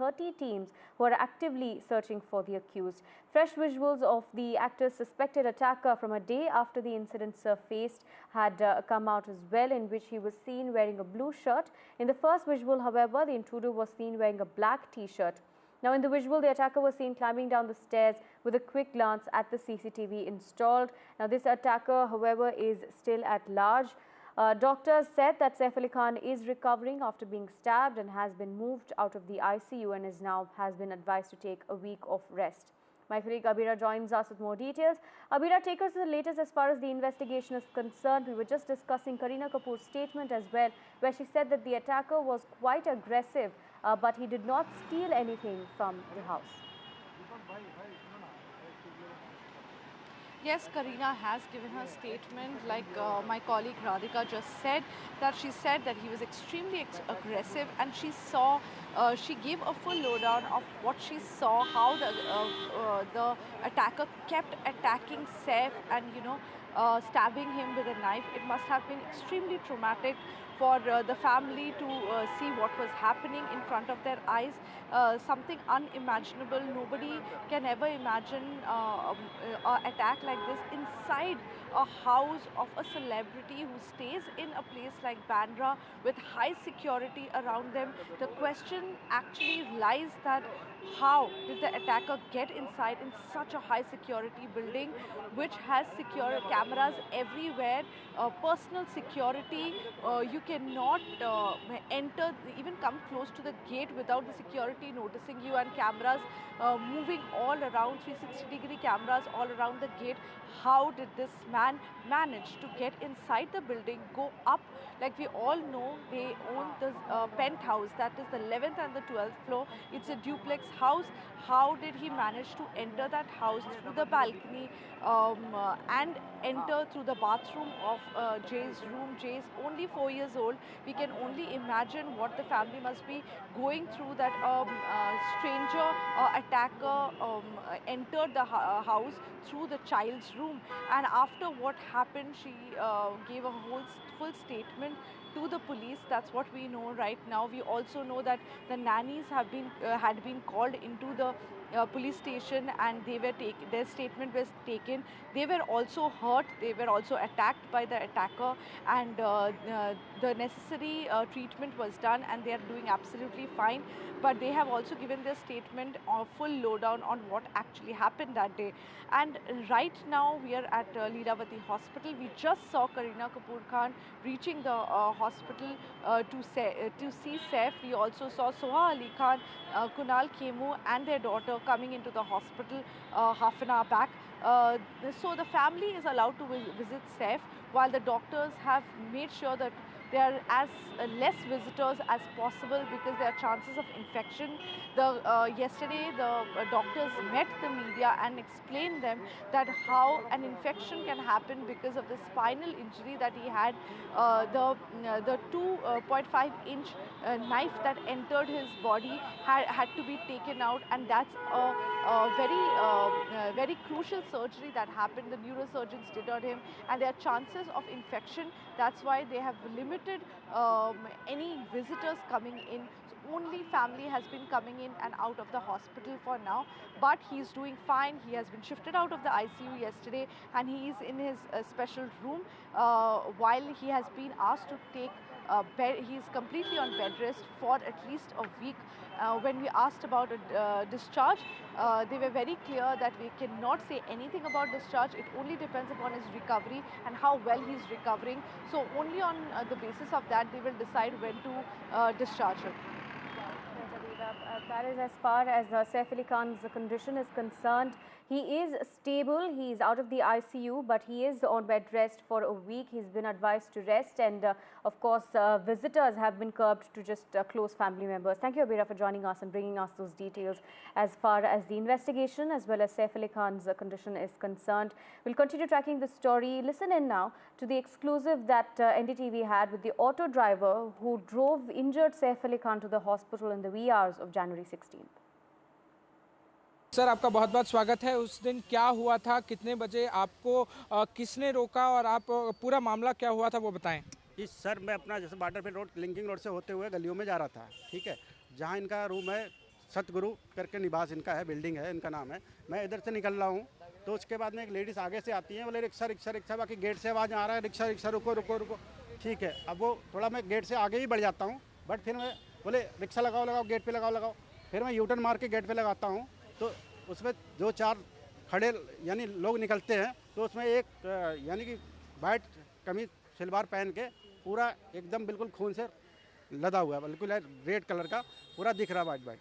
30 teams who are actively searching for the accused. Fresh visuals of the actor's suspected attacker from a day after the incident surfaced had come out as well, in which he was seen wearing a blue shirt. In the first visual, however, the intruder was seen wearing a black t-shirt. Now, in the visual, the attacker was seen climbing down the stairs with a quick glance at the CCTV installed. Now, this attacker, however, is still at large. Doctors said that Saif Ali Khan is recovering after being stabbed and has been moved out of the ICU and has been advised to take a week of rest. My colleague Abira joins us with more details. Abira, take us to the latest as far as the investigation is concerned. We were just discussing Kareena Kapoor's statement as well, where she said that the attacker was quite aggressive, but he did not steal anything from the house. Yes, Kareena has given her statement, like my colleague Radhika just said, that she said that he was extremely aggressive, and she gave a full lowdown of what she saw, how the attacker kept attacking Saif and stabbing him with a knife. It must have been extremely traumatic for the family to see what was happening in front of their eyes. Something unimaginable. Nobody can ever imagine an attack like this inside a house of a celebrity who stays in a place like Bandra with high security around them. The question actually lies that how did the attacker get inside in such a high security building which has secure cameras everywhere, personal security. You cannot enter, even come close to the gate without the security noticing you, and cameras moving all around, 360-degree cameras all around the gate. How did this man manage to get inside the building, go up? Like we all know, they own the penthouse, that is the 11th and the 12th floor. It's a duplex house. How did he manage to enter that house through the balcony and enter through the bathroom of Jay's room? Jay is only 4 years old. We can only imagine what the family must be going through, that stranger attacker entered the house through the child's room. And after what happened, she gave a full statement to the police. That's what we know right now. We also know that the nannies had been called into the police station, and their statement was taken. They were also hurt. They were also attacked by the attacker, and the necessary treatment was done, and they are doing absolutely fine. But they have also given their statement of full lowdown on what actually happened that day. And right now we are at Lilavati Hospital. We just saw Kareena Kapoor Khan reaching the hospital to see Saif. We also saw Saif Ali Khan, Kunal Khemu and their daughter coming into the hospital half an hour back. So the family is allowed to visit Saif, while the doctors have made sure that there are as less visitors as possible because there are chances of infection. Yesterday, the doctors met the media and explained them that how an infection can happen because of the spinal injury that he had. The 2.5-inch knife that entered his body had to be taken out, and that's a very crucial surgery that happened. The neurosurgeons did on him, and there are chances of infection. That's why they have limited any visitors coming in. So only family has been coming in and out of the hospital for now, but he's doing fine. He has been shifted out of the ICU yesterday, and he is in his special room while he has been asked to take he is completely on bed rest for at least a week. When we asked about a discharge, they were very clear that we cannot say anything about discharge. It only depends upon his recovery and how well he is recovering. So only on the basis of that they will decide when to discharge him. That is as far as Saif Ali Khan's condition is concerned. He is stable. He is out of the ICU, but he is on bed rest for a week. He's been advised to rest, and of course, visitors have been curbed to just close family members. Thank you, Abira, for joining us and bringing us those details as far as the investigation as well as Saif Ali Khan's condition is concerned. We'll continue tracking the story. Listen in now to the exclusive that NDTV had with the auto driver who drove injured Saif Ali Khan to the hospital in the wee hours of January 16th. Sir, आपका बहुत बहुत स्वागत है। उस दिन क्या हुआ था, कितने बजे आपको किसने रोका और आप पूरा मामला क्या हुआ था वो बताएं। जी सर, मैं अपना जैसे बॉर्डर पे रोड लिंकिंग रोड से होते हुए गलियों में जा रहा था, ठीक है, जहाँ इनका रूम है सतगुरु करके निवास इनका है, बिल्डिंग है, इनका नाम है। मैं इधर से निकल रहा हूँ तो उसके बाद में एक लेडीज़ आगे से आती है, बोले रिक्शा रिक्शा रिक्शा, बाकी गेट से आवाज़ आ रहा है रिक्शा रिक्शा, रुको रुको रुको। ठीक है, अब वो थोड़ा मैं गेट से आगे ही बढ़ जाता हूँ, बट फिर मैं बोले रिक्शा लगाओ लगाओ, गेट पे लगाओ लगाओ। फिर मैं यूटर्न मार के गेट पे लगाता हूँ तो उसमें 2-4 खड़े यानी लोग निकलते हैं, तो उसमें एक यानी कि वाइट कमीज सलवार पहन के पूरा एकदम बिल्कुल खून से लदा हुआ है, बिल्कुल रेड कलर का पूरा दिख रहा है वाइट वाइट।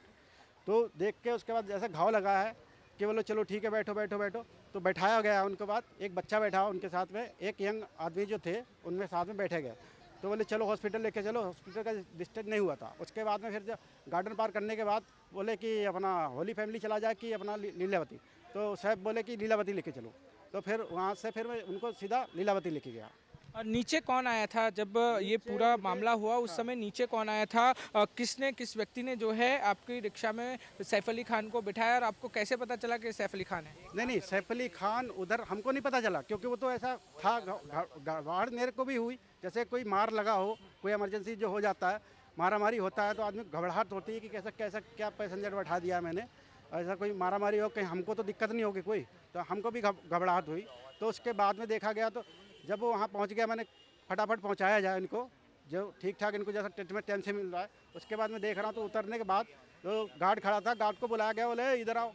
तो देख के उसके बाद जैसे घाव लगा है कि बोलो चलो ठीक है बैठो बैठो बैठो, तो बैठाया गया। उनके बाद एक बच्चा बैठा उनके साथ में, एक यंग आदमी जो थे उनमें साथ में बैठे गए। तो बोले चलो हॉस्पिटल लेके चलो, हॉस्पिटल का डिस्टेंस नहीं हुआ था। उसके बाद में फिर जब गार्डन पार करने के बाद बोले कि अपना होली फैमिली चला जाए कि अपना लीलावती, तो साहब बोले कि लीलावती लेके चलो। तो फिर वहाँ से फिर मैं उनको सीधा लीलावती लेके गया। और नीचे कौन आया था जब ये पूरा मामला हुआ? उस समय नीचे कौन आया था? किस व्यक्ति ने जो है आपकी रिक्शा में सैफ अली खान को बिठाया और आपको कैसे पता चला कि सैफ अली खान है? नहीं, सैफ अली खान उधर हमको नहीं पता चला, क्योंकि वो तो ऐसा था, गड़बड़ मेरे को भी हुई। जैसे कोई मार लगा हो, कोई इमरजेंसी जो हो जाता है, मारामारी होता है तो आदमी घबराहट होती है कि कैसा कैसा क्या पैसेंजर बैठा दिया मैंने, ऐसा कोई मारामारी हो, कहीं हमको तो दिक्कत नहीं होगी कोई, तो हमको भी घबराहट हुई। तो उसके बाद में देखा गया, तो जब वो वहाँ पहुँच गया, मैंने फटाफट पहुँचाया जाए इनको, जो ठीक ठाक इनको जैसा ट्रीटमेंट टाइम से मिल रहा है। उसके बाद मैं देख रहा हूँ तो उतरने के बाद तो गार्ड खड़ा था, गार्ड को बुलाया गया, बोले इधर आओ,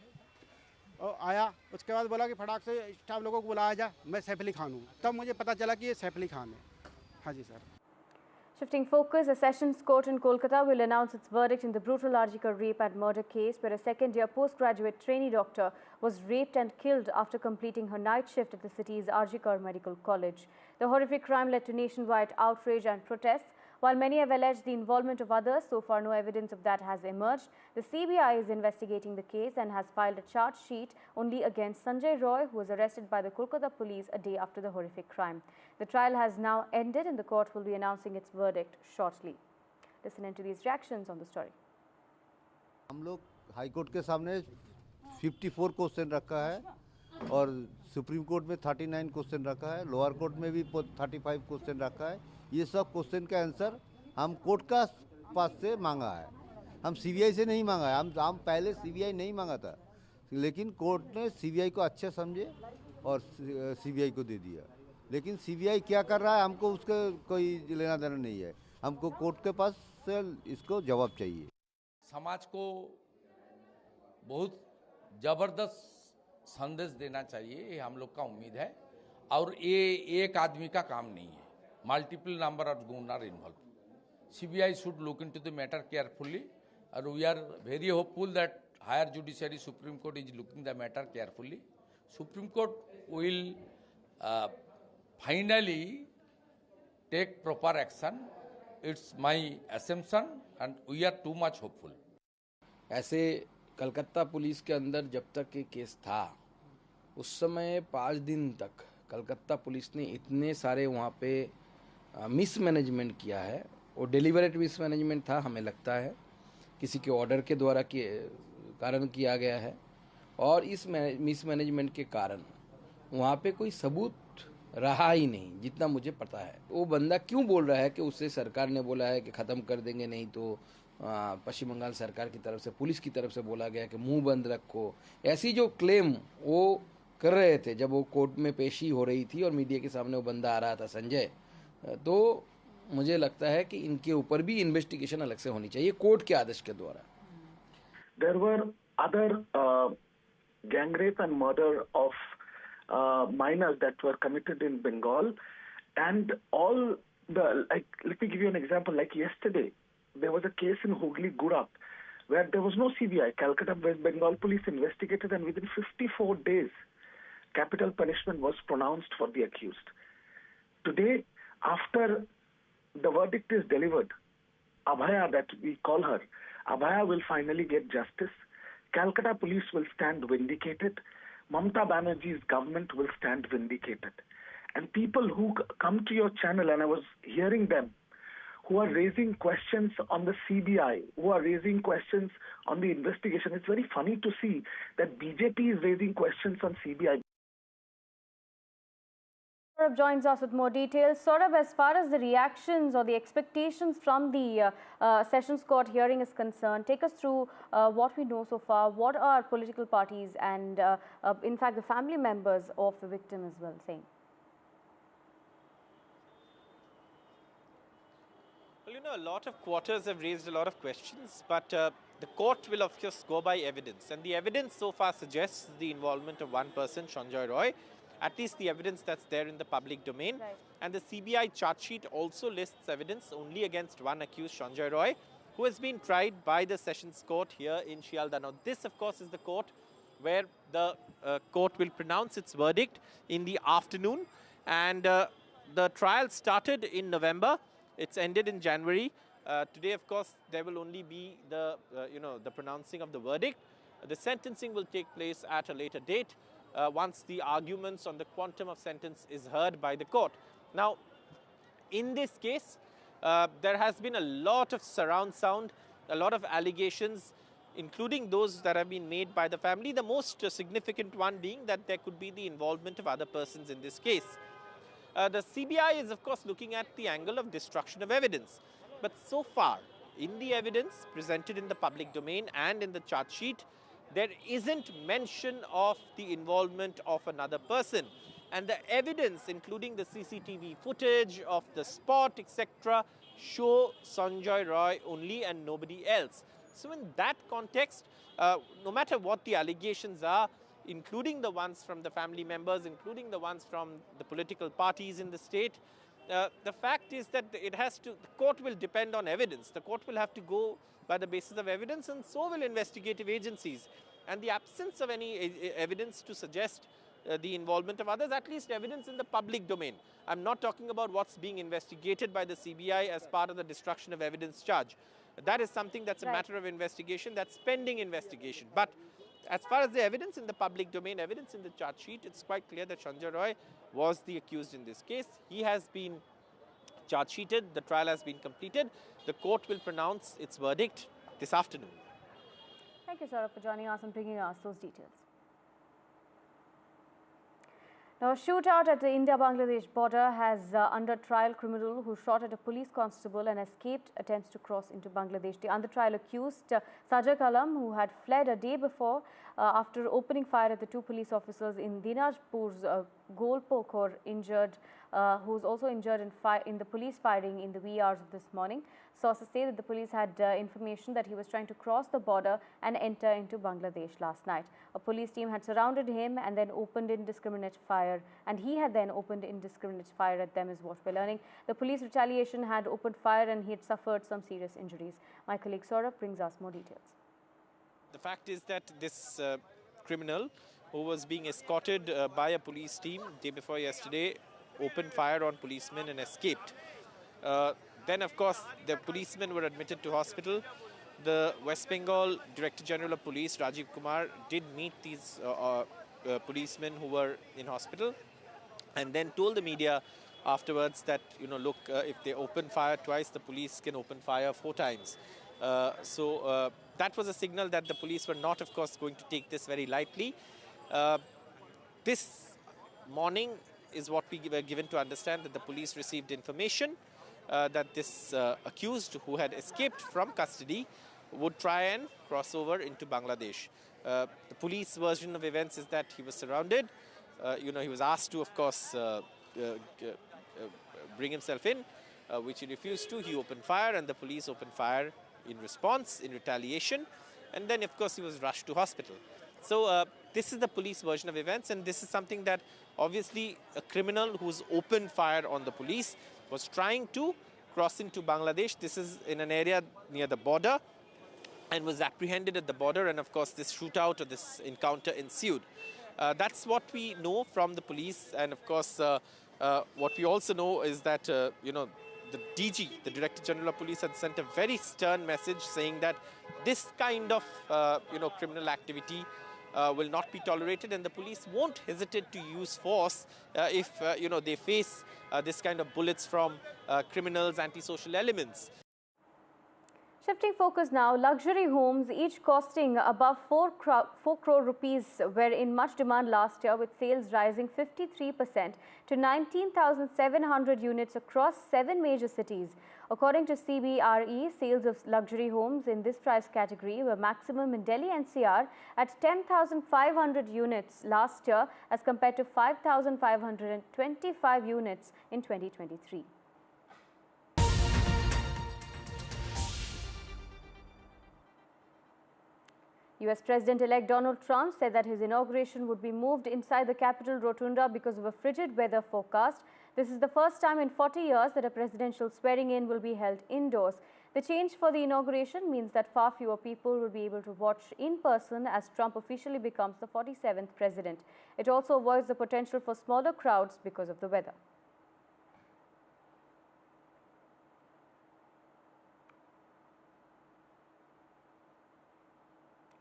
और आया। उसके बाद बोला कि फटाक से स्टाफ लोगों को बुलाया जाए, मैं सैफ अली खान हूँ। तब मुझे पता चला कि ये सैफ अली खान है। हाँ जी sir. Shifting focus, a sessions court in Kolkata will announce its verdict in the brutal Arjikar rape and murder case, where a second-year postgraduate trainee doctor was raped and killed after completing her night shift at the city's Arjikar Medical College. The horrific crime led to nationwide outrage and protests. While many have alleged the involvement of others, so far no evidence of that has emerged. The CBI is investigating the case and has filed a charge sheet only against Sanjay Roy, who was arrested by the Kolkata police a day after the horrific crime. The trial has now ended and the court will be announcing its verdict shortly. Listen into these reactions on the story. हम लोग high court के सामने 54 question रखा है और supreme court में 39 question रखा है, लोअर कोर्ट में भी 35 क्वेश्चन रखा है। ये सब क्वेश्चन का आंसर हम कोर्ट का पास से मांगा है, हम सीबीआई से नहीं मांगा है। हम पहले सीबीआई नहीं मांगा था, लेकिन कोर्ट ने सीबीआई को अच्छा समझे और सीबीआई को दे दिया। लेकिन सीबीआई क्या कर रहा है हमको उसका कोई लेना देना नहीं है, हमको कोर्ट के पास से इसको जवाब चाहिए। समाज को बहुत ज़बरदस्त संदेश देना चाहिए, ये हम लोग का उम्मीद है। और ये एक आदमी का काम नहीं है, multiple number of gun are involve. CBI should look into the matter carefully और we are very hopeful that higher judiciary Supreme Court is looking the matter carefully. Supreme Court will finally take proper action. It's my assumption and we are too much hopeful. ऐसे Calcutta police के अंदर जब तक ये case था, उस समय 5 दिन तक कलकत्ता पुलिस ने इतने सारे वहाँ पे मिसमैनेजमेंट किया है, और डेलिबरेट मिसमैनेजमेंट था हमें लगता है, किसी के ऑर्डर के द्वारा कारण किया गया है। और इस मिसमैनेजमेंट के कारण वहाँ पे कोई सबूत रहा ही नहीं, जितना मुझे पता है। वो बंदा क्यों बोल रहा है कि उससे सरकार ने बोला है कि ख़त्म कर देंगे, नहीं तो पश्चिम बंगाल सरकार की तरफ से, पुलिस की तरफ से बोला गया कि मुंह बंद रखो। ऐसी जो क्लेम वो कर रहे थे जब वो कोर्ट में पेशी हो रही थी और मीडिया के सामने वो बंदा आ रहा था संजय, तो मुझे लगता है कि इनके ऊपर भी इन्वेस्टिगेशन अलग से होनी चाहिए कोर्ट के आदेश के द्वारा। There were other gang rape and murder of minors that were committed in Bengal, and all the, like, let me give you an example. Like yesterday, there was a case in Hooghly, Gujarat, where there was no CBI. Calcutta West Bengal police investigated, and within 54 days, capital punishment was pronounced for the accused. Today, after the verdict is delivered, Abhaya, that we call her, Abhaya will finally get justice. Calcutta police will stand vindicated. Mamata Banerjee's government will stand vindicated. And people who come to your channel, and I was hearing them, who are raising questions on the CBI, who are raising questions on the investigation. It's very funny to see that BJP is raising questions on CBI. Saurabh joins us with more details. Saurabh, as far as the reactions or the expectations from the Sessions Court hearing is concerned, take us through what we know so far. What are political parties and, in fact, the family members of the victim as well saying? Well, a lot of quarters have raised a lot of questions, but the court will, of course, go by evidence. And the evidence so far suggests the involvement of one person, Sanjay Roy, at least the evidence that's there in the public domain. Right. And the CBI charge sheet also lists evidence only against one accused, Sanjay Roy, who has been tried by the Sessions Court here in Shialdah. Now, this, of course, is the court where the court will pronounce its verdict in the afternoon. And the trial started in November. It's ended in January. Today, of course, there will only be the, the pronouncing of the verdict. The sentencing will take place at a later date once the arguments on the quantum of sentence is heard by the court. Now, in this case, there has been a lot of surround sound, a lot of allegations, including those that have been made by the family, the most significant one being that there could be the involvement of other persons in this case. The CBI is, of course, looking at the angle of destruction of evidence. But so far, in the evidence presented in the public domain and in the charge sheet, there isn't mention of the involvement of another person. And the evidence, including the CCTV footage of the spot, etc., show Sanjay Roy only and nobody else. So in that context, no matter what the allegations are, including the ones from the family members, including the ones from the political parties in the state, the fact is that the court will depend on evidence. The court will have to go by the basis of evidence, and so will investigative agencies. And the absence of any evidence to suggest the involvement of others, at least evidence in the public domain. I'm not talking about what's being investigated by the CBI as part of the destruction of evidence charge. That is something that's a matter of investigation, that's pending investigation. But as far as the evidence in the public domain, evidence in the charge sheet, it's quite clear that Sanjay Roy was the accused in this case. He has been charge sheeted, the trial has been completed. The court will pronounce its verdict this afternoon. Thank you, Saurabh, for joining us and bringing us those details. Now, a shootout at the India-Bangladesh border has under trial criminal who shot at a police constable and escaped attempts to cross into Bangladesh. The under trial accused, Sajak Alam, who had fled a day before after opening fire at the two police officers in Dinajpur's Golpokor, who was also injured in the police firing in the wee hours of this morning. Sources say that the police had information that he was trying to cross the border and enter into Bangladesh last night. A police team had surrounded him and then opened indiscriminate fire, and he had then opened indiscriminate fire at them, is what we're learning. The police retaliation had opened fire and he had suffered some serious injuries. My colleague Saurabh brings us more details. The fact is that this criminal, who was being escorted by a police team day before yesterday, opened fire on policemen and escaped. Then, of course, the policemen were admitted to hospital. The West Bengal Director General of Police, Rajiv Kumar, did meet these policemen who were in hospital and then told the media afterwards that, look, if they open fire twice, the police can open fire 4 times. So that was a signal that the police were not, of course, going to take this very lightly. This morning is what we were given to understand, that the police received information that this accused, who had escaped from custody, would try and cross over into Bangladesh. The police version of events is that he was surrounded. He was asked to, of course, bring himself in, which he refused to. He opened fire and the police opened fire in response, in retaliation. And then, of course, he was rushed to hospital. So this is the police version of events, and this is something that obviously a criminal who's opened fire on the police was trying to cross into Bangladesh. This is in an area near the border and was apprehended at the border, and of course this shootout or this encounter ensued. That's what we know from the police, and of course what we also know is that the DG, the Director General of Police, had sent a very stern message saying that this kind of criminal activity will not be tolerated, and the police won't hesitate to use force if they face this kind of bullets from criminals, antisocial elements. Shifting focus now, luxury homes, each costing above 4 crore rupees, were in much demand last year, with sales rising 53% to 19,700 units across 7 major cities. According to CBRE, sales of luxury homes in this price category were maximum in Delhi NCR at 10,500 units last year as compared to 5,525 units in 2023. US President-elect Donald Trump said that his inauguration would be moved inside the Capitol Rotunda because of a frigid weather forecast. This is the first time in 40 years that a presidential swearing-in will be held indoors. The change for the inauguration means that far fewer people will be able to watch in person as Trump officially becomes the 47th president. It also avoids the potential for smaller crowds because of the weather.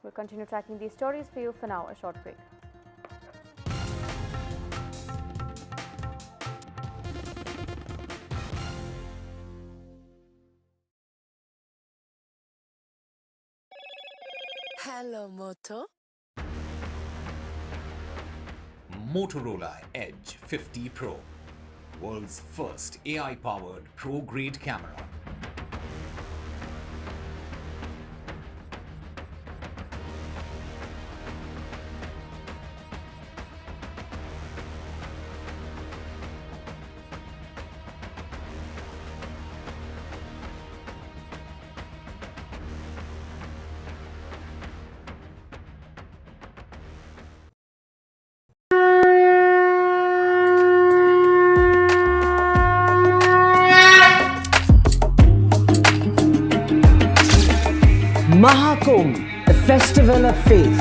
We'll continue tracking these stories for you. For now, a short break. Hello, Moto. Motorola Edge 50 Pro, world's first AI-powered pro-grade camera. Maha Kumbh, the festival of faith,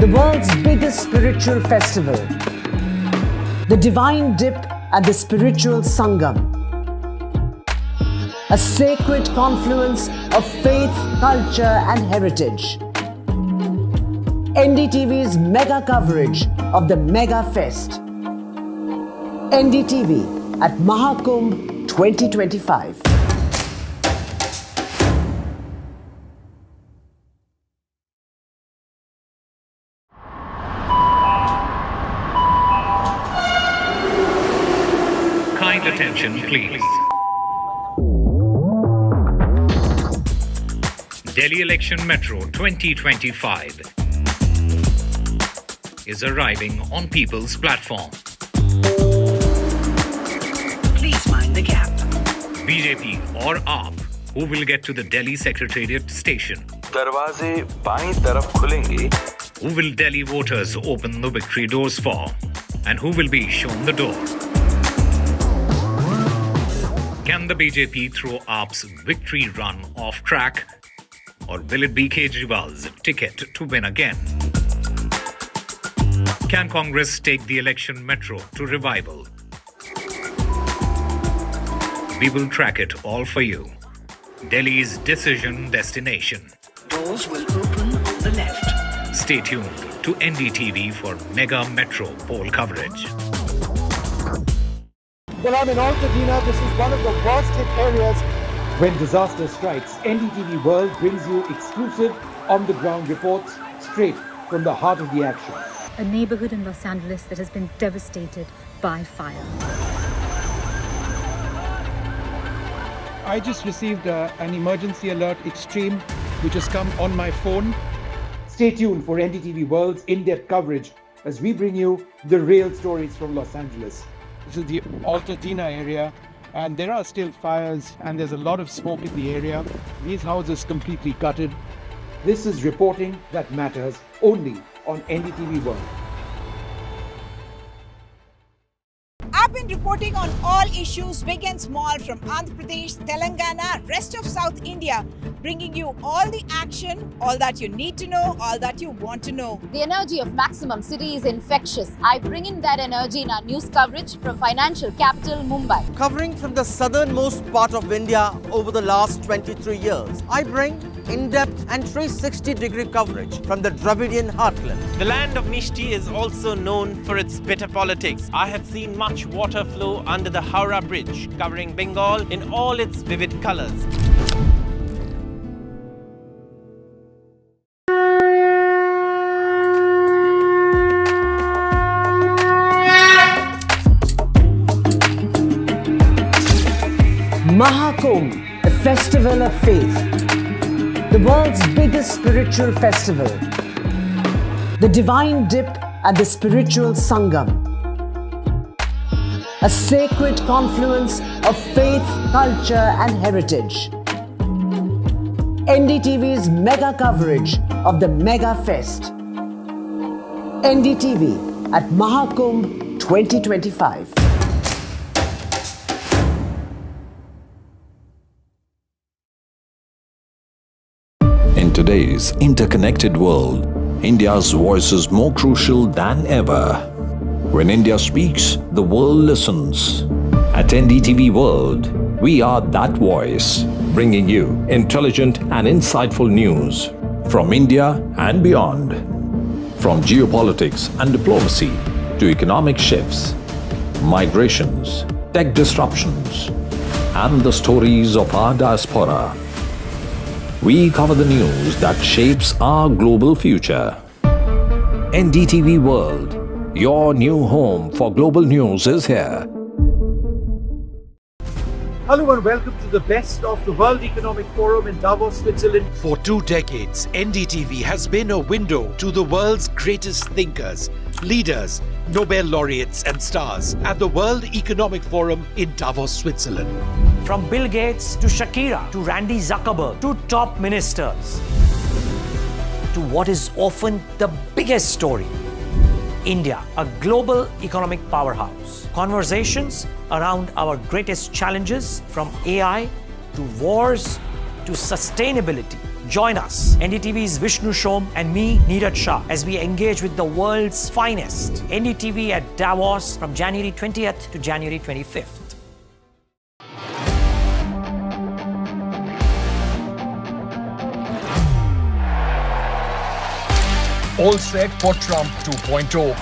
the world's biggest spiritual festival, the divine dip at the spiritual Sangam, a sacred confluence of faith, culture and heritage. NDTV's mega coverage of the Mega Fest. NDTV at Maha Kumbh 2025. Attention, please. Delhi Election Metro 2025 is arriving on People's Platform. Please mind the gap. BJP or AAP, who will get to the Delhi Secretariat station? दरवाजे बाईं तरफ खुलेंगे. Who will Delhi voters open the victory doors for? And who will be shown the door? Can the BJP throw AAP's victory run off track? Or will it be Kejriwal's ticket to win again? Can Congress take the election metro to revival? We will track it all for you. Delhi's decision destination. Doors will open on the left. Stay tuned to NDTV for Mega Metro poll coverage. Well, I'm in Altadena. This is one of the worst hit areas. When disaster strikes, NDTV World brings you exclusive on-the-ground reports straight from the heart of the action. A neighborhood in Los Angeles that has been devastated by fire. I just received an emergency alert extreme, which has come on my phone. Stay tuned for NDTV World's in-depth coverage as we bring you the real stories from Los Angeles. This is the Altadena area, and there are still fires, and there's a lot of smoke in the area. These houses completely gutted. This is reporting that matters only on NDTV World. I've been reporting on all issues, big and small, from Andhra Pradesh, Telangana, rest of South India, bringing you all the action, all that you need to know, all that you want to know. The energy of Maximum City is infectious. I bring in that energy in our news coverage from financial capital Mumbai. Covering from the southernmost part of India over the last 23 years, I bring in-depth and 360-degree coverage from the Dravidian heartland. The land of Mishti is also known for its bitter politics. I have seen much water flow under the Howrah Bridge, covering Bengal in all its vivid colors. Maha Kumbh, a festival of faith. The world's biggest spiritual festival. The divine dip at the spiritual Sangam. A sacred confluence of faith, culture and heritage. NDTV's mega coverage of the Mega Fest. NDTV at Maha Kumbh 2025. In today's interconnected world, India's voice is more crucial than ever. When India speaks, the world listens. At NDTV World, we are that voice, bringing you intelligent and insightful news from India and beyond. From geopolitics and diplomacy to economic shifts, migrations, tech disruptions, and the stories of our diaspora. We cover the news that shapes our global future. NDTV World, your new home for global news is here. Hello and welcome to the best of the World Economic Forum in Davos, Switzerland. For 2 decades, NDTV has been a window to the world's greatest thinkers, leaders, Nobel laureates and stars at the World Economic Forum in Davos, Switzerland. From Bill Gates to Shakira to Randy Zuckerberg to top ministers to what is often the biggest story. India, a global economic powerhouse. Conversations around our greatest challenges from AI to wars to sustainability. Join us, NDTV's Vishnu Shom and me, Neeraj Shah, as we engage with the world's finest. NDTV at Davos from January 20th to January 25th. All set for Trump 2.0.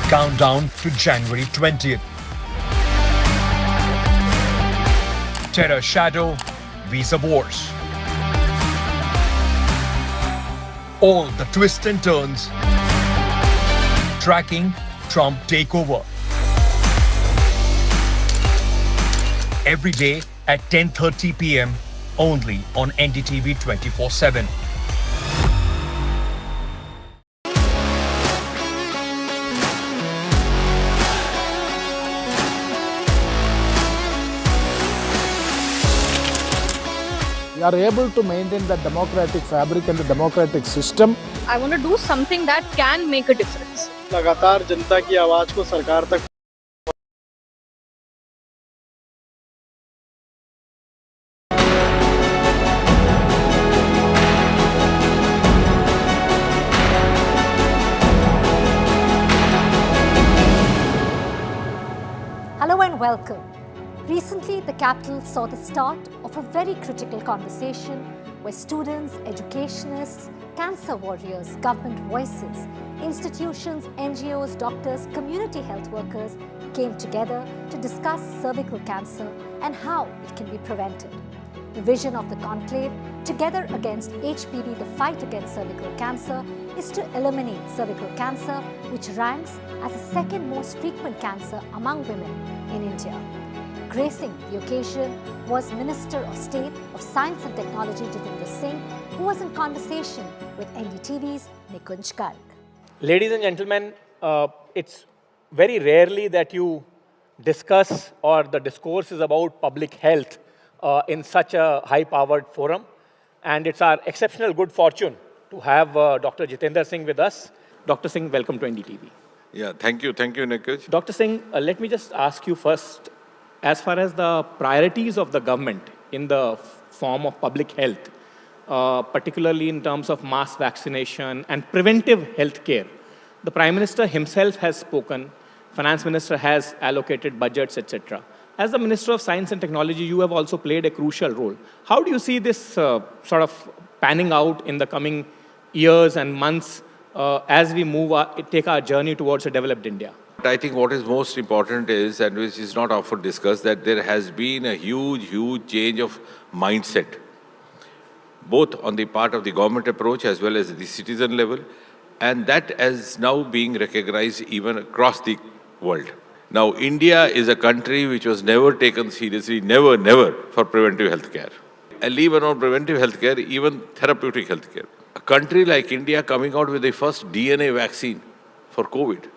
Countdown to January 20th. Terror shadow, visa wars. All the twists and turns. Tracking Trump takeover. Every day at 10:30 p.m. only on NDTV 24/7. We are able to maintain the democratic fabric and the democratic system. I want to do something that can make a difference. लगातार जनता की आवाज को सरकार तक Hello and welcome. Recently, the capital saw the start of a very critical conversation where students, educationists, cancer warriors, government voices, institutions, NGOs, doctors, community health workers came together to discuss cervical cancer and how it can be prevented. The vision of the conclave, Together Against HPV, the fight against cervical cancer, is to eliminate cervical cancer, which ranks as the second most frequent cancer among women in India. Gracing the occasion was Minister of State of Science and Technology Jehangir Singh, who was in conversation with NDTV's Nikunj Garg. Ladies and gentlemen, it's very rarely that you discuss or the discourse is about public health in such a high-powered forum. And it's our exceptional good fortune to have Dr. Jitendra Singh with us. Dr. Singh, welcome to NDTV. Yeah, thank you, Nikunj. Dr. Singh, let me just ask you first, as far as the priorities of the government in the form of public health, particularly in terms of mass vaccination and preventive health care, the Prime Minister himself has spoken, Finance Minister has allocated budgets, etc. As the Minister of Science and Technology, you have also played a crucial role. How do you see this sort of panning out in the coming years and months as we take our journey towards a developed India? I think what is most important is, and which is not often discussed, that there has been a huge change of mindset, both on the part of the government approach as well as the citizen level, and that is now being recognized even across the world. Now, India is a country which was never taken seriously, never, for preventive healthcare. And leave alone preventive healthcare, even therapeutic healthcare. A country like India coming out with the first DNA vaccine for COVID.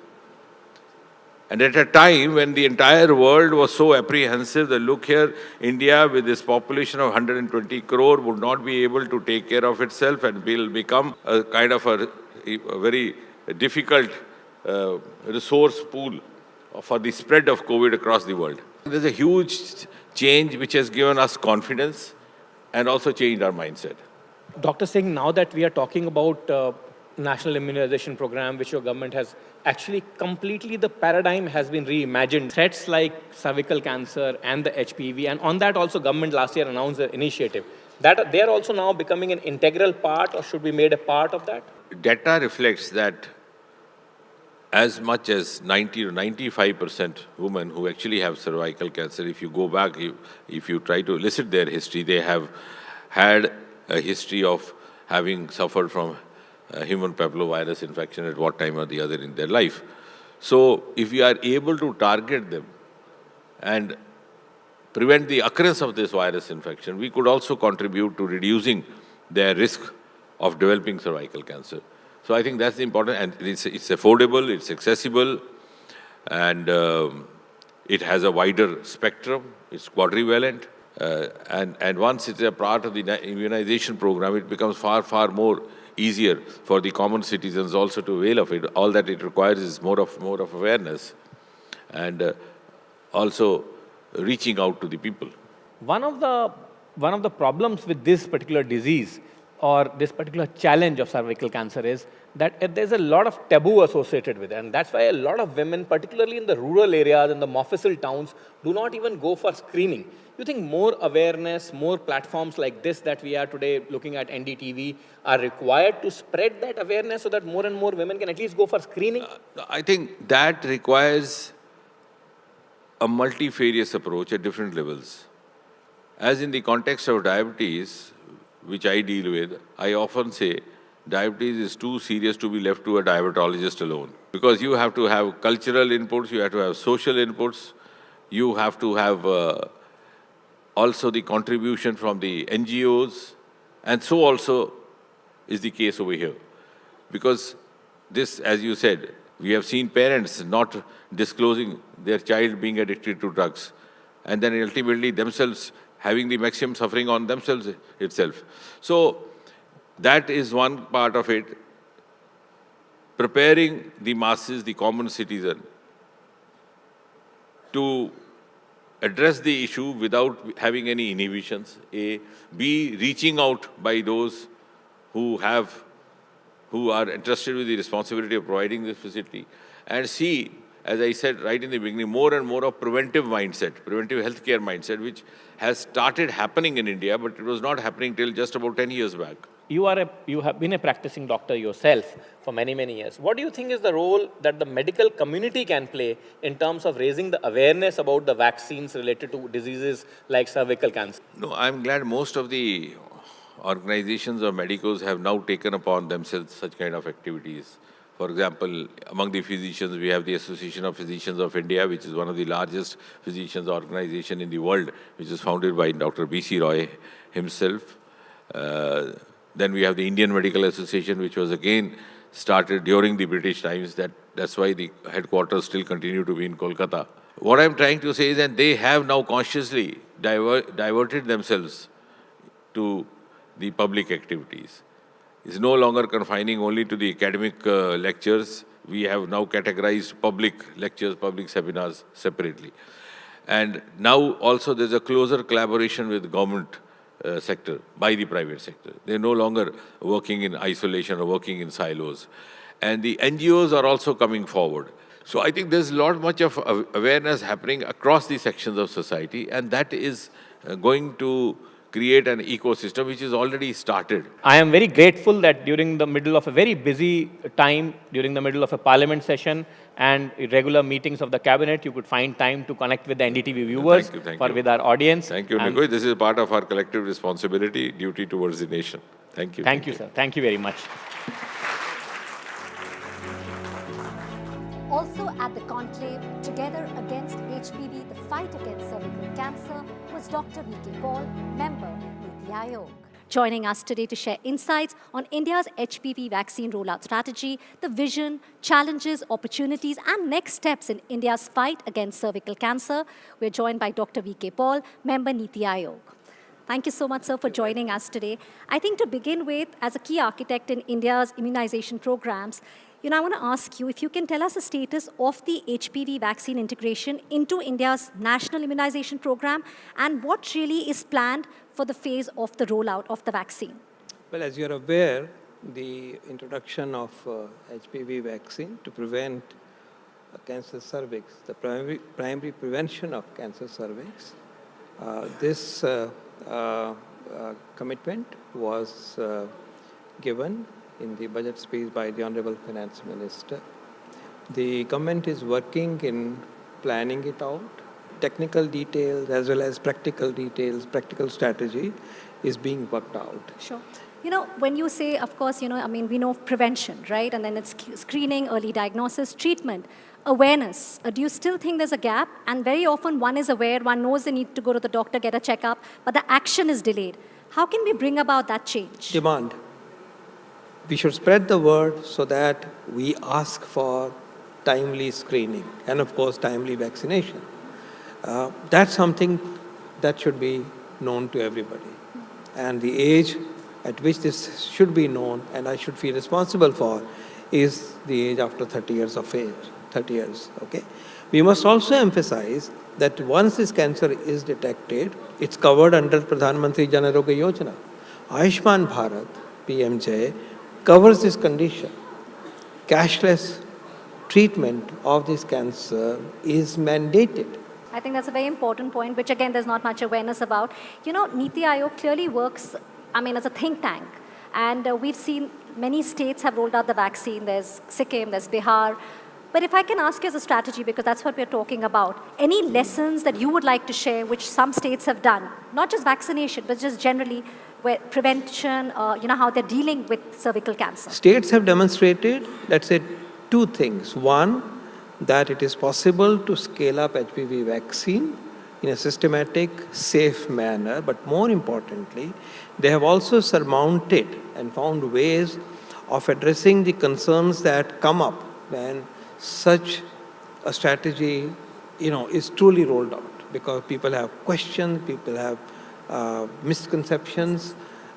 And at a time when the entire world was so apprehensive that look here, India with this population of 120 crore would not be able to take care of itself and will become a kind of a very difficult resource pool for the spread of COVID across the world. There's a huge change which has given us confidence and also changed our mindset. Dr. Singh, now that we are talking about national immunization program, which your government has actually completely, the paradigm has been reimagined. Threats like cervical cancer and the HPV, and on that also government last year announced an initiative. That they are also now becoming an integral part, or should be made a part of that? Data reflects that as much as 90 to 95% women who actually have cervical cancer, if you go back, if you try to elicit their history, they have had a history of having suffered from human papillomavirus infection at one time or the other in their life. So if we are able to target them and prevent the occurrence of this virus infection, we could also contribute to reducing their risk of developing cervical cancer. So I think that's important, and it's affordable, it's accessible, and it has a wider spectrum, it's quadrivalent, and once it's a part of the immunization program, it becomes far more easier for the common citizens also to avail of it. All that it requires is more of awareness and also reaching out to the people. One of the problems with this particular disease or this particular challenge of cervical cancer is that there's a lot of taboo associated with it, and that's why a lot of women, particularly in the rural areas, in the Mofussil towns, do not even go for screening. You think more awareness, more platforms like this that we are today looking at NDTV are required to spread that awareness so that more and more women can at least go for screening? I think that requires a multifarious approach at different levels. As in the context of diabetes, which I deal with, I often say diabetes is too serious to be left to a diabetologist alone. Because you have to have cultural inputs, you have to have social inputs, you have to have also the contribution from the NGOs, and so also is the case over here. Because this, as you said, we have seen parents not disclosing their child being addicted to drugs, and then ultimately themselves having the maximum suffering on themselves itself. So that is one part of it, preparing the masses, the common citizen, to address the issue without having any inhibitions, A. B, reaching out by those who are entrusted with the responsibility of providing this facility, and C, as I said right in the beginning, more and more of preventive mindset, preventive healthcare mindset, which has started happening in India, but it was not happening till just about 10 years back. You have been a practicing doctor yourself for many years. What do you think is the role that the medical community can play in terms of raising the awareness about the vaccines related to diseases like cervical cancer? No, I'm glad most of the organizations or medicos have now taken upon themselves such kind of activities. For example, among the physicians, we have the Association of Physicians of India, which is one of the largest physicians organization in the world, which is founded by Dr. B.C. Roy himself. Then we have the Indian Medical Association, which was again started during the British times. That's why the headquarters still continue to be in Kolkata. What I'm trying to say is that they have now consciously diverted themselves to the public activities. It's no longer confining only to the academic lectures. We have now categorized public lectures, public seminars separately. And now also there's a closer collaboration with government sector by the private sector. They're no longer working in isolation or working in silos. And the NGOs are also coming forward. So I think there's much of awareness happening across the sections of society, and that is going to create an ecosystem which is already started. I am very grateful that during the middle of a very busy time, during the middle of a parliament session and regular meetings of the cabinet, you could find time to connect with the NDTV viewers, with our audience. Thank you, Nigoy. This is part of our collective responsibility, duty towards the nation. Thank you. Thank you, sir. Thank you very much. Also at the conclave, together against HPV, the fight against cervical cancer, was Dr. V.K. Paul, member, Niti Aayog. Joining us today to share insights on India's HPV vaccine rollout strategy, the vision, challenges, opportunities, and next steps in India's fight against cervical cancer, we're joined by Dr. V.K. Paul, member Niti Aayog. Thank you so much, sir, for joining us today. I think to begin with, as a key architect in India's immunization programs, I want to ask you if you can tell us the status of the HPV vaccine integration into India's national immunization program and what really is planned for the phase of the rollout of the vaccine. Well, as you're aware, the introduction of HPV vaccine to prevent cancer cervix, the primary prevention of cancer cervix, this commitment was given in the budget speech by the Honorable Finance Minister. The government is working in planning it out. Technical details as well as practical details, practical strategy is being worked out. Sure. When you say, of course, we know prevention, right? And then it's screening, early diagnosis, treatment, awareness. Do you still think there's a gap? And very often one is aware, one knows they need to go to the doctor, get a checkup, but the action is delayed. How can we bring about that change? Demand. We should spread the word so that we ask for timely screening and, of course, timely vaccination. That's something that should be known to everybody. And the age at which this should be known and I should feel responsible for is the age after 30 years of age, 30 years, okay? We must also emphasize that once this cancer is detected, it's covered under Pradhan Mantri Jan Arogya Yojana. Ayushman Bharat, PMJ, covers this condition. Cashless treatment of this cancer is mandated. I think that's a very important point, which again, there's not much awareness about. Niti Aayog clearly works, as a think tank. And we've seen many states have rolled out the vaccine. There's Sikkim, there's Bihar. But if I can ask you as a strategy, because that's what we're talking about, any lessons that you would like to share which some states have done, not just vaccination, but just generally where prevention, how they're dealing with cervical cancer? States have demonstrated, let's say, two things. One, that it is possible to scale up HPV vaccine in a systematic, safe manner, but more importantly, they have also surmounted and found ways of addressing the concerns that come up when such a strategy, is truly rolled out, because people have questions, people have misconceptions.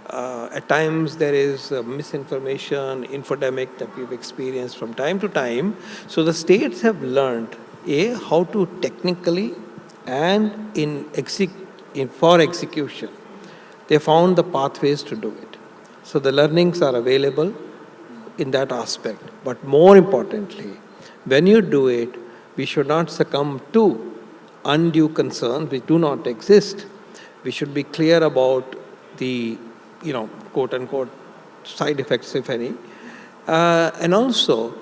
At times there is misinformation, infodemic that we've experienced from time to time. So the states have learned, how to technically and for execution, they found the pathways to do it. So the learnings are available in that aspect. But more importantly, when you do it, we should not succumb to undue concerns which do not exist. We should be clear about the, quote-unquote, side effects, if any. And also,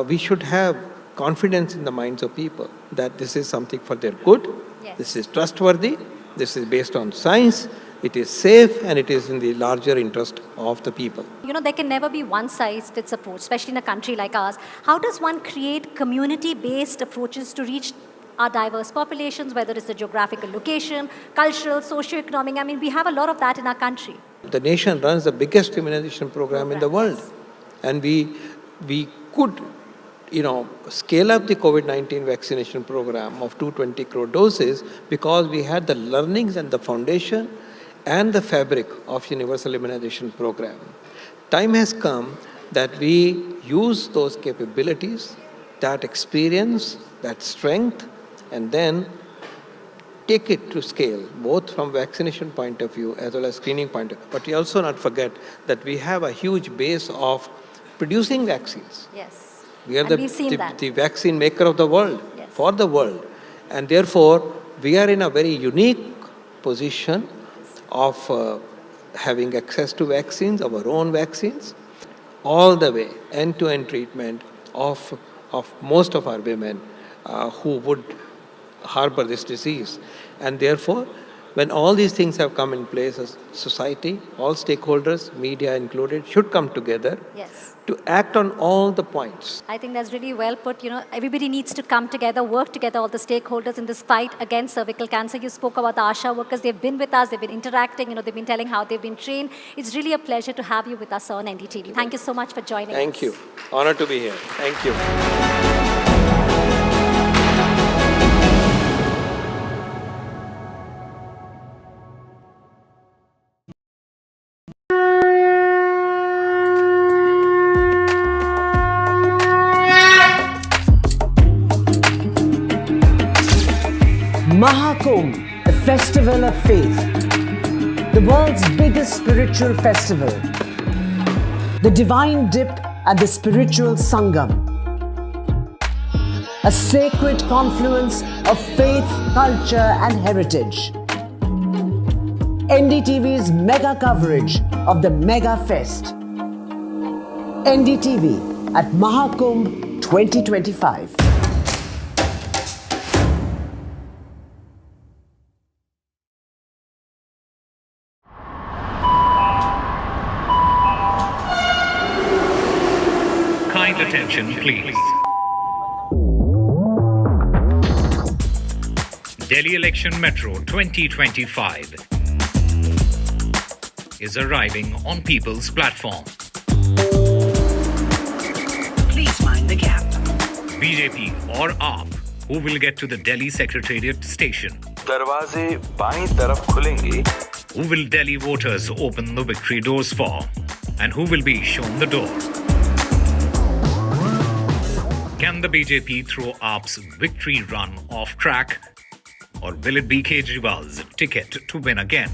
we should have confidence in the minds of people that this is something for their good, this is trustworthy, this is based on science, it is safe, and it is in the larger interest of the people. There can never be one-size-fits approach, especially in a country like ours. How does one create community-based approaches to reach our diverse populations, whether it's the geographical location, cultural, socio-economic? We have a lot of that in our country. The nation runs the biggest immunization program in the world. And we could, scale up the COVID-19 vaccination program of 220 crore doses because we had the learnings and the foundation and the fabric of universal immunization program. Time has come that we use those capabilities, that experience, that strength, and then take it to scale, both from vaccination point of view as well as screening point of view. But we also not forget that we have a huge base of producing vaccines. Yes. We are the vaccine maker of the world, for the world. And therefore, we are in a very unique position of having access to vaccines, our own vaccines, all the way, end-to-end treatment of most of our women who would harbor this disease. And therefore, When all these things have come in place, as society, all stakeholders, media included, should come together to act on all the points. I think that's really well put. Everybody needs to come together, work together, all the stakeholders in this fight against cervical cancer. You spoke about the ASHA workers. They've been with us. They've been interacting. They've been telling how they've been trained. It's really a pleasure to have you with us on NDTV. Thank you so much for joining us. Thank you. Honor to be here. Thank you. Maha Kumbh, a festival of faith, the world's biggest spiritual festival, the divine dip and the spiritual sangam, a sacred confluence of faith, culture and heritage. NDTV's mega coverage of the Mega Fest. NDTV at Maha Kumbh 2025. Kind attention, please. Delhi Election Metro 2025 is arriving on People's Platform. Please mind the gap. BJP or AAP, who will get to the Delhi Secretariat station? दरवाजे बाईं तरफ खुलेंगे. Who will Delhi voters open the victory doors for? And who will be shown the door? Can the BJP throw AAP's victory run off track? Or will it be Kejriwal's ticket to win again?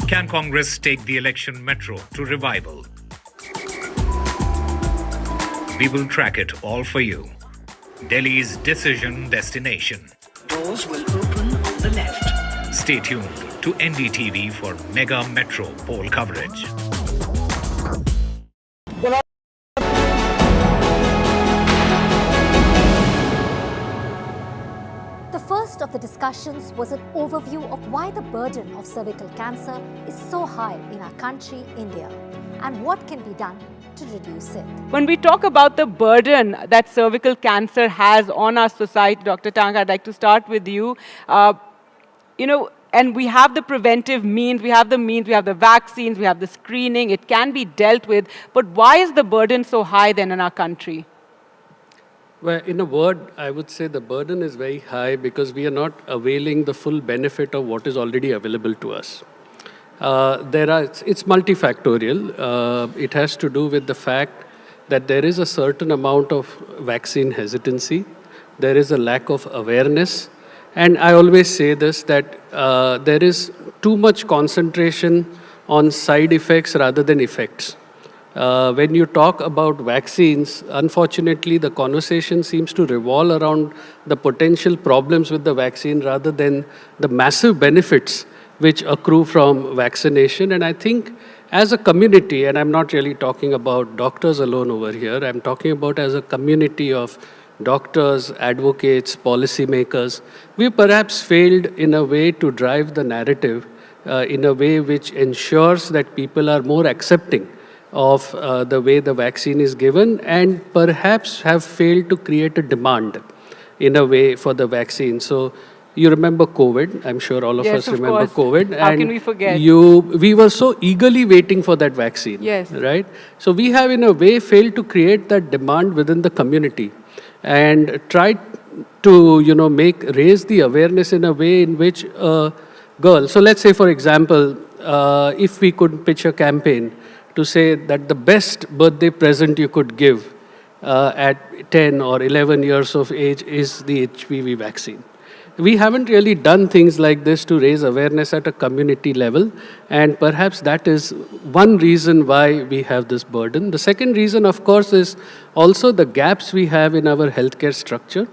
Can Congress take the election metro to revival? We will track it all for you. Delhi's decision destination. Doors will open on the left. Stay tuned to NDTV for Mega Metro poll coverage. The first of the discussions was an overview of why the burden of cervical cancer is so high in our country, India, and what can be done to reduce it. When we talk about the burden that cervical cancer has on our society, Dr. Tang, I'd like to start with you. And we have the preventive means, we have the vaccines, we have the screening, it can be dealt with, but why is the burden so high then in our country? Well, in a word, I would say the burden is very high because we are not availing the full benefit of what is already available to us. It's multifactorial. It has to do with the fact that there is a certain amount of vaccine hesitancy. There is a lack of awareness. And I always say this, that there is too much concentration on side effects rather than effects. When you talk about vaccines, unfortunately, the conversation seems to revolve around the potential problems with the vaccine rather than the massive benefits which accrue from vaccination. And I think as a community, and I'm not really talking about doctors alone over here, I'm talking about as a community of doctors, advocates, policymakers, we perhaps failed in a way to drive the narrative in a way which ensures that people are more accepting of the way the vaccine is given, and perhaps have failed to create a demand in a way for the vaccine. So you remember COVID, I'm sure all of us remember COVID. How can we forget? We were so eagerly waiting for that vaccine, right? So we have in a way failed to create that demand within the community and tried to, raise the awareness in a way in which a girl, so let's say for example, if we could pitch a campaign to say that the best birthday present you could give at 10 or 11 years of age is the HPV vaccine. We haven't really done things like this to raise awareness at a community level, and perhaps that is one reason why we have this burden. The second reason, of course, is Also, the gaps we have in our healthcare structure,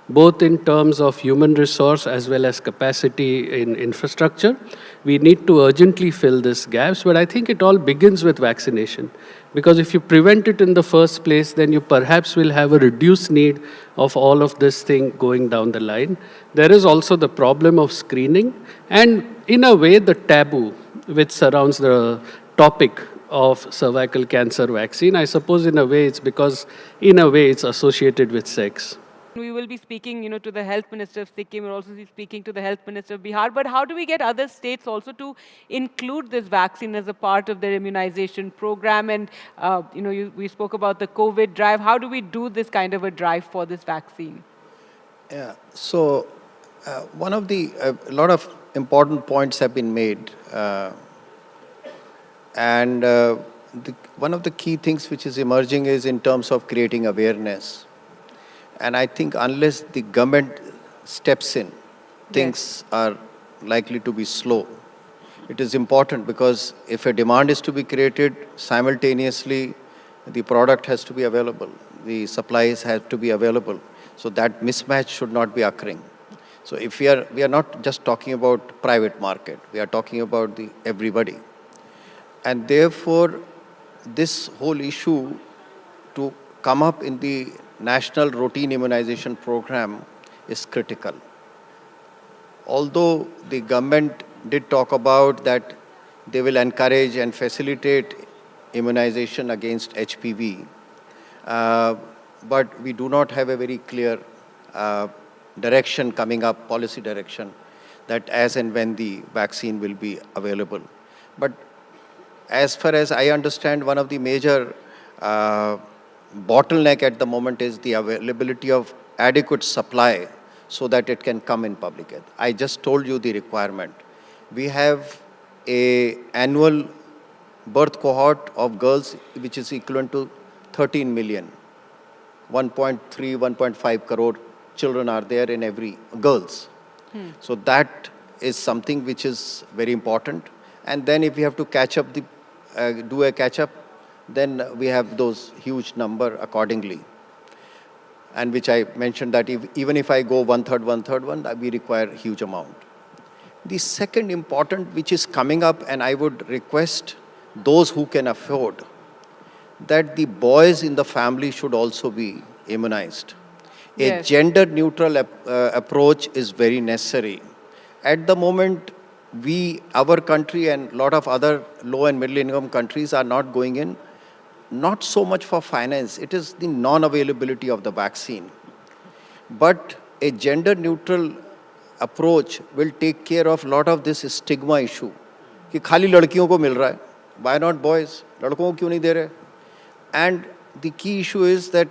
both in terms of human resource as well as capacity in infrastructure. We need to urgently fill these gaps, but I think it all begins with vaccination. Because if you prevent it in the first place, then you perhaps will have a reduced need of all of this thing going down the line. There is also the problem of screening, and in a way, the taboo which surrounds the topic of cervical cancer vaccine. I suppose in a way it's because, in a way, it's associated with sex. We will be speaking, to the health minister of Sikkim. We'll also be speaking to the health minister of Bihar. But how do we get other states also to include this vaccine as a part of their immunization program? And, we spoke about the COVID drive. How do we do this kind of a drive for this vaccine? Yeah. So, a lot of important points have been made. One of the key things which is emerging is in terms of creating awareness. And I think unless the government steps in, things are likely to be slow. It is important because if a demand is to be created, simultaneously the product has to be available, the supplies have to be available. So that mismatch should not be occurring. So if we are not just talking about private market, we are talking about the everybody. And therefore, this whole issue to come up in the National Routine Immunization Program is critical. Although the government did talk about that they will encourage and facilitate immunization against HPV, but we do not have a very clear direction coming up, policy direction, that as and when the vaccine will be available. But as far as I understand, one of the major bottleneck at the moment is the availability of adequate supply so that it can come in public health. I just told you the requirement. We have an annual birth cohort of girls which is equivalent to 13 million. 1.3, 1.5 crore children are there in every girls. So that is something which is very important. And then if we have to catch up do a catch up, then we have those huge number accordingly. And which I mentioned that even if I go one third, we require huge amount. The second important which is coming up, and I would request those who can afford, that the boys in the family should also be immunized. A gender neutral approach is very necessary. At the moment, our country and a lot of other low and middle income countries are not going in, not so much for finance, it is the non-availability of the vaccine. But a gender neutral approach will take care of a lot of this stigma issue. कि खाली लड़कियों को मिल रहा है, why not boys? लड़कों को क्यों नहीं दे रहे? And the key issue is that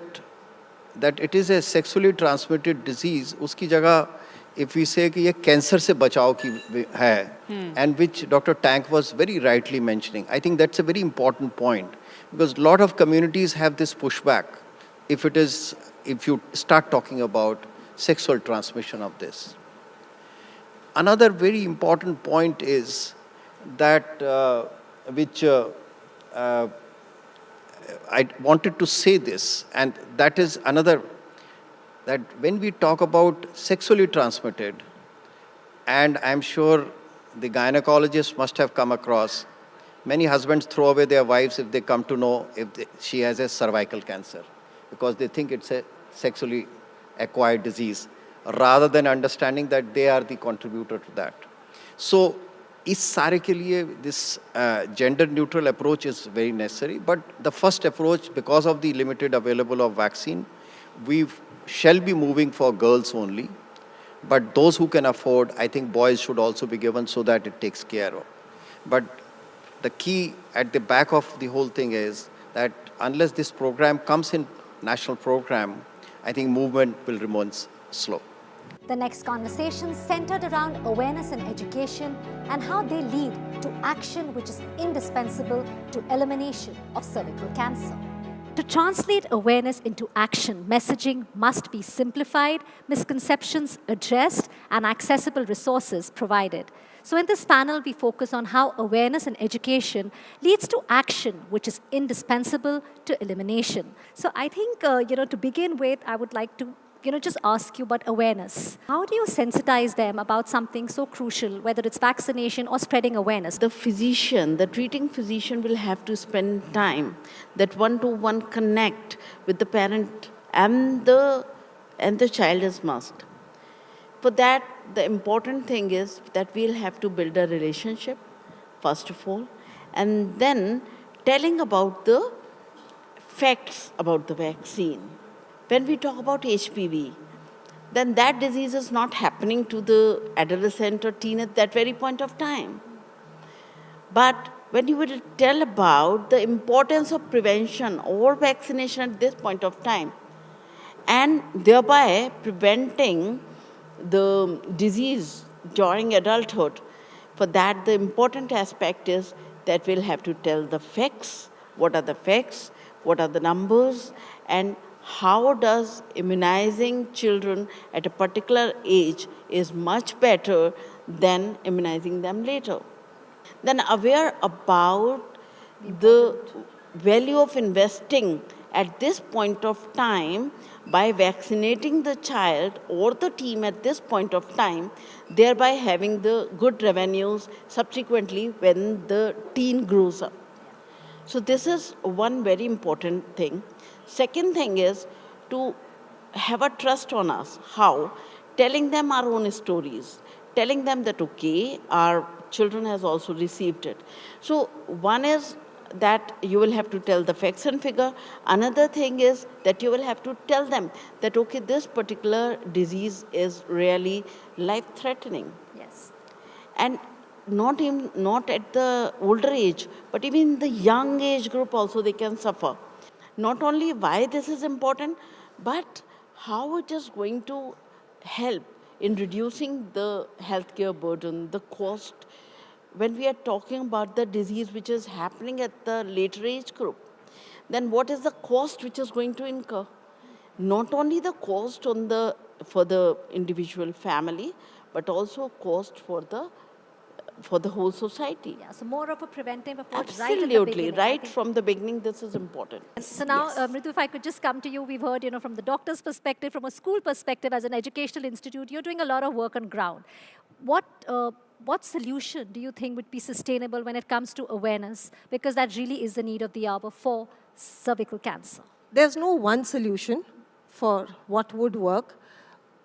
it is a sexually transmitted disease. उसकी जगह if we say कि ये कैंसर से बचाव की है, and which Dr. Tank was very rightly mentioning, I think that's a very important point because a lot of communities have this pushback if you start talking about sexual transmission of this. Another very important point is that I wanted to say this, and that is another, that when we talk about sexually transmitted, and I'm sure the gynecologists must have come across, many husbands throw away their wives if they come to know if she has a cervical cancer, because they think it's a sexually acquired disease, rather than understanding that they are the contributor to that. So, इस सारे के लिए this gender neutral approach is very necessary, but the first approach, because of the limited available of vaccine, we shall be moving for girls only, but those who can afford, I think boys should also be given so that it takes care of. But the key at the back of the whole thing is that unless this program comes in national program, I think movement will remain slow. The next conversation centered around awareness and education and how they lead to action which is indispensable to elimination of cervical cancer. To translate awareness into action, messaging must be simplified, misconceptions addressed, and accessible resources provided. So in this panel, we focus on how awareness and education leads to action, which is indispensable to elimination. So I think, to begin with, I would like to just ask you about awareness. How do you sensitize them about something so crucial, whether it's vaccination or spreading awareness? The physician, the treating physician will have to spend time, that one-to-one connect with the parent and the child is must. For that, the important thing is that we'll have to build a relationship, first of all, and then telling about the facts about the vaccine. When we talk about HPV, then that disease is not happening to the adolescent or teen at that very point of time. But when you will tell about the importance of prevention or vaccination at this point of time, and thereby preventing the disease during adulthood, for that the important aspect is that we'll have to tell the facts, what are the numbers, and how does immunizing children at a particular age is much better than immunizing them later. Then aware about the value of investing at this point of time by vaccinating the child or the team at this point of time, thereby having the good revenues subsequently when the teen grows up. So this is one very important thing. Second thing is to have a trust on us. How? Telling them our own stories. Telling them that, okay, our children has also received it. So one is that you will have to tell the facts and figure. Another thing is that you will have to tell them that, okay, this particular disease is really life-threatening. Yes. And not at the older age, but even in the young age group also they can suffer. Not only why this is important, but how it is going to help in reducing the healthcare burden, the cost, when we are talking about the disease which is happening at the later age group. Then what is the cost which is going to incur? Not only the cost for the individual family, but also cost for the whole society. Yeah, so more of a preventive approach. Absolutely, right from the beginning, this is important. So now, Mridu, if I could just come to you, we've heard, from the doctor's perspective, from a school perspective, as an educational institute, you're doing a lot of work on ground. What solution do you think would be sustainable when it comes to awareness? Because that really is the need of the hour for cervical cancer. There's no one solution for what would work,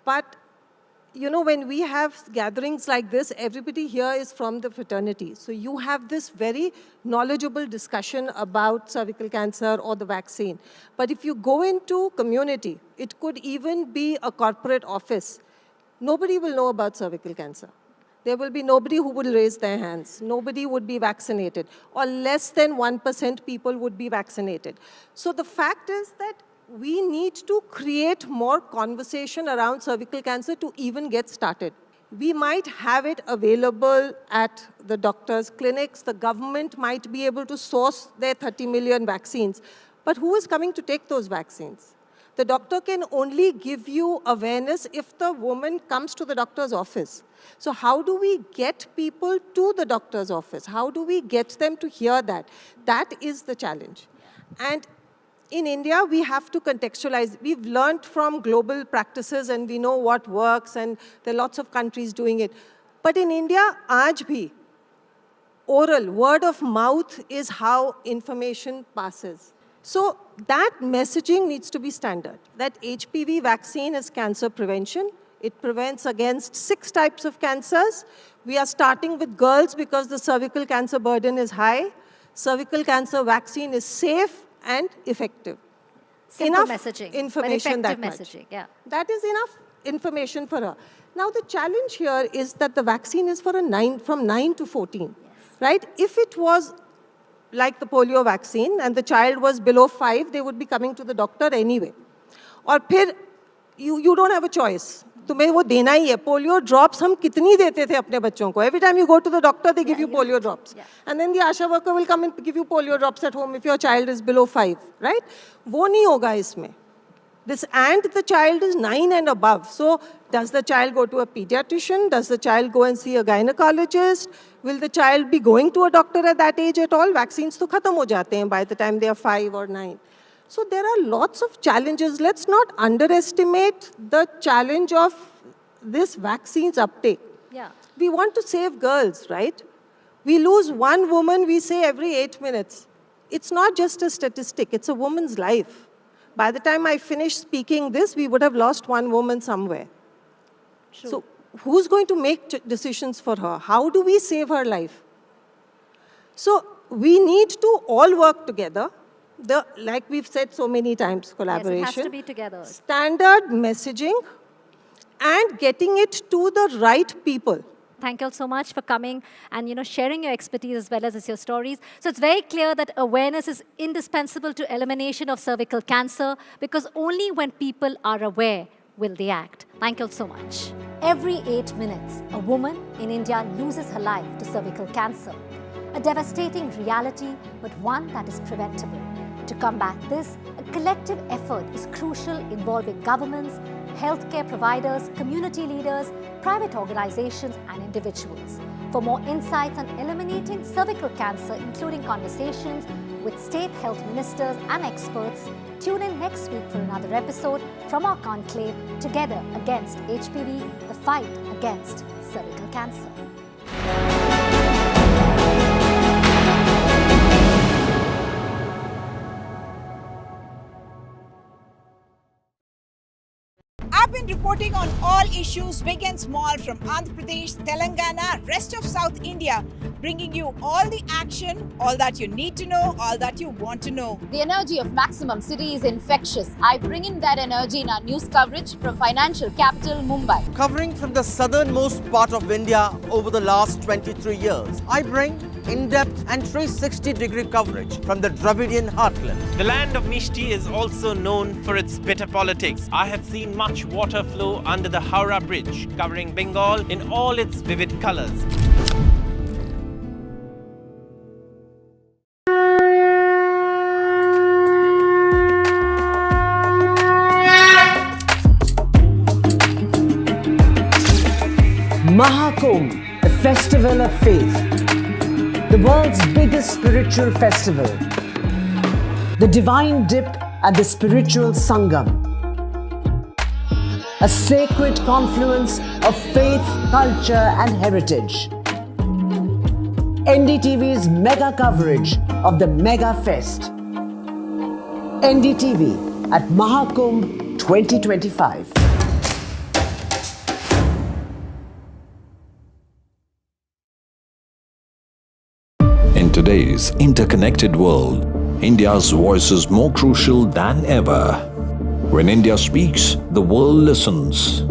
but when we have gatherings like this, everybody here is from the fraternity. So you have this very knowledgeable discussion about cervical cancer or the vaccine. But if you go into community, it could even be a corporate office. Nobody will know about cervical cancer. There will be nobody who will raise their hands. Nobody would be vaccinated, or less than 1% people would be vaccinated. So the fact is that we need to create more conversation around cervical cancer to even get started. We might have it available at the doctors' clinics. The government might be able to source their 30 million vaccines. But who is coming to take those vaccines? The doctor can only give you awareness if the woman comes to the doctor's office. So how do we get people to the doctor's office? How do we get them to hear that? That is the challenge. And in India, we have to contextualize. We've learned from global practices and we know what works, and there are lots of countries doing it. But in India, aaj bhi, oral, word of mouth is how information passes. So that messaging needs to be standard, that HPV vaccine is cancer prevention. It prevents against 6 types of cancers. We are starting with girls because the cervical cancer burden is high. Cervical cancer vaccine is safe and effective. Simple enough messaging, information but that effective much. messaging, yeah. That is enough information for her. Now the challenge here is that the vaccine is for from 9 to 14, right? If it was like the polio vaccine and the child was below 5, they would be coming to the doctor anyway. Or फिर you don't have a choice. तुम्हें वो देना ही है. Polio drops हम कितनी देते थे अपने बच्चों को. Every time you go to the doctor, they give you polio drops. And then the ASHA worker will come and give you polio drops at home if your child is below 5, right? वो नहीं होगा इसमें. This and the child is 9 and above. So does the child go to a pediatrician? Does the child go and see a gynecologist? Will the child be going to a doctor at that age at all? Vaccines to khatam ho jate hain by the time they are 5 or 9. So there are lots of challenges. Let's not underestimate the challenge of this vaccine's uptake. Yeah. We want to save girls, right? We lose one woman, we say, every 8 minutes. It's not just a statistic, it's a woman's life. By the time I finish speaking this, we would have lost one woman somewhere. True. So who's going to make decisions for her? How do we save her life? So we need to all work together. Like we've said so many times, collaboration. Yes, it has to be together. Standard messaging and getting it to the right people. Thank you all so much for coming and sharing your expertise as well as your stories. So it's very clear that awareness is indispensable to elimination of cervical cancer, because only when people are aware will they act. Thank you all so much. Every 8 minutes, a woman in India loses her life to cervical cancer. A devastating reality, but one that is preventable. To combat this, a collective effort is crucial, involving governments, healthcare providers, community leaders, private organizations, and individuals. For more insights on eliminating cervical cancer, including conversations with state health ministers and experts, tune in next week for another episode from our conclave, Together Against HPV, the fight against cervical cancer. I've been reporting on all issues, big and small, from Andhra Pradesh, Telangana, rest of South India, bringing you all the action, all that you need to know, all that you want to know. The energy of Maximum City is infectious. I bring in that energy in our news coverage from financial capital, Mumbai. Covering from the southernmost part of India over the last 23 years, I bring in-depth and 360-degree coverage from the Dravidian heartland. The land of Mishti is also known for its bitter politics. I have seen much water flow under the Howrah Bridge, covering Bengal in all its vivid colors. Maha Kumbh, a festival of faith. The world's biggest spiritual festival. The divine dip at the spiritual Sangam. A sacred confluence of faith, culture and heritage. NDTV's mega coverage of the Mega Fest. NDTV at Maha Kumbh 2025. In today's interconnected world, India's voice is more crucial than ever. When India speaks, the world listens.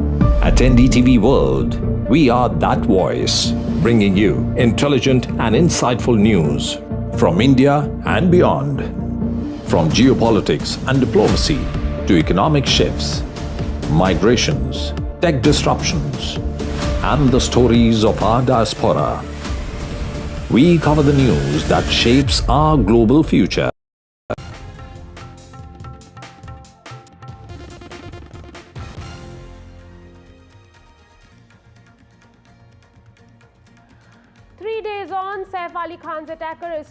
At NDTV World, we are that voice, bringing you intelligent and insightful news from India and beyond. From geopolitics and diplomacy to economic shifts, migrations, tech disruptions, and the stories of our diaspora. We cover the news that shapes our global future. Saif Ali Khan's attacker is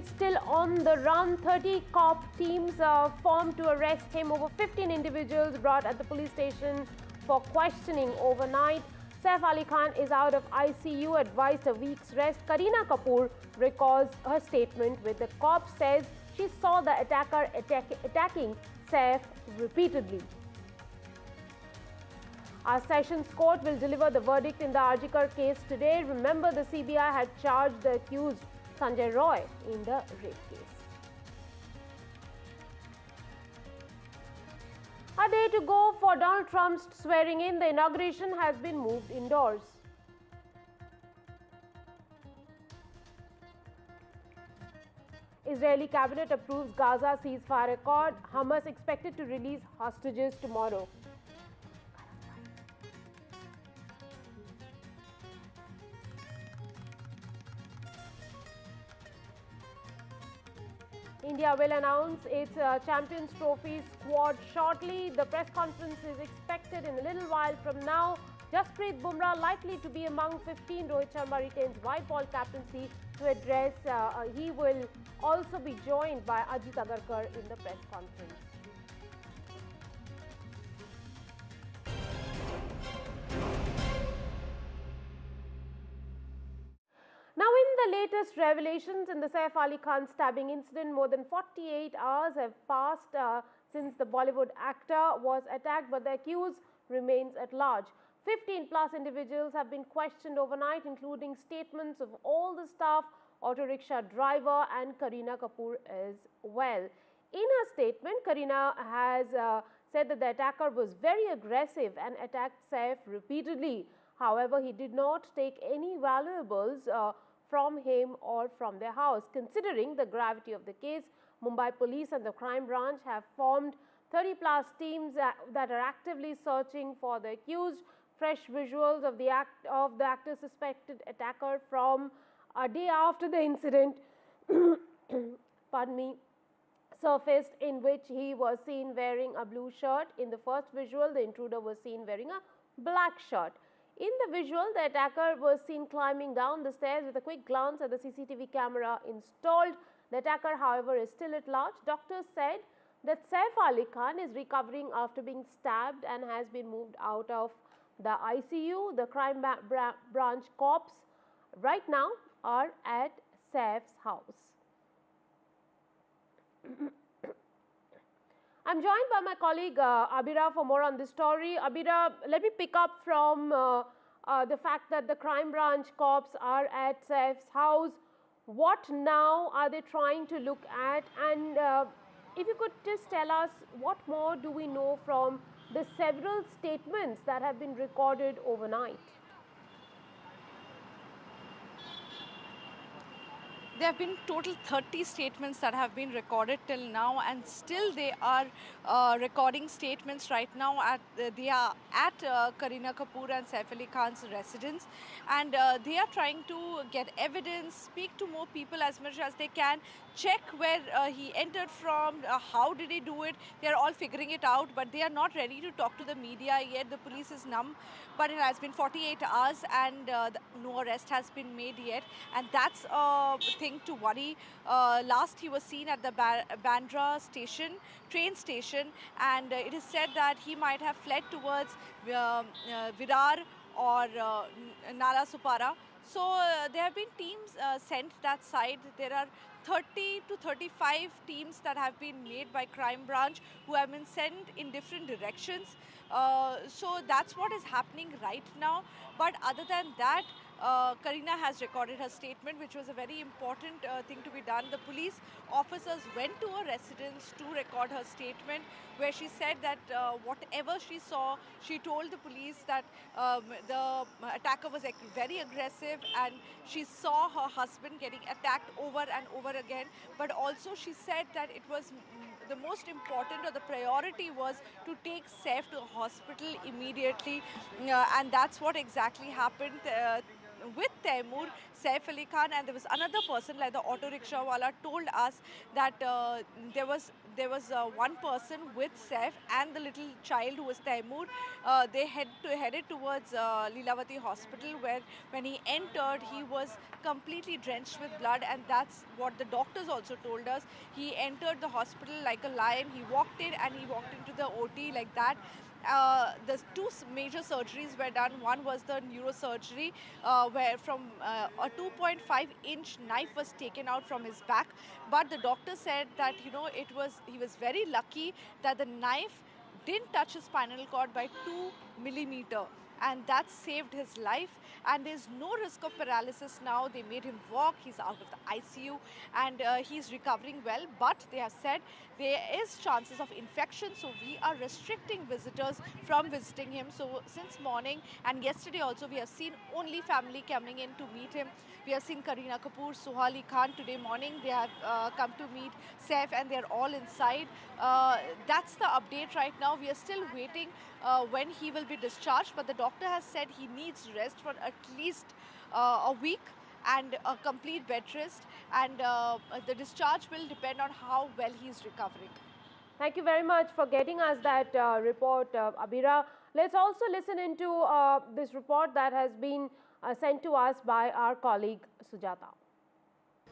still on the run. 30 cop teams formed to arrest him. Over 15 individuals brought at the police station for questioning overnight. Saif Ali Khan is out of ICU, advised a week's rest. Kareena Kapoor recalls her statement, where the cop says she saw the attacker attacking Saif repeatedly. Our Sessions Court will deliver the verdict in the Arjikar case today. Remember, the CBI had charged the accused Sanjay Roy in the rape case. A day to go for Donald Trump's swearing in. The inauguration has been moved indoors. Israeli cabinet approves Gaza ceasefire accord. Hamas expected to release hostages tomorrow. India will announce its Champions Trophy squad shortly. The press conference is expected in a little while from now. Jasprit Bumrah likely to be among 15. Rohit Sharma retains white ball captaincy to address. He will also be joined by Ajit Agarkar in the press conference. Now, in the latest revelations in the Saif Ali Khan stabbing incident, more than 48 hours have passed since the Bollywood actor was attacked, but the accused remains at large. 15 plus individuals have been questioned overnight, including statements of all the staff, auto rickshaw driver and Kareena Kapoor as well. In her statement, Kareena has said that the attacker was very aggressive and attacked Saif repeatedly. However, he did not take any valuables from him or from their house. Considering the gravity of the case, Mumbai police and the crime branch have formed 30 plus teams that are actively searching for the accused. Fresh visuals of the actor's suspected attacker from a day after the incident pardon me, surfaced, in which he was seen wearing a blue shirt. In the first visual, the intruder was seen wearing a black shirt. In the visual, the attacker was seen climbing down the stairs with a quick glance at the CCTV camera installed. The attacker, however, is still at large. Doctors said that Saif Ali Khan is recovering after being stabbed and has been moved out of the ICU. The crime branch cops right now are at Saif's house. I'm joined by my colleague Abira for more on this story. Abira, let me pick up from the fact that the crime branch cops are at Saif's house. What now are they trying to look at? And if you could just tell us, what more do we know from the several statements that have been recorded overnight? There have been total 30 statements that have been recorded till now, and still they are recording statements right now. They are at Kareena Kapoor and Saif Ali Khan's residence, and they are trying to get evidence, speak to more people as much as they can, check where he entered from, how did he do it. They are all figuring it out, but they are not ready to talk to the media yet. The police is numb, but it has been 48 hours and no arrest has been made yet, and that's a thing to worry. Last he was seen at the Bandra station, train station, and it is said that he might have fled towards Virar or Nala Supara. So there have been teams sent that side. There are 30 to 35 teams that have been made by crime branch who have been sent in different directions. So that's what is happening right now. But other than that, Kareena has recorded her statement, which was a very important thing to be done. The police officers went to her residence to record her statement, where she said that whatever she saw, she told the police that the attacker was very aggressive, and she saw her husband getting attacked over and over again. But also she said that it was the most important, or the priority was to take Saif to the hospital immediately, and that's what exactly happened with Taimur, Saif Ali Khan, and there was another person like the auto rickshaw wala told us that there was one person with Saif and the little child who was Taimur. They headed towards Lilavati Hospital, where when he entered, he was completely drenched with blood, and that's what the doctors also told us. He entered the hospital like a lion. He walked in and he walked into the OT like that. The two major surgeries were done. One was the neurosurgery, where from a 2.5-inch knife was taken out from his back. But the doctor said that, he was very lucky that the knife didn't touch his spinal cord by 2 millimeters. And that saved his life, and there's no risk of paralysis now. They made him walk. He's out of the ICU, and he's recovering well, but they have said there is chances of infection, so we are restricting visitors from visiting him. So since morning and yesterday also, we have seen only family coming in to meet him. We have seen Kareena Kapoor, Saif Ali Khan. Today morning they have come to meet Saif, and they're all inside. That's the update right now. We are still waiting when he will be discharged, but the doctor has said he needs rest for at least a week, and a complete bed rest, and the discharge will depend on how well he is recovering. Thank you very much for getting us that report, Abira. Let's also listen into this report that has been sent to us by our colleague Sujata.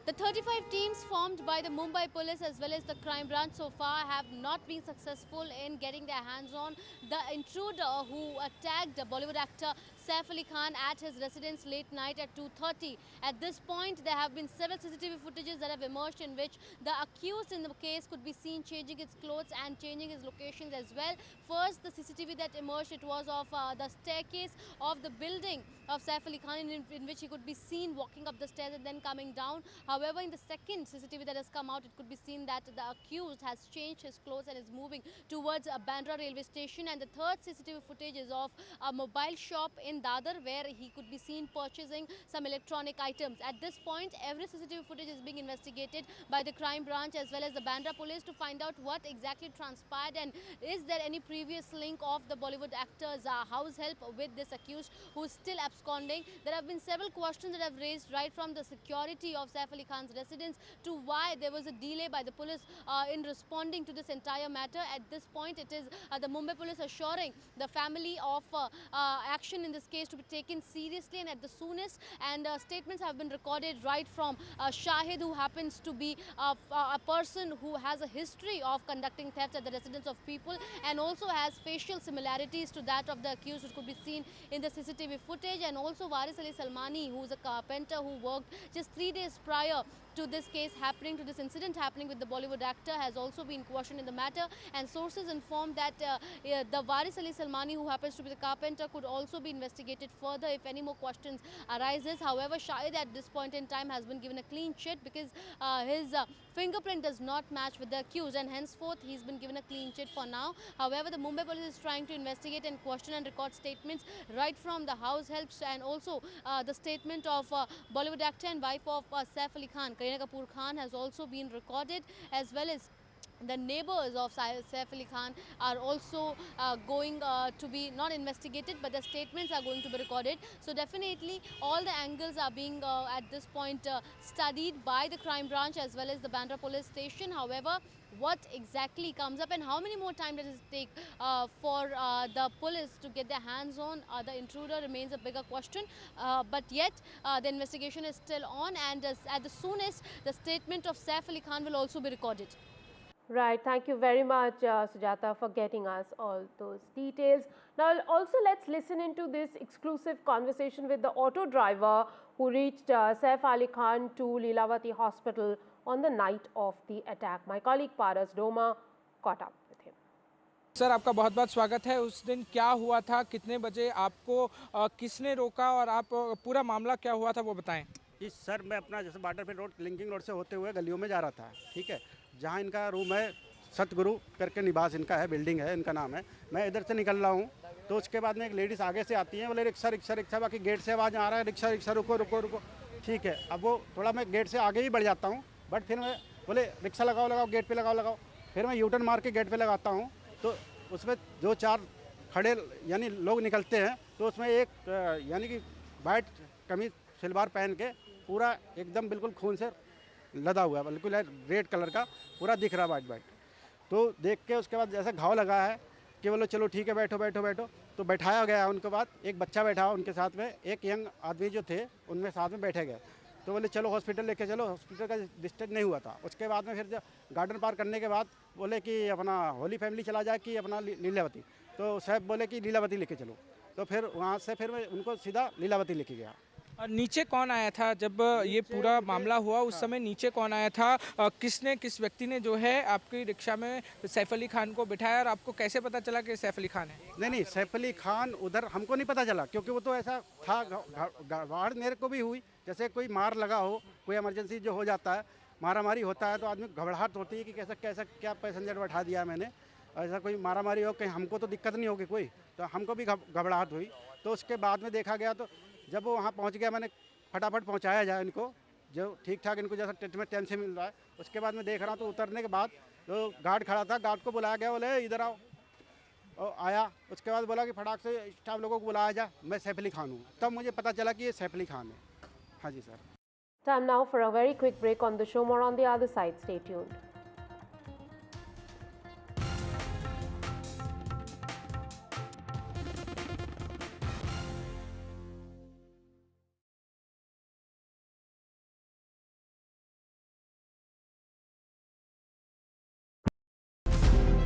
The 35 teams formed by the Mumbai police as well as the crime branch so far have not been successful in getting their hands on the intruder who attacked Bollywood actor Saif Ali Khan at his residence late night at 2:30. At this point, there have been several CCTV footages that have emerged in which the accused in the case could be seen changing his clothes and changing his locations as well. First, the CCTV that emerged, it was of the staircase of the building of Saif Ali Khan in which he could be seen walking up the stairs and then coming down. However, in the second CCTV that has come out, it could be seen that the accused has changed his clothes and is moving towards Bandra railway station. And the third CCTV footage is of a mobile shop in Dadar where he could be seen purchasing some electronic items. At this point, every CCTV footage is being investigated by the crime branch as well as the Bandra police to find out what exactly transpired and is there any previous link of the Bollywood actor's house help with this accused who is still absconding. There have been several questions that have raised right from the security of Saif Ali Khan's residence to why there was a delay by the police in responding to this entire matter. At this point, it is the Mumbai police assuring the family of action in this case to be taken seriously and at the soonest, and statements have been recorded right from Shahid, who happens to be a person who has a history of conducting thefts at the residence of people and also has facial similarities to that of the accused, which could be seen in the CCTV footage. And also Waris Ali Salmani, who is a carpenter who worked just 3 days prior to this case happening, to this incident happening with the Bollywood actor, has also been questioned in the matter, and sources informed that the Waris Ali Salmani, who happens to be the carpenter, could also be investigated further if any more questions arises. However, Shahid at this point in time has been given a clean chit because his fingerprint does not match with the accused, and henceforth he's been given a clean chit for now. However, the Mumbai police is trying to investigate and question and record statements right from the house helps and also the statement of Bollywood actor and wife of Saif Ali Khan, Kareena Kapoor Khan, has also been recorded, as well as the neighbors of Saif Ali Khan are also going to be not investigated, but the statements are going to be recorded. So definitely all the angles are being at this point studied by the crime branch as well as the Bandra police station. However, what exactly comes up and how many more time does it take for the police to get their hands on the intruder remains a bigger question. But yet the investigation is still on, and at the soonest the statement of Saif Ali Khan will also be recorded. Right, thank you very much, Sujata, for getting us all those details. Now, also let's listen into this exclusive conversation with the auto driver who reached Saif Ali Khan to Lilavati Hospital on the night of the attack. My colleague Paras Doma caught up with him. Sir, आपका बहुत बहुत स्वागत है। उस दिन क्या हुआ था, कितने बजे आपको किसने रोका और आप पूरा मामला क्या हुआ था वो बताएं। जी सर, मैं अपना जैसे बार्डर पे रोड लिंकिंग रोड से होते हुए गलियों में जा रहा था, ठीक है, जहाँ इनका रूम है, सतगुरु करके निवास इनका है, बिल्डिंग है, इनका नाम है। मैं इधर से निकल रहा हूँ तो उसके बाद में एक लेडीज़ आगे से आती है, बोले रिक्शा रिक्शा रिक्शा, बाकी गेट से आवाज़ आ रहा है रिक्शा रिक्शा, रुको रुको रुको, ठीक है। अब वो थोड़ा मैं गेट से आगे ही बढ़ जाता हूँ, बट फिर मैं बोले रिक्शा लगाओ लगाओ, गेट पे लगाओ लगाओ, फिर मैं यूटर्न मार के गेट पे लगाता हूँ तो उसमें 2-4 खड़े यानी लोग निकलते हैं, तो उसमें एक यानी कि वाइट कमीज सलवार पहन के पूरा एकदम बिल्कुल खून से लदा हुआ है, बिल्कुल रेड कलर का पूरा दिख रहा वाइट वाइट। तो देख के उसके बाद जैसे घाव लगा है कि बोलो चलो ठीक है बैठो बैठो बैठो, तो बैठाया गया। उनके बाद एक बच्चा बैठा उनके साथ में, एक यंग आदमी जो थे उनमें साथ में बैठे गए, तो बोले चलो हॉस्पिटल लेके चलो। हॉस्पिटल का डिस्टेंस नहीं हुआ था। उसके बाद में फिर जब गार्डन पार करने के बाद बोले कि अपना होली फैमिली चला जाए कि अपना लीलावती, तो साहब बोले कि लीलावती लेके चलो, तो फिर वहाँ से फिर मैं उनको सीधा लीलावती लेके गया। और नीचे कौन आया था जब ये पूरा मामला हुआ, उस समय नीचे कौन आया था, किसने किस व्यक्ति ने जो है आपकी रिक्शा में सैफ अली खान को बिठाया और आपको कैसे पता चला कि सैफ अली खान है? नहीं, सैफ अली खान उधर हमको नहीं पता चला, क्योंकि वो तो ऐसा था, गड़बड़ मेरे को भी हुई, जैसे कोई मार लगा हो, कोई इमरजेंसी जो हो जाता है, मारामारी होता है तो आदमी घबराहट होती है कि कैसा कैसा क्या पैसेंजर बैठा दिया मैंने, ऐसा कोई मारामारी हो, कहीं हमको तो दिक्कत नहीं होगी कोई, तो हमको भी घबराहट हुई। तो उसके बाद में देखा गया, तो जब वो वहाँ पहुँच गया मैंने फटाफट पहुँचाया जाए इनको, जो ठीक ठाक इनको जैसा ट्रीटमेंट टाइम से मिल रहा है। उसके बाद मैं देख रहा हूँ तो उतरने के बाद तो गार्ड खड़ा था, गार्ड को बुलाया गया, बोले इधर आओ, और आया। उसके बाद बोला कि फटाक से स्टाफ लोगों को बुलाया जा, मैं सैफ अली खान हूँ। तब मुझे पता चला कि ये सैफ अली खान है। हाँ जी sir. Time now for a very quick break on the show. More on the other side. Stay tuned.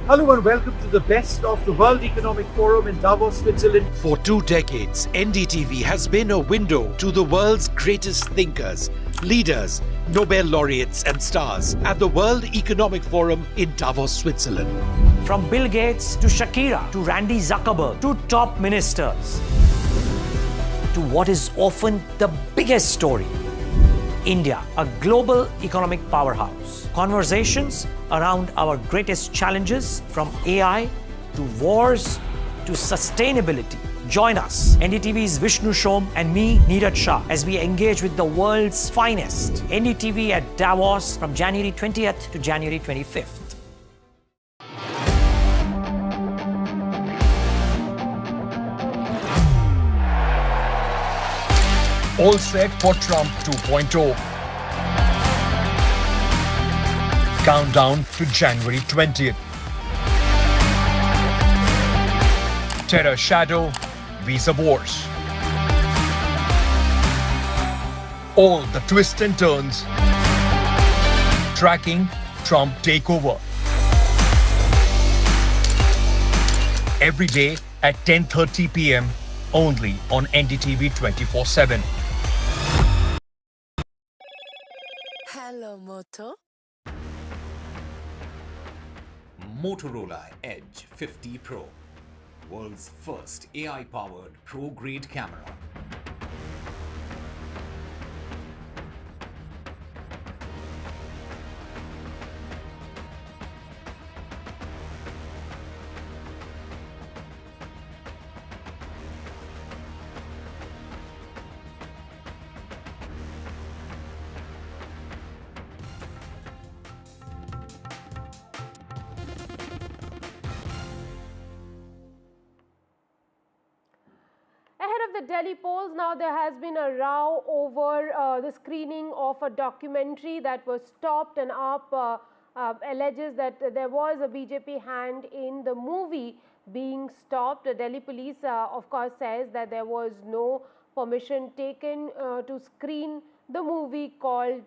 Hello and welcome to the best of the World Economic Forum in Davos, Switzerland. For 2 decades, NDTV has been a window to the world's greatest thinkers, leaders, Nobel laureates and stars at the World Economic Forum in Davos, Switzerland. From Bill Gates to Shakira to Randy Zuckerberg to top ministers to what is often the biggest story, India, a global economic powerhouse. Conversations around our greatest challenges from AI to wars to sustainability. Join us, NDTV's Vishnu Shom and me, Neeraj Shah, as we engage with the world's finest. NDTV at Davos from January 20th to January 25th. All set for Trump 2.0. Countdown to January 20th. Terror shadow, visa wars. All the twists and turns. Tracking Trump takeover. Every day at 10:30 p.m. only on NDTV 24/7. Hello, Moto. Motorola Edge 50 Pro, world's first AI-powered pro-grade camera. The Delhi polls, now there has been a row over the screening of a documentary that was stopped, and AAP alleges that there was a BJP hand in the movie being stopped. The Delhi police of course says that there was no permission taken to screen the movie called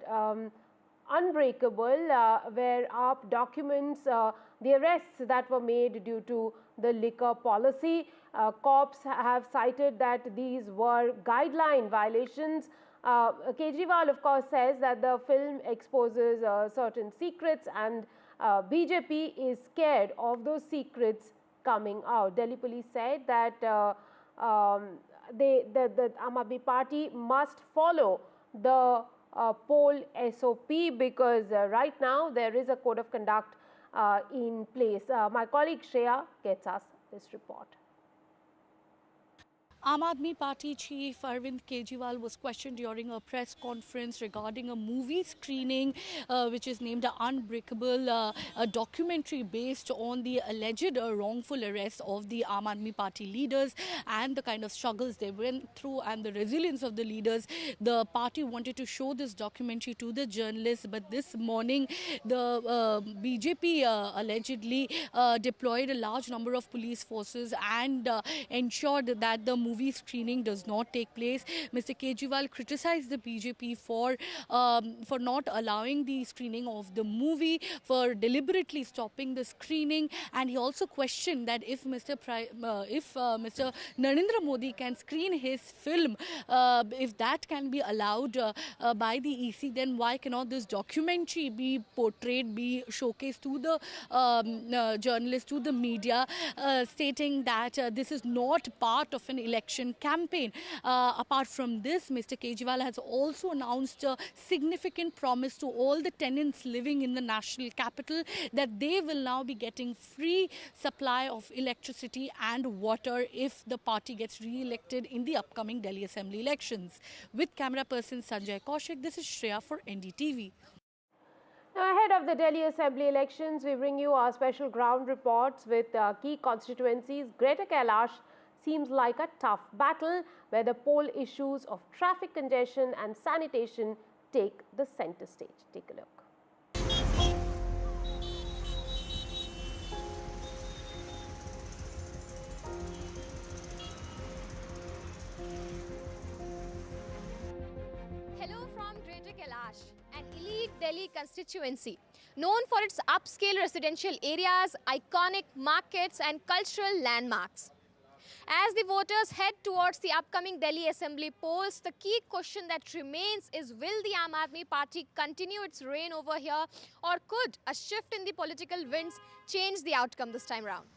Unbreakable, where AAP documents the arrests that were made due to the liquor policy. Cops have cited that these were guideline violations. Kejriwal of course says that the film exposes certain secrets, and BJP is scared of those secrets coming out. Delhi police said that the Aam Aadmi Party must follow the poll SOP because right now there is a code of conduct in place. My colleague Shreya gets us this report. Aam Aadmi Party chief Arvind Kejriwal was questioned during a press conference regarding a movie screening which is named Unbreakable, a documentary based on the alleged wrongful arrest of the Aam Aadmi Party leaders and the kind of struggles they went through and the resilience of the leaders. The party wanted to show this documentary to the journalists, but this morning the BJP allegedly deployed a large number of police forces and ensured that the movie screening does not take place. Mr. Kejriwal criticized the BJP for not allowing the screening of the movie, for deliberately stopping the screening, and he also questioned that if Mr. Narendra Modi can screen his film, if that can be allowed by the EC, then why cannot this documentary be portrayed, be showcased to the journalists, to the media, stating that this is not part of an election campaign. Apart from this, Mr. Kejriwal has also announced a significant promise to all the tenants living in the national capital that they will now be getting free supply of electricity and water if the party gets re-elected in the upcoming Delhi Assembly elections. With camera person Sanjay Kaushik, this is Shreya for NDTV. Now, ahead of the Delhi Assembly elections, we bring you our special ground reports with key constituencies. Greater Kailash seems like a tough battle where the poll issues of traffic congestion and sanitation take the center stage. Take a look. Hello from Greater Kailash, an elite Delhi constituency known for its upscale residential areas, iconic markets and cultural landmarks. As the voters head towards the upcoming Delhi Assembly polls, the key question that remains is, will the Aam Aadmi Party continue its reign over here, or could a shift in the political winds change the outcome this time round?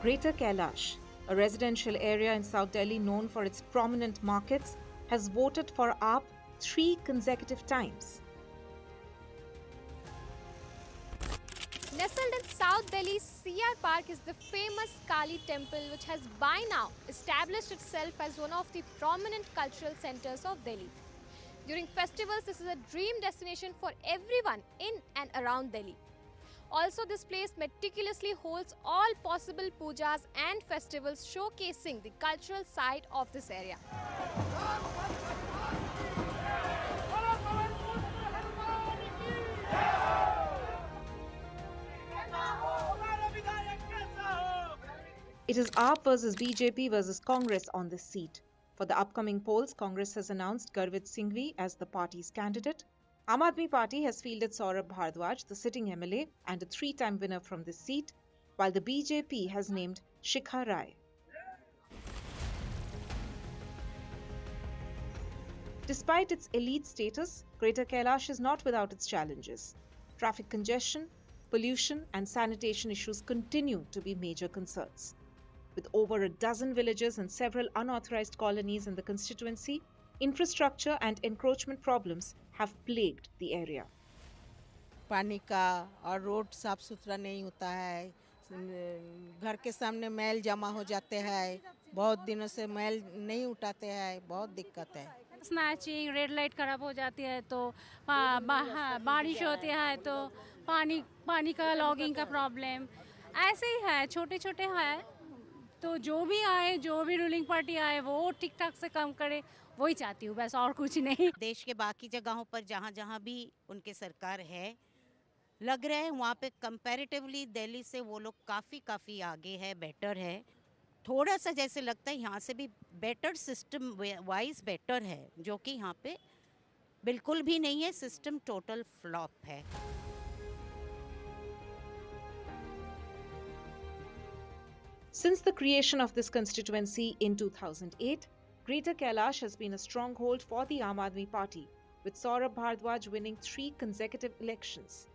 Greater Kailash, a residential area in South Delhi known for its prominent markets, has voted for AAP 3 consecutive times. Nestled in South Delhi's CR Park is the famous Kali temple, which has by now established itself as one of the prominent cultural centers of Delhi. During festivals, this is a dream destination for everyone in and around Delhi. Also, this place meticulously holds all possible pujas and festivals, showcasing the cultural side of this area. It is AAP versus BJP versus Congress on this seat. For the upcoming polls, Congress has announced Navdeep Singh as the party's candidate. Aam Aadmi Party has fielded Saurabh Bhardwaj, the sitting MLA and a 3-time winner from this seat, while the BJP has named Shikha Rai. Despite its elite status, Greater Kailash is not without its challenges. Traffic congestion, pollution and sanitation issues continue to be major concerns. With over a dozen villages and several unauthorized colonies in the constituency, infrastructure and encroachment problems have plagued the area. पानी का और road साफ सुथरा नहीं होता है, घर के सामने मैल जमा हो जाते हैं, बहुत दिनों से मैल नहीं उठाते हैं, बहुत दिक्कत है। स्नैचिंग, रेड लाइट खराब हो जाती है तो बारिश होती है तो पानी का लॉगिंग का प्रॉब्लम ऐसे ही है, छोटे छोटे है। तो जो भी आए, जो भी रूलिंग पार्टी आए, वो ठीक ठाक से काम करे, वही चाहती हूँ, बस और कुछ नहीं। देश के बाकी जगहों पर जहाँ जहाँ भी उनके सरकार है, लग रहा है वहाँ पे कंपैरेटिवली दिल्ली से वो लोग काफ़ी आगे है, बेटर है। थोड़ा सा जैसे लगता है यहाँ से भी बेटर, सिस्टम वाइज बेटर है, जो कि यहाँ पे बिल्कुल भी नहीं है, सिस्टम टोटल फ्लॉप है। Since the creation of this constituency in 2008, Greater Kailash has been a stronghold for the Aam Aadmi Party, with Saurabh Bhardwaj winning 3 consecutive elections.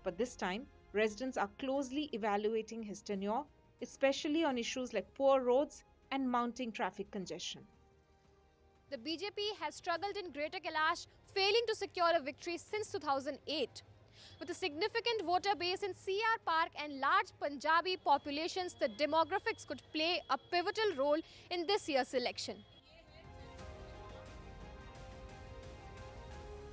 But this time, residents are closely evaluating his tenure, especially on issues like poor roads and mounting traffic congestion. The BJP has struggled in Greater Kailash, failing to secure a victory since 2008. With a significant voter base in CR Park and large Punjabi populations, the demographics could play a pivotal role in this year's election.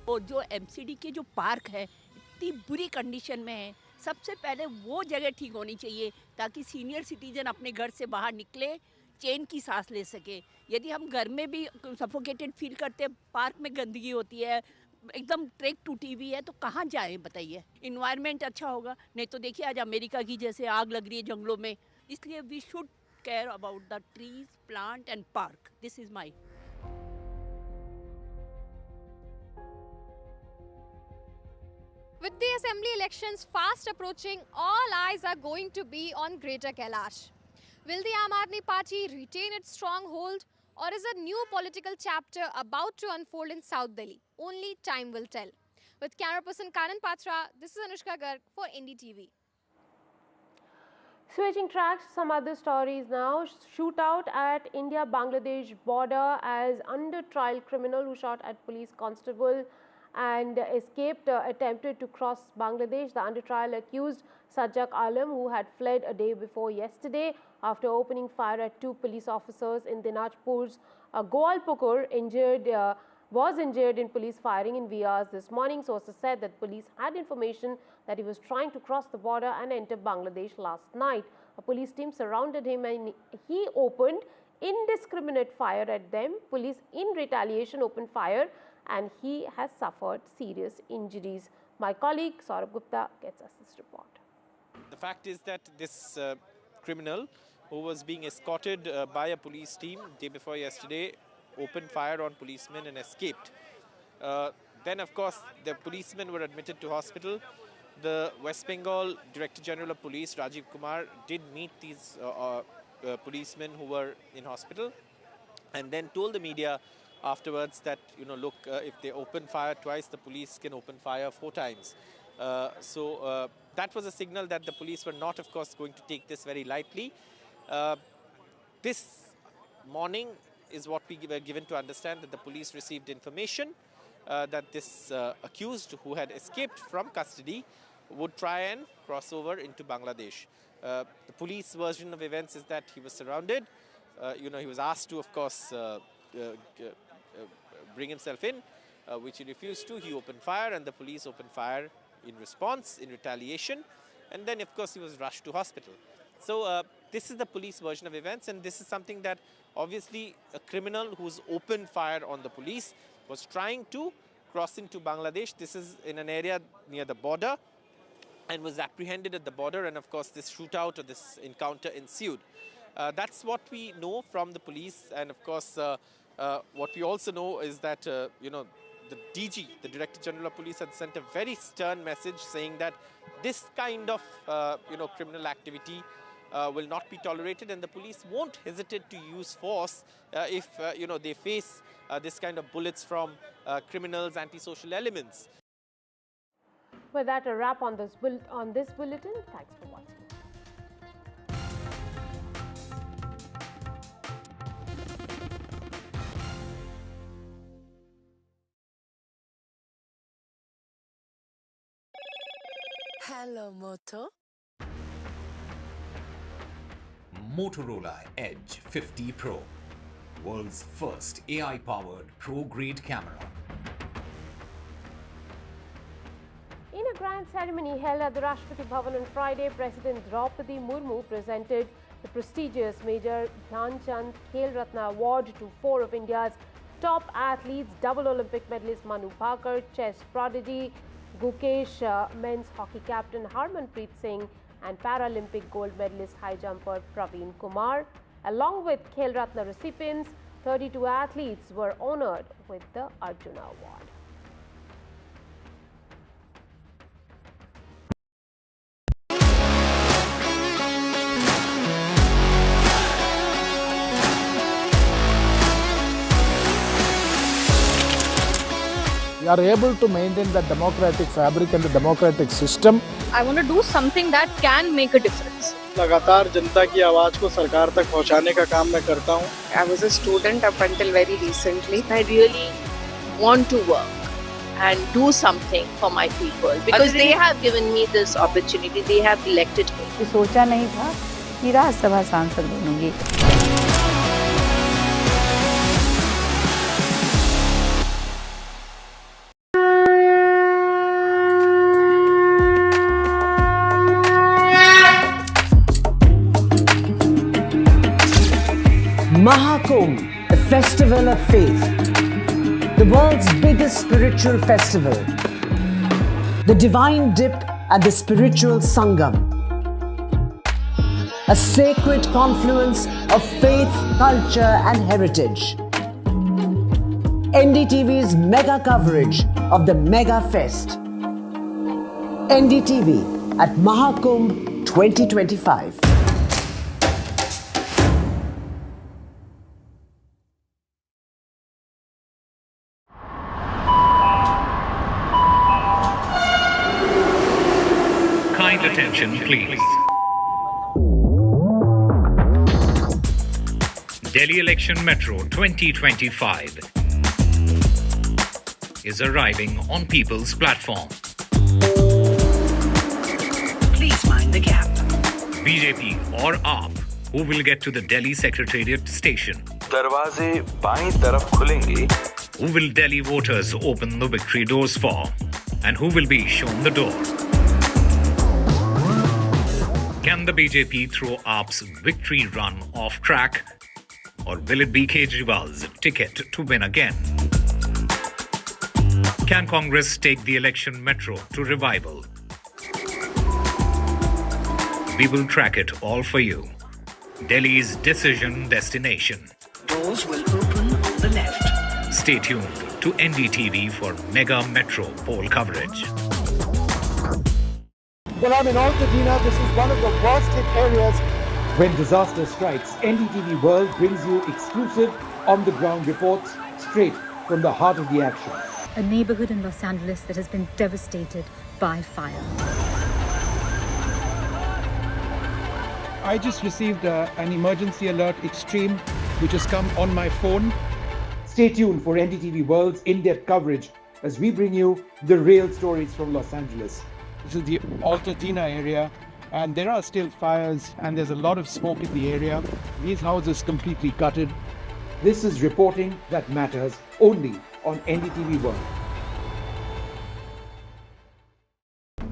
जो MCD के जो park है इतनी बुरी condition में है, सबसे पहले वो जगह ठीक होनी चाहिए ताकि सीनियर सिटीजन अपने घर से बाहर निकले, चैन की सांस ले सके। यदि हम घर में भी सफोकेटेड फील करते हैं, पार्क में गंदगी होती है, एकदम ट्रैक टूटी हुई है, तो कहाँ जाए बताइए। इन्वायरमेंट अच्छा होगा, नहीं तो देखिए आज अमेरिका की जैसे आग लग रही है जंगलों में। इसलिए we should care about the trees, plant and park. This is my. With the assembly elections fast approaching, all eyes are going to be on Greater Kailash. Will the Aam Aadmi Party retain its stronghold, or is a new political chapter about to unfold in South Delhi? Only time will tell. With camera person Karan Patra, this is Anushka Garg for NDTV. Switching tracks, some other stories now. Shootout at India-Bangladesh border as under trial criminal who shot at police constable and escaped attempted to cross Bangladesh. The under trial accused Sajjak Alam, who had fled a day before yesterday after opening fire at 2 police officers in Dinajpur's Goalpukur, injured was injured in police firing in Vias this morning. Sources said that police had information that he was trying to cross the border and enter Bangladesh last night. A police team surrounded him and he opened indiscriminate fire at them. Police in retaliation opened fire and he has suffered serious injuries. My colleague Saurabh Gupta gets us this report. The fact is that this criminal who was being escorted by a police team day before yesterday opened fire on policemen and escaped. Then of course the policemen were admitted to hospital. The West Bengal Director General of Police, Rajiv Kumar, did meet these policemen who were in hospital and then told the media afterwards that, look, if they open fire twice, the police can open fire 4 times. So that was a signal that the police were not, of course, going to take this very lightly. This morning is what we were given to understand, that the police received information that this accused who had escaped from custody would try and cross over into Bangladesh. The police version of events is that he was surrounded. He was asked to, of course, bring himself in, which he refused to. He opened fire and the police opened fire in response, in retaliation. And then, of course, he was rushed to hospital. So this is the police version of events, and this is something that obviously a criminal who's opened fire on the police was trying to cross into Bangladesh. This is in an area near the border and was apprehended at the border, and of course this shootout or this encounter ensued. That's what we know from the police, and of course what we also know is that the DG, the Director General of Police, had sent a very stern message saying that this kind of criminal activity will not be tolerated, and the police won't hesitate to use force if they face this kind of bullets from criminals, antisocial elements. With that, a wrap on this bulletin. Thanks for watching. Hello, Moto. Motorola Edge 50 Pro, world's first AI-powered pro-grade camera. In a grand ceremony held at the Rashtrapati Bhavan on Friday, President Draupadi Murmu presented the prestigious Major Dhyan Chand Khel Ratna Award to 4 of India's top athletes: double Olympic medalist Manu Bhaker, chess prodigy Gukesh, men's hockey captain Harmanpreet Singh, and Paralympic gold medalist high jumper Praveen Kumar. Along with Khel Ratna recipients, 32 athletes were honoured with the Arjuna Award. We are able to maintain the democratic fabric and the democratic system. I want to do something that can make a difference. लगातार जनता की आवाज को सरकार तक पहुंचाने का काम मैं करता हूं. I was a student up until very recently. I really want to work and do something for my people because they have given me this opportunity. They have elected me. सोचा नहीं था कि राज्यसभा सांसद बनूंगी. Maha Kumbh, the festival of faith, the world's biggest spiritual festival, the divine dip at the spiritual Sangam, a sacred confluence of faith, culture and heritage. NDTV's mega coverage of the Mega Fest. NDTV at Maha Kumbh 2025. Kind attention, please. Delhi Election Metro 2025 is arriving on People's Platform. Please mind the gap. BJP or AAP, who will get to the Delhi Secretariat station? दरवाजे बाईं तरफ खुलेंगे, Who will Delhi voters open the victory doors for? And who will be shown the door? Can the BJP throw AAP's victory run off track? Or will it be Kejriwal's ticket to win again? Can Congress take the election metro to revival? We will track it all for you. Delhi's decision destination. Doors will open on the left. Stay tuned to NDTV for mega metro poll coverage. Well, I'm in Altadena. This is one of the worst hit areas. When disaster strikes, NDTV World brings you exclusive on-the-ground reports straight from the heart of the action. A neighborhood in Los Angeles that has been devastated by fire. I just received an emergency alert extreme, which has come on my phone. Stay tuned for NDTV World's in-depth coverage as we bring you the real stories from Los Angeles. This is the Altadena area, and there are still fires, and there's a lot of smoke in the area. These houses completely gutted. This is reporting that matters only on NDTV World.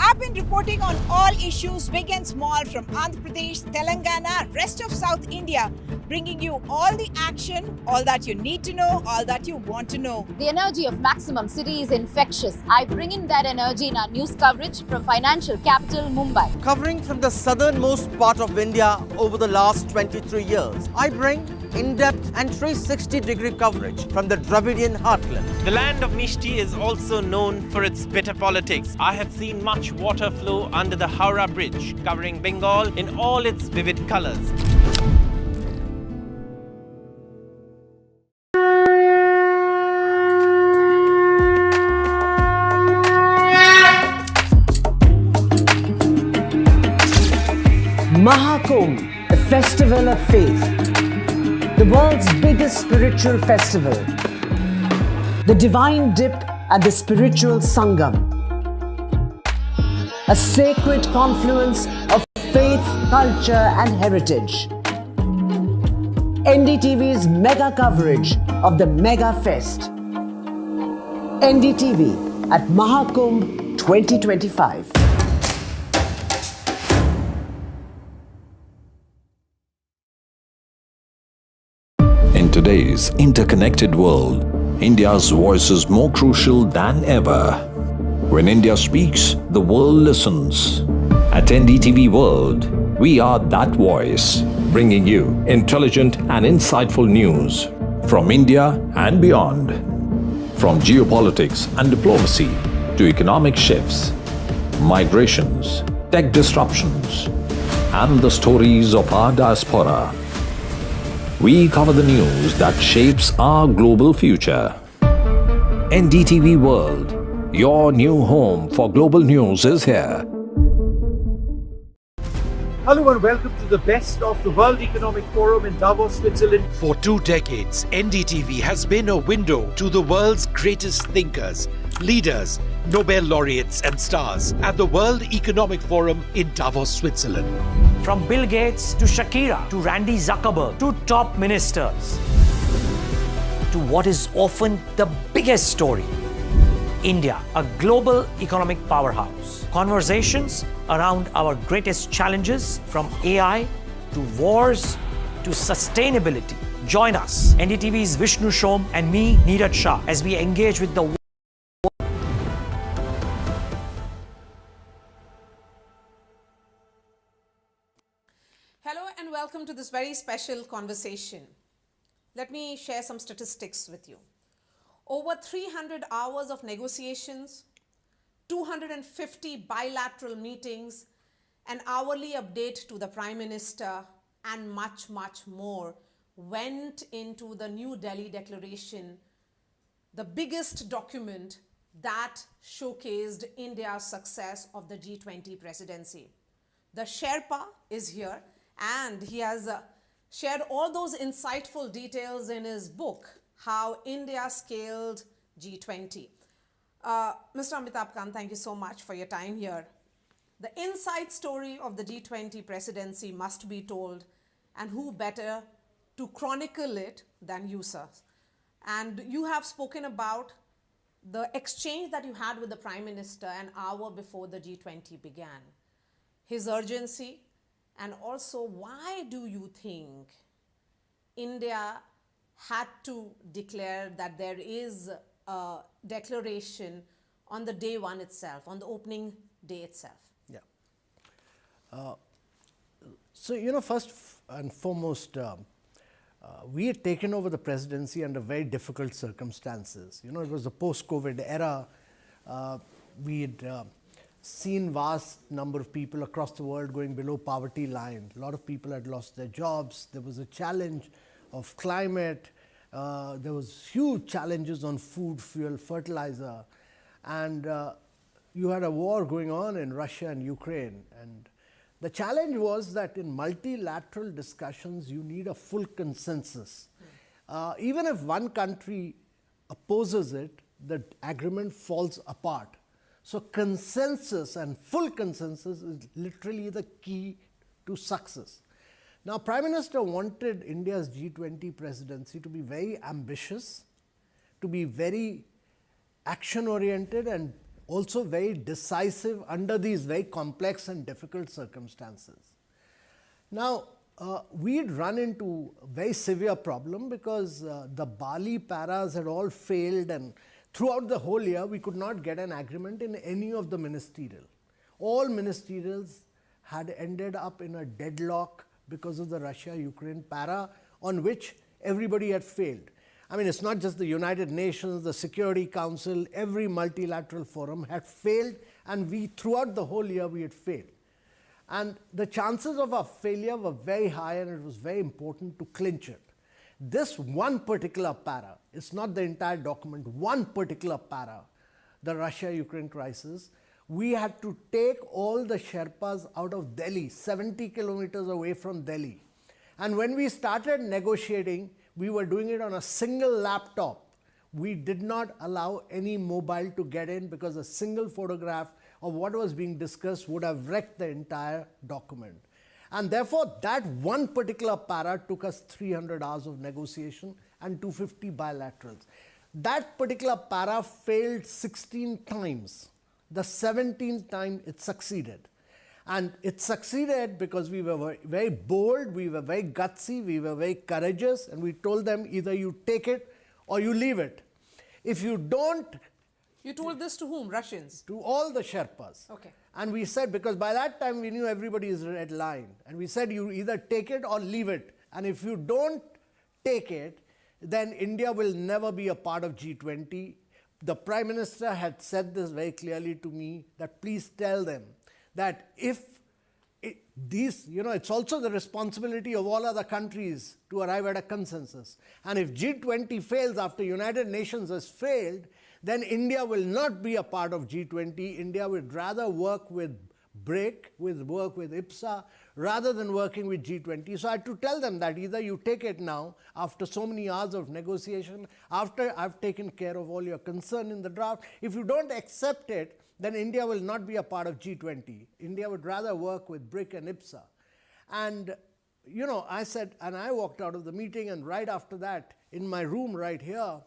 I've been reporting on all issues, big and small, from Andhra Pradesh, Telangana, rest of South India, bringing you all the action, all that you need to know, all that you want to know. The energy of maximum city is infectious. I bring in that energy in our news coverage from financial capital Mumbai. Covering from the southernmost part of India over the last 23 years, I bring in-depth and 360-degree coverage from the Dravidian heartland. The land of Mishti is also known for its bitter politics. I have seen much water flow under the Howrah Bridge, covering Bengal in all its vivid colors. Maha Kumbh, a festival of faith. The world's biggest spiritual festival. The divine dip and the spiritual sangam. A sacred confluence of faith, culture and heritage. NDTV's mega coverage of the Mega Fest. NDTV at Maha Kumbh 2025. In today's interconnected world, India's voice is more crucial than ever. When India speaks, the world listens. At NDTV World, we are that voice, bringing you intelligent and insightful news from India and beyond. From geopolitics and diplomacy to economic shifts, migrations, tech disruptions, and the stories of our diaspora. We cover the news that shapes our global future. NDTV World, your new home for global news is here. Hello and welcome to the best of the World Economic Forum in Davos, Switzerland. For 2 decades, NDTV has been a window to the world's greatest thinkers, leaders, Nobel laureates and stars at the World Economic Forum in Davos, Switzerland. From Bill Gates to Shakira to Randy Zuckerberg to top ministers to what is often the biggest story, India, a global economic powerhouse. Conversations around our greatest challenges from AI to wars to sustainability. Join us, NDTV's Vishnu Shom and me, Neeraj Shah, as we engage with the Hello and welcome to this very special conversation. Let me share some statistics with you. Over 300 hours of negotiations, 250 bilateral meetings, an hourly update to the Prime Minister, and much, much more went into the New Delhi Declaration, the biggest document that showcased India's success of the G20 presidency. The Sherpa is here, and he has shared all those insightful details in his book, How India Scaled G20. Mr. Amitabh Khan, thank you so much for your time here. The inside story of the G20 presidency must be told, and who better to chronicle it than you, sir. And you have spoken about the exchange that you had with the Prime Minister an hour before the G20 began. His urgency, and also why do you think India had to declare that there is a declaration on the day one itself, on the opening day itself? Yeah. So, first and foremost, we had taken over the presidency under very difficult circumstances. It was a post-COVID era. We had seen vast number of people across the world going below poverty line. A lot of people had lost their jobs. There was a challenge of climate. There was huge challenges on food, fuel, fertilizer. And you had a war going on in Russia and Ukraine. And the challenge was that in multilateral discussions, you need a full consensus. Even if one country opposes it, the agreement falls apart. So consensus and full consensus is literally the key to success. Now, Prime Minister wanted India's G20 presidency to be very ambitious, to be very action-oriented, and also very decisive under these very complex and difficult circumstances. Now, we'd run into a very severe problem because the Bali paras had all failed, and throughout the whole year, we could not get an agreement in any of the ministerial. All ministerials had ended up in a deadlock because of the Russia-Ukraine para on which everybody had failed. I mean, it's not just the United Nations, the Security Council, every multilateral forum had failed, and we, throughout the whole year, we had failed. And the chances of our failure were very high, and it was very important to clinch it. This one particular para, it's not the entire document, one particular para, the Russia-Ukraine crisis, we had to take all the Sherpas out of Delhi, 70 kilometers away from Delhi. And when we started negotiating, we were doing it on a single laptop. We did not allow any mobile to get in because a single photograph of what was being discussed would have wrecked the entire document. And therefore, that one particular para took us 300 hours of negotiation and 250 bilaterals. That particular para failed 16 times. The 17th time it succeeded. And it succeeded because we were very bold, we were very gutsy, we were very courageous, and we told them either you take it or you leave it. If you don't... You told this to whom? Russians? To all the Sherpas. Okay. And we said, because by that time we knew everybody's red line, and we said you either take it or leave it. And if you don't take it, then India will never be a part of G20. The Prime Minister had said this very clearly to me, that please tell them that if it's also the responsibility of all other countries to arrive at a consensus. And if G20 fails after United Nations has failed, then India will not be a part of G20. India would rather work with BRIC, work with IPSA, rather than working with G20. So I had to tell them that either you take it now, after so many hours of negotiation, after I've taken care of all your concern in the draft. If you don't accept it, then India will not be a part of G20. India would rather work with BRIC and IPSA. And, I said, and I walked out of the meeting, and right after that, in my room right here,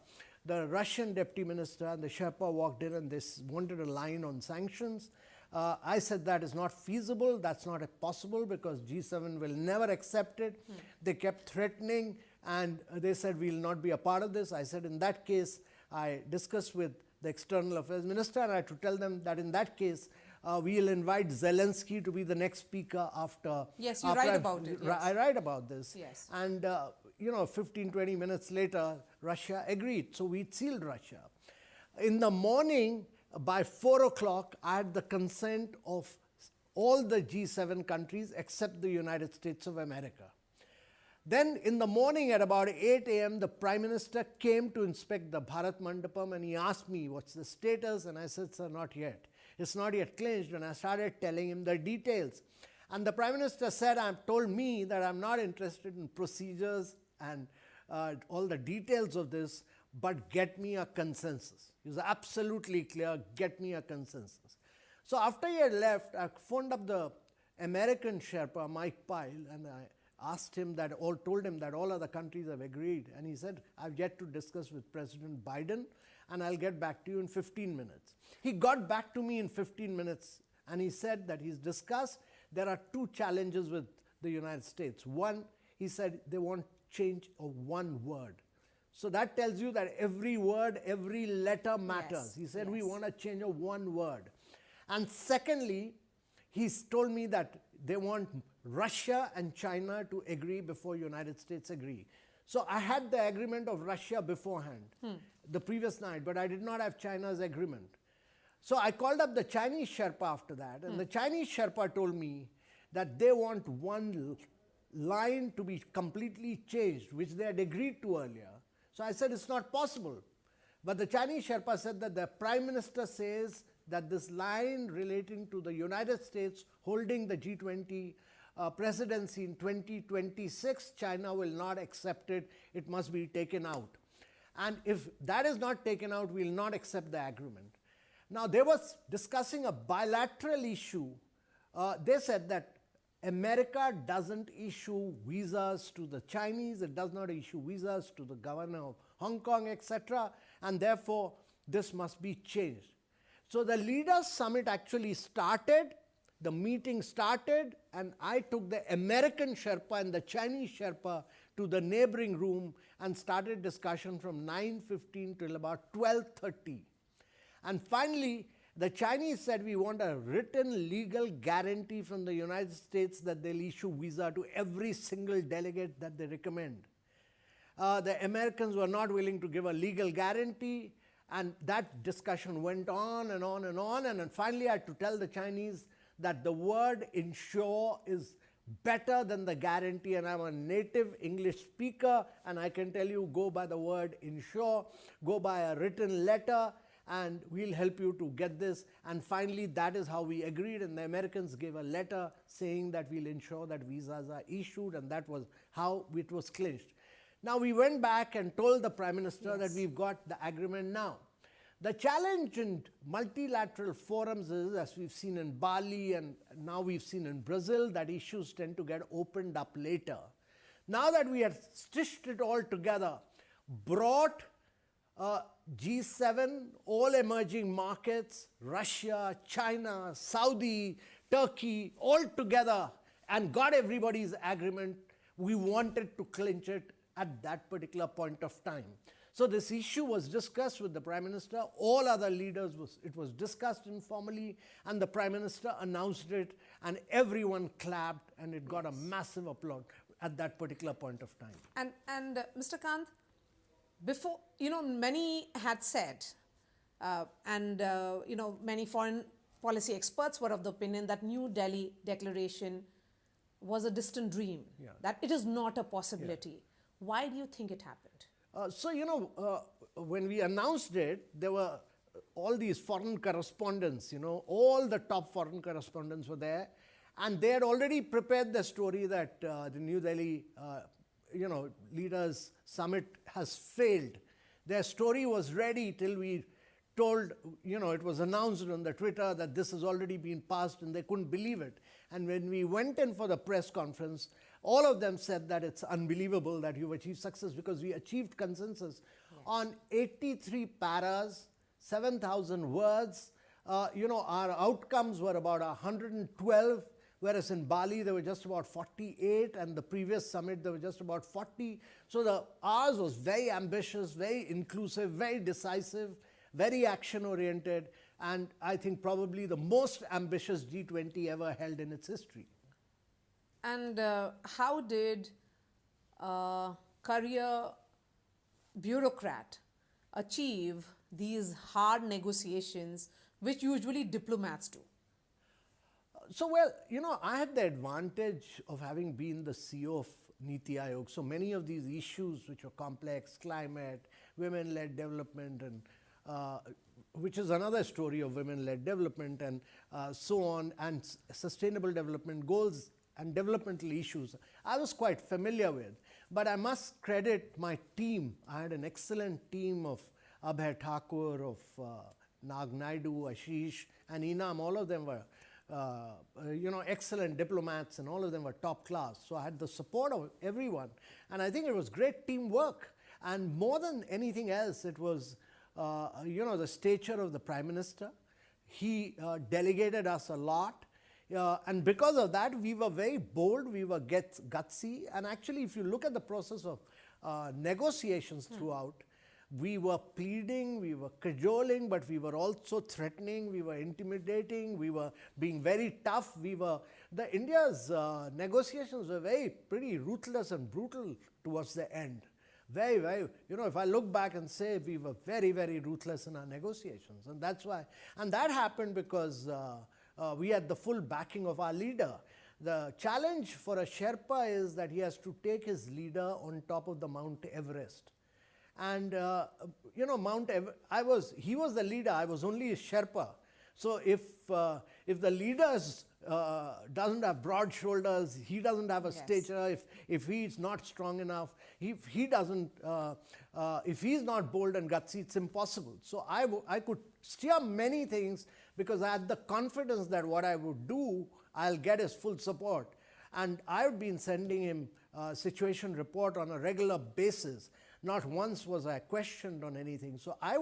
the Russian deputy minister and the Sherpa walked in, and they wanted a line on sanctions. I said that is not feasible, that's not possible, because G7 will never accept it. They kept threatening, and they said we will not be a part of this. I said, in that case, I discussed with the External Affairs Minister, and I had to tell them that in that case, we will invite Zelensky to be the next speaker after... Yes, you write about it. Yes. I write about this. Yes. And, 15, 20 minutes later, Russia agreed. So we sealed Russia. In the morning, by 4 o'clock, I had the consent of all the G7 countries except the United States of America. Then in the morning at about 8 a.m., the Prime Minister came to inspect the Bharat Mandapam, and he asked me, what's the status? And I said, sir, not yet. It's not yet clinched. And I started telling him the details. And the Prime Minister said, told me that I'm not interested in procedures and all the details of this, but get me a consensus. He was absolutely clear, get me a consensus. So after he had left, I phoned up the American Sherpa, Mike Pyle, and asked him that, or told him that all other countries have agreed, and he said, I've yet to discuss with President Biden, and I'll get back to you in 15 minutes. He got back to me in 15 minutes, and he said that he's discussed. There are two challenges with the United States. One, he said they want change of one word. So that tells you that every word, every letter matters. Yes. He said, we want a change of one word. And secondly, he's told me that they want Russia and China to agree before United States agree. So I had the agreement of Russia beforehand, the previous night, but I did not have China's agreement. So I called up the Chinese Sherpa after that, and the Chinese Sherpa told me that they want one line to be completely changed, which they had agreed to earlier. So I said, it's not possible. But the Chinese Sherpa said that the Prime Minister says that this line relating to the United States holding the G20 presidency in 2026, China will not accept it. It must be taken out. And if that is not taken out, we will not accept the agreement. Now, they were discussing a bilateral issue. They said that America doesn't issue visas to the Chinese, it does not issue visas to the governor of Hong Kong, etc. And therefore, this must be changed. So the leaders' summit actually started, the meeting started, and I took the American Sherpa and the Chinese Sherpa to the neighboring room and started discussion from 9:15 till about 12:30. And finally, the Chinese said, we want a written legal guarantee from the United States that they'll issue visa to every single delegate that they recommend. The Americans were not willing to give a legal guarantee, and that discussion went on and on and on. And then finally, I had to tell the Chinese that the word ensure is better than the guarantee, and I'm a native English speaker, and I can tell you, go by the word ensure, go by a written letter, and we'll help you to get this. And finally, that is how we agreed, and the Americans gave a letter saying that we'll ensure that visas are issued, and that was how it was clinched. Now, we went back and told the Prime Minister that we've got the agreement now. The challenge in multilateral forums is, as we've seen in Bali and now we've seen in Brazil, that issues tend to get opened up later. Now that we have stitched it all together, brought G7, all emerging markets, Russia, China, Saudi, Turkey, all together, and got everybody's agreement, we wanted to clinch it at that particular point of time. So this issue was discussed with the Prime Minister, all other leaders, it was discussed informally, and the Prime Minister announced it, and everyone clapped, and it got a massive applause at that particular point of time. And Mr. Kant, before, many had said, many foreign policy experts were of the opinion that New Delhi declaration was a distant dream, that it is not a possibility. Yeah. Why do you think it happened? When we announced it, there were all these foreign correspondents, all the top foreign correspondents were there, and they had already prepared the story that the New Delhi leaders summit has failed. Their story was ready till we told, it was announced on the Twitter that this has already been passed, and they couldn't believe it. And when we went in for the press conference, all of them said that it's unbelievable that you've achieved success, because we achieved consensus on 83 paras, 7,000 words. Our outcomes were about 112. Whereas in Bali, there were just about 48, and the previous summit, there were just about 40. So ours was very ambitious, very inclusive, very decisive, very action-oriented, and I think probably the most ambitious G20 ever held in its history. And how did a career bureaucrat achieve these hard negotiations, which usually diplomats do? So, I had the advantage of having been the CEO of Niti Aayog. So many of these issues which are complex, climate, women-led development, and which is another story of women-led development, and so on, and sustainable development goals and developmental issues, I was quite familiar with. But I must credit my team. I had an excellent team of Abhay Thakur, of Nag Naidu, Ashish, and Inam. All of them were excellent diplomats, and all of them were top class. So I had the support of everyone, and I think it was great teamwork. And more than anything else, it was the stature of the Prime Minister. He delegated us a lot, and because of that, we were very bold, we were gutsy, and actually, if you look at the process of negotiations throughout, we were pleading, we were cajoling, but we were also threatening, we were intimidating, we were being very tough. India's negotiations were pretty ruthless and brutal towards the end. Very, very, if I look back and say we were very, very ruthless in our negotiations, and that's why. And that happened because we had the full backing of our leader. The challenge for a Sherpa is that he has to take his leader on top of the Mount Everest. And he was the leader, I was only a Sherpa. So if the leader doesn't have broad shoulders, he doesn't have a stature, if he's not strong enough, if he's not bold and gutsy, it's impossible. So I could steer many things because I had the confidence that what I would do, I'll get his full support. And I've been sending him a situation report on a regular basis. Not once was I questioned on anything. So I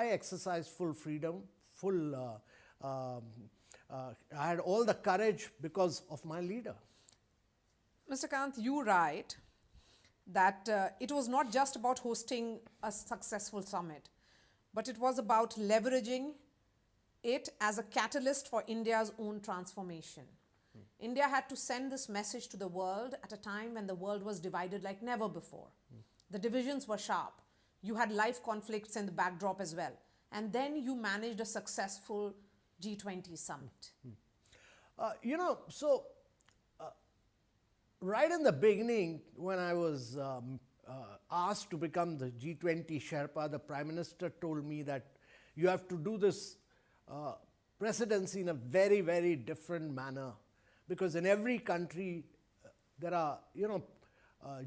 exercised full freedom, I had all the courage because of my leader. Mr. Kant, you write that it was not just about hosting a successful summit, but it was about leveraging it as a catalyst for India's own transformation. India had to send this message to the world at a time when the world was divided like never before. The divisions were sharp. You had life conflicts in the backdrop as well. And then you managed a successful G20 summit. Right in the beginning, when I was asked to become the G20 Sherpa, the Prime Minister told me that you have to do this presidency in a very, very different manner. Because in every country, there are,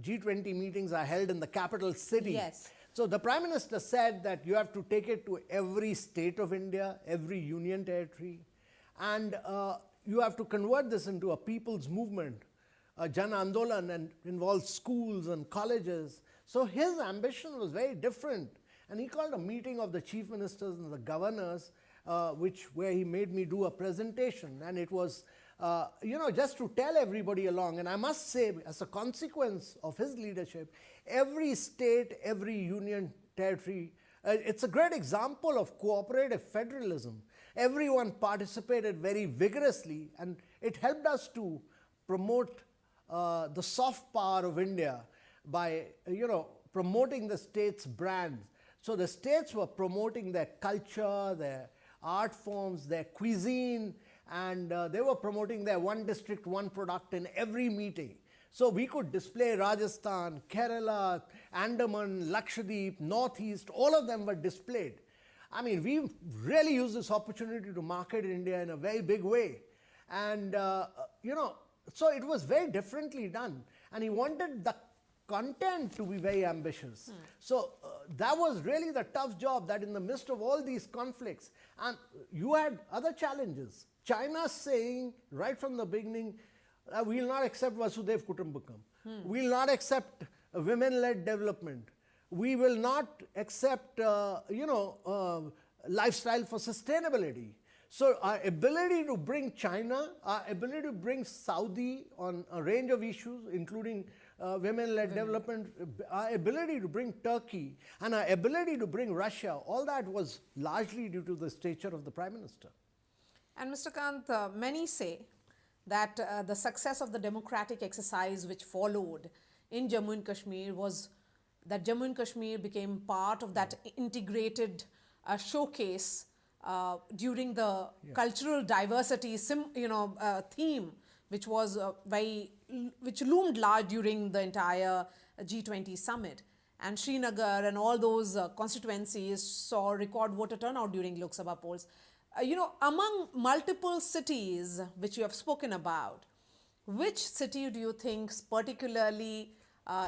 G20 meetings are held in the capital city. Yes. So the Prime Minister said that you have to take it to every state of India, every union territory, and you have to convert this into a people's movement, a Jan Andolan, and involve schools and colleges. So his ambition was very different. And he called a meeting of the chief ministers and the governors, where he made me do a presentation. And it was, just to tell everybody along. And I must say, as a consequence of his leadership, every state, every union territory, it's a great example of cooperative federalism. Everyone participated very vigorously, and it helped us to promote the soft power of India by, promoting the states' brands. So the states were promoting their culture, their art forms, their cuisine, and they were promoting their one district, one product in every meeting. So we could display Rajasthan, Kerala, Andaman, Lakshadweep, Northeast, all of them were displayed. I mean, we really used this opportunity to market India in a very big way. And, so it was very differently done. And he wanted the content to be very ambitious. So that was really the tough job, that in the midst of all these conflicts, and you had other challenges. China saying right from the beginning, we will not accept Vasudev Kutumbakam. We will not accept women-led development. We will not accept, lifestyle for sustainability. So our ability to bring China, our ability to bring Saudi on a range of issues, including women-led development, our ability to bring Turkey, and our ability to bring Russia, all that was largely due to the stature of the Prime Minister. And Mr. Kant, many say that the success of the democratic exercise which followed in Jammu and Kashmir was that Jammu and Kashmir became part of that integrated showcase during the cultural diversity theme, which was which loomed large during the entire G20 summit. And Srinagar and all those constituencies saw record voter turnout during Lok Sabha polls. Among multiple cities which you have spoken about, which city do you think particularly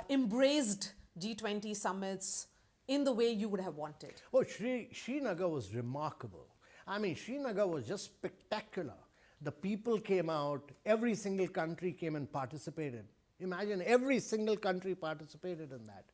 embraced G20 summits in the way you would have wanted? Oh, Srinagar was remarkable. I mean, Srinagar was just spectacular. the people came out, every single country came and participated. Imagine every single country participated in that.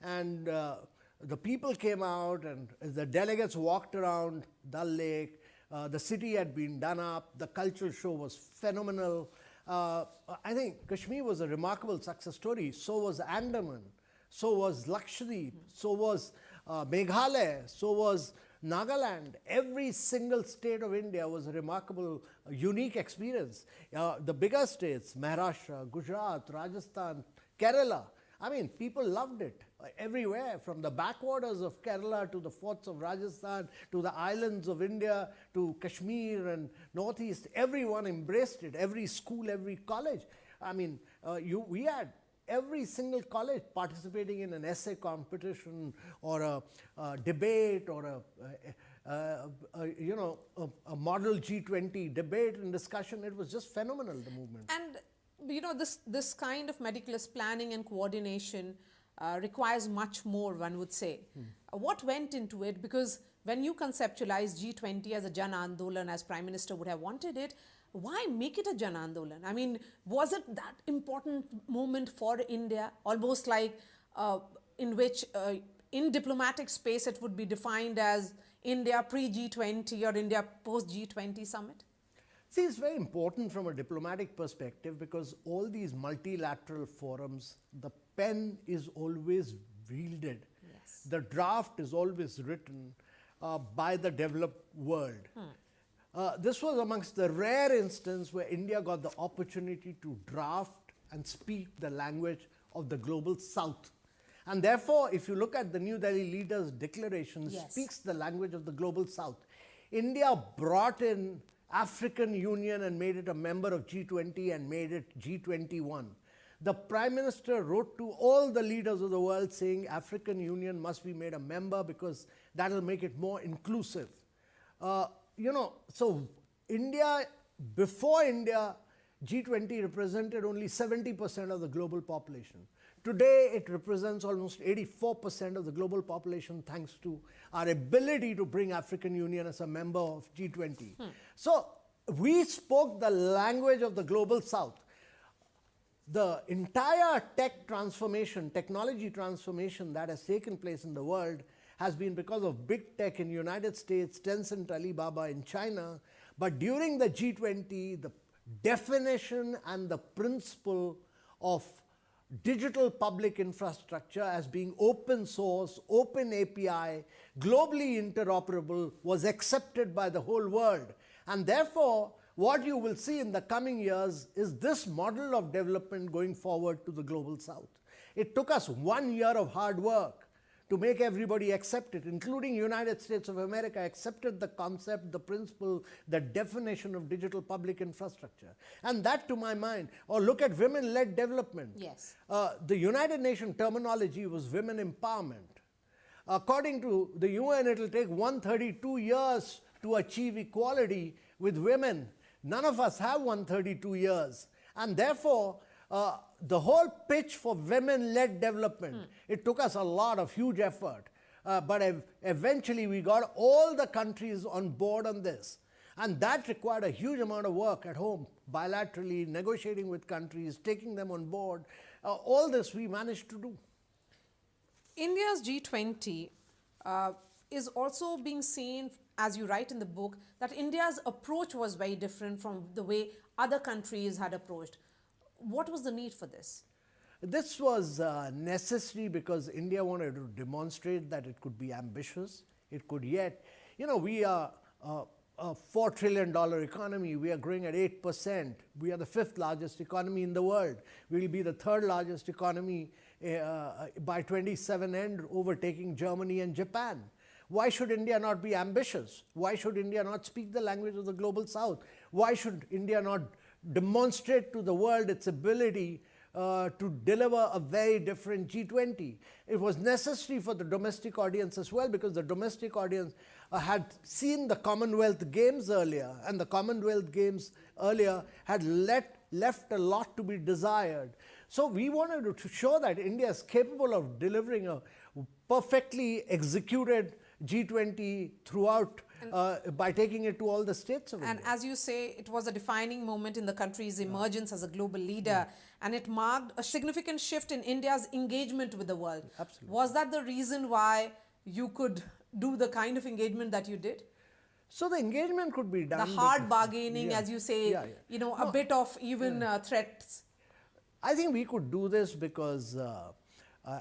And the people came out and the delegates walked around Dal Lake. The city had been done up. The cultural show was phenomenal. I think Kashmir was a remarkable success story. So was Andaman. So was Lakshadweep. So was Meghalaya. So was Nagaland. Every single state of India was a remarkable, unique experience. The bigger states, Maharashtra, Gujarat, Rajasthan, Kerala, I mean, people loved it everywhere, from the backwaters of Kerala to the forts of Rajasthan, to the islands of India, to Kashmir and Northeast. Everyone embraced it, every school, every college. I mean, we had every single college participating in an essay competition or a debate or a model G20 debate and discussion. It was just phenomenal, the movement. And this kind of meticulous planning and coordination requires much more, one would say. What went into it? Because when you conceptualize G20 as a Jan Andolan, as Prime Minister would have wanted it, why make it a Jan Andolan? I mean, was it that important moment for India? Almost like in which, in diplomatic space, it would be defined as India pre-G20 or India post-G20 summit? See, it's very important from a diplomatic perspective because all these multilateral forums, the pen is always wielded. Yes. The draft is always written by the developed world. This was amongst the rare instances where India got the opportunity to draft and speak the language of the global south. And therefore, if you look at the New Delhi leaders' declaration, Yes. speaks the language of the global south. India brought in African Union and made it a member of G20 and made it G21. The Prime Minister wrote to all the leaders of the world saying African Union must be made a member because that will make it more inclusive. So India, before India, G20 represented only 70% of the global population. Today, it represents almost 84% of the global population thanks to our ability to bring African Union as a member of G20. So we spoke the language of the global south. The entire technology transformation that has taken place in the world has been because of big tech in the United States, Tencent, Alibaba in China. But during the G20, the definition and the principle of digital public infrastructure as being open source, open API, globally interoperable was accepted by the whole world. And therefore, what you will see in the coming years is this model of development going forward to the global south. It took us 1 year of hard work to make everybody accept it, including United States of America accepted the concept, the principle, the definition of digital public infrastructure. And that, to my mind, or look at women-led development. Yes. The United Nations terminology was women empowerment. According to the UN, it will take 132 years to achieve equality with women. None of us have 132 years. And therefore, the whole pitch for women-led development, it took us a lot of huge effort. But eventually, we got all the countries on board on this. And that required a huge amount of work at home, bilaterally, negotiating with countries, taking them on board. All this we managed to do. India's G20 is also being seen, as you write in the book, that India's approach was very different from the way other countries had approached. What was the need for this? This was necessary because India wanted to demonstrate that it could be ambitious. It could yet, we are a $4 trillion economy. We are growing at 8%. We are the 5th largest economy in the world. We will be the 3rd largest economy by 27 end, overtaking Germany and Japan. Why should India not be ambitious? Why should India not speak the language of the global south? Why should India not demonstrate to the world its ability to deliver a very different G20? It was necessary for the domestic audience as well, because the domestic audience had seen the Commonwealth Games earlier, and the Commonwealth Games earlier had left a lot to be desired. So we wanted to show that India is capable of delivering a perfectly executed G20 throughout by taking it to all the states of And India. as you say, it was a defining moment in the country's emergence as a global leader, and it marked a significant shift in India's engagement with the world. Absolutely. Was that the reason why you could do the kind of engagement that you did? So the engagement could be done. The hard bargaining, as you say, you know, a bit of even threats. I think we could do this because,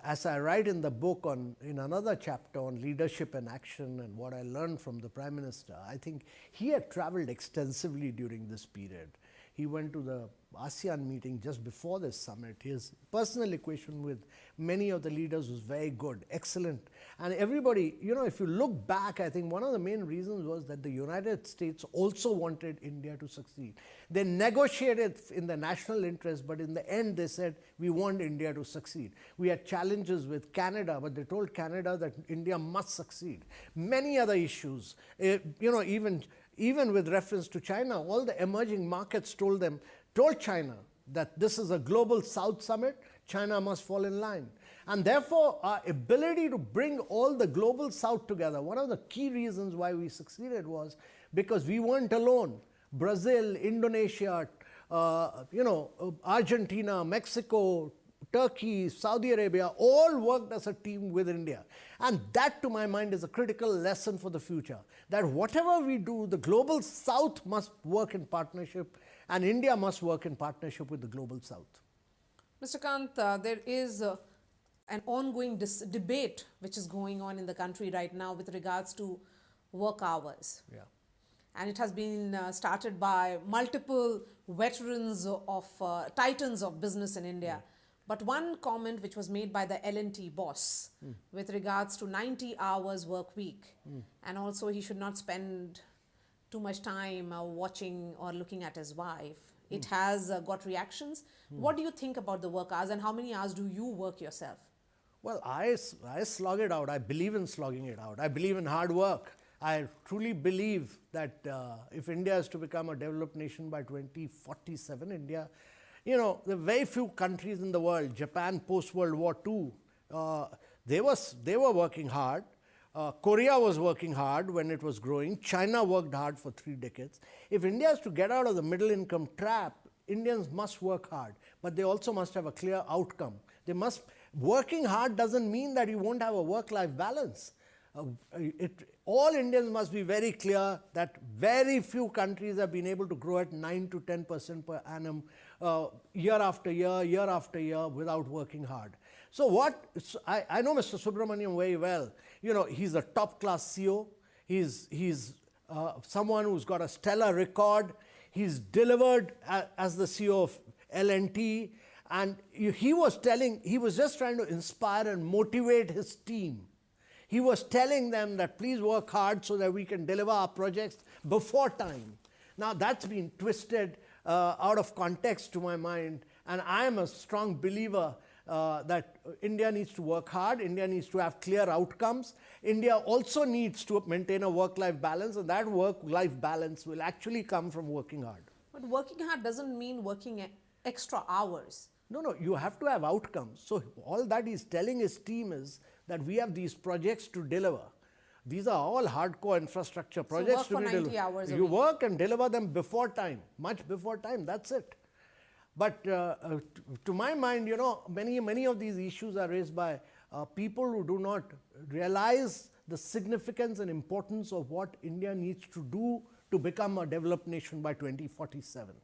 as I write in the book in another chapter on leadership and action and what I learned from the Prime Minister, I think he had traveled extensively during this period. He went to the ASEAN meeting just before this summit. His personal equation with many of the leaders was very good, excellent. And everybody, you know, if you look back, I think one of the main reasons was that the United States also wanted India to succeed. They negotiated in the national interest, but in the end they said, we want India to succeed. We had challenges with Canada, but they told Canada that India must succeed. Many other issues, you know, even with reference to China, all the emerging markets told China that this is a global South summit, China must fall in line. And therefore, our ability to bring all the global South together, one of the key reasons why we succeeded was because we weren't alone. Brazil, Indonesia, you know, Argentina, Mexico, Turkey, Saudi Arabia, all worked as a team with India. And that, to my mind, is a critical lesson for the future. That whatever we do, the global South must work in partnership, and India must work in partnership with the global South. Mr. Kant, there is an ongoing debate which is going on in the country right now with regards to work hours. Yeah. And it has been started by multiple veterans of titans of business in India. Yeah. But one comment which was made by the L&T boss with regards to 90 hours work week, and also he should not spend too much time watching or looking at his wife. It has got reactions. What do you think about the work hours, and how many hours do you work yourself? Well, I slog it out. I believe in slogging it out. I believe in hard work. I truly believe that if India is to become a developed nation by 2047, India, you know, there are very few countries in the world, Japan post-World War II, they were working hard. Korea was working hard when it was growing. China worked hard for 3 decades. If India is to get out of the middle income trap, Indians must work hard, but they also must have a clear outcome. Working hard doesn't mean that you won't have a work-life balance. All Indians must be very clear that very few countries have been able to grow at 9 to 10% per annum year after year without working hard. So I know Mr. Subramaniam very well. You know, he's a top-class CEO. He's someone who's got a stellar record. He's delivered as the CEO of L&T. And he was just trying to inspire and motivate his team. He was telling them that please work hard so that we can deliver our projects before time. Now that's been twisted out of context to my mind, and I am a strong believer that India needs to work hard, India needs to have clear outcomes. India also needs to maintain a work-life balance, and that work-life balance will actually come from working hard. But working hard doesn't mean working extra hours. No, you have to have outcomes. So all that he's telling his team is that we have these projects to deliver. These are all hardcore infrastructure projects to deliver. So work for 90 hours a week. You work and deliver them before time, much before time, that's it. But to my mind, you know, many of these issues are raised by people who do not realize the significance and importance of what India needs to do to become a developed nation by 2047.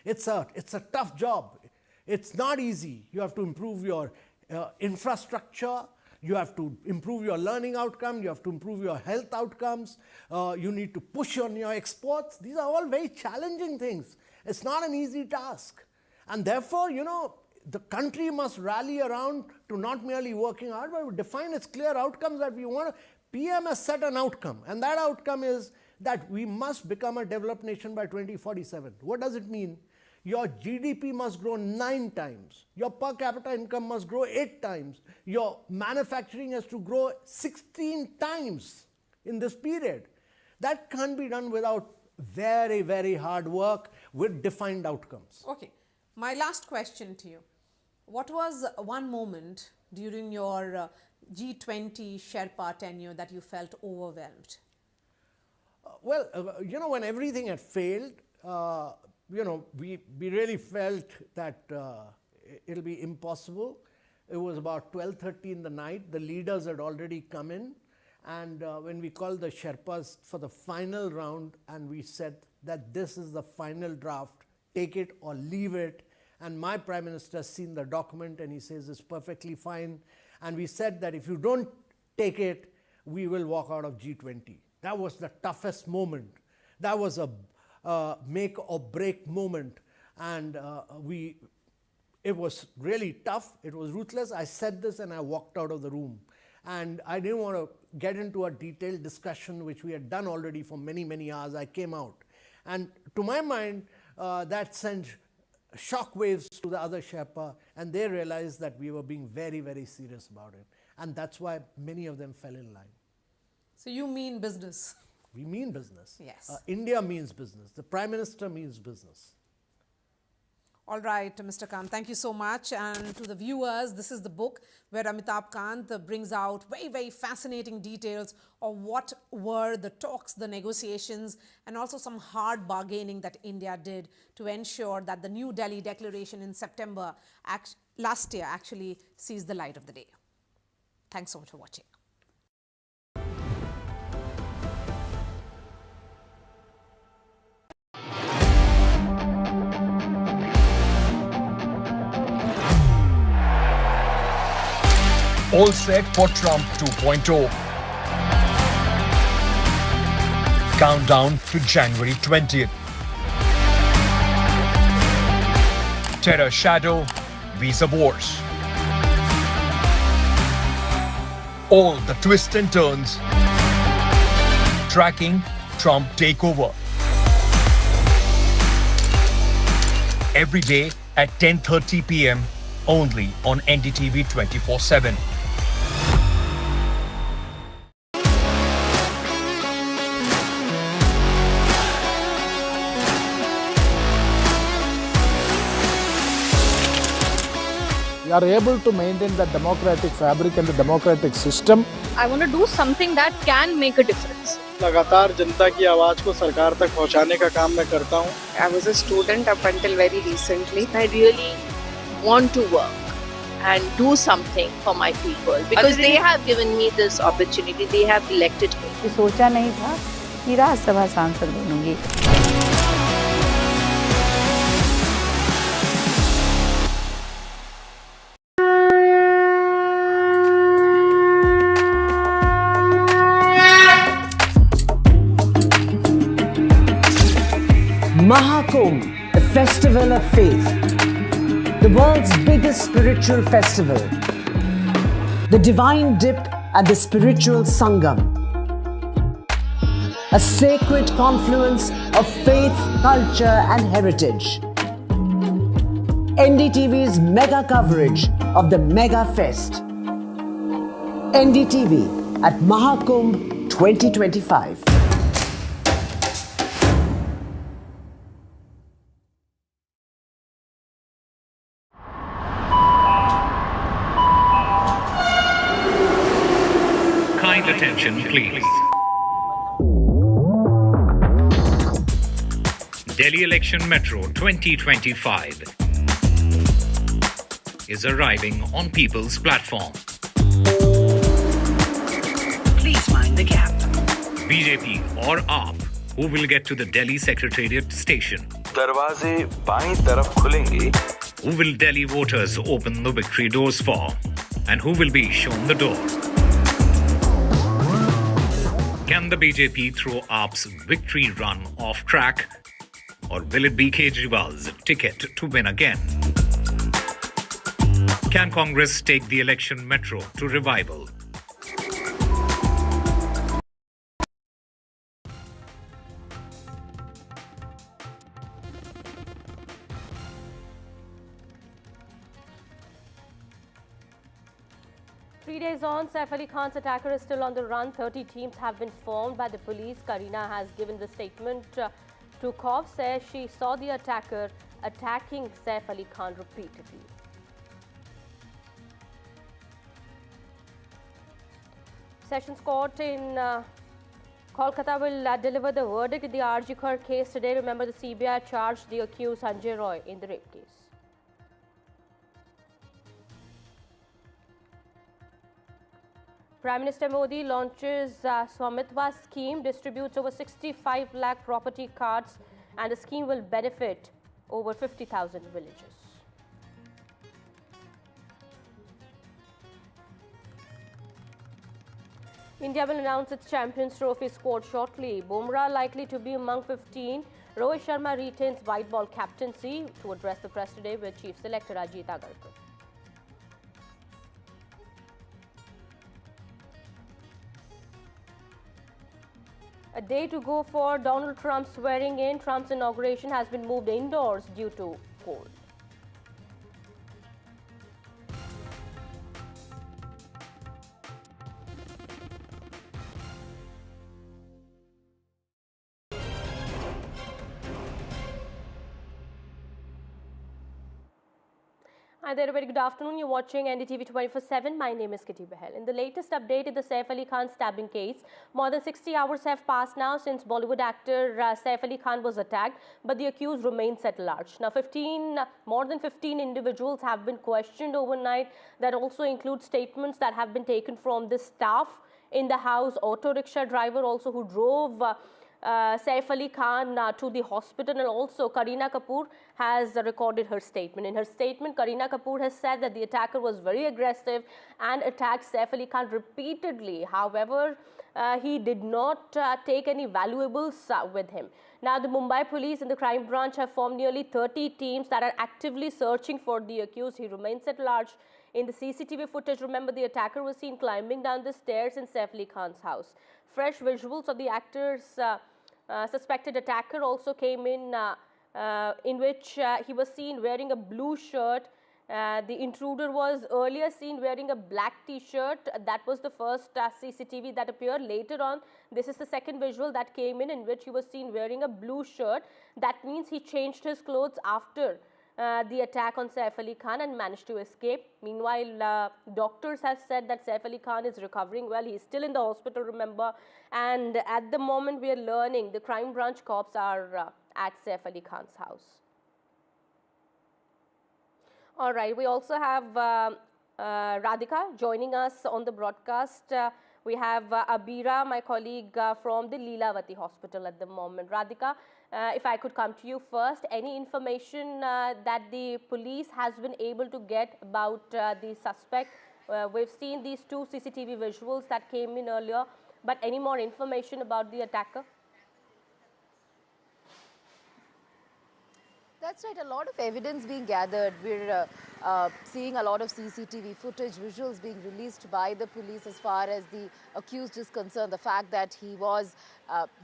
It's a tough job. It's not easy. You have to improve your infrastructure. You have to improve your learning outcome. You have to improve your health outcomes. You need to push on your exports. These are all very challenging things. It's not an easy task. And therefore, you know, the country must rally around to not merely working hard, but define its clear outcomes that we want. PM has set an outcome, and that outcome is that we must become a developed nation by 2047. What does it mean? Your GDP must grow 9 times. Your per capita income must grow 8 times. Your manufacturing has to grow 16 times in this period. That can't be done without very, very hard work with defined outcomes. Okay. My last question to you. What was one moment during your G20 Sherpa tenure that you felt overwhelmed? When everything had failed, we really felt that it'll be impossible. It was about 12:30 in the night. The leaders had already come in. And when we called the Sherpas for the final round, and we said that this is the final draft, take it or leave it. And my Prime Minister has seen the document and he says it's perfectly fine. And we said that if you don't take it, we will walk out of G20. That was the toughest moment. That was a make or break moment. And it was really tough. It was ruthless. I said this and I walked out of the room. And I didn't want to get into a detailed discussion, which we had done already for many, many hours. I came out. And to my mind, that sent shockwaves to the other Sherpa, and they realized that we were being very, very serious about it. And that's why many of them fell in line. So you mean business? We mean business. Yes. India means business. The Prime Minister means business. All right, Mr. Khan, thank you so much. And to the viewers, this is the book where Amitabh Kant brings out very, very fascinating details of what were the talks, the negotiations, and also some hard bargaining that India did to ensure that the New Delhi Declaration in September last year actually sees the light of the day. Thanks so much for watching. All set for Trump 2.0. Countdown to January 20th. Terror shadow, visa wars. All the twists and turns. Tracking Trump takeover. Every day at 10:30 p.m. only on NDTV 24/7. We are able to maintain the democratic fabric and the democratic system. I want to do something that can make a difference. लगातार जनता की आवाज को सरकार तक पहुंचाने का काम मैं करता हूं. I was a student up until very recently. I really want to work and do something for my people because they have given me this opportunity. They have elected me. सोचा नहीं था कि राज्यसभा सांसद बनूंगी. Maha Kumbh, the festival of faith, the world's biggest spiritual festival, the divine dip at the spiritual sangam, a sacred confluence of faith, culture and heritage. NDTV's mega coverage of the Mega Fest. NDTV at Maha Kumbh 2025. Attention, please. Delhi Election Metro 2025 is arriving on people's platform. Please mind the gap. BJP or AAP, who will get to the Delhi Secretariat station? दरवाजे बाईं तरफ खुलेंगे. Who will Delhi voters open the victory doors for? And who will be shown the door? Can the BJP throw AAP's victory run off track? Or will it be Kejriwal's ticket to win again? Can Congress take the election metro to revival? Days on, Saif Ali Khan's attacker is still on the run. 30 teams have been formed by the police. Kareena has given the statement to COV, says she saw the attacker attacking Saif Ali Khan repeatedly. Sessions Court in Kolkata will deliver the verdict in the R.G. Khar case today. Remember, the CBI charged the accused Sanjay Roy in the rape case. Prime Minister Modi launches Swamitva scheme, distributes over 65 lakh property cards, and the scheme will benefit over 50,000 villages. India will announce its Champions Trophy squad shortly. Bumrah likely to be among 15. Rohit Sharma retains white ball captaincy to address the press today with Chief Selector Ajit Agarkar. A day to go for Donald Trump's swearing in. Trump's inauguration has been moved indoors due to cold. Hi there, a very good afternoon. You're watching NDTV 24/7. My name is Kitty Bahel. In the latest update in the Saif Ali Khan stabbing case, more than 60 hours have passed now since Bollywood actor Saif Ali Khan was attacked, but the accused remains at large. Now, more than 15 individuals have been questioned overnight. That also includes statements that have been taken from the staff in the house, auto rickshaw driver also who drove Saif Ali Khan to the hospital, and also Kareena Kapoor has recorded her statement. In her statement, Kareena Kapoor has said that the attacker was very aggressive and attacked Saif Ali Khan repeatedly. However, he did not take any valuables with him. Now, the Mumbai police and the crime branch have formed nearly 30 teams that are actively searching for the accused. He remains at large. In the CCTV footage, remember, the attacker was seen climbing down the stairs in Saif Ali Khan's house. Fresh visuals of the actor's suspected attacker also came in which he was seen wearing a blue shirt. The intruder was earlier seen wearing a black t-shirt. That was the first CCTV that appeared. Later on, this is the second visual that came in which he was seen wearing a blue shirt. That means he changed his clothes after the attack on Saif Ali Khan and managed to escape. Meanwhile, doctors have said that Saif Ali Khan is recovering well. He's still in the hospital, remember. And at the moment, we are learning the crime branch cops are at Saif Ali Khan's house. All right, we also have Radhika joining us on the broadcast. We have Abira, my colleague from the Lilavati Hospital at the moment. Radhika, if I could come to you first, any information that the police has been able to get about the suspect? We've seen these two CCTV visuals that came in earlier, but any more information about the attacker? That's right, a lot of evidence being gathered. We're seeing a lot of CCTV footage, visuals being released by the police as far as the accused is concerned. The fact that he was,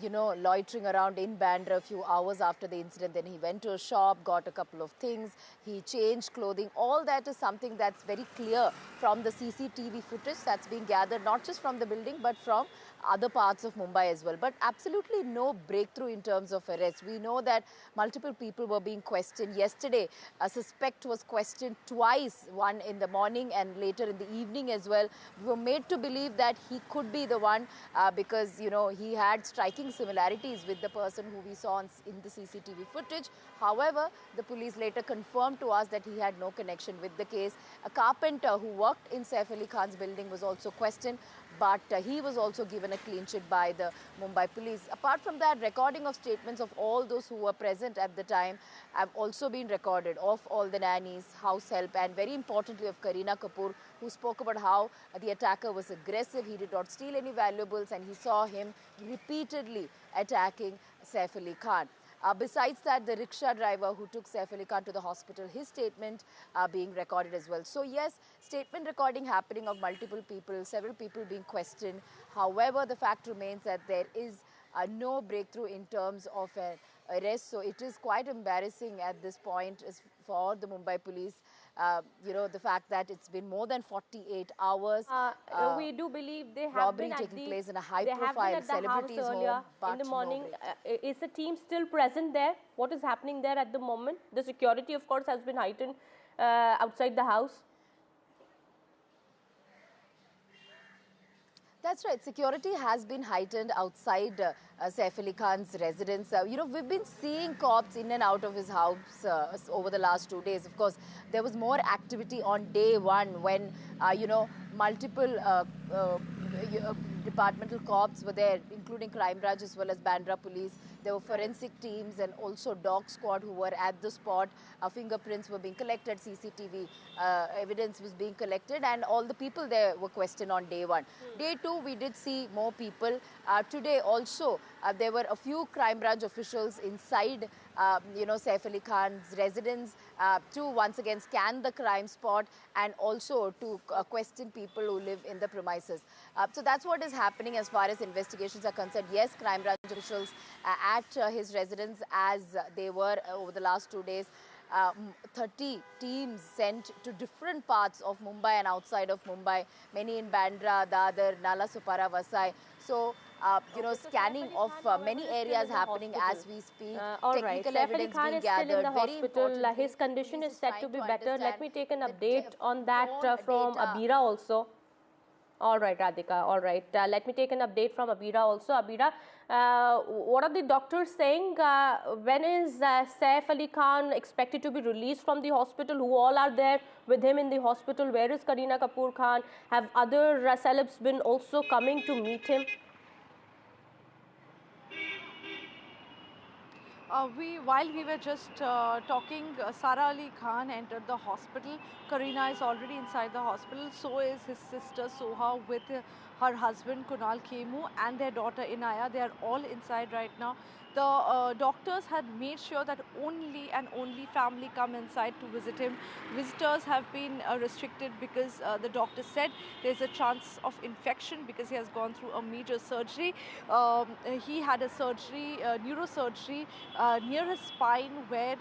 loitering around in Bandra a few hours after the incident. Then he went to a shop, got a couple of things. He changed clothing. All that is something that's very clear from the CCTV footage that's being gathered, not just from the building, but from other parts of Mumbai as well. But absolutely no breakthrough in terms of arrest. We know that multiple people were being questioned. Yesterday, a suspect was questioned twice, one in the morning and later in the evening as well. We were made to believe that he could be the one because, he had striking similarities with the person who we saw in the CCTV footage. However, the police later confirmed to us that he had no connection with the case. A carpenter who worked in Saif Ali Khan's building was also questioned, but he was also given a clean sheet by the Mumbai police. Apart from that, recording of statements of all those who were present at the time have also been recorded, of all the nannies, house help, and very importantly of Kareena Kapoor, who spoke about how the attacker was aggressive, he did not steal any valuables, and he saw him repeatedly attacking Saif Ali Khan. Besides that, the rickshaw driver who took Saif Ali Khan to the hospital, his statement being recorded as well. So yes, statement recording happening of multiple people, several people being questioned. However, the fact remains that there is no breakthrough in terms of an arrest. So it is quite embarrassing at this point for the Mumbai police. The fact that it's been more than 48 hours. We do believe they have robbery been at taking the, place in a high-profile celebrity's home. In the morning, is the team still present there? What is happening there at the moment? The security, of course, has been heightened outside the house. That's right. Security has been heightened outside Saif Ali Khan's residence. We've been seeing cops in and out of his house over the last 2 days. Of course, there was more activity on day one when, multiple departmental corps were there, including Crime Branch as well as Bandra Police. There were forensic teams and also dog squad who were at the spot. Fingerprints were being collected, CCTV evidence was being collected, and all the people there were questioned on day one. Day two, we did see more people. Today also, there were a few Crime Branch officials inside, Saif Ali Khan's residence to once again scan the crime spot and also to question people who live in the premises. So that's what is happening as far as investigations are concerned. Yes, Crime Branch officials at his residence, as they were over the last 2 days. 30 teams sent to different parts of Mumbai and outside of Mumbai, many in Bandra, Dadar, Nala Supara, Vasai. So, scanning of many areas happening as we speak. All right, Saif Ali Khan is still in the hospital. His condition is said to be better. Let me take an update on that from Abira also. All right, Radhika. All right. Let me take an update from Abira also. Abira, what are the doctors saying? When is Saif Ali Khan expected to be released from the hospital? Who all are there with him in the hospital? Where is Kareena Kapoor Khan? Have other celebs been also coming to meet him? While we were just talking, Sara Ali Khan entered the hospital. Kareena is already inside the hospital. So is his sister Soha with her husband Kunal Khemu and their daughter Inaya. They are all inside right now. The doctors had made sure that only and only family come inside to visit him. Visitors have been restricted because the doctor said there's a chance of infection because he has gone through a major surgery. He had a surgery, neurosurgery near his spine where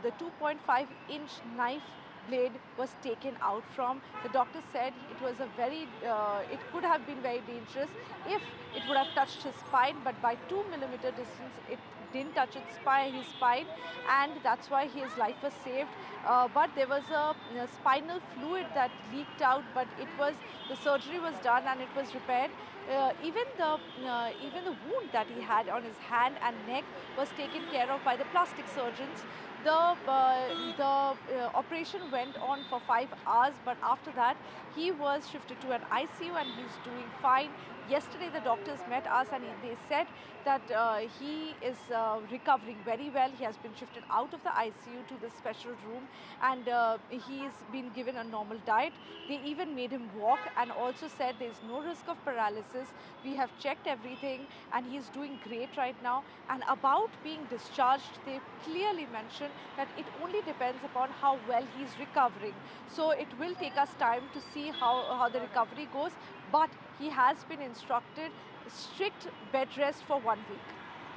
the 2.5-inch knife blade was taken out from. The doctor said it was a it could have been very dangerous if it would have touched his spine, but by 2-millimeter distance it didn't touch his spine, and that's why his life was saved. But there was a spinal fluid that leaked out, but the surgery was done and it was repaired. Even the wound that he had on his hand and neck was taken care of by the plastic surgeons. The operation went on for 5 hours, but after that he was shifted to an ICU and he's doing fine. Yesterday the doctors met us and they said that he is recovering very well. He has been shifted out of the ICU to the special room and he's been given a normal diet. They even made him walk and also said there is no risk of paralysis. We have checked everything and he's doing great right now. And about being discharged, they clearly mentioned that it only depends upon how well he's recovering. So it will take us time to see how the recovery goes, but he has been instructed strict bed rest for 1 week.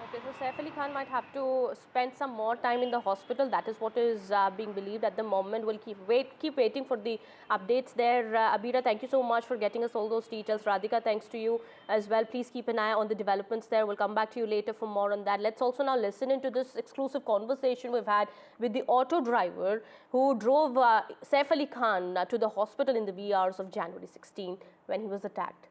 Okay, so Saif Ali Khan might have to spend some more time in the hospital. That is what is being believed at the moment. We'll keep waiting for the updates there. Abira, thank you so much for getting us all those details. Radhika, thanks to you as well. Please keep an eye on the developments there. We'll come back to you later for more on that. Let's also now listen into this exclusive conversation we've had with the auto driver who drove Saif Ali Khan to the hospital in the wee hours of January 16 when he was attacked.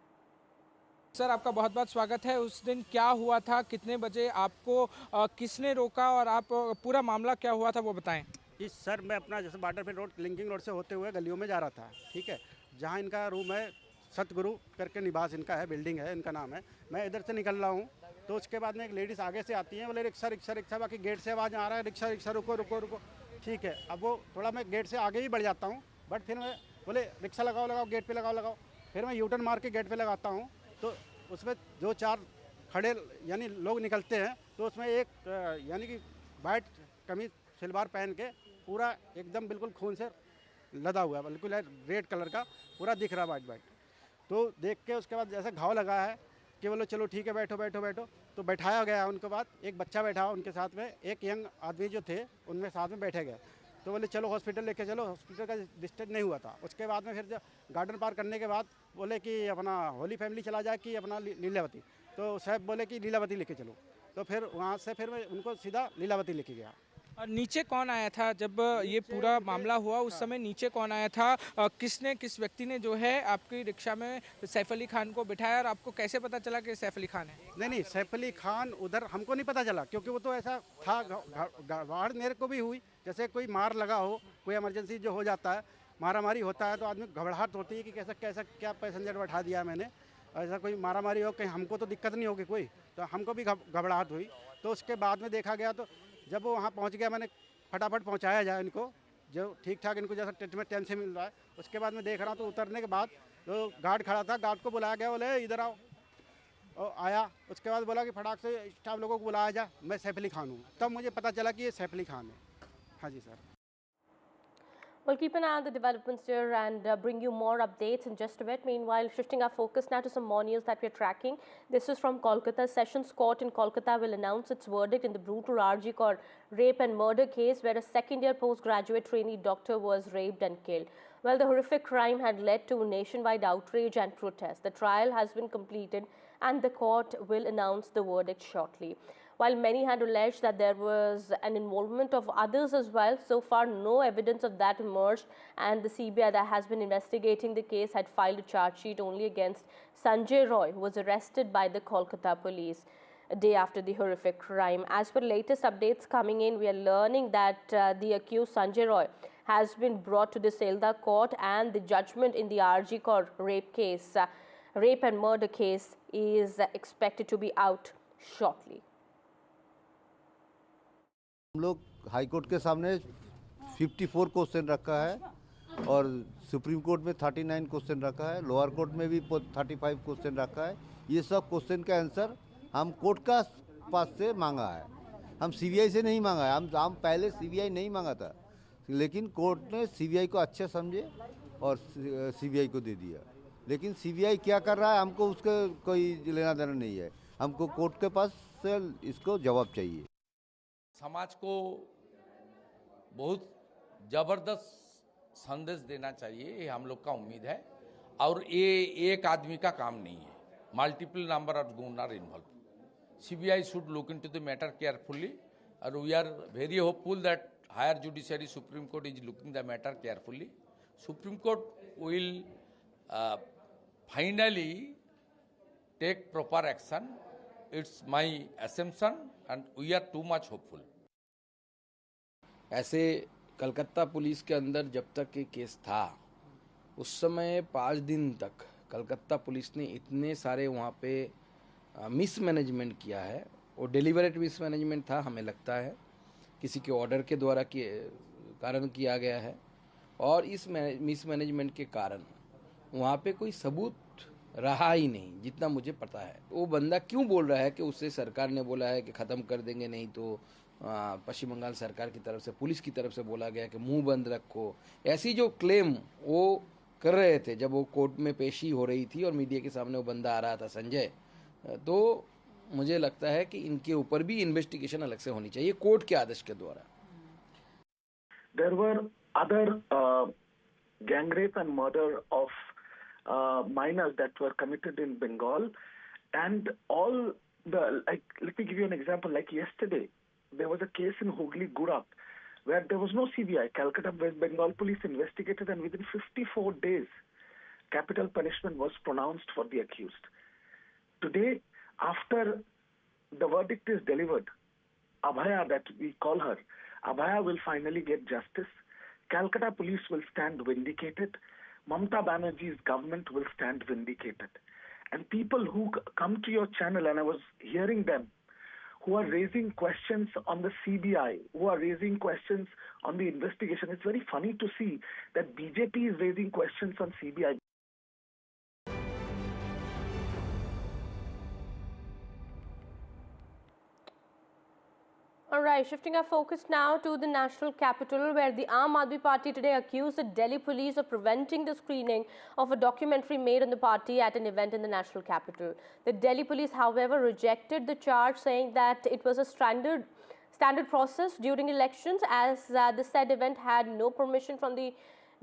Sir, आपका बहुत बहुत स्वागत है। उस दिन क्या हुआ था, कितने बजे आपको किसने रोका और आप पूरा मामला क्या हुआ था वो बताएं। जी सर, मैं अपना जैसे बार्डर रोड लिंकिंग रोड से होते हुए गलियों में जा रहा था, ठीक है, जहां इनका रूम है, सतगुरु करके निवास इनका है, बिल्डिंग है, इनका नाम है। मैं इधर से निकल रहा हूं तो उसके बाद में एक लेडीज़ आगे से आती है, बोले रिक्शा रिक्शा रिक्शा, बाकी गेट से आवाज़ आ रहा है रिक्शा रिक्शा, रुको रुको रुको, ठीक है। अब वो थोड़ा मैं गेट से आगे ही बढ़ जाता हूँ, बट फिर मैं बोले रिक्शा लगाओ लगाओ, गेट पर लगाओ लगाओ। फिर मैं यूटर्न मार के गेट पर लगाता हूँ तो उसमें 2-4 खड़े यानी लोग निकलते हैं, तो उसमें एक यानी कि वाइट कमीज सलवार पहन के पूरा एकदम बिल्कुल खून से लदा हुआ है, बिल्कुल रेड कलर का पूरा दिख रहा है वाइट। तो देख के उसके बाद जैसे घाव लगा है कि बोलो चलो ठीक है बैठो बैठो बैठो, तो बैठाया गया। उनके बाद एक बच्चा बैठा उनके साथ में, एक यंग आदमी जो थे उनमें साथ में बैठे गए। तो बोले चलो हॉस्पिटल लेके चलो, हॉस्पिटल का डिस्चार्ज नहीं हुआ था। उसके बाद में फिर जब गार्डन पार करने के बाद बोले कि अपना होली फैमिली चला जाए कि अपना लीलावती, तो साहब बोले कि लीलावती लेके चलो। तो फिर वहाँ से फिर मैं उनको सीधा लीलावती लेके गया। और नीचे कौन आया था जब ये पूरा मामला हुआ? उस समय नीचे कौन आया था? किस व्यक्ति ने जो है आपकी रिक्शा में सैफ अली खान को बिठाया और आपको कैसे पता चला कि सैफ अली खान है? नहीं, सैफ अली खान उधर हमको नहीं पता चला, क्योंकि वो तो ऐसा था, गड़बड़ मेरे को भी हुई, जैसे कोई मार लगा हो, कोई इमरजेंसी जो हो जाता है, मारामारी होता है तो आदमी घबराहट होती है कि कैसा कैसा क्या पैसेंजर बैठा दिया मैंने, ऐसा कोई मारामारी हो कहीं हमको तो दिक्कत नहीं होगी कोई, तो हमको भी घबराहट हुई। तो उसके बाद में देखा गया, तो जब वो वहाँ पहुँच गया, मैंने फटाफट पहुँचाया जाए इनको, जो ठीक ठाक इनको जैसा ट्रीटमेंट टाइम से मिल रहा है। उसके बाद मैं देख रहा हूँ तो उतरने के बाद तो गार्ड खड़ा था, गार्ड को बुलाया गया, बोले इधर आओ, और आया। उसके बाद बोला कि फटाक से स्टाफ लोगों को बुलाया जा, मैं सैफ अली खान हूँ। तब मुझे पता चला कि ये सैफ अली खान है। हाँ जी sir. We'll keep an eye on the developments here and bring you more updates in just a bit. Meanwhile, shifting our focus now to some more news that we're tracking. This is from Kolkata. Sessions Court in Kolkata will announce its verdict in the brutal RG Kaur rape and murder case where a second-year postgraduate trainee doctor was raped and killed. Well, the horrific crime had led to nationwide outrage and protest. The trial has been completed and the court will announce the verdict shortly. While many had alleged that there was an involvement of others as well, so far no evidence of that emerged, and the CBI that has been investigating the case had filed a charge sheet only against Sanjay Roy, who was arrested by the Kolkata police a day after the horrific crime. As per latest updates coming in, we are learning that the accused Sanjay Roy has been brought to the S.The court, and the judgment in the RG Kaur rape and murder case is expected to be out shortly. हम लोग high court के सामने 54 question रखा है और supreme court में 39 question रखा है, लोअर कोर्ट में भी 35 क्वेश्चन रखा है। ये सब क्वेश्चन का आंसर हम कोर्ट का पास से मांगा है, हम सीबीआई से नहीं मांगा है। हम पहले सीबीआई नहीं मांगा था, लेकिन कोर्ट ने सीबीआई को अच्छा समझे और सीबीआई को दे दिया। लेकिन सीबीआई क्या कर रहा है हमको उसका कोई लेना देना नहीं है, हमको कोर्ट के पास से इसको जवाब चाहिए। समाज को बहुत ज़बरदस्त संदेश देना चाहिए, ये हम लोग का उम्मीद है। और ये एक आदमी का काम नहीं है, multiple number of gun are involve. CBI should look into the matter carefully, और we are very hopeful that higher judiciary Supreme Court is looking the matter carefully. Supreme Court will finally take proper action, it's my assumption and we are too much hopeful. ऐसे Calcutta police के अंदर जब तक ये case था, उस समय 5 दिन तक कलकत्ता पुलिस ने इतने सारे वहाँ पे मिसमैनेजमेंट किया है, और डेलिबरेट मिसमैनेजमेंट था हमें लगता है, किसी के ऑर्डर के द्वारा कारण किया गया है। और इस मिसमैनेजमेंट के कारण वहाँ पे कोई सबूत रहा ही नहीं, जितना मुझे पता है। वो बंदा क्यों बोल रहा है कि उससे सरकार ने बोला है कि ख़त्म कर देंगे, नहीं तो पश्चिम बंगाल सरकार की तरफ से, पुलिस की तरफ से बोला गया कि मुंह बंद रखो, ऐसी जो क्लेम वो कर रहे थे जब वो कोर्ट में पेशी हो रही थी और मीडिया के सामने वो बंदा आ रहा था संजय, तो मुझे लगता है कि इनके ऊपर भी इन्वेस्टिगेशन अलग से होनी चाहिए कोर्ट के आदेश के द्वारा। There were other gang rape and murder of minors that were committed in Bengal, and all the, like, let me give you an example. Like yesterday, there was a case in Hooghly, Gujarat, where there was no CBI. Calcutta West Bengal police investigated, and within 54 days, capital punishment was pronounced for the accused. Today, after the verdict is delivered, Abhaya, that we call her, Abhaya will finally get justice. Calcutta police will stand vindicated. Mamata Banerjee's government will stand vindicated. And people who come to your channel, and I was hearing them, who are raising questions on the CBI, who are raising questions on the investigation. It's very funny to see that BJP is raising questions on CBI. All right, shifting our focus now to the national capital, where the Aam Aadmi Party today accused the Delhi police of preventing the screening of a documentary made on the party at an event in the national capital. The Delhi police, however, rejected the charge, saying that it was a standard process during elections, as the said event had no permission from the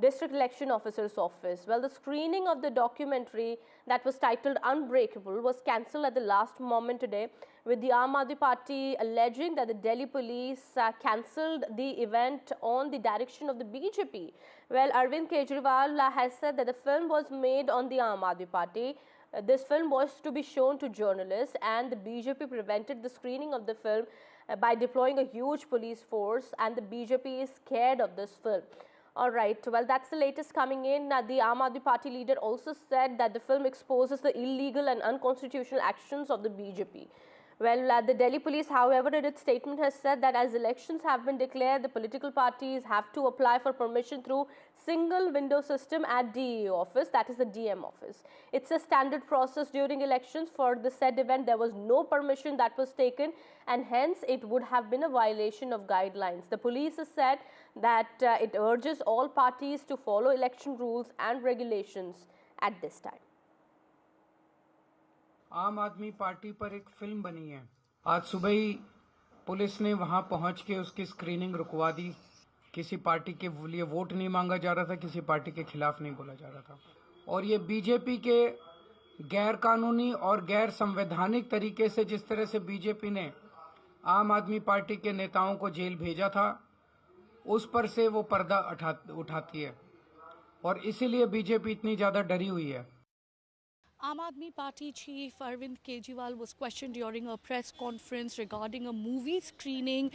District Election Officer's Office. Well, the screening of the documentary that was titled Unbreakable was cancelled at the last moment today, with the Aam Aadmi Party alleging that the Delhi police cancelled the event on the direction of the BJP. Well, Arvind Kejriwal has said that the film was made on the Aam Aadmi Party. This film was to be shown to journalists, and the BJP prevented the screening of the film by deploying a huge police force, and the BJP is scared of this film. All right, well, that's the latest coming in. The Aam Aadmi Party leader also said that the film exposes the illegal and unconstitutional actions of the BJP. Well, the Delhi police, however, in its statement has said that as elections have been declared, the political parties have to apply for permission through single window system at DE office, that is the DM office. It's a standard process during elections. For the said event, there was no permission that was taken, and hence it would have been a violation of guidelines. The police has said that it urges all parties to follow election rules and regulations at this time. आम आदमी party पर एक film बनी है। आज सुबह ही police ने वहां पहुंच के उसकी स्क्रीनिंग रुकवा दी। किसी पार्टी के लिए वोट नहीं मांगा जा रहा था, किसी पार्टी के खिलाफ नहीं बोला जा रहा था, और ये बीजेपी के गैर कानूनी और गैर संवैधानिक तरीके से जिस तरह से बीजेपी ने आम आदमी पार्टी के नेताओं को जेल भेजा था, उस पर से वो पर्दा उठाती है, और इसीलिए बीजेपी इतनी ज्यादा डरी हुई है। Aam Aadmi Party chief Arvind Kejriwal was questioned during a press conference regarding a movie screening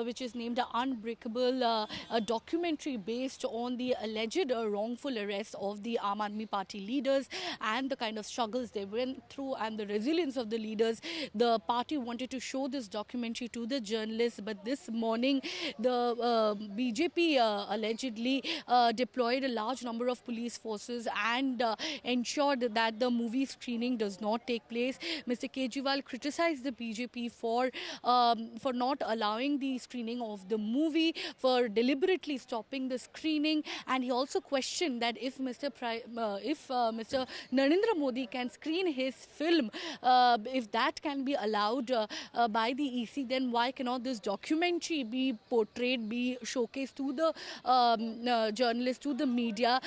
which is named Unbreakable, a documentary based on the alleged wrongful arrest of the Aam Aadmi Party leaders and the kind of struggles they went through and the resilience of the leaders. The party wanted to show this documentary to the journalists, but this morning the BJP allegedly deployed a large number of police forces and ensured that the movie screening does not take place. Mr. Kejriwal criticized the BJP for not allowing the screening of the movie, for deliberately stopping the screening, and he also questioned that if Mr. Narendra Modi can screen his film, if that can be allowed by the EC, then why cannot this documentary be portrayed, be showcased to the journalists, to the media,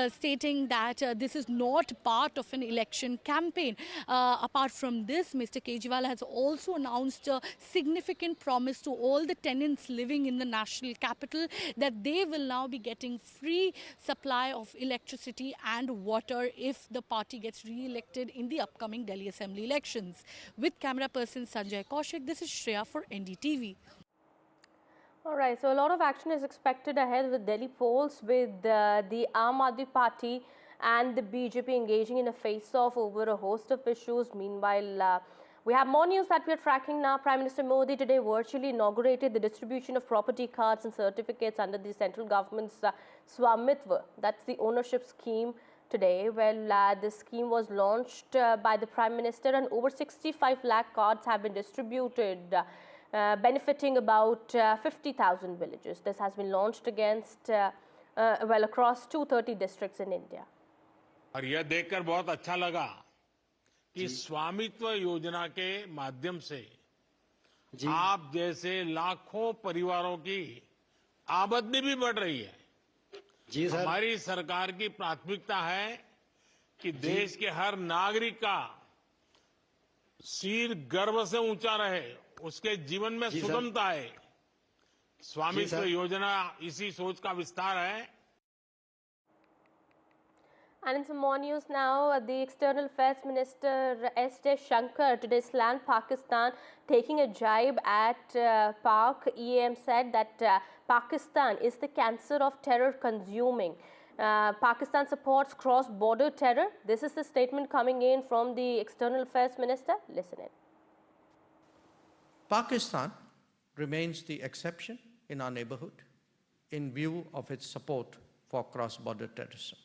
stating that this is not part of an election campaign. Apart from this, Mr. Kejriwal has also announced a significant promise to all the tenants living in the national capital that they will now be getting free supply of electricity and water if the party gets re-elected in the upcoming Delhi Assembly elections. With camera person Sanjay Kaushik, this is Shreya for NDTV. All right, so a lot of action is expected ahead with Delhi polls, with the Aam Aadmi Party and the BJP engaging in a face-off over a host of issues. Meanwhile, we have more news that we are tracking now. Prime Minister Modi today virtually inaugurated the distribution of property cards and certificates under the central government's Swamitva. That's the ownership scheme today. Well, this scheme was launched by the Prime Minister, and over 65 lakh cards have been distributed, benefiting about 50,000 villages. This has been launched against, across 230 districts in India. और यह देखकर बहुत अच्छा लगा कि स्वामित्व योजना के माध्यम से आप जैसे लाखों परिवारों की आमदनी भी बढ़ रही है। जी सर। हमारी सरकार की प्राथमिकता है कि देश के हर नागरिक का सिर गर्व से ऊंचा रहे, उसके जीवन में सुगमता आए। स्वामित्व योजना इसी सोच का विस्तार है। And in some more news now, the External Affairs Minister S.The today slammed Pakistan, taking a jibe at Pak. EAM said that Pakistan is the cancer of terror consuming. Pakistan supports cross-border terror. This is the statement coming in from the External Affairs Minister. Listen in. Pakistan remains the exception in our neighborhood in view of its support for cross-border terrorism.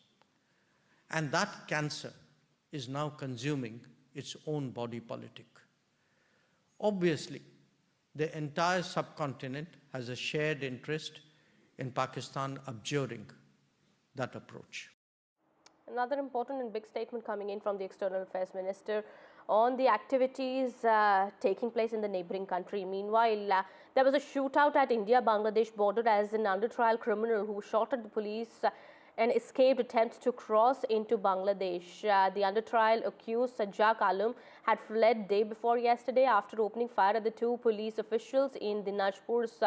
And that cancer is now consuming its own body politic. Obviously, the entire subcontinent has a shared interest in Pakistan abjuring that approach. Another important and big statement coming in from the External Affairs Minister on the activities taking place in the neighboring country. Meanwhile, there was a shootout at India-Bangladesh border as an under-trial criminal who shot at the police an escaped attempt to cross into Bangladesh. The under trial accused Sajjak Alam had fled day before yesterday after opening fire at the two police officials in Dinajpur's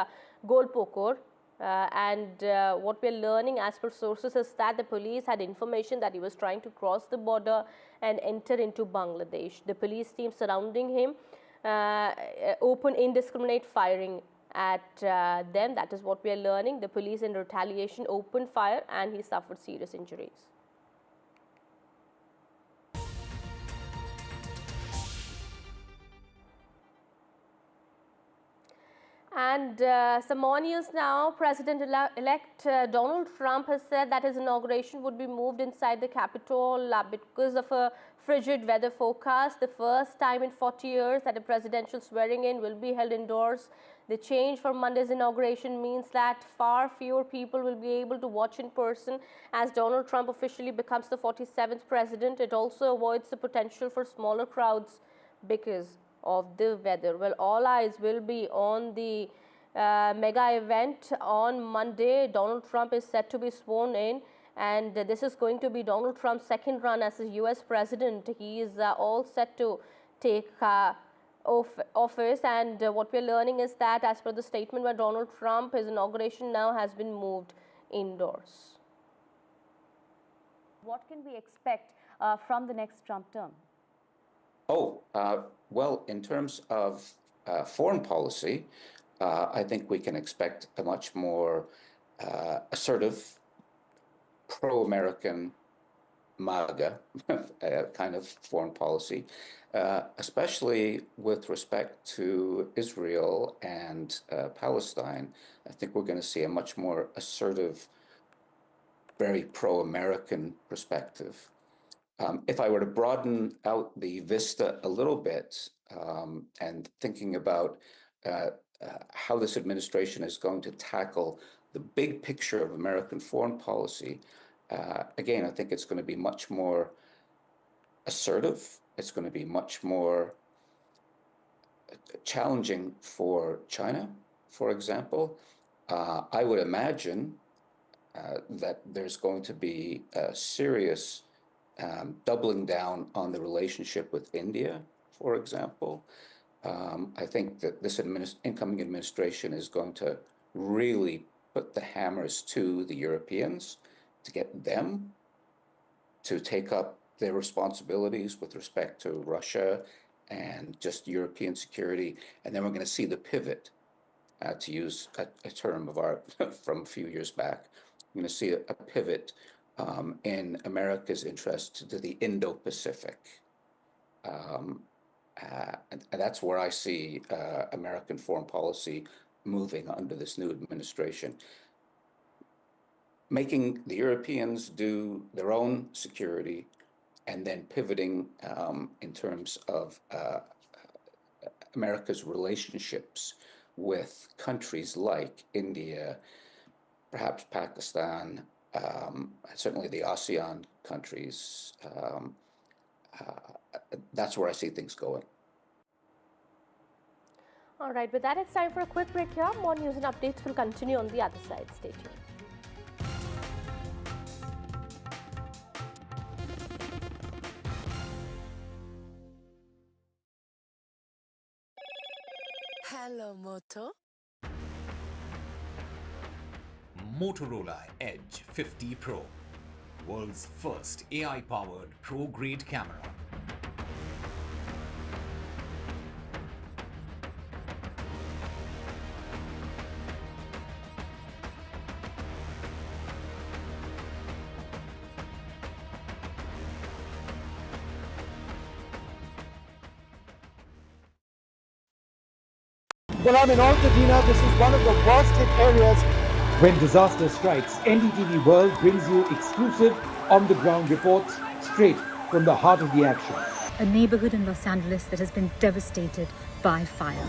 Golpokor. What we're learning as per sources is that the police had information that he was trying to cross the border and enter into Bangladesh. The police team surrounding him opened indiscriminate firing at them. That is what we are learning. The police in retaliation opened fire and he suffered serious injuries. And some more news now. President-elect Donald Trump has said that his inauguration would be moved inside the Capitol because of a frigid weather forecast. The first time in 40 years that a presidential swearing-in will be held indoors. The change from Monday's inauguration means that far fewer people will be able to watch in person as Donald Trump officially becomes the 47th president. It also avoids the potential for smaller crowds because of the weather. Well, all eyes will be on the mega event on Monday. Donald Trump is set to be sworn in, and this is going to be Donald Trump's second run as a US president. He is all set to take office, and what we're learning is that as per the statement by Donald Trump, his inauguration now has been moved indoors. What can we expect from the next Trump term? Well, in terms of foreign policy, I think we can expect a much more assertive, pro-American, MAGA kind of foreign policy, especially with respect to Israel and Palestine. I think we're going to see a much more assertive, very pro-American perspective. If I were to broaden out the vista a little bit and thinking about how this administration is going to tackle the big picture of American foreign policy, again, I think it's going to be much more assertive. It's going to be much more challenging for China, for example. I would imagine that there's going to be a serious doubling down on the relationship with India, for example. I think that this incoming administration is going to really put the hammers to the Europeans to get them to take up their responsibilities with respect to Russia and just European security. And then we're going to see the pivot, to use a term of art from a few years back. We're going to see a pivot in America's interest to the Indo-Pacific. And that's where I see American foreign policy moving under this new administration. Making the Europeans do their own security and then pivoting in terms of America's relationships with countries like India, perhaps Pakistan, certainly the ASEAN countries. That's where I see things going. All right, with that, it's time for a quick break here. More news and updates will continue on the other side. Stay tuned. Hello, Moto. Motorola Edge 50 Pro, world's first AI-powered pro-grade camera. Well, I'm in Altadena. This is one of the worst hit areas. When disaster strikes, NDTV World brings you exclusive on-the-ground reports straight from the heart of the action. A neighborhood in Los Angeles that has been devastated by fire.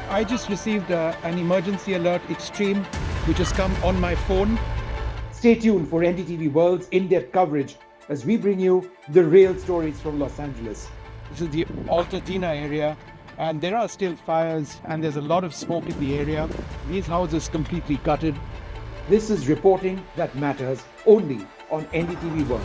I just received an emergency alert extreme, which has come on my phone. Stay tuned for NDTV World's in-depth coverage as we bring you the real stories from Los Angeles. This is the Altadena area and there are still fires and there's a lot of smoke in the area. These houses completely gutted. This is reporting that matters only on NDTV World.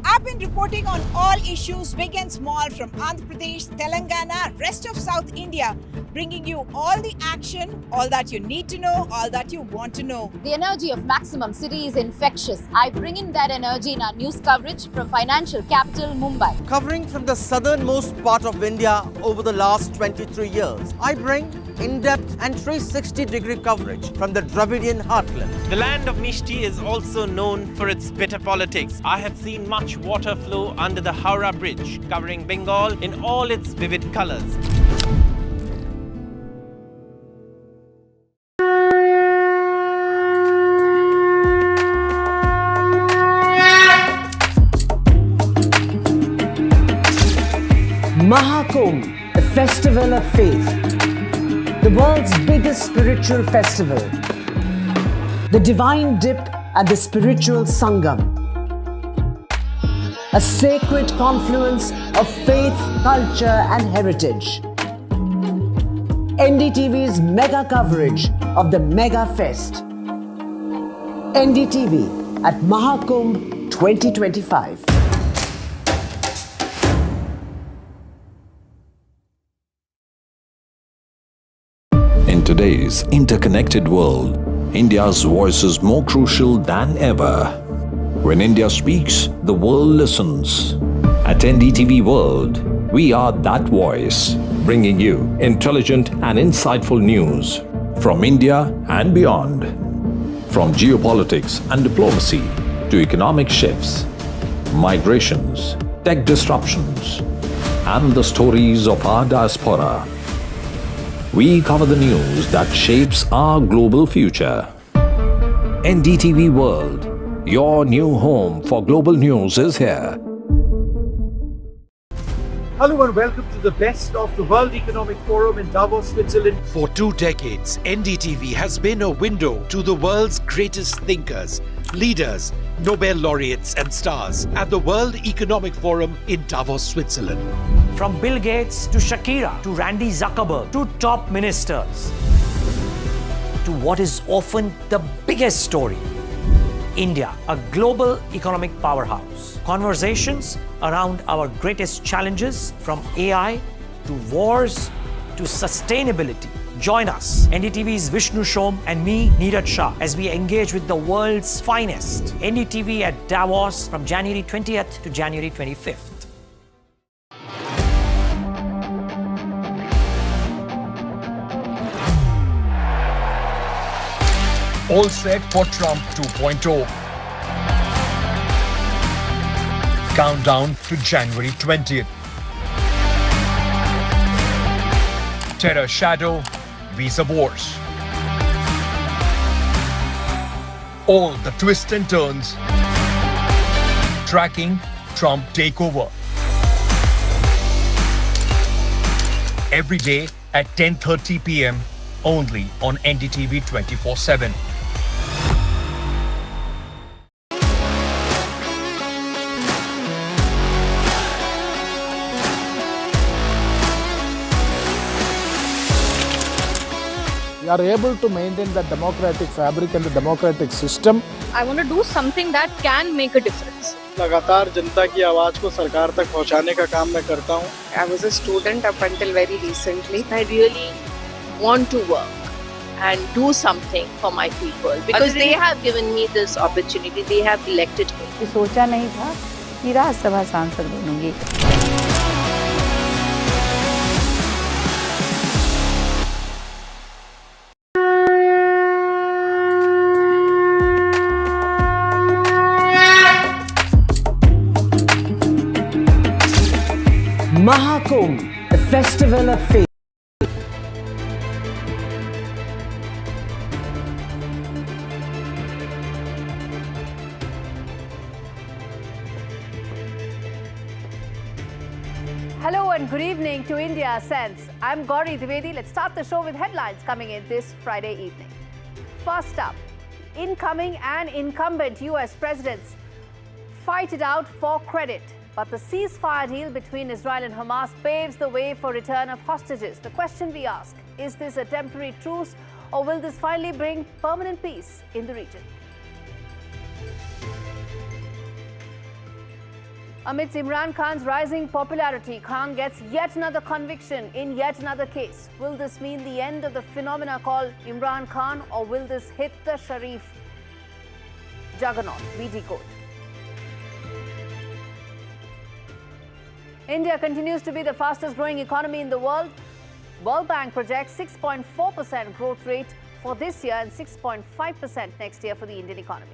I've been reporting on all issues, big and small, from Andhra Pradesh, Telangana, rest of South India, bringing you all the action, all that you need to know, all that you want to know. The energy of Maximum City is infectious. I bring in that energy in our news coverage from financial capital Mumbai. Covering from the southernmost part of India over the last 23 years, I bring in-depth and 360-degree coverage from the Dravidian heartland. The land of Mishti is also known for its bitter politics. I have seen much water flow under the Howrah Bridge, covering Bengal in all its vivid colors. Maha Kumbh, a festival of faith. The world's biggest spiritual festival. The divine dip at the spiritual Sangam. A sacred confluence of faith, culture and heritage. NDTV's mega coverage of the Mega Fest. NDTV at Maha Kumbh 2025. In today's interconnected world, India's voice is more crucial than ever. When India speaks, the world listens. At NDTV World, we are that voice, bringing you intelligent and insightful news from India and beyond. From geopolitics and diplomacy to economic shifts, migrations, tech disruptions, and the stories of our diaspora. We cover the news that shapes our global future. NDTV World, your new home for global news, is here. Hello and welcome to the best of the World Economic Forum in Davos, Switzerland. For 2 decades, NDTV has been a window to the world's greatest thinkers, leaders, Nobel laureates and stars at the World Economic Forum in Davos, Switzerland. From Bill Gates to Shakira to Randy Zuckerberg to top ministers to what is often the biggest story, India, a global economic powerhouse. Conversations around our greatest challenges, from AI to wars to sustainability. Join us, NDTV's Vishnu Shom and me, Neeraj Shah, as we engage with the world's finest. NDTV at Davos from January 20th to January 25th. All set for Trump 2.0. Countdown to January 20th. Terror shadow, visa wars. All the twists and turns. Tracking Trump takeover. Every day at 10:30 p.m. only on NDTV 24/7. We are able to maintain the democratic fabric and the democratic system. I want to do something that can make a difference. लगातार जनता की आवाज को सरकार तक पहुंचाने का काम मैं करता हूं. I was a student up until very recently. I really want to work and do something for my people because they have given me this opportunity. They have elected me. सोचा नहीं था कि राज्यसभा सांसद बनूंगी. Maha Kumbh, the festival of faith. Hello and good evening to India Sense. I'm Gauri Dwivedi. Let's start the show with headlines coming in this Friday evening. First up, incoming and incumbent US presidents fight it out for credit. But the ceasefire deal between Israel and Hamas paves the way for return of hostages. The question we ask, is this a temporary truce or will this finally bring permanent peace in the region? Amidst Imran Khan's rising popularity, Khan gets yet another conviction in yet another case. Will this mean the end of the phenomena called Imran Khan, or will this hit the Sharif juggernaut be decoded? India continues to be the fastest growing economy in the world. World Bank projects 6.4% growth rate for this year and 6.5% next year for the Indian economy.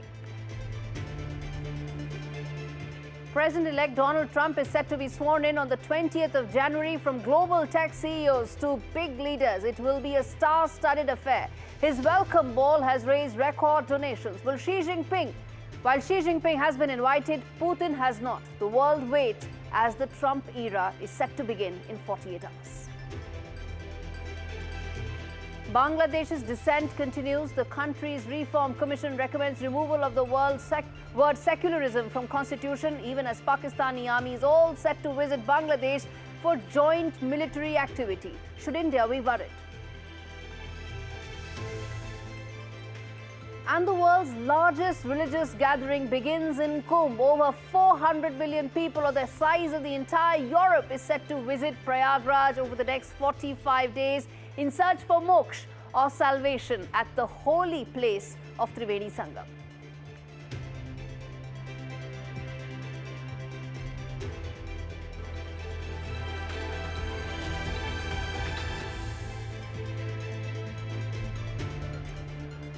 President-elect Donald Trump is set to be sworn in on the 20th of January. From global tech CEOs to big leaders, it will be a star-studded affair. His welcome ball has raised record donations. While Xi Jinping has been invited, Putin has not. The world waits as the Trump era is set to begin in 48 hours. Bangladesh's descent continues. The country's Reform Commission recommends removal of the word secularism from constitution, even as Pakistani army is all set to visit Bangladesh for joint military activity. Should India be worried? And the world's largest religious gathering begins in Kumbh. Over 400 million people, or the size of the entire Europe, is set to visit Prayagraj over the next 45 days in search for moksha, or salvation, at the holy place of Triveni Sangam.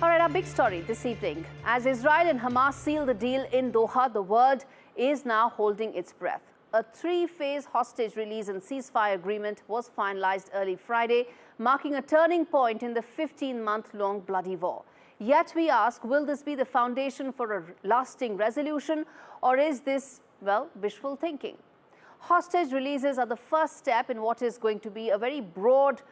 All right, our big story this evening. As Israel and Hamas seal the deal in Doha, the world is now holding its breath. A three-phase hostage release and ceasefire agreement was finalized early Friday, marking a turning point in the 15-month-long bloody war. Yet we ask, will this be the foundation for a lasting resolution, or is this, well, wishful thinking? Hostage releases are the first step in what is going to be a very broad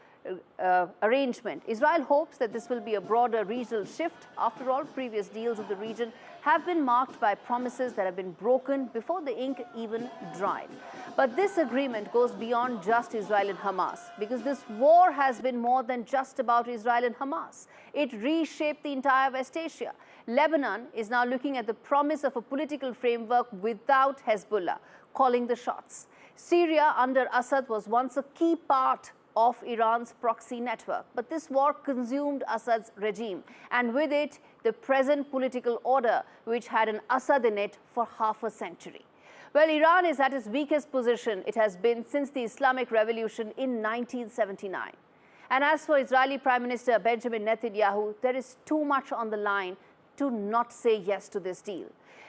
arrangement. Israel hopes that this will be a broader regional shift. After all, previous deals in the region have been marked by promises that have been broken before the ink even dried. But this agreement goes beyond just Israel and Hamas, because this war has been more than just about Israel and Hamas. It reshaped the entire West Asia. Lebanon is now looking at the promise of a political framework without Hezbollah calling the shots. Syria under Assad was once a key part of Iran's proxy network. But this war consumed Assad's regime, and with it, the present political order, which had an Assad in it for half a century. Well, Iran is at its weakest position it has been since the Islamic Revolution in 1979. And as for Israeli Prime Minister Benjamin Netanyahu, there is too much on the line to not say yes to this deal.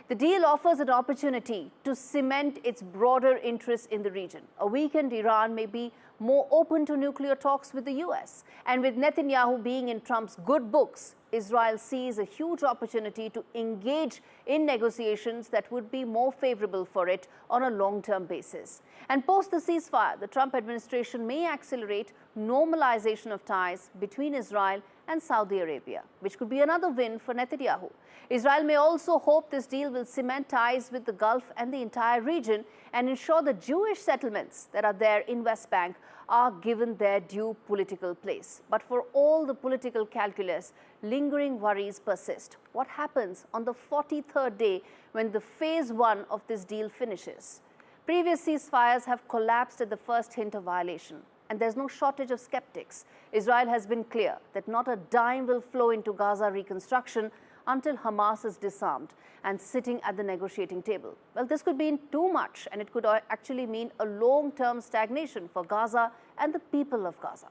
The deal offers an opportunity to cement its broader interests in the region. A weakened Iran may be more open to nuclear talks with the US. And with Netanyahu being in Trump's good books, Israel sees a huge opportunity to engage in negotiations that would be more favorable for it on a long-term basis. And post the ceasefire, the Trump administration may accelerate normalization of ties between Israel and Saudi Arabia, which could be another win for Netanyahu. Israel may also hope this deal will cement ties with the Gulf and the entire region and ensure the Jewish settlements that are there in West Bank are given their due political place. But for all the political calculus, lingering worries persist. What happens on the 43rd day when the phase 1 of this deal finishes? Previous ceasefires have collapsed at the first hint of violation. And there's no shortage of skeptics. Israel has been clear that not a dime will flow into Gaza reconstruction until Hamas is disarmed and sitting at the negotiating table. Well, this could mean too much, and it could actually mean a long-term stagnation for Gaza and the people of Gaza.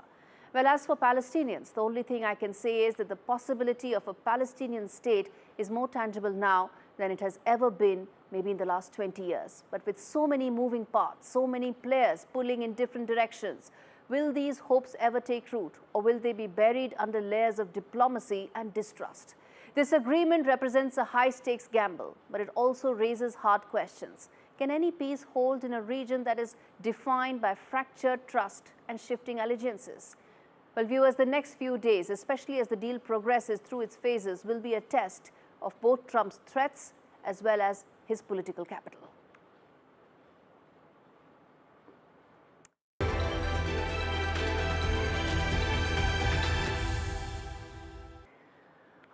Well, as for Palestinians, the only thing I can say is that the possibility of a Palestinian state is more tangible now than it has ever been, maybe in the last 20 years. But with so many moving parts, so many players pulling in different directions, will these hopes ever take root, or will they be buried under layers of diplomacy and distrust? This agreement represents a high-stakes gamble, but it also raises hard questions. Can any peace hold in a region that is defined by fractured trust and shifting allegiances? Well, viewers, the next few days, especially as the deal progresses through its phases, will be a test of both Trump's threats as well as his political capital.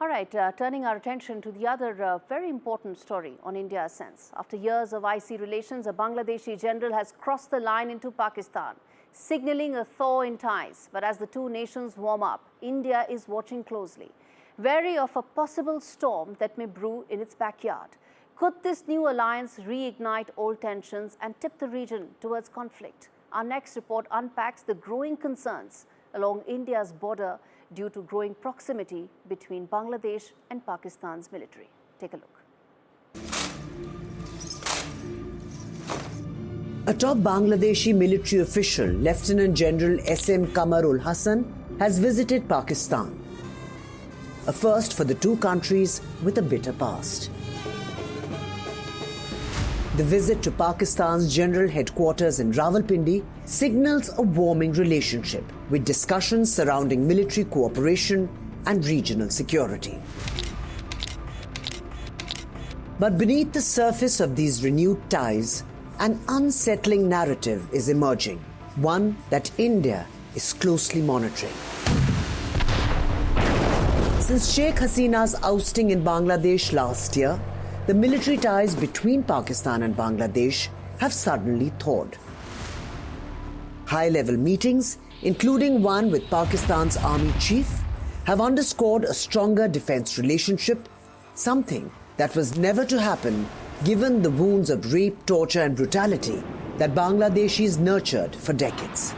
All right, turning our attention to the other very important story on India's sense. After years of icy relations, a Bangladeshi general has crossed the line into Pakistan, signaling a thaw in ties. But as the two nations warm up, India is watching closely, wary of a possible storm that may brew in its backyard. Could this new alliance reignite old tensions and tip the region towards conflict? Our next report unpacks the growing concerns along India's border due to growing proximity between Bangladesh and Pakistan's military. Take a look. A top Bangladeshi military official, Lieutenant General S.M. Kamarul Hassan, has visited Pakistan. A first for the two countries with a bitter past. The visit to Pakistan's general headquarters in Rawalpindi signals a warming relationship with discussions surrounding military cooperation and regional security. But beneath the surface of these renewed ties, an unsettling narrative is emerging, one that India is closely monitoring. Since Sheikh Hasina's ousting in Bangladesh last year, the military ties between Pakistan and Bangladesh have suddenly thawed. High-level meetings, including one with Pakistan's army chief, have underscored a stronger defense relationship, something that was never to happen given the wounds of rape, torture and brutality that Bangladeshis nurtured for decades.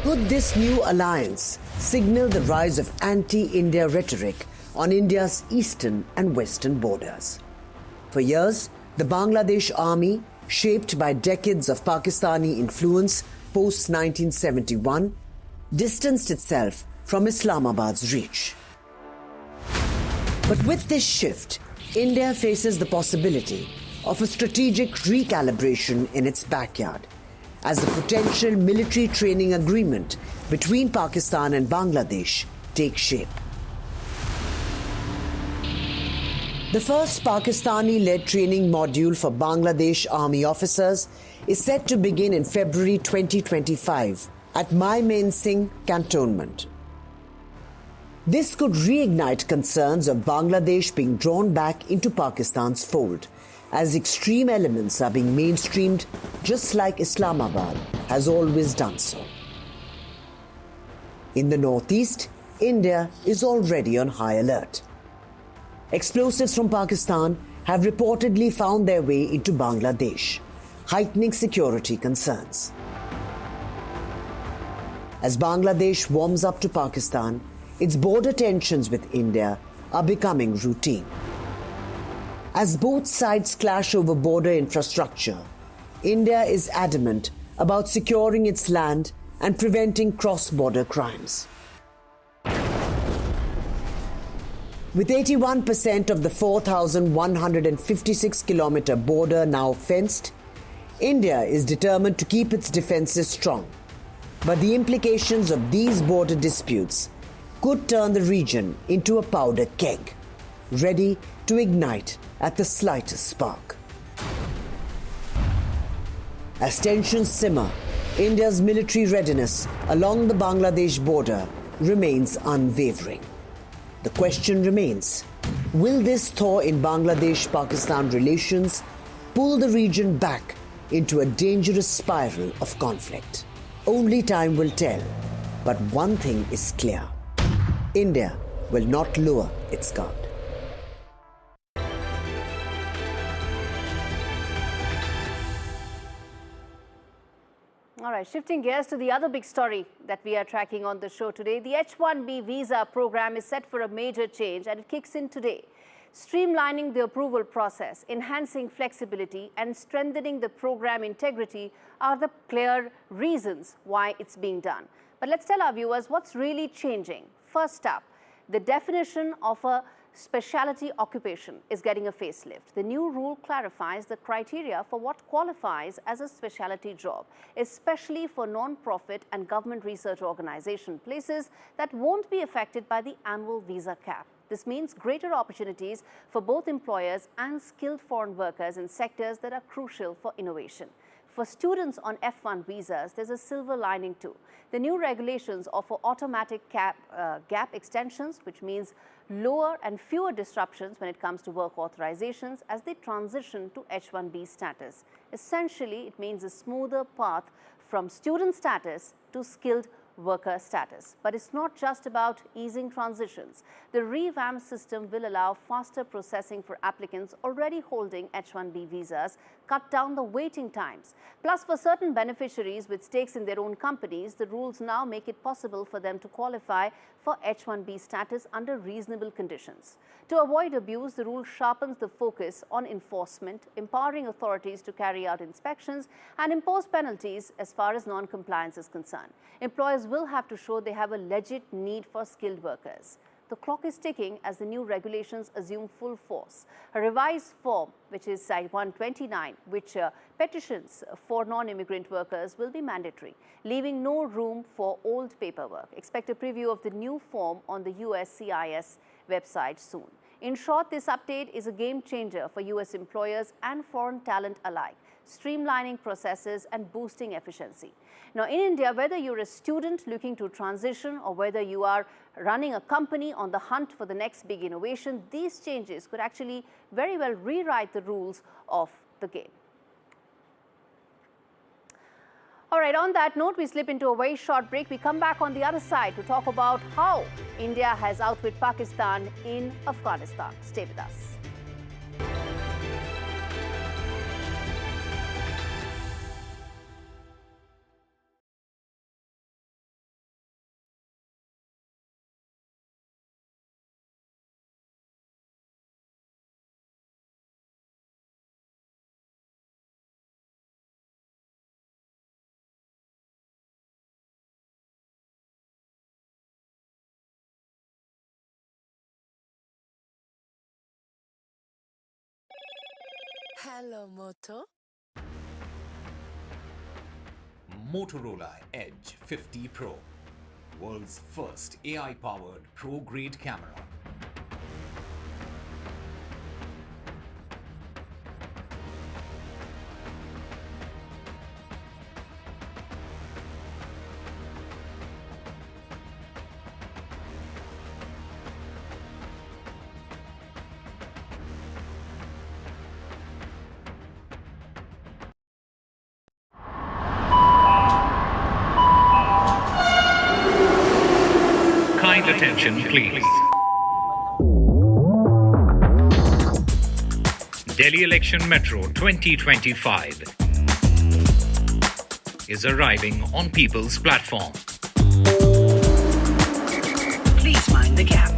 Could this new alliance signal the rise of anti-India rhetoric on India's eastern and western borders? For years, the Bangladesh army, shaped by decades of Pakistani influence post-1971, distanced itself from Islamabad's reach. But with this shift, India faces the possibility of a strategic recalibration in its backyard, as the potential military training agreement between Pakistan and Bangladesh takes shape. The first Pakistani-led training module for Bangladesh Army officers is set to begin in February 2025 at Main Singh Cantonment. This could reignite concerns of Bangladesh being drawn back into Pakistan's fold, as extreme elements are being mainstreamed just like Islamabad has always done so. In the northeast, India is already on high alert. Explosives from Pakistan have reportedly found their way into Bangladesh, heightening security concerns. As Bangladesh warms up to Pakistan, its border tensions with India are becoming routine. As both sides clash over border infrastructure, India is adamant about securing its land and preventing cross-border crimes. With 81% of the 4,156-kilometer border now fenced, India is determined to keep its defences strong. But the implications of these border disputes could turn the region into a powder keg, ready to ignite at the slightest spark. As tensions simmer, India's military readiness along the Bangladesh border remains unwavering. The question remains, will this thaw in Bangladesh-Pakistan relations pull the region back into a dangerous spiral of conflict? Only time will tell, but one thing is clear. India will not lower its guard. All right, shifting gears to the other big story that we are tracking on the show today. The H-1B visa program is set for a major change and it kicks in today. Streamlining the approval process, enhancing flexibility and strengthening the program integrity are the clear reasons why it's being done. But let's tell our viewers what's really changing. First up, the definition of a specialty occupation is getting a facelift. The new rule clarifies the criteria for what qualifies as a specialty job, especially for non-profit and government research organization places that won't be affected by the annual visa cap. This means greater opportunities for both employers and skilled foreign workers in sectors that are crucial for innovation. For students on F1 visas, there's a silver lining too. The new regulations offer automatic gap extensions, which means lower and fewer disruptions when it comes to work authorizations as they transition to H-1B status. Essentially, it means a smoother path from student status to skilled worker status. But it's not just about easing transitions. The revamped system will allow faster processing for applicants already holding H-1B visas, cut down the waiting times. Plus, for certain beneficiaries with stakes in their own companies, the rules now make it possible for them to qualify for H-1B status under reasonable conditions. To avoid abuse, the rule sharpens the focus on enforcement, empowering authorities to carry out inspections and impose penalties as far as non-compliance is concerned. Employers will have to show they have a legit need for skilled workers. The clock is ticking as the new regulations assume full force. A revised form, which is Site 129, which petitions for non-immigrant workers will be mandatory, leaving no room for old paperwork. Expect a preview of the new form on the USCIS website soon. In short, this update is a game changer for US employers and foreign talent alike, streamlining processes and boosting efficiency. Now, in India, whether you're a student looking to transition or whether you are running a company on the hunt for the next big innovation, these changes could actually very well rewrite the rules of the game. All right, on that note, we slip into a very short break. We come back on the other side to talk about how India has outwit Pakistan in Afghanistan. Stay with us. Hello, Moto. Motorola Edge 50 Pro, world's first AI-powered pro-grade camera. Kind attention, please. Delhi Election Metro 2025 is arriving on People's Platform. Please mind the gap.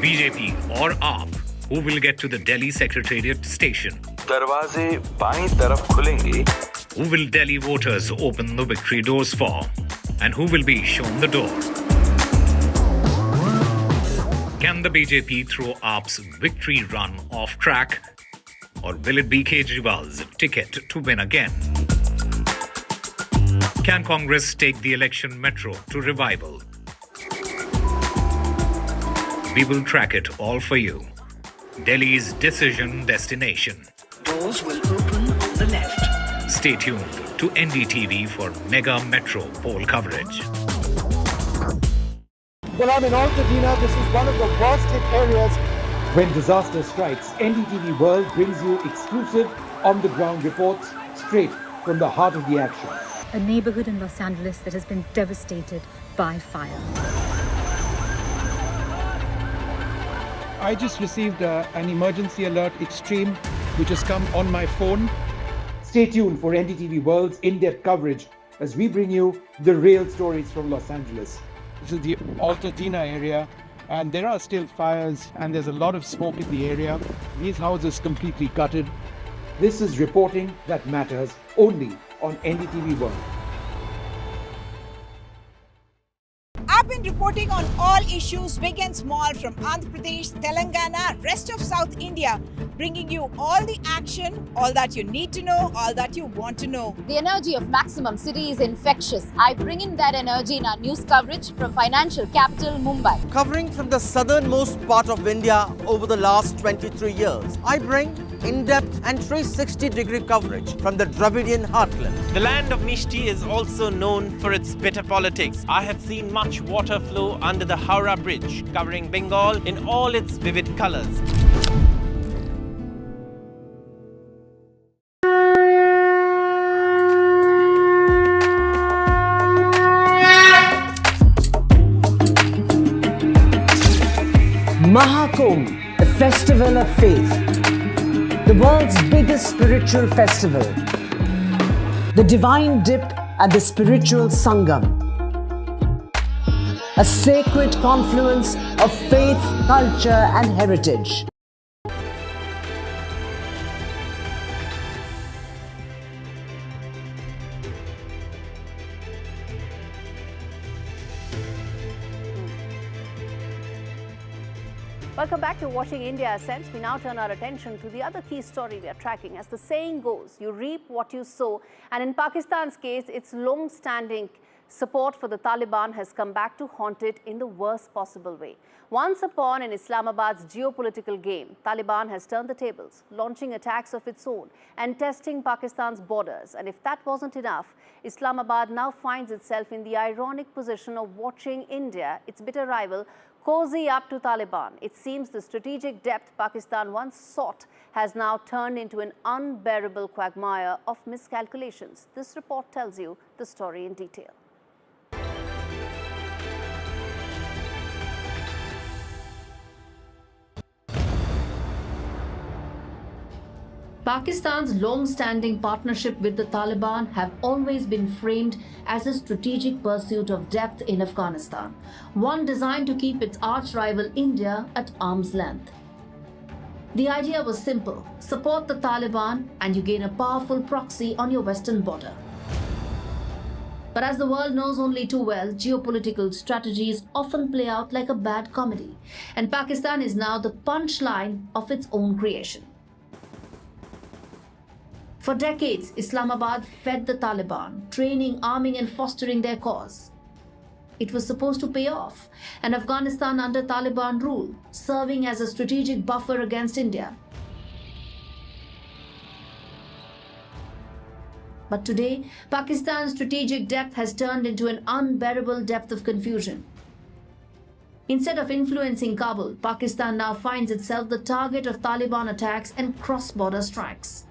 BJP or AAP, who will get to the Delhi Secretariat station? दरवाजे बाईं तरफ खुलेंगे. Who will Delhi voters open the victory doors for? And who will be shown the door? Can the BJP throw AAP's victory run off track? Or will it be Kejriwal's ticket to win again? Can Congress take the election metro to revival? We will track it all for you. Delhi's decision destination. Doors will open on the left. Stay tuned to NDTV for mega metro poll coverage. Well, I'm in Altadena. This is one of the worst hit areas. When disaster strikes, NDTV World brings you exclusive on-the-ground reports straight from the heart of the action. A neighborhood in Los Angeles that has been devastated by fire. I just received an emergency alert extreme, which has come on my phone. Stay tuned for NDTV World's in-depth coverage as we bring you the real stories from Los Angeles. This is the Altadena area, and there are still fires, and there's a lot of smoke in the area. These houses completely gutted. This is reporting that matters only on NDTV World. I've been reporting on all issues big and small from Andhra Pradesh, Telangana, rest of South India, bringing you all the action, all that you need to know, all that you want to know. The energy of Maximum City is infectious. I bring in that energy in our news coverage from financial capital Mumbai. Covering from the southernmost part of India over the last 23 years, I bring in-depth and 360-degree coverage from the Dravidian heartland. The land of Mishti is also known for its bitter politics. I have seen much water flow under the Howrah Bridge, covering Bengal in all its vivid colors. Maha Kumbh, the festival of faith, the world's biggest spiritual festival, the divine dip and the spiritual sangam, a sacred confluence of faith, culture and heritage. Welcome back to Watching India Ascends. We now turn our attention to the other key story we are tracking. As the saying goes, you reap what you sow. And in Pakistan's case, its long-standing support for the Taliban has come back to haunt it in the worst possible way. Once a pawn in Islamabad's geopolitical game, Taliban has turned the tables, launching attacks of its own and testing Pakistan's borders. And if that wasn't enough, Islamabad now finds itself in the ironic position of watching India, its bitter rival, cozy up to Taliban. It seems the strategic depth Pakistan once sought has now turned into an unbearable quagmire of miscalculations. This report tells you the story in detail. Pakistan's long-standing partnership with the Taliban have always been framed as a strategic pursuit of depth in Afghanistan, one designed to keep its arch-rival India at arm's length. The idea was simple: support the Taliban and you gain a powerful proxy on your western border. But as the world knows only too well, geopolitical strategies often play out like a bad comedy, and Pakistan is now the punchline of its own creation. For decades, Islamabad fed the Taliban, training, arming and fostering their cause. It was supposed to pay off, and Afghanistan under Taliban rule, serving as a strategic buffer against India. But today, Pakistan's strategic depth has turned into an unbearable depth of confusion. Instead of influencing Kabul, Pakistan now finds itself the target of Taliban attacks and cross-border strikes.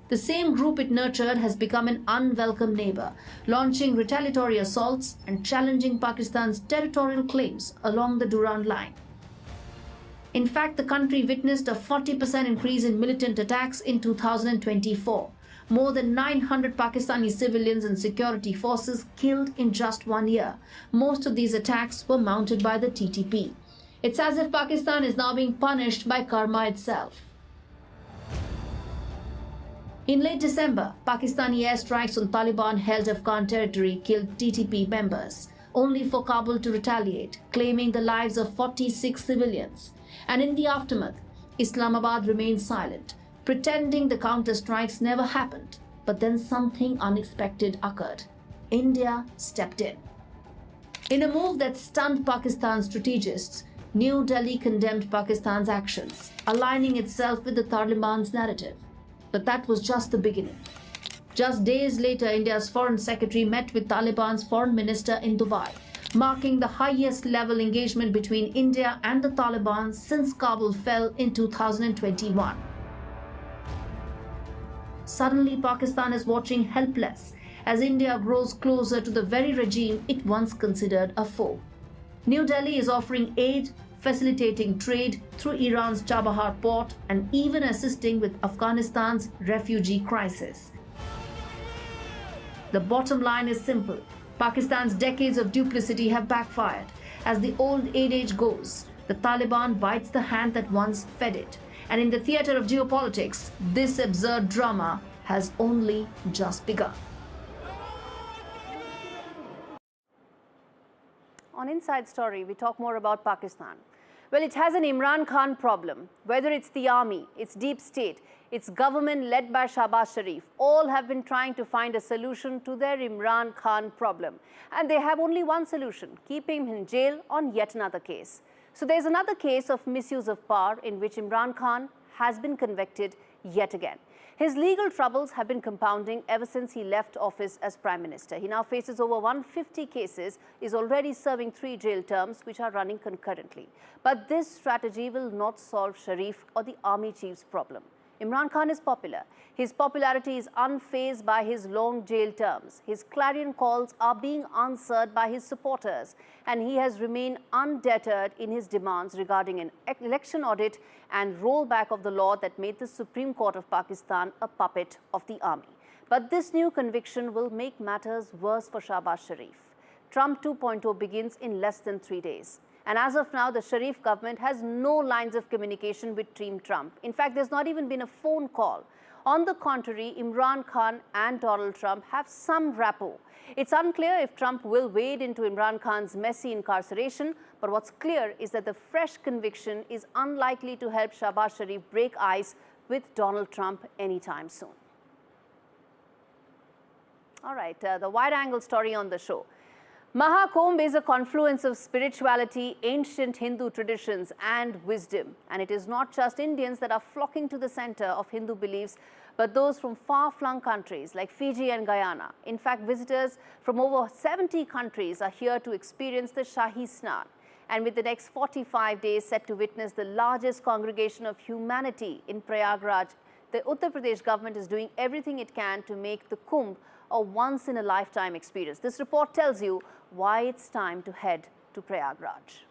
The same group it nurtured has become an unwelcome neighbor, launching retaliatory assaults and challenging Pakistan's territorial claims along the Durand Line. In fact, the country witnessed a 40% increase in militant attacks in 2024. More than 900 Pakistani civilians and security forces killed in just 1 year. Most of these attacks were mounted by the TTP. It's as if Pakistan is now being punished by karma itself. In late December, Pakistani airstrikes on Taliban-held Afghan territory killed TTP members, only for Kabul to retaliate, claiming the lives of 46 civilians. And in the aftermath, Islamabad remained silent, pretending the counter-strikes never happened. But then something unexpected occurred. India stepped in. In a move that stunned Pakistan's strategists, New Delhi condemned Pakistan's actions, aligning itself with the Taliban's narrative. But that was just the beginning. Just days later, India's Foreign Secretary met with Taliban's Foreign Minister in Dubai, marking the highest level engagement between India and the Taliban since Kabul fell in 2021. Suddenly, Pakistan is watching helpless as India grows closer to the very regime it once considered a foe. New Delhi is offering aid, facilitating trade through Iran's Chabahar port, and even assisting with Afghanistan's refugee crisis. The bottom line is simple. Pakistan's decades of duplicity have backfired. As the old adage goes, the Taliban bites the hand that once fed it. And in the theatre of geopolitics, this absurd drama has only just begun. On Inside Story, we talk more about Pakistan. Well, it has an Imran Khan problem. Whether it's the army, its deep state, its government led by Shahbaz Sharif, all have been trying to find a solution to their Imran Khan problem. And they have only one solution: keeping him in jail on yet another case. So there's another case of misuse of power in which Imran Khan has been convicted yet again. His legal troubles have been compounding ever since he left office as Prime Minister. He now faces over 150 cases, is already serving 3 jail terms which are running concurrently. But this strategy will not solve Sharif or the army chief's problem. Imran Khan is popular. His popularity is unfazed by his long jail terms. His clarion calls are being answered by his supporters, and he has remained undeterred in his demands regarding an election audit and rollback of the law that made the Supreme Court of Pakistan a puppet of the army. But this new conviction will make matters worse for Shahbaz Sharif. Trump 2.0 begins in less than 3 days. And as of now, the Sharif government has no lines of communication with Team Trump. In fact, there's not even been a phone call. On the contrary, Imran Khan and Donald Trump have some rapport. It's unclear if Trump will wade into Imran Khan's messy incarceration, but what's clear is that the fresh conviction is unlikely to help Shahbaz Sharif break ice with Donald Trump anytime soon. All right, the wide-angle story on the show. Maha Kumbh is a confluence of spirituality, ancient Hindu traditions and wisdom. And it is not just Indians that are flocking to the center of Hindu beliefs, but those from far-flung countries like Fiji and Guyana. In fact, visitors from over 70 countries are here to experience the Shahi Snan. And with the next 45 days set to witness the largest congregation of humanity in Prayagraj, the Uttar Pradesh government is doing everything it can to make the Kumbh a once-in-a-lifetime experience. This report tells you why it's time to head to Prayagraj.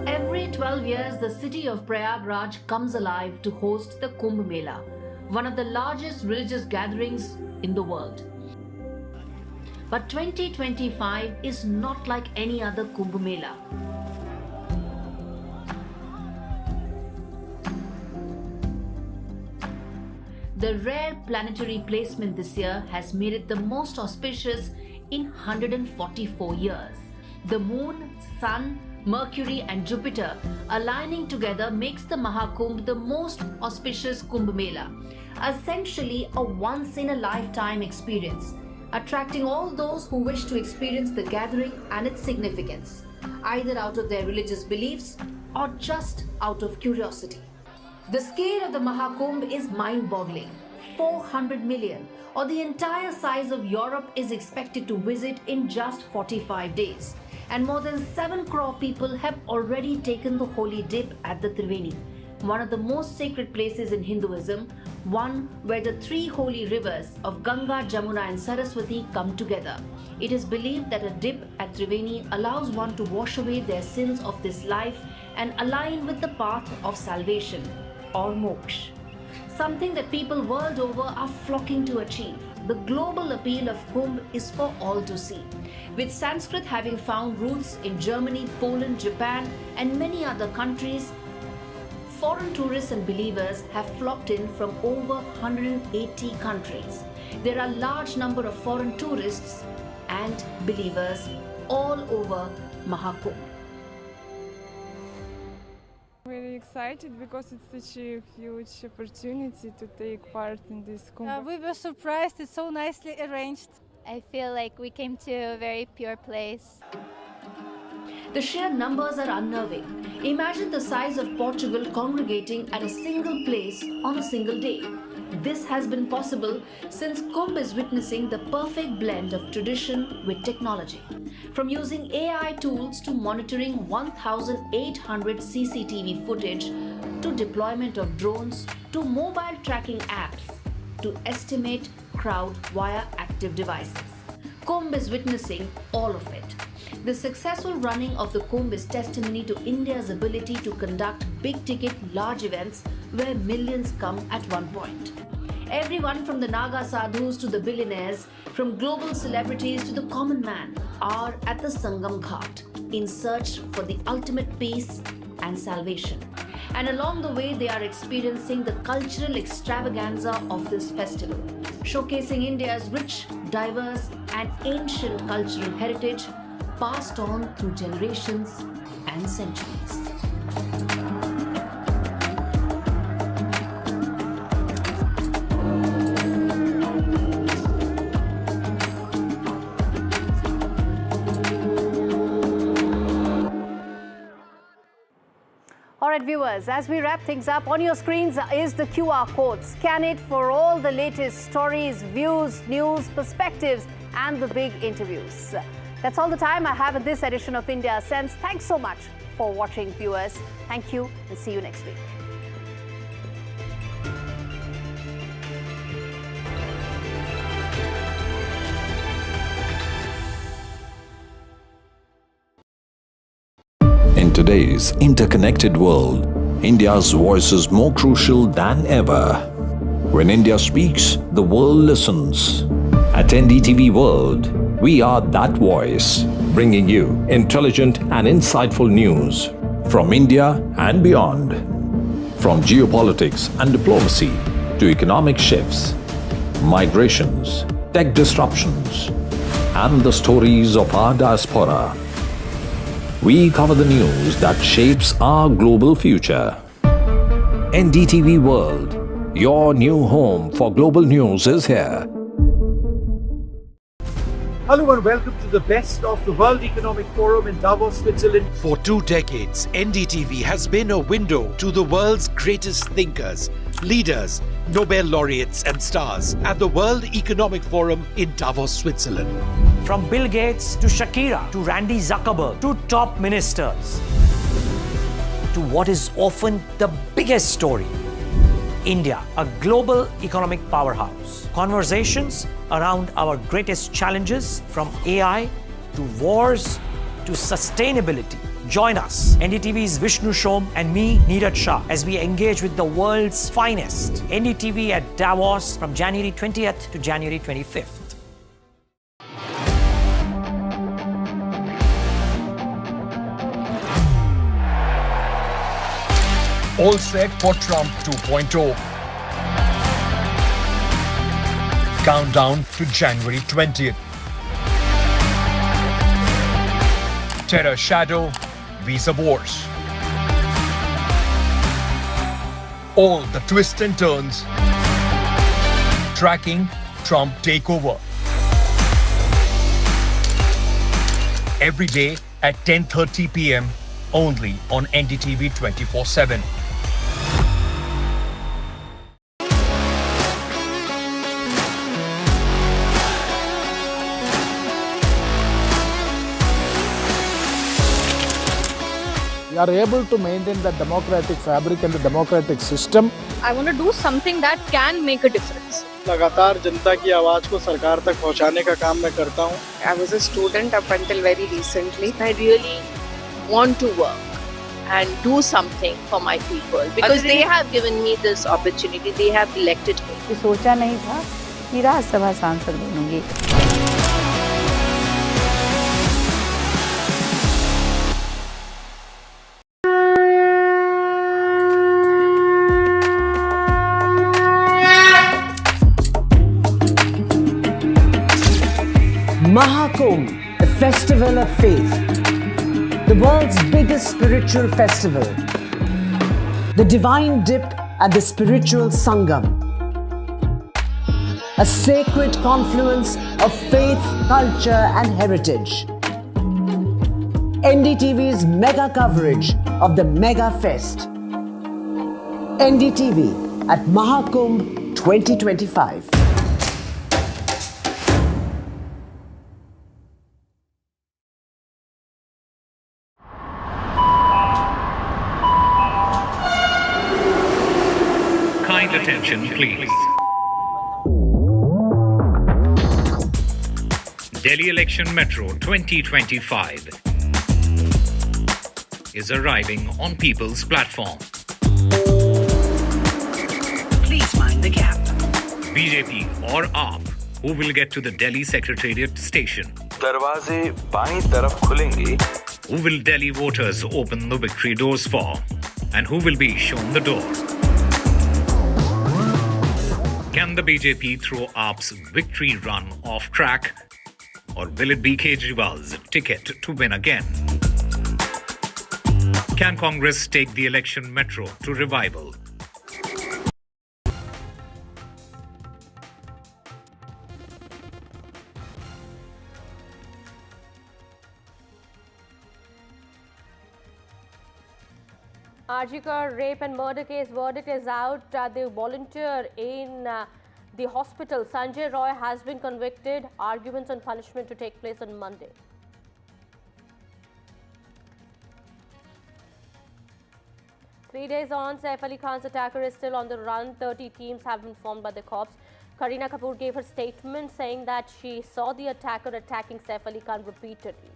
Every 12 years, the city of Prayagraj comes alive to host the Kumbh Mela, one of the largest religious gatherings in the world. But 2025 is not like any other Kumbh Mela. The rare planetary placement this year has made it the most auspicious in 144 years. The moon, sun, Mercury and Jupiter aligning together makes the Maha Kumbh the most auspicious Kumbh Mela, essentially a once-in-a-lifetime experience, attracting all those who wish to experience the gathering and its significance, either out of their religious beliefs or just out of curiosity. The scale of the Maha Kumbh is mind-boggling. 400 million, or the entire size of Europe, is expected to visit in just 45 days. And more than 7 crore people have already taken the holy dip at the Triveni, one of the most sacred places in Hinduism, one where the 3 holy rivers of Ganga, Jamuna and Saraswati come together. It is believed that a dip at Triveni allows one to wash away their sins of this life and align with the path of salvation, or moksha, something that people world over are flocking to achieve. The global appeal of Kumbh is for all to see. With Sanskrit having found roots in Germany, Poland, Japan and many other countries, foreign tourists and believers have flocked in from over 180 countries. There are a large number of foreign tourists and believers all over Maha Kumbh. Very excited because it's such a huge opportunity to take part in this Kumbh. We were surprised, it's so nicely arranged. I feel like we came to a very pure place. The sheer numbers are unnerving. Imagine the size of Portugal congregating at a single place on a single day. This has been possible since Kumbh is witnessing the perfect blend of tradition with technology. From using AI tools to monitoring 1,800 CCTV footage, to deployment of drones, to mobile tracking apps, to estimate crowd via active devices. Kumbh is witnessing all of it. The successful running of the Kumbh is testimony to India's ability to conduct big-ticket, large events where millions come at one point. Everyone from the Naga sadhus to the billionaires, from global celebrities to the common man, are at the Sangam Ghat in search for the ultimate peace and salvation. And along the way, they are experiencing the cultural extravaganza of this festival, showcasing India's rich, diverse and ancient cultural heritage passed on through generations and centuries. All right, viewers, as we wrap things up, on your screens is the QR code. Scan it for all the latest stories, views, news, perspectives, and the big interviews. That's all the time I have in this edition of India Sense. Thanks so much for watching, viewers. Thank you, and see you next week. In today's interconnected world, India's voice is more crucial than ever. When India speaks, the world listens. At NDTV World, we are that voice, bringing you intelligent and insightful news from India and beyond. From geopolitics and diplomacy to economic shifts, migrations, tech disruptions, and the stories of our diaspora. We cover the news that shapes our global future. NDTV World, your new home for global news, is here. Hello and welcome to the best of the World Economic Forum in Davos, Switzerland. For 2 decades, NDTV has been a window to the world's greatest thinkers, leaders, Nobel laureates and stars at the World Economic Forum in Davos, Switzerland. From Bill Gates to Shakira to Randy Zuckerberg to top ministers to what is often the biggest story, India, a global economic powerhouse. Conversations around our greatest challenges, from AI to wars to sustainability. Join us, NDTV's Vishnu Shom and me, Neeraj Shah, as we engage with the world's finest. NDTV at Davos from January 20th to January 25th. All set for Trump 2.0. Countdown to January 20th. Terror shadow, visa wars. All the twists and turns. Tracking Trump takeover. Every day at 10:30 p.m. only on NDTV 24/7. We are able to maintain the democratic fabric and the democratic system. I want to do something that can make a difference. लगातार जनता की आवाज को सरकार तक पहुंचाने का काम मैं करता हूं. I was a student up until very recently. I really want to work and do something for my people because they have given me this opportunity. They have elected me. सोचा नहीं था कि राज्यसभा सांसद बनूंगी. Maha Kumbh, the festival of faith, the world's biggest spiritual festival, the divine dip and the spiritual sangam, a sacred confluence of faith, culture and heritage. NDTV's mega coverage of the Mega Fest. NDTV at Maha Kumbh 2025. Attention, please. Delhi Election Metro 2025 is arriving on People's Platform. Please mind the gap. BJP or AAP, who will get to the Delhi Secretariat station? दरवाजे बाईं तरफ खुलेंगे. Who will Delhi voters open the victory doors for? And who will be shown the door? Can the BJP throw AAP's victory run off track? Or will it be Kejriwal's ticket to win again? Can Congress take the election metro to revival? Arjikar rape and murder case verdict is out. The volunteer in the hospital, Sanjay Roy, has been convicted. Arguments on punishment to take place on Monday. Three days on, Saif Ali Khan's attacker is still on the run. 30 teams have been formed by the cops. Kareena Kapoor gave her statement saying that she saw the attacker attacking Saif Ali Khan repeatedly.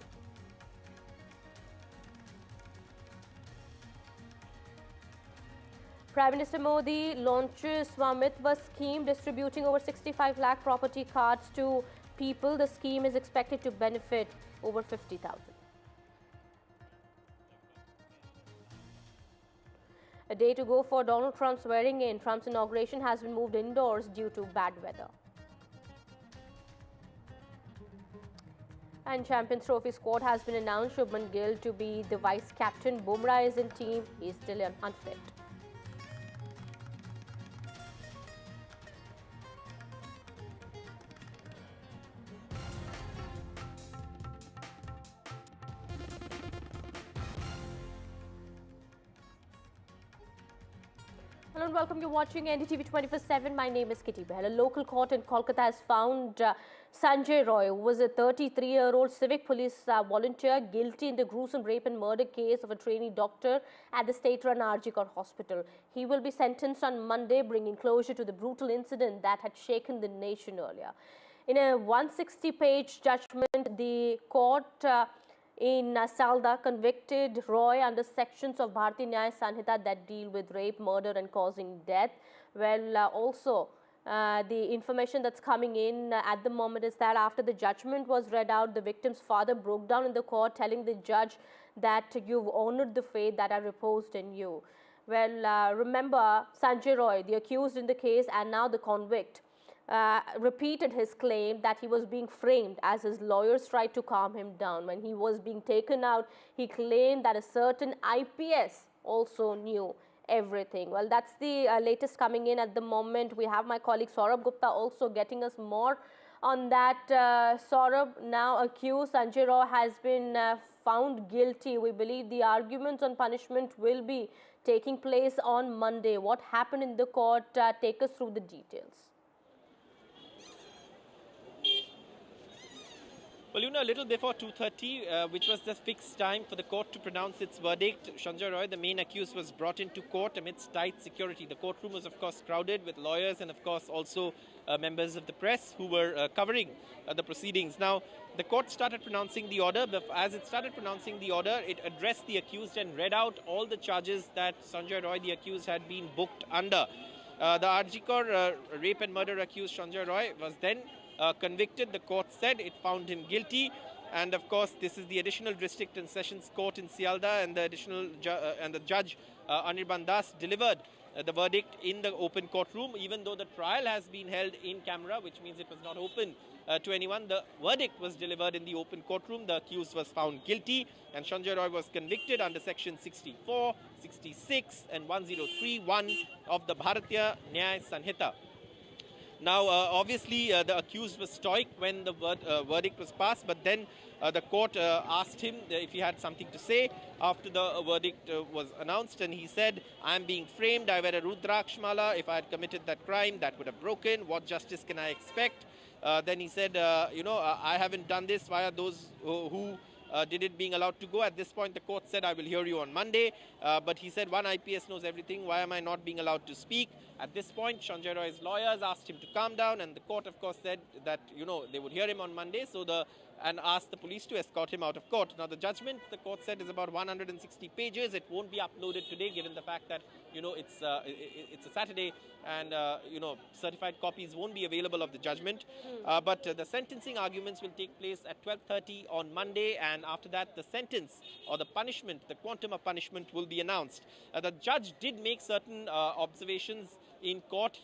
Prime Minister Modi launches Swamitva scheme, distributing over 65 lakh property cards to people. The scheme is expected to benefit over 50,000. A day to go for Donald Trump's swearing in. Trump's inauguration has been moved indoors due to bad weather. And Champions Trophy squad has been announced. Shubman Gill to be the vice captain. Bumrah is in team. He is still unfit. Hello and welcome. You're watching NDTV 24/7. My name is Kitty Behl. A local court in Kolkata has found Sanjay Roy, who was a 33-year-old civic police volunteer, guilty in the gruesome rape and murder case of a trainee doctor at the state-run Arjikar Hospital. He will be sentenced on Monday, bringing closure to the brutal incident that had shaken the nation earlier. In a 160-page judgment, the court in S.The convicted Roy under sections of Bharatiya Nyaya Sanhita that deal with rape, murder and causing death. Well, also the information that's coming in at the moment is that after the judgment was read out, the victim's father broke down in the court, telling the judge that you've honored the faith that I reposed in you. Well, remember, Sanjay Roy, the accused in the case and now the convict, repeated his claim that he was being framed as his lawyers tried to calm him down. When he was being taken out, he claimed that a certain IPS also knew everything. Well, that's the latest coming in at the moment. We have my colleague Saurabh Gupta also getting us more on that. Saurabh, now accused Sanjay Roy has been found guilty. We believe the arguments on punishment will be taking place on Monday. What happened in the court? Take us through the details. Well, a little before 2:30, which was the fixed time for the court to pronounce its verdict, Sanjay Roy, the main accused, was brought into court amidst tight security. The courtroom was, of course, crowded with lawyers and, of course, also members of the press who were covering the proceedings. Now, the court started pronouncing the order. As it started pronouncing the order, it addressed the accused and read out all the charges that Sanjay Roy, the accused, had been booked under. The Arjikar rape and murder accused Sanjay Roy was then convicted. The court said it found him guilty, and of course this is the additional district and sessions court in Sialda, and the additional and the judge Anirban Das delivered the verdict in the open courtroom. Even though the trial has been held in camera, which means it was not open to anyone, the verdict was delivered in the open courtroom. The accused was found guilty, and Sanjay Roy was convicted under section 64, 66 and 103(1) of the Bharatiya Nyaya Sanhita. Now, obviously, the accused was stoic when the verdict was passed, but then the court asked him if he had something to say after the verdict was announced, and he said, I am being framed, I wear a Rudrakshmala, if I had committed that crime, that would have broken, what justice can I expect? Then he said, I haven't done this, why are those who did it being allowed to go? At this point, the court said, I will hear you on Monday. But he said, one IPS knows everything. Why am I not being allowed to speak? At this point, Sanjay Roy's lawyers asked him to calm down. And the court, of course, said that, they would hear him on Monday. And asked the police to escort him out of court. Now, the judgment, the court said, is about 160 pages. It won't be uploaded today, given the fact that, it's a Saturday and, certified copies won't be available of the judgment. But the sentencing arguments will take place at 12:30 on Monday. And after that, the sentence or the punishment, the quantum of punishment will be announced. The judge did make certain observations in court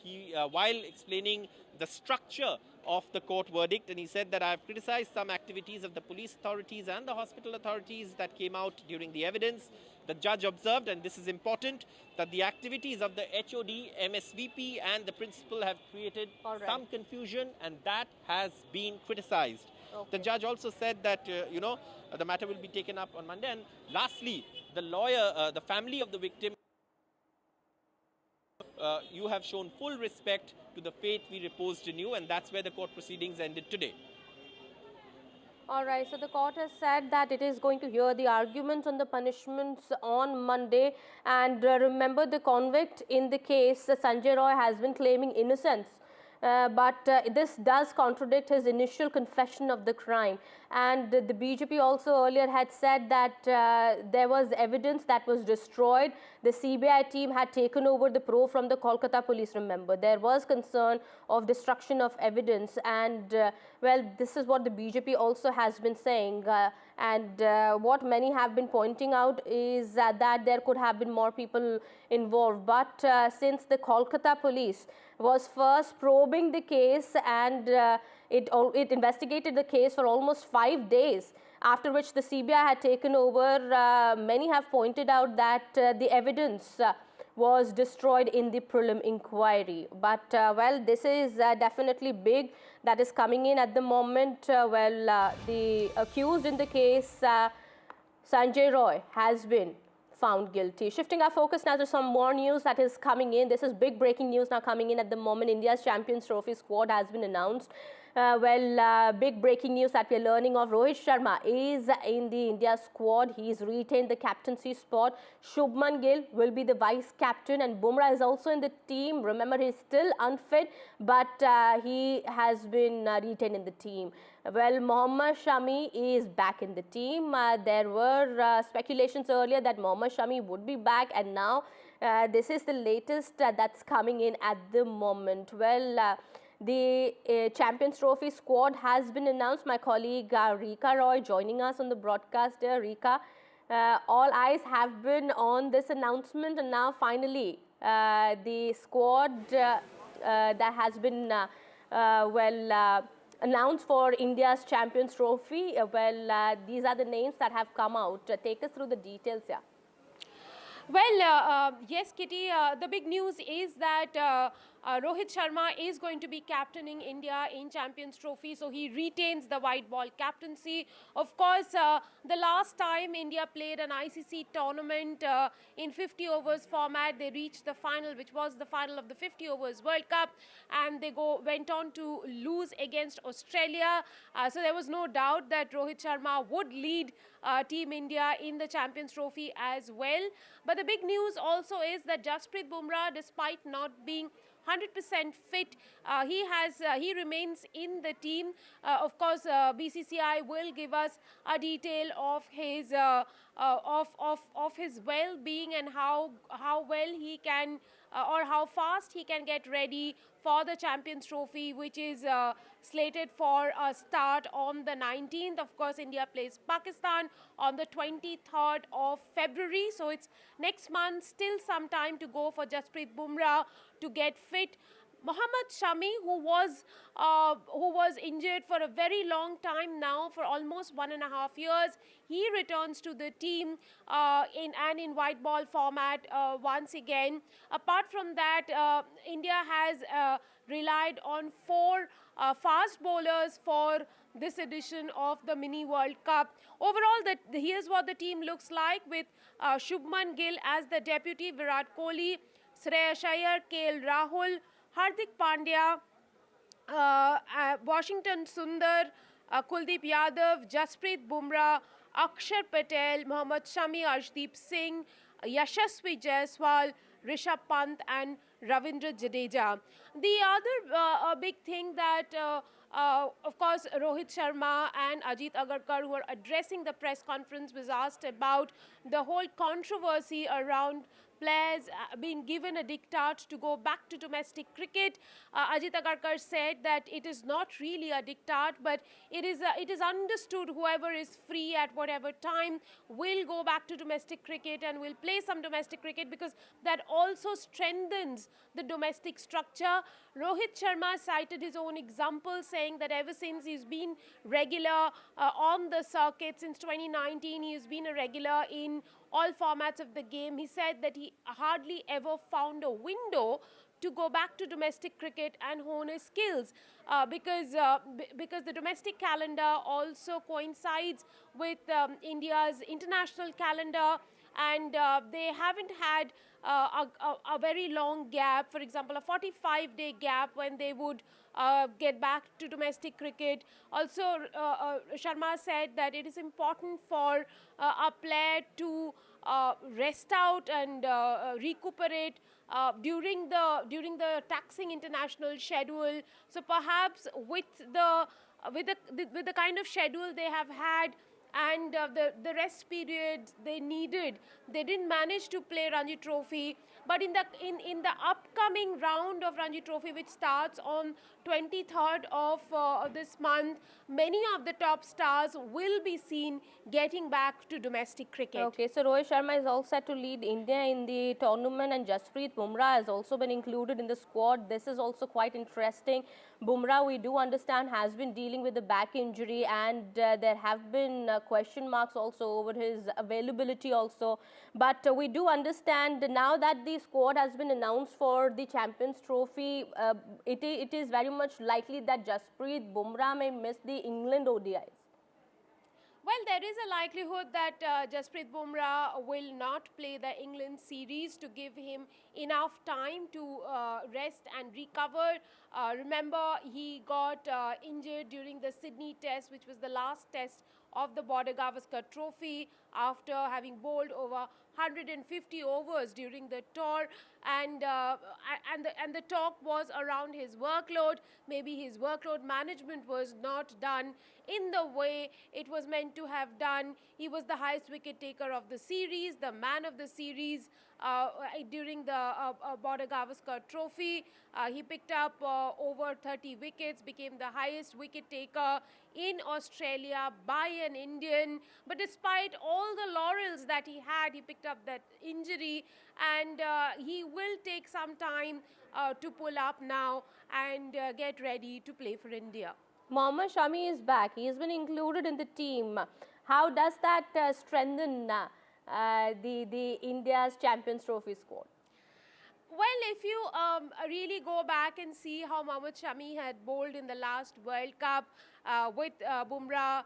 while explaining the structure of the court verdict, and he said that I've criticized some activities of the police authorities and the hospital authorities that came out during the evidence. The judge observed, and this is important, that the activities of the HOD, MSVP and the principal have created some confusion, and that has been criticized. The judge also said that, the matter will be taken up on Monday. And lastly, the lawyer, the family of the victim, you have shown full respect to the fate we reposed in you, and that's where the court proceedings ended today. All right, so the court has said that it is going to hear the arguments on the punishments on Monday. And remember, the convict in the case, Sanjay Roy, has been claiming innocence. But this does contradict his initial confession of the crime. And the BJP also earlier had said that there was evidence that was destroyed. The CBI team had taken over the probe from the Kolkata police, remember. There was concern of destruction of evidence. And, well, this is what the BJP also has been saying. What many have been pointing out is that there could have been more people involved. But since the Kolkata police was first probing the case and it investigated the case for almost 5 days, after which the CBI had taken over, many have pointed out that the evidence was destroyed in the prelim inquiry. But, well, this is definitely big that is coming in at the moment. The accused in the case, Sanjay Roy, has been found guilty. Shifting our focus now to some more news that is coming in. This is big breaking news now coming in at the moment. India's Champions Trophy squad has been announced. Big breaking news that we are learning of. Rohit Sharma is in the India squad. He's retained the captaincy spot. Shubman Gill will be the vice captain, and Bumrah is also in the team. Remember, he's still unfit, but he has been retained in the team. Well, Mohammad Shami is back in the team. There were speculations earlier that Mohammad Shami would be back, and now this is the latest that's coming in at the moment. Well, the Champions Trophy squad has been announced. My colleague Rika Roy joining us on the broadcast here. Rika, all eyes have been on this announcement, and now finally the squad that has been announced for India's Champions Trophy. These are the names that have come out. Take us through the details here. Well, yes, Kitty, the big news is that Rohit Sharma is going to be captaining India in Champions Trophy, so he retains the white ball captaincy. Of course, the last time India played an ICC tournament in 50 overs format, they reached the final, which was the final of the 50 overs World Cup, and they went on to lose against Australia. So there was no doubt that Rohit Sharma would lead Team India in the Champions Trophy as well. But the big news also is that Jasprit Bumrah, despite not being 100% fit, he remains in the team. Of course, BCCI will give us a detail of his his well-being and how well he can or how fast he can get ready for the Champions Trophy, which is slated for a start on the 19th. Of course, India plays Pakistan on the 23rd of February. So it's next month, still some time to go for Jasprit Bumrah to get fit. Mohammad Shami, who was injured for a very long time now, for almost 1.5 years, he returns to the team in white ball format once again. Apart from that, India has relied on 4 fast bowlers for this edition of the Mini World Cup. Overall, here's what the team looks like, with Shubman Gill as the deputy, Virat Kohli, Shreyas Iyer, KL Rahul, Hardik Pandya, Washington Sundar, Kuldeep Yadav, Jasprit Bumrah, Akshar Patel, Mohammad Shami, Arshdeep Singh, Yashasvi Jaiswal, Rishabh Pant and Ravindra Jadeja. The other big thing that Of course, Rohit Sharma and Ajit Agarkar, who are addressing the press conference, was asked about the whole controversy around players being given a diktat to go back to domestic cricket. Ajit Agarkar said that it is not really a diktat, but it is understood whoever is free at whatever time will go back to domestic cricket and will play some domestic cricket, because that also strengthens the domestic structure. Rohit Sharma cited his own example, saying that ever since he's been regular on the circuit since 2019, he's been a regular in all formats of the game. He said that he hardly ever found a window to go back to domestic cricket and hone his skills, because the domestic calendar also coincides with India's international calendar, and they haven't had a very long gap, for example, a 45-day gap when they would get back to domestic cricket. Also, Sharma said that it is important for a player to rest out and recuperate during the taxing international schedule. So perhaps with the kind of schedule they have had and the rest period they needed, they didn't manage to play Ranji Trophy. But in the upcoming round of Ranji Trophy, which starts on 23rd of this month, many of the top stars will be seen getting back to domestic cricket. Okay, so Rohit Sharma is all set to lead India in the tournament, and Jasprit Bumrah has also been included in the squad. This is also quite interesting. Bumrah, we do understand, has been dealing with a back injury, and there have been question marks also over his availability also. But we do understand now that the squad has been announced for the Champions Trophy, it is very much likely that Jasprit Bumrah may miss the England ODIs. Well, there is a likelihood that Jasprit Bumrah will not play the England series to give him enough time to rest and recover. Remember, he got injured during the Sydney test, which was the last test of the Border Gavaskar Trophy, after having bowled over 150 overs during the tour, and the talk was around his workload. Maybe his workload management was not done in the way it was meant to have done. He was the highest wicket taker of the series, the man of the series during the Border Gavaskar Trophy. He picked up over 30 wickets, became the highest wicket taker in Australia by an Indian. But despite all the laurels that he had, he picked up that injury, and he will take some time to pull up now and get ready to play for India. Mohammad Shami is back. He has been included in the team. How does that strengthen the India's Champions Trophy squad? Well, if you really go back and see how Mohammad Shami had bowled in the last World Cup with Bumrah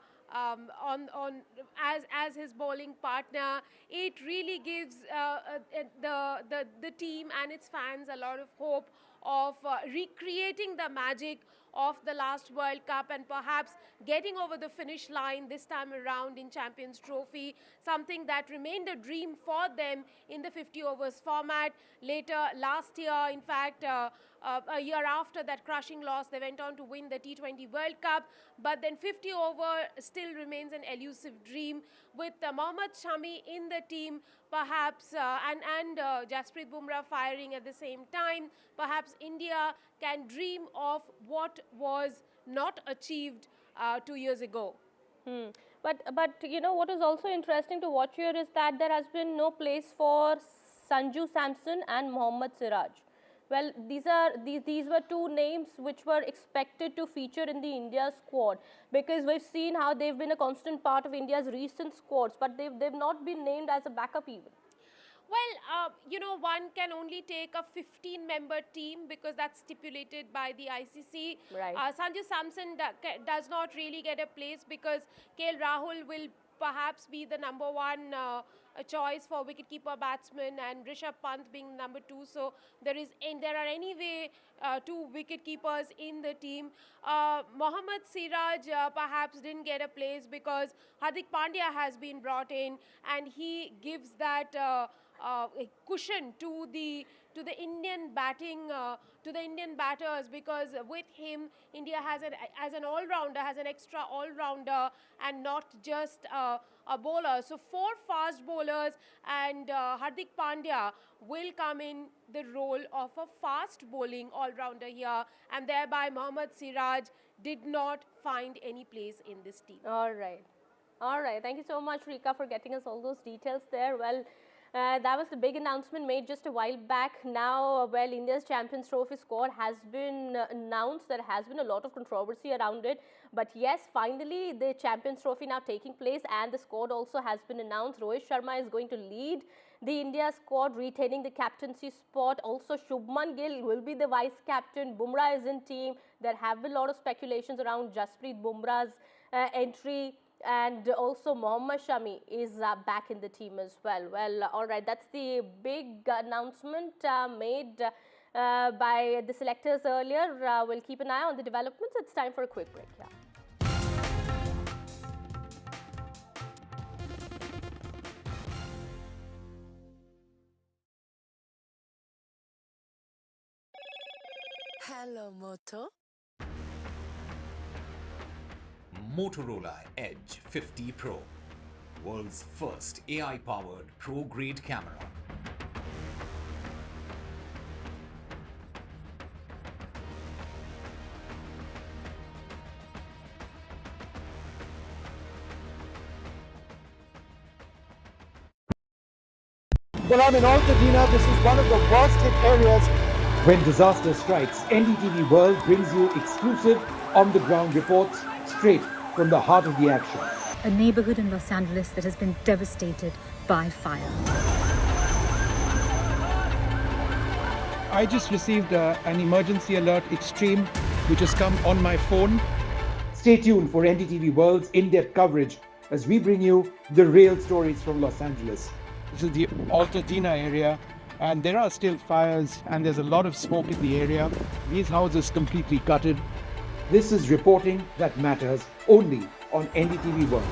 as his bowling partner, it really gives the team and its fans a lot of hope of recreating the magic of the last World Cup and perhaps getting over the finish line this time around in Champions Trophy, something that remained a dream for them in the 50 overs format. Later last year, in fact, a year after that crushing loss, they went on to win the T20 World Cup, but then 50 over still remains an elusive dream. With Mohammad Shami in the team, perhaps, and Jasprit Bumrah firing at the same time, perhaps India can dream of what was not achieved 2 years ago. But you know what is also interesting to watch here is that there has been no place for Sanju Samson and Mohammad Siraj. Well, these were two names which were expected to feature in the India squad, because we've seen how they've been a constant part of India's recent squads, but they've not been named as a backup even. Well, you know, one can only take a 15-member team because that's stipulated by the ICC. Right. Sanju Samson does not really get a place because KL Rahul will perhaps be the number one choice for wicketkeeper batsman, and Rishabh Pant being number 2. So there are anyway 2 wicketkeepers in the team. Mohammad Siraj perhaps didn't get a place because Hardik Pandya has been brought in, and he gives that a cushion to the Indian batting, to the Indian batters, because with him, India has an all-rounder, has an extra all-rounder, and not just a bowler. So 4 fast bowlers, and Hardik Pandya will come in the role of a fast bowling all-rounder here, and thereby Mohammad Siraj did not find any place in this team. All right. Thank you so much, Rika, for getting us all those details there. Well, that was the big announcement made just a while back. Now, well, India's Champions Trophy squad has been announced. There has been a lot of controversy around it. But yes, finally, the Champions Trophy now taking place, and the squad also has been announced. Rohit Sharma is going to lead the India squad, retaining the captaincy spot. Also, Shubman Gill will be the vice captain. Bumrah is in team. There have been a lot of speculations around Jasprit Bumrah's entry. And also Mohammad Shami is back in the team as well. Well, all right, that's the big announcement made by the selectors earlier. We'll keep an eye on the developments. It's time for a quick break. Yeah. Hello, Moto. Motorola Edge 50 Pro, world's first AI-powered pro-grade camera. Well, I'm in Altadena. This is one of the worst hit areas. When disaster strikes, NDTV World brings you exclusive on-the-ground reports straight from the heart of the action. A neighborhood in Los Angeles that has been devastated by fire. I just received an emergency alert extreme, which has come on my phone. Stay tuned for NDTV World's in-depth coverage as we bring you the real stories from Los Angeles. This is the Altadena area, and there are still fires, and there's a lot of smoke in the area. These houses completely gutted. This is reporting that matters only on NDTV World.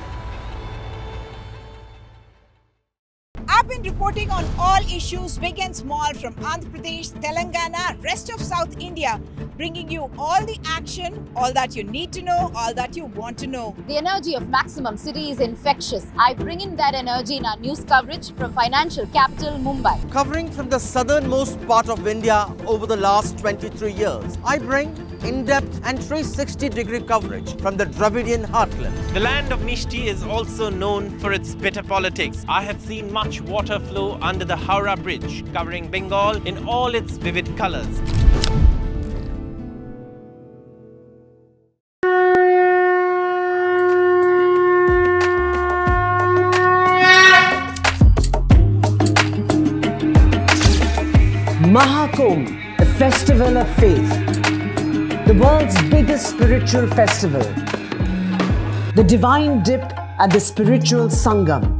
I've been reporting on all issues, big and small, from Andhra Pradesh, Telangana, rest of South India, bringing you all the action, all that you need to know, all that you want to know. The energy of Maximum City is infectious. I bring in that energy in our news coverage from financial capital Mumbai. Covering from the southernmost part of India over the last 23 years, I bring in-depth and 360-degree coverage from the Dravidian heartland. The land of Mishti is also known for its bitter politics. I have seen much water flow under the Howrah Bridge, covering Bengal in all its vivid colors. Maha Kumbh, a festival of faith. The world's biggest spiritual festival. The divine dip at the spiritual Sangam.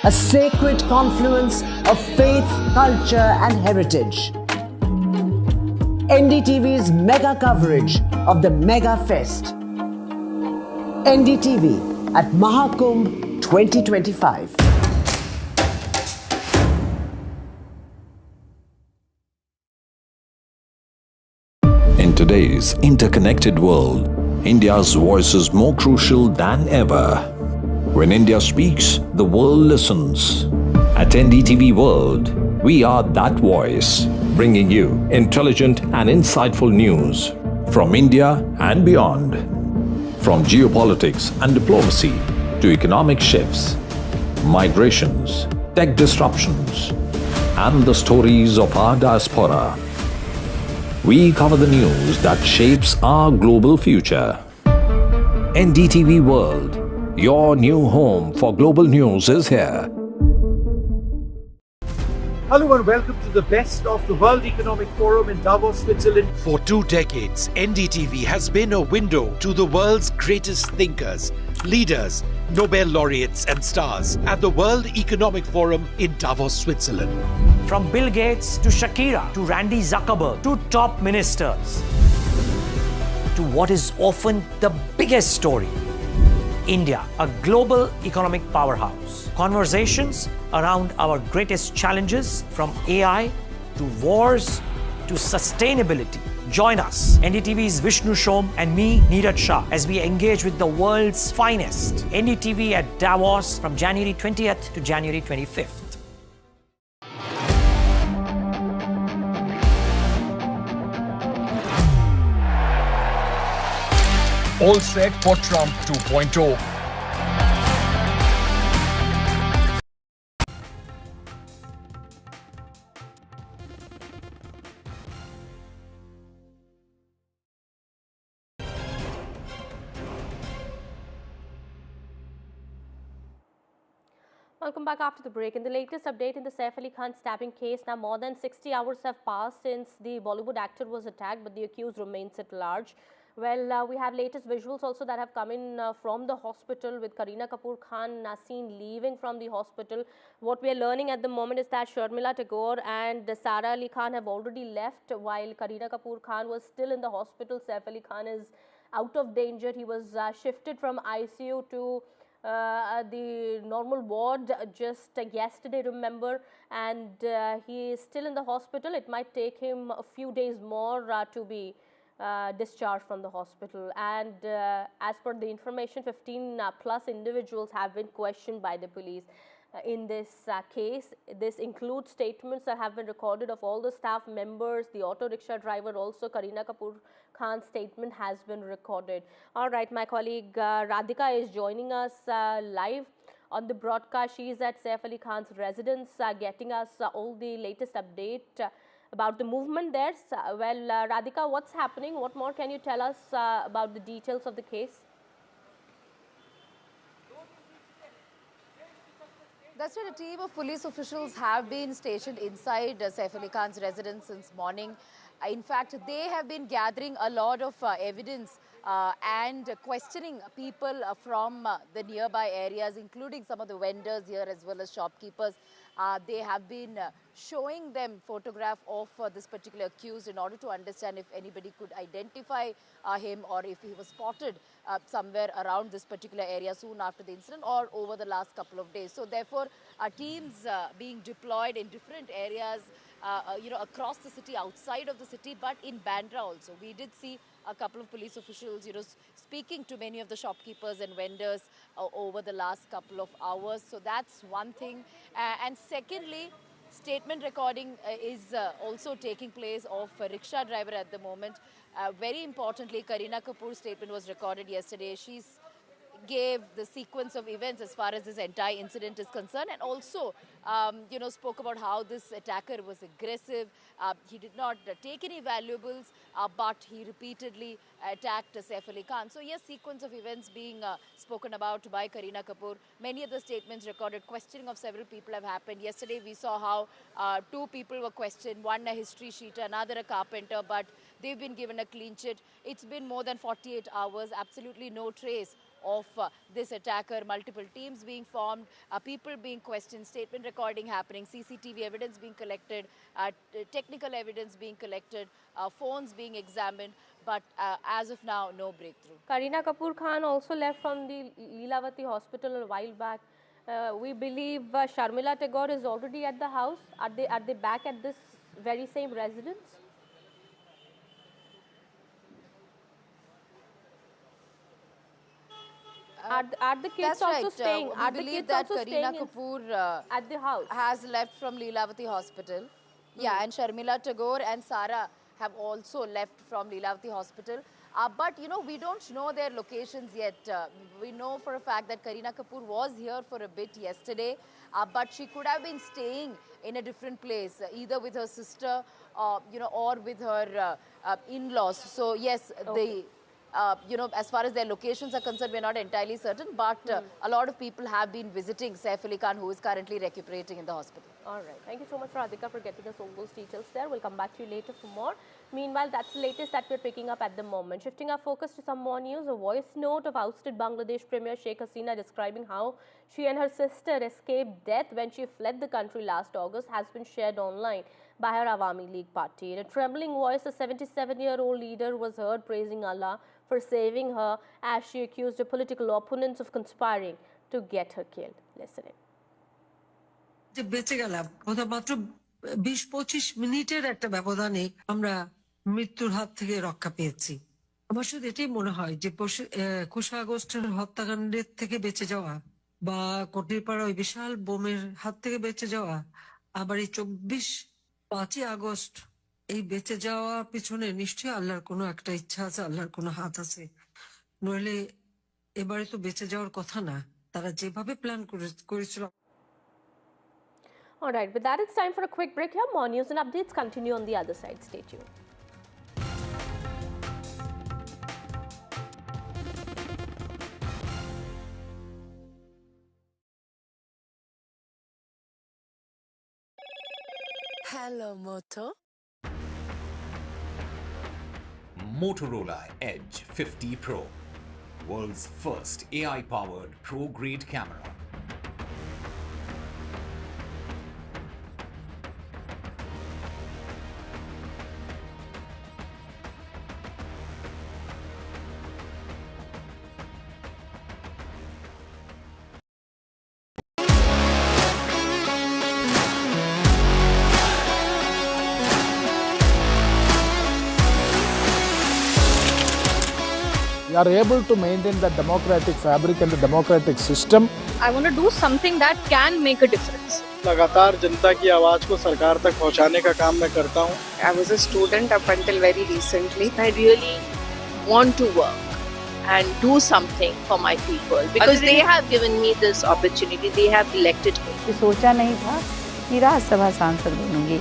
A sacred confluence of faith, culture and heritage. NDTV's mega coverage of the Mega Fest. NDTV at Maha Kumbh 2025. In today's interconnected world, India's voice is more crucial than ever. When India speaks, the world listens. At NDTV World, we are that voice, bringing you intelligent and insightful news from India and beyond. From geopolitics and diplomacy to economic shifts, migrations, tech disruptions, and the stories of our diaspora. We cover the news that shapes our global future. NDTV World, your new home for global news is here. Hello and welcome to the best of the World Economic Forum in Davos, Switzerland. For 2 decades, NDTV has been a window to the world's greatest thinkers, leaders, Nobel laureates and stars at the World Economic Forum in Davos, Switzerland. From Bill Gates to Shakira to Randy Zuckerberg to top ministers to what is often the biggest story, India, a global economic powerhouse. Conversations around our greatest challenges, from AI to wars to sustainability. Join us, NDTV's Vishnu Shom and me, Neeraj Shah, as we engage with the world's finest. NDTV at Davos from January 20th to January 25th. All set for Trump 2.0. Welcome back after the break. In the latest update in the Saif Ali Khan stabbing case, now more than 60 hours have passed since the Bollywood actor was attacked, but the accused remains at large. Well, we have latest visuals also that have come in from the hospital, with Kareena Kapoor Khan seen leaving from the hospital. What we are learning at the moment is that Sharmila Tagore and Sara Ali Khan have already left, while Kareena Kapoor Khan was still in the hospital. Saif Ali Khan is out of danger. He was shifted from ICU to the normal ward just yesterday, remember, and he is still in the hospital. It might take him a few days more to be discharged from the hospital. And as per the information, 15 plus individuals have been questioned by the police in this case. This includes statements that have been recorded of all the staff members, the auto rickshaw driver. Also, Kareena Kapoor Khan's statement has been recorded. All right, my colleague Radhika is joining us live on the broadcast. She is at Saif Ali Khan's residence, getting us all the latest update about the movement there. Well, Radhika, what's happening? What more can you tell us about the details of the case? That's right. A team of police officials have been stationed inside Saif Ali Khan's residence since morning. In fact, they have been gathering a lot of evidence and questioning people from the nearby areas, including some of the vendors here as well as shopkeepers. They have been showing them photograph of this particular accused in order to understand if anybody could identify him, or if he was spotted somewhere around this particular area soon after the incident or over the last couple of days. So therefore, teams being deployed in different areas, across the city, outside of the city, but in Bandra also. We did see a couple of police officials, speaking to many of the shopkeepers and vendors over the last couple of hours. So that's one thing. And secondly, statement recording is also taking place of a rickshaw driver at the moment. Very importantly, Kareena Kapoor's statement was recorded yesterday. She gave the sequence of events as far as this entire incident is concerned, and also, spoke about how this attacker was aggressive. He did not take any valuables, but he repeatedly attacked Saif Ali Khan. So yes, sequence of events being spoken about by Kareena Kapoor. Many of the statements recorded, questioning of several people have happened. Yesterday we saw how two people were questioned, one a history sheeter, another a carpenter, but they've been given a clean chit. It's been more than 48 hours, absolutely no trace of this attacker. Multiple teams being formed, people being questioned, statement recording happening, CCTV evidence being collected, technical evidence being collected, phones being examined, but as of now, no breakthrough. Kareena Kapoor Khan also left from the Lilavati Hospital a while back. We believe Sharmila Tagore is already at the house. Are they back at this very same residence? Are the kids also staying? We believe that Kareena Kapoor at the house has left from Lilavati Hospital. Yeah, and Sharmila Tagore and Sara have also left from Lilavati Hospital. But we don't know their locations yet. We know for a fact that Kareena Kapoor was here for a bit yesterday, but she could have been staying in a different place, either with her sister, or with her in-laws. So yes, okay. As far as their locations are concerned, we're not entirely certain, but a lot of people have been visiting Saif Ali Khan, who is currently recuperating in the hospital. All right. Thank you so much, Radhika, for getting us all those details there. We'll come back to you later for more. Meanwhile, that's the latest that we're picking up at the moment. Shifting our focus to some more news, a voice note of ousted Bangladesh Premier Sheikh Hasina describing how she and her sister escaped death when she fled the country last August has been shared online by her Awami League party. In a trembling voice, the 77-year-old leader was heard praising Allah for saving her as she accused her political opponents of conspiring to get her killed. Listen in. যে বেঁচে গেলাম মাত্র 20-25 মিনিটের একটা ব্যবধানে আমরা মৃত্যুর হাত থেকে রক্ষা পেয়েছি। আমার শুধু এটাই মনে হয় যে 21 আগস্টের হত্যাকাণ্ডের থেকে বেঁচে যাওয়া বা কোটিরপাড়া ওই বিশাল বোমের হাত থেকে বেঁচে যাওয়া, আবার এই 5ই আগস্ট এই বেঁচে যাওয়া পিছনে নিশ্চয়ই আল্লাহর কোনো একটা ইচ্ছা আছে, আল্লাহর কোনো হাত আছে, নইলে এবারে তো বেঁচে যাওয়ার কথা না। তারা যেভাবে প্ল্যান করেছিল। All right, with that, it's time for a quick break here. More news and updates continue on the other side. Stay tuned. Hello, Moto. Motorola Edge 50 Pro, world's first AI-powered pro-grade camera. We are able to maintain the democratic fabric and the democratic system. I want to do something that can make a difference. लगातार जनता की आवाज को सरकार तक पहुंचाने का काम मैं करता हूं। I was a student up until very recently. I really want to work and do something for my people because they have given me this opportunity. They have elected me. सोचा नहीं था कि राज्यसभा सांसद बनूंगी।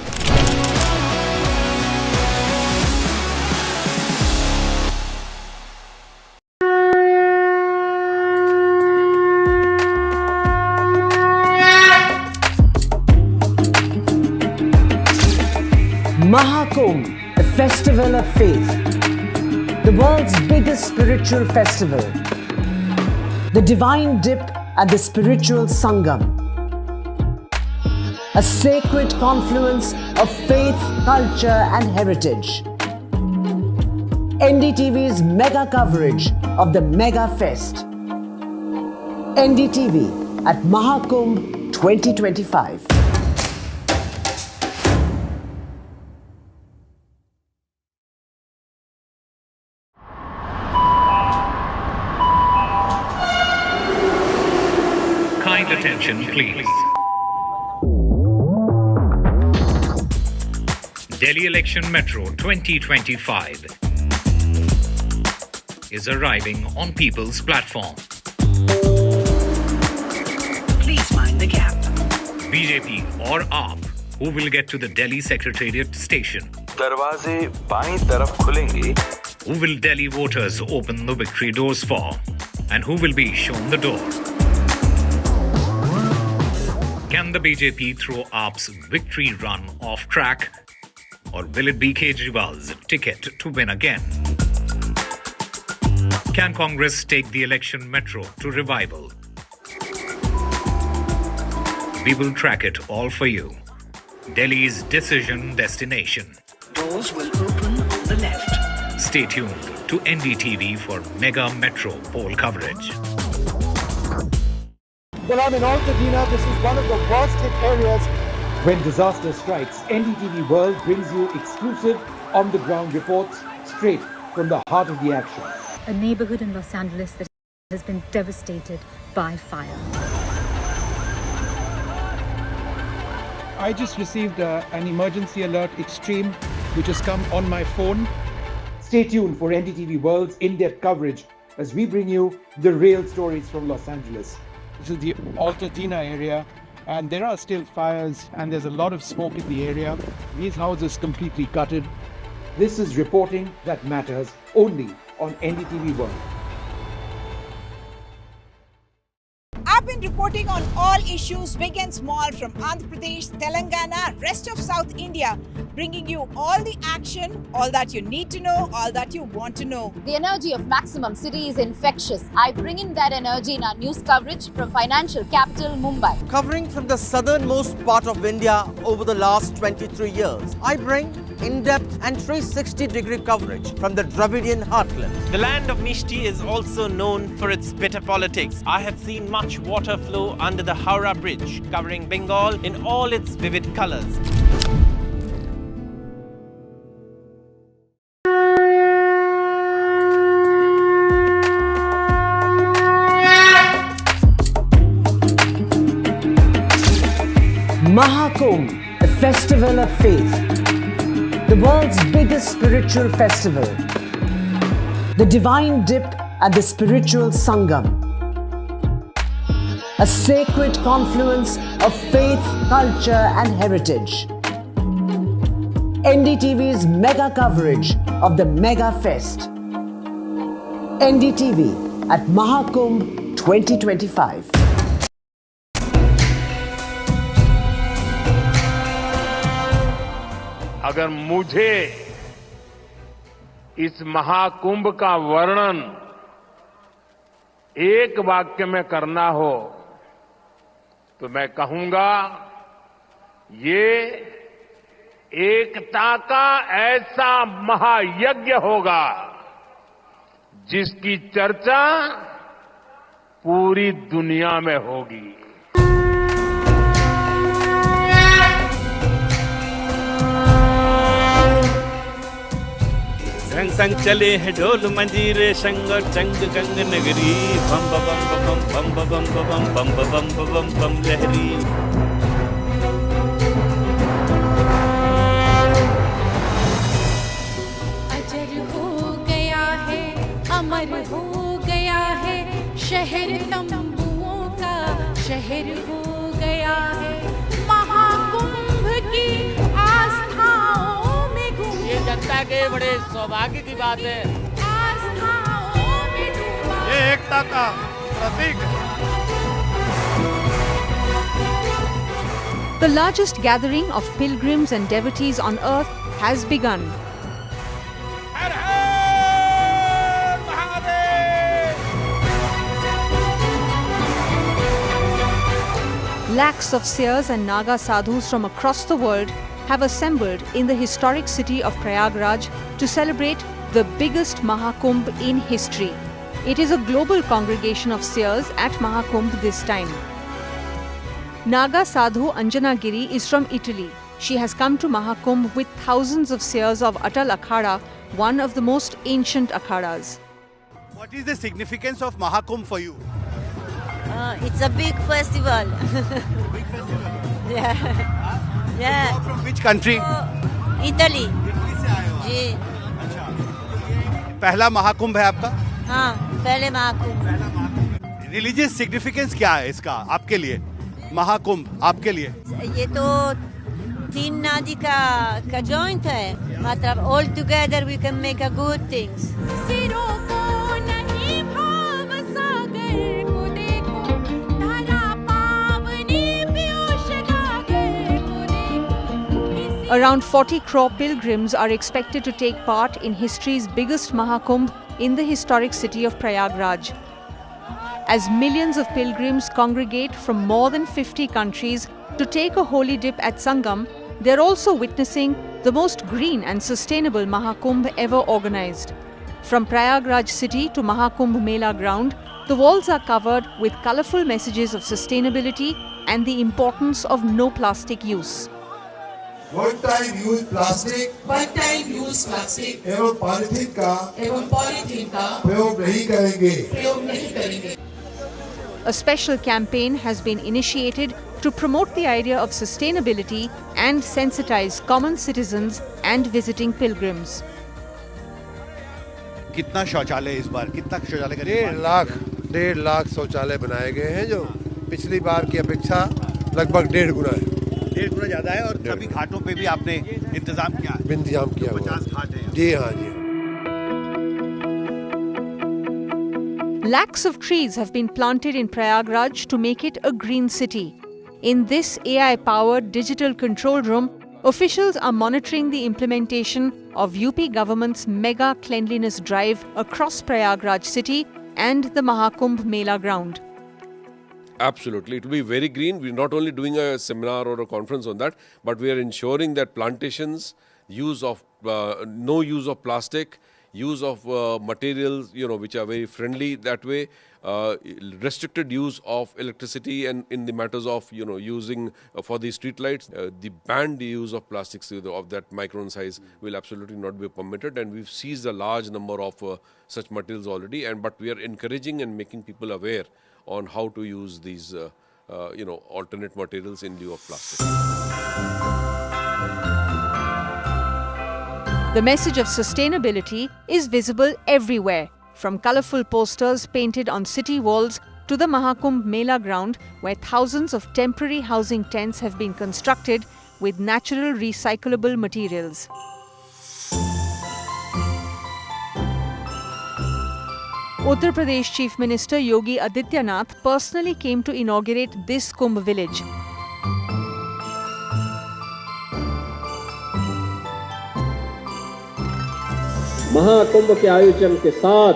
Maha Kumbh, a festival of faith, the world's biggest spiritual festival, the divine dip and the spiritual sangam, a sacred confluence of faith, culture and heritage. NDTV's mega coverage of the Mega Fest. NDTV at Maha Kumbh 2025. Kind attention, please. Delhi Election Metro 2025 is arriving on people's platform. Please mind the gap. BJP or AAP, who will get to the Delhi Secretariat station? दरवाजे बाईं तरफ खुलेंगे. Who will Delhi voters open the victory doors for? And who will be shown the door? Can the BJP throw AAP's victory run off track? Or will it be Kejriwal's ticket to win again? Can Congress take the election metro to revival? We will track it all for you. Delhi's decision destination. Doors will open on the left. Stay tuned to NDTV for Mega Metro poll coverage. Well, I'm in Altadena. This is one of the worst hit areas. When disaster strikes, NDTV World brings you exclusive on-the-ground reports straight from the heart of the action. A neighborhood in Los Angeles that has been devastated by fire. I just received an emergency alert extreme which has come on my phone. Stay tuned for NDTV World's in-depth coverage as we bring you the real stories from Los Angeles. This is the Altadena area, and there are still fires and there's a lot of smoke in the area. These houses completely gutted. This is reporting that matters only on NDTV World. I've been reporting reporting on all issues big and small from Andhra Pradesh, Telangana, rest of South India, bringing you all the action, all that you need to know, all that you want to know. The energy of Maximum City is infectious. I bring in that energy in our news coverage from financial capital Mumbai. Covering from the southernmost part of India over the last 23 years, I bring in-depth and 360-degree coverage from the Dravidian heartland. The land of Mishti is also known for its bitter politics. I have seen much water flow under the Howrah Bridge, covering Bengal in all its vivid colors. Maha Kumbh, a festival of faith. The world's biggest spiritual festival. The divine dip at the spiritual Sangam. A sacred confluence of faith, culture and heritage. NDTV's mega coverage of the Mega Fest. NDTV at Maha Kumbh 2025. अगर मुझे इस महाकुंभ का वर्णन एक वाक्य में करना हो तो मैं कहूंगा ये एकता का ऐसा महायज्ञ होगा जिसकी चर्चा पूरी दुनिया में होगी। संग संग चले हैं ढोल मंजीरे संग और चंग गंग नगरी बम बम बम बम बम बम बम बम बम बम बम लहरी। अजर हो गया है अमर हो गया है शहर तंबुओं का शहर हो गया है महाकुंभ की आस्थाओं में गूंज। ये जनता के बड़े सौभाग्य की बात है। ये एकता का प्रतीक है। The largest gathering of pilgrims and devotees on earth has begun. Lakhs of seers and Naga sadhus from across the world have assembled in the historic city of Prayagraj to celebrate the biggest Maha Kumbh in history. It is a global congregation of seers at Maha Kumbh this time. Naga sadhu Anjana Giri is from Italy. She has come to Maha Kumbh with thousands of seers of Atal Akhada, one of the most ancient akhadas. What is the significance of Maha Kumbh for you? It's a big festival. Big festival? Yeah. Yeah. You are from which country? Italy. Italy से आए हो आप? जी। अच्छा। तो ये पहला महाकुंभ है आपका? हाँ, पहले महाकुंभ। रिलीजियस सिग्निफिकेंस क्या है इसका आपके लिए? महाकुंभ आपके लिए? ये तो तीन नदी का जॉइंट है, मतलब all together we can make a good things. Around 40 crore pilgrims are expected to take part in history's biggest Maha Kumbh in the historic city of Prayagraj. As millions of pilgrims congregate from more than 50 countries to take a holy dip at Sangam, they're also witnessing the most green and sustainable Maha Kumbh ever organized. From Prayagraj city to Maha Kumbh Mela ground, the walls are covered with colorful messages of sustainability and the importance of no plastic use. One time use plastic एवं polythene का प्रयोग नहीं करेंगे। A special campaign has been initiated to promote the idea of sustainability and sensitize common citizens and visiting pilgrims. कितना शौचालय इस बार? कितना शौचालय? 1.5 लाख शौचालय बनाए गए हैं जो पिछली बार की अपेक्षा लगभग 1.5 गुना है। 1.5 गुना ज्यादा है। और सभी घाटों पे भी आपने इंतजाम किया? इंतजाम किया। 50 घाट है। जी हाँ जी। Lakhs of trees have been planted in Prayagraj to make it a green city. In this AI-powered digital control room, officials are monitoring the implementation of UP government's mega cleanliness drive across Prayagraj city and the Maha Kumbh Mela ground. Absolutely. It will be very green. We're not only doing a seminar or a conference on that, but we are ensuring that plantations, no use of plastic, use of materials, which are very friendly that way, restricted use of electricity and in the matters of, using for the street lights, the banned use of plastics of that micron size will absolutely not be permitted. And we've seized a large number of such materials already. But we are encouraging and making people aware on how to use these, alternate materials in lieu of plastic. The message of sustainability is visible everywhere, from colourful posters painted on city walls to the Maha Kumbh Mela ground, where thousands of temporary housing tents have been constructed with natural recyclable materials. Uttar Pradesh Chief Minister Yogi Adityanath personally came to inaugurate this Kumbh village. Mahakumbh के आयोजन के साथ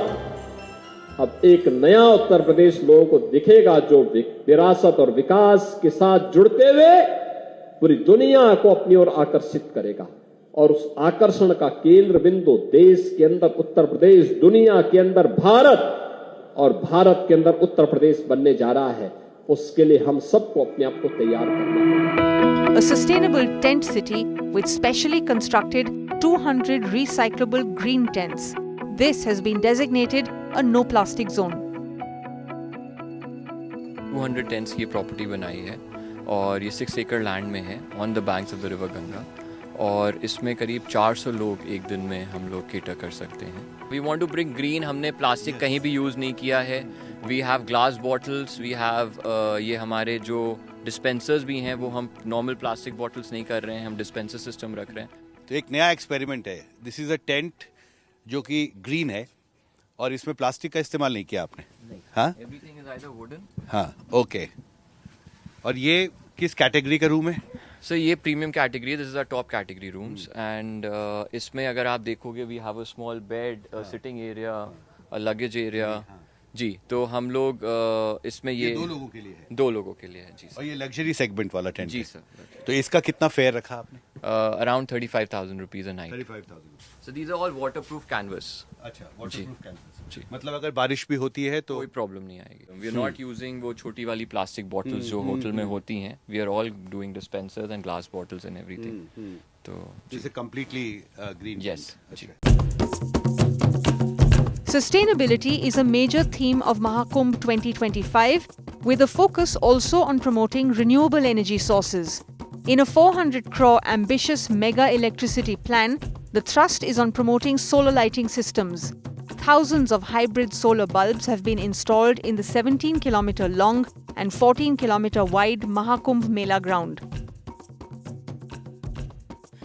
अब एक नया उत्तर प्रदेश लोगों को दिखेगा, जो विरासत और विकास के साथ जुड़ते हुए पूरी दुनिया को अपनी ओर आकर्षित करेगा। और उस आकर्षण का केंद्र बिंदु देश के अंदर उत्तर प्रदेश, दुनिया के अंदर भारत और भारत के अंदर उत्तर प्रदेश बनने जा रहा है। उसके लिए हम सबको अपने आप को तैयार करना होगा। A sustainable tent city with specially constructed 200 recyclable green tents. This has been designated a no plastic zone. 200 tents की प्रॉपर्टी बनाई है और ये 6 एकड़ लैंड में है on the banks of the river Ganga, और इसमें करीब 400 लोग एक दिन में हम लोग केटर कर सकते हैं। We want to bring green. हमने प्लास्टिक कहीं भी यूज़ नहीं किया है। We have glass bottles, we have ये हमारे जो डिस्पेंसर्स भी हैं वो हम नॉर्मल प्लास्टिक बॉटल्स नहीं कर रहे हैं, हम डिस्पेंसर सिस्टम रख रहे हैं। तो एक नया एक्सपेरिमेंट है। दिस इज अ टेंट जो कि ग्रीन है और इसमें प्लास्टिक का इस्तेमाल नहीं किया आपने? हाँ, एवरीथिंग इज आइदर वुडन। हाँ, ओके। और ये किस कैटेगरी का रूम है? सर ये प्रीमियम कैटेगरी है, this is a top category rooms. And इसमें अगर आप देखोगे we have a small bed, sitting area, a luggage area. जी, तो हम लोग इसमें ये 2 लोगों के लिए है? 2 लोगों के लिए है जी। और ये लग्जरी सेगमेंट वाला टेंट? जी सर। तो इसका कितना फेयर रखा आपने? Around 35,000 rupees a night. 35,000। So these are all waterproof canvas. अच्छा, वाटरप्रूफ कैनवस। जी, मतलब अगर बारिश भी होती है तो कोई प्रॉब्लम नहीं आएगी। वी आर नॉट यूजिंग वो छोटी वाली प्लास्टिक बॉटल्स जो होटल में होती हैं। We are all doing dispensers and glass bottles and everything. तो इसे completely green? Yes. Sustainability is a major theme of Maha Kumbh 2025, with a focus also on promoting renewable energy sources. In a 400 crore ambitious mega electricity plan, the thrust is on promoting solar lighting systems. Thousands of hybrid solar bulbs have been installed in the 17-kilometer long and 14-kilometer wide Maha Kumbh Mela ground.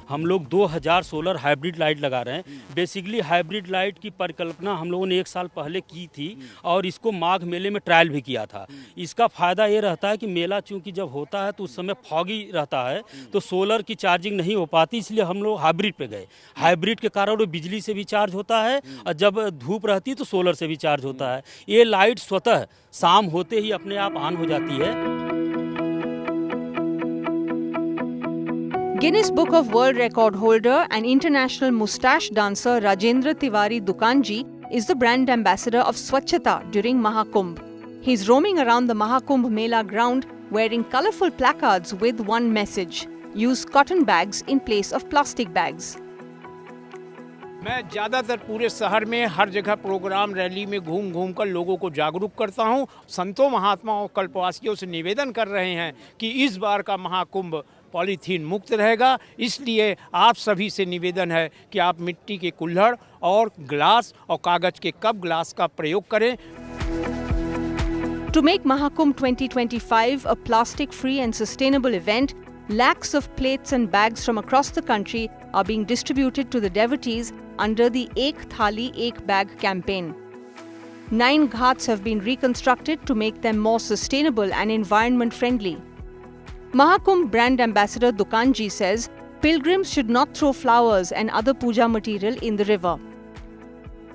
हम लोग 2000 solar hybrid light लगा रहे हैं। Basically hybrid light की परिकल्पना हम लोगों ने 1 साल पहले की थी और इसको माघ मेले में ट्रायल भी किया था। इसका फ़ायदा ये रहता है कि मेला चूँकि जब होता है तो उस समय फॉगी रहता है, तो सोलर की चार्जिंग नहीं हो पाती, इसलिए हम लोग हाइब्रिड पे गए। हाइब्रिड के कारण वो बिजली से भी चार्ज होता है और जब धूप रहती है तो सोलर से भी चार्ज होता है। ये लाइट स्वतः शाम होते ही अपने आप ऑन हो जाती है। Guinness Book of World Record holder and international moustache dancer Rajendra Tiwari Dukanji is the brand ambassador of Swachhata during Maha Kumbh. He's roaming around the Maha Kumbh Mela ground wearing colourful placards with one message: use cotton bags in place of plastic bags. मैं ज़्यादातर पूरे शहर में हर जगह programme rally में घूम कर लोगों को जागरूक करता हूं। संतों महात्माओं कल्पवासियों से निवेदन कर रहे हैं कि इस बार का महाकुंभ पॉलीथीन मुक्त रहेगा। इसलिए आप सभी से निवेदन है कि आप मिट्टी के कुल्हड़ और ग्लास और कागज के कप ग्लास का प्रयोग करें। To make Maha Kumbh 2025 a plastic-free and sustainable event, lakhs of plates and bags from across the country are being distributed to the devotees under the Ek Thali Ek Bag campaign. 9 ghats have been reconstructed to make them more sustainable and environment-friendly. Maha Kumbh brand ambassador Dukanji says pilgrims should not throw flowers and other puja material in the river.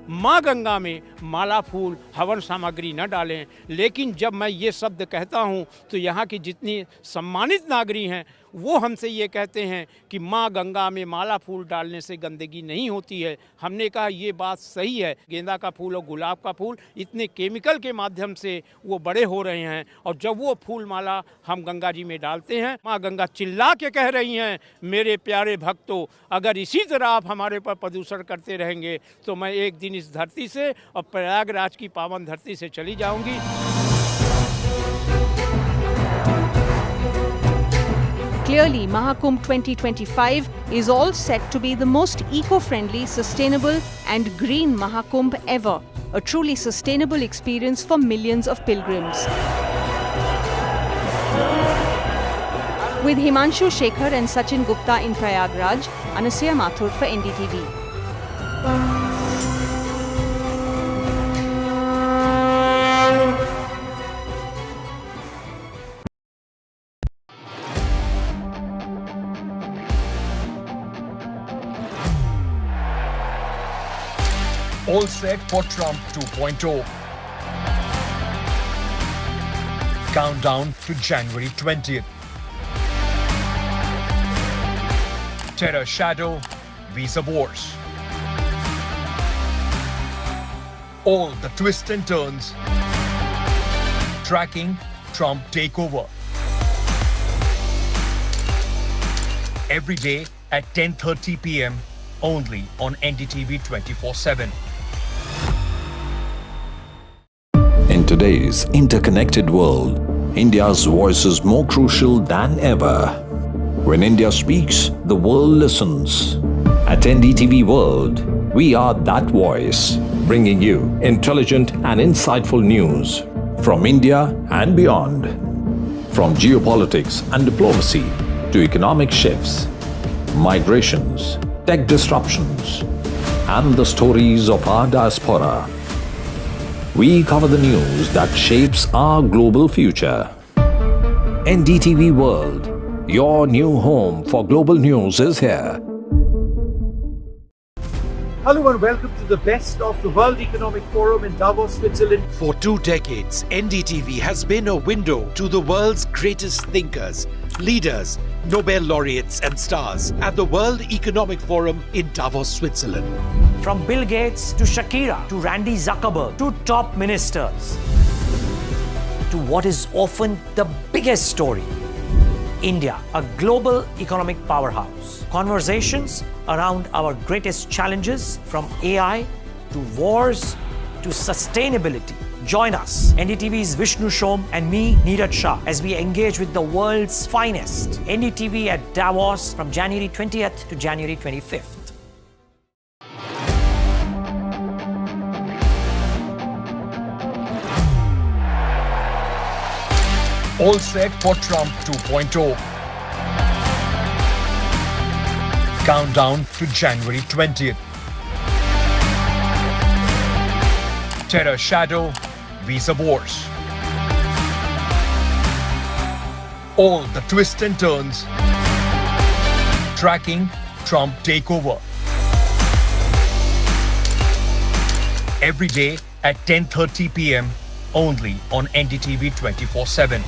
माँ गंगा में माला फूल हवन सामग्री न डालें, लेकिन जब मैं ये शब्द कहता हूँ तो यहाँ की जितनी सम्मानित नागरिक हैं वो हमसे ये कहते हैं कि माँ गंगा में माला फूल डालने से गंदगी नहीं होती है। हमने कहा ये बात सही है। गेंदा का फूल और गुलाब का फूल इतने केमिकल के माध्यम से वो बड़े हो रहे हैं और जब वो फूल माला हम गंगा जी में डालते हैं, माँ गंगा चिल्ला के कह रही हैं, मेरे प्यारे भक्तों, अगर इसी तरह आप हमारे पर प्रदूषण करते रहेंगे तो मैं एक दिन इस धरती से और प्रयागराज की पावन धरती से चली जाऊंगी। Clearly, Maha Kumbh 2025 is all set to be the most eco-friendly, sustainable and green Maha Kumbh ever. A truly sustainable experience for millions of pilgrims. With Himanshu Shekhar and Sachin Gupta in Prayagraj, Anasya Mathur for NDTV. All set for Trump 2.0. Countdown to January 20th. Terror shadow, visa wars. All the twists and turns. Tracking Trump takeover. Every day at 10:30 p.m. only on NDTV 24/7. In today's interconnected world, India's voice is more crucial than ever. When India speaks, the world listens. At NDTV World, we are that voice, bringing you intelligent and insightful news from India and beyond. From geopolitics and diplomacy to economic shifts, migrations, tech disruptions, and the stories of our diaspora. We cover the news that shapes our global future. NDTV World, your new home for global news is here. Hello and welcome to the best of the World Economic Forum in Davos, Switzerland. For 2 decades, NDTV has been a window to the world's greatest thinkers, leaders, Nobel laureates and stars at the World Economic Forum in Davos, Switzerland. From Bill Gates to Shakira to Randy Zuckerberg to top ministers to what is often the biggest story, India, a global economic powerhouse. Conversations around our greatest challenges from AI to wars to sustainability. Join us, NDTV's Vishnu Shom and me, Neeraj Shah, as we engage with the world's finest. NDTV at Davos from January 20th to January 25th. All set for Trump 2.0. Countdown to January 20th. Terror shadow, visa wars. All the twists and turns. Tracking Trump takeover. Every day at 10:30 p.m. only on NDTV 24/7.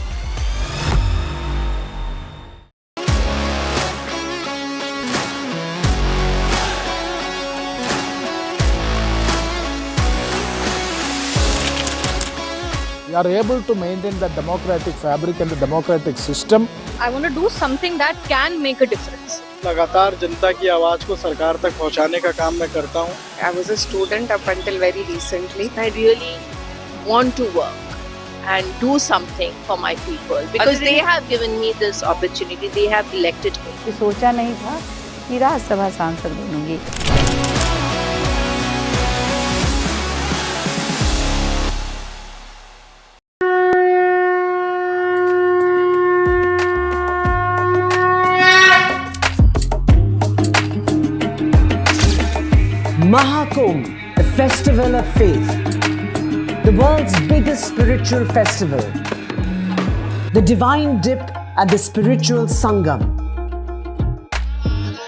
We are able to maintain the democratic fabric and the democratic system. I want to do something that can make a difference. लगातार जनता की आवाज को सरकार तक पहुंचाने का काम मैं करता हूं. I was a student up until very recently. I really want to work and do something for my people because they have given me this opportunity. They have elected me. सोचा नहीं था कि राज्यसभा सांसद बनूंगी. Maha Kumbh, a festival of faith. the world's biggest spiritual festival, the Divine Dip at the Spiritual Sangam,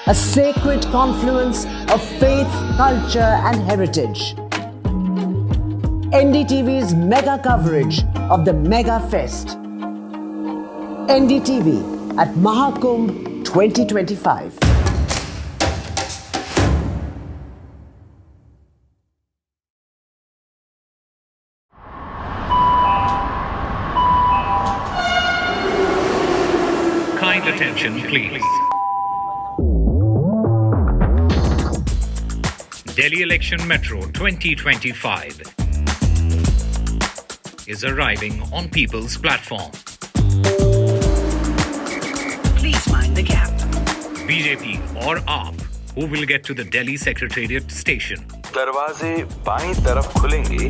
a sacred confluence of faith, culture and heritage. NDTV's mega coverage of the Mega Fest. NDTV at Maha Kumbh 2025. Kind attention, please. Delhi Election Metro 2025 is arriving on People's Platform. Please mind the gap. BJP or AAP, who will get to the Delhi Secretariat station? दरवाजे बाईं तरफ खुलेंगे.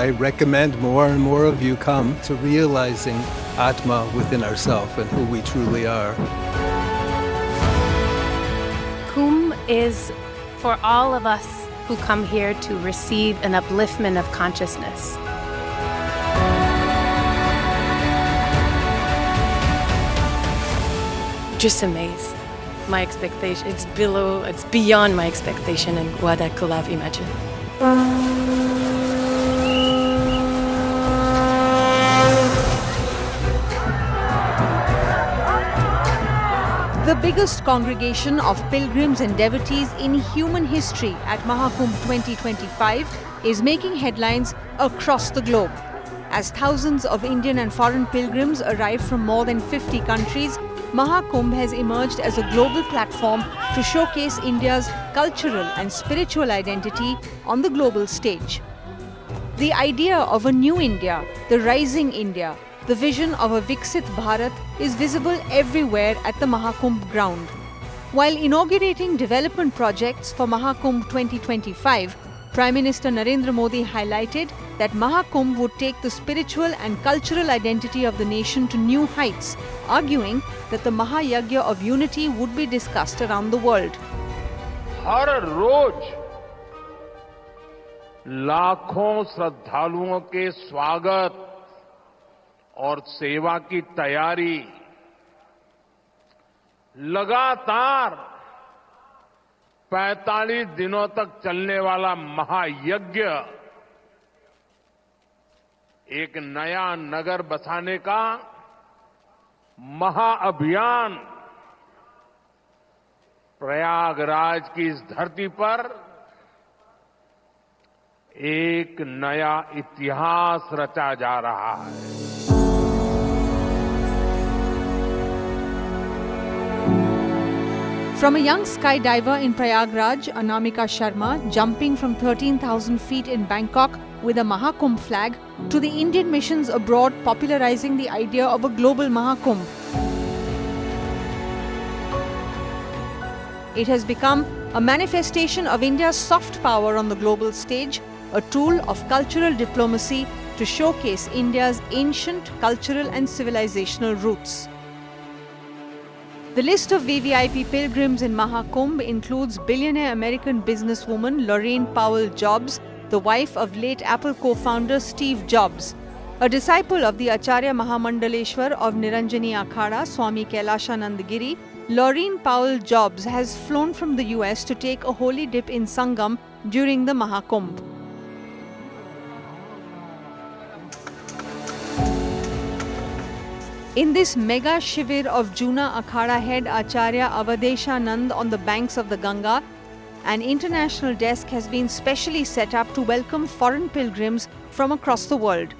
I recommend more and more of you come to realizing Atma within ourselves and who we truly are. Kumbh is for all of us who come here to receive an upliftment of consciousness. Just amazed. My expectation, it's beyond my expectation and what I could have imagined. The biggest congregation of pilgrims and devotees in human history at Maha Kumbh 2025 is making headlines across the globe. As thousands of Indian and foreign pilgrims arrive from more than 50 countries, Maha Kumbh has emerged as a global platform to showcase India's cultural and spiritual identity on the global stage. The idea of a new India, the rising India, the vision of a Viksit Bharat is visible everywhere at the Maha Kumbh ground. While inaugurating development projects for Maha Kumbh 2025, Prime Minister Narendra Modi highlighted that Maha Kumbh would take the spiritual and cultural identity of the nation to new heights, arguing that the Mahayagya of unity would be discussed around the world. हर रोज लाखों श्रद्धालुओं के स्वागत और सेवा की तैयारी लगातार 45 दिनों तक चलने वाला महायज्ञ एक नया नगर बसाने का महाअभियान प्रयागराज की इस धरती पर एक नया इतिहास रचा जा रहा है. From a young skydiver in Prayagraj, Anamika Sharma, jumping from 13,000 feet in Bangkok with a Maha Kumbh flag, to the Indian missions abroad popularizing the idea of a global Maha Kumbh. It has become a manifestation of India's soft power on the global stage, a tool of cultural diplomacy to showcase India's ancient cultural and civilizational roots. The list of VVIP pilgrims in Maha Kumbh includes billionaire American businesswoman Laurene Powell Jobs, the wife of late Apple co-founder Steve Jobs. A disciple of the Acharya Mahamandaleshwar of Niranjani Akhada, Swami Kailashanand Giri, Laurene Powell Jobs has flown from the US to take a holy dip in Sangam during the Maha Kumbh. In this mega shivir of Juna Akhada head Acharya Avadeshanand on the banks of the Ganga, an international desk has been specially set up to welcome foreign pilgrims from across the world.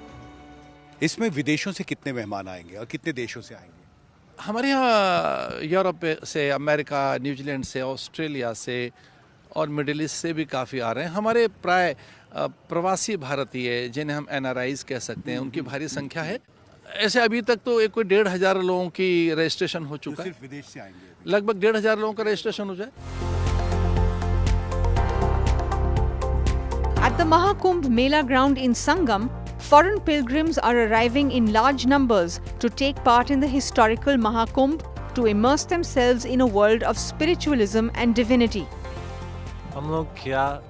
इसमें विदेशों से कितने मेहमान आएंगे और कितने देशों से आएंगे? हमारे यहाँ यूरोप से, अमेरिका, न्यूजीलैंड से, ऑस्ट्रेलिया से और मिडिल ईस्ट से भी काफ़ी आ रहे हैं. हमारे प्राय प्रवासी भारतीय जिन्हें हम NRIs कह सकते हैं, उनकी भारी संख्या है. ऐसे अभी तक तो एक कोई 1,500 लोगों की रजिस्ट्रेशन हो चुका है. सिर्फ विदेश से आएंगे? लगभग 1,500 लोगों का रजिस्ट्रेशन हो जाए. At the Maha Kumbh Mela ground in Sangam, foreign pilgrims are arriving in large numbers to take part in the historical Maha Kumbh to immerse themselves in a world of spiritualism and divinity. हम लोग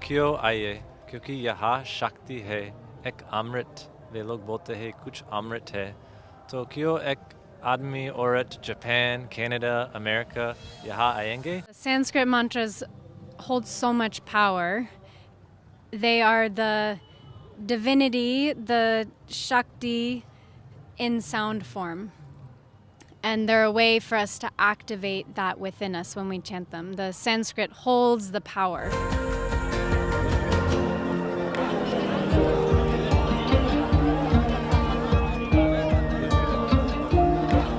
क्यों आए? क्योंकि यहाँ शक्ति है, एक अमृत. वे लोग बोलते हैं कुछ अमृत है. तो क्यों एक आदमी औरत जापान, कनाडा, अमेरिका यहाँ आएंगे? Sanskrit mantras hold so much power. They are the divinity, the Shakti in sound form. And they're a way for us to activate that within us when we chant them. The Sanskrit holds the power.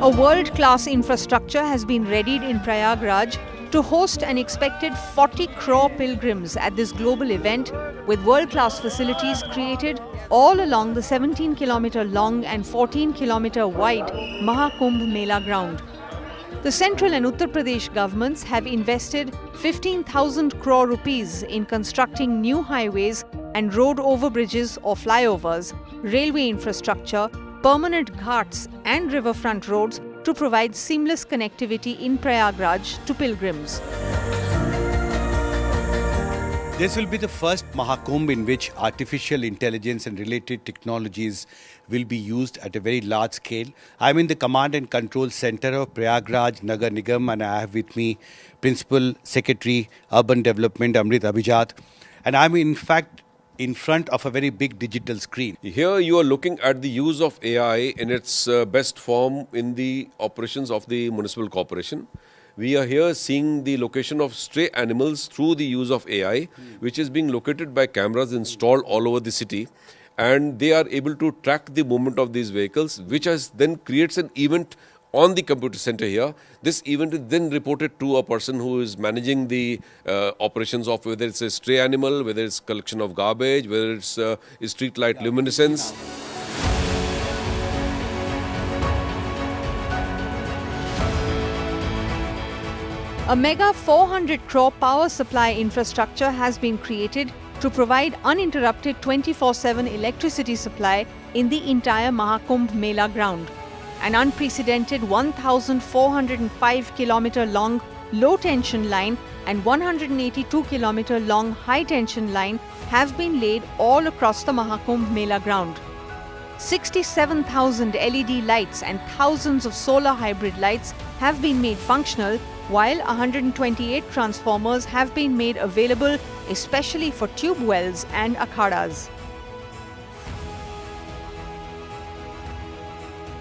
A world-class infrastructure has been readied in Prayagraj to host an expected 40 crore pilgrims at this global event, with world-class facilities created all along the 17-kilometer long and 14-kilometer wide Maha Kumbh Mela ground. The Central and Uttar Pradesh governments have invested 15,000 crore rupees in constructing new highways and road overbridges or flyovers, railway infrastructure, permanent ghats and riverfront roads to provide seamless connectivity in Prayagraj to pilgrims. This will be the first Maha Kumbh in which artificial intelligence and related technologies will be used at a very large scale. I'm in the Command and Control Center of Prayagraj Nagar Nigam, and I have with me Principal Secretary Urban Development Amrit Abhijat, and I'm in fact in front of a very big digital screen. Here you are looking at the use of AI in its best form in the operations of the municipal corporation. We are here seeing the location of stray animals through the use of AI, which is being located by cameras installed all over the city. And they are able to track the movement of these vehicles, which then creates an event on the computer center here. This event is then reported to a person who is managing the operations of whether it's a stray animal, whether it's collection of garbage, whether it's street light luminescence. A mega 400 crore power supply infrastructure has been created to provide uninterrupted 24/7 electricity supply in the entire Maha Kumbh Mela ground. An unprecedented 1,405 kilometer long low tension line and 182 kilometer long high tension line have been laid all across the Maha Kumbh Mela ground. 67,000 LED lights and thousands of solar hybrid lights have been made functional, while 128 transformers have been made available especially for tube wells and akhadas.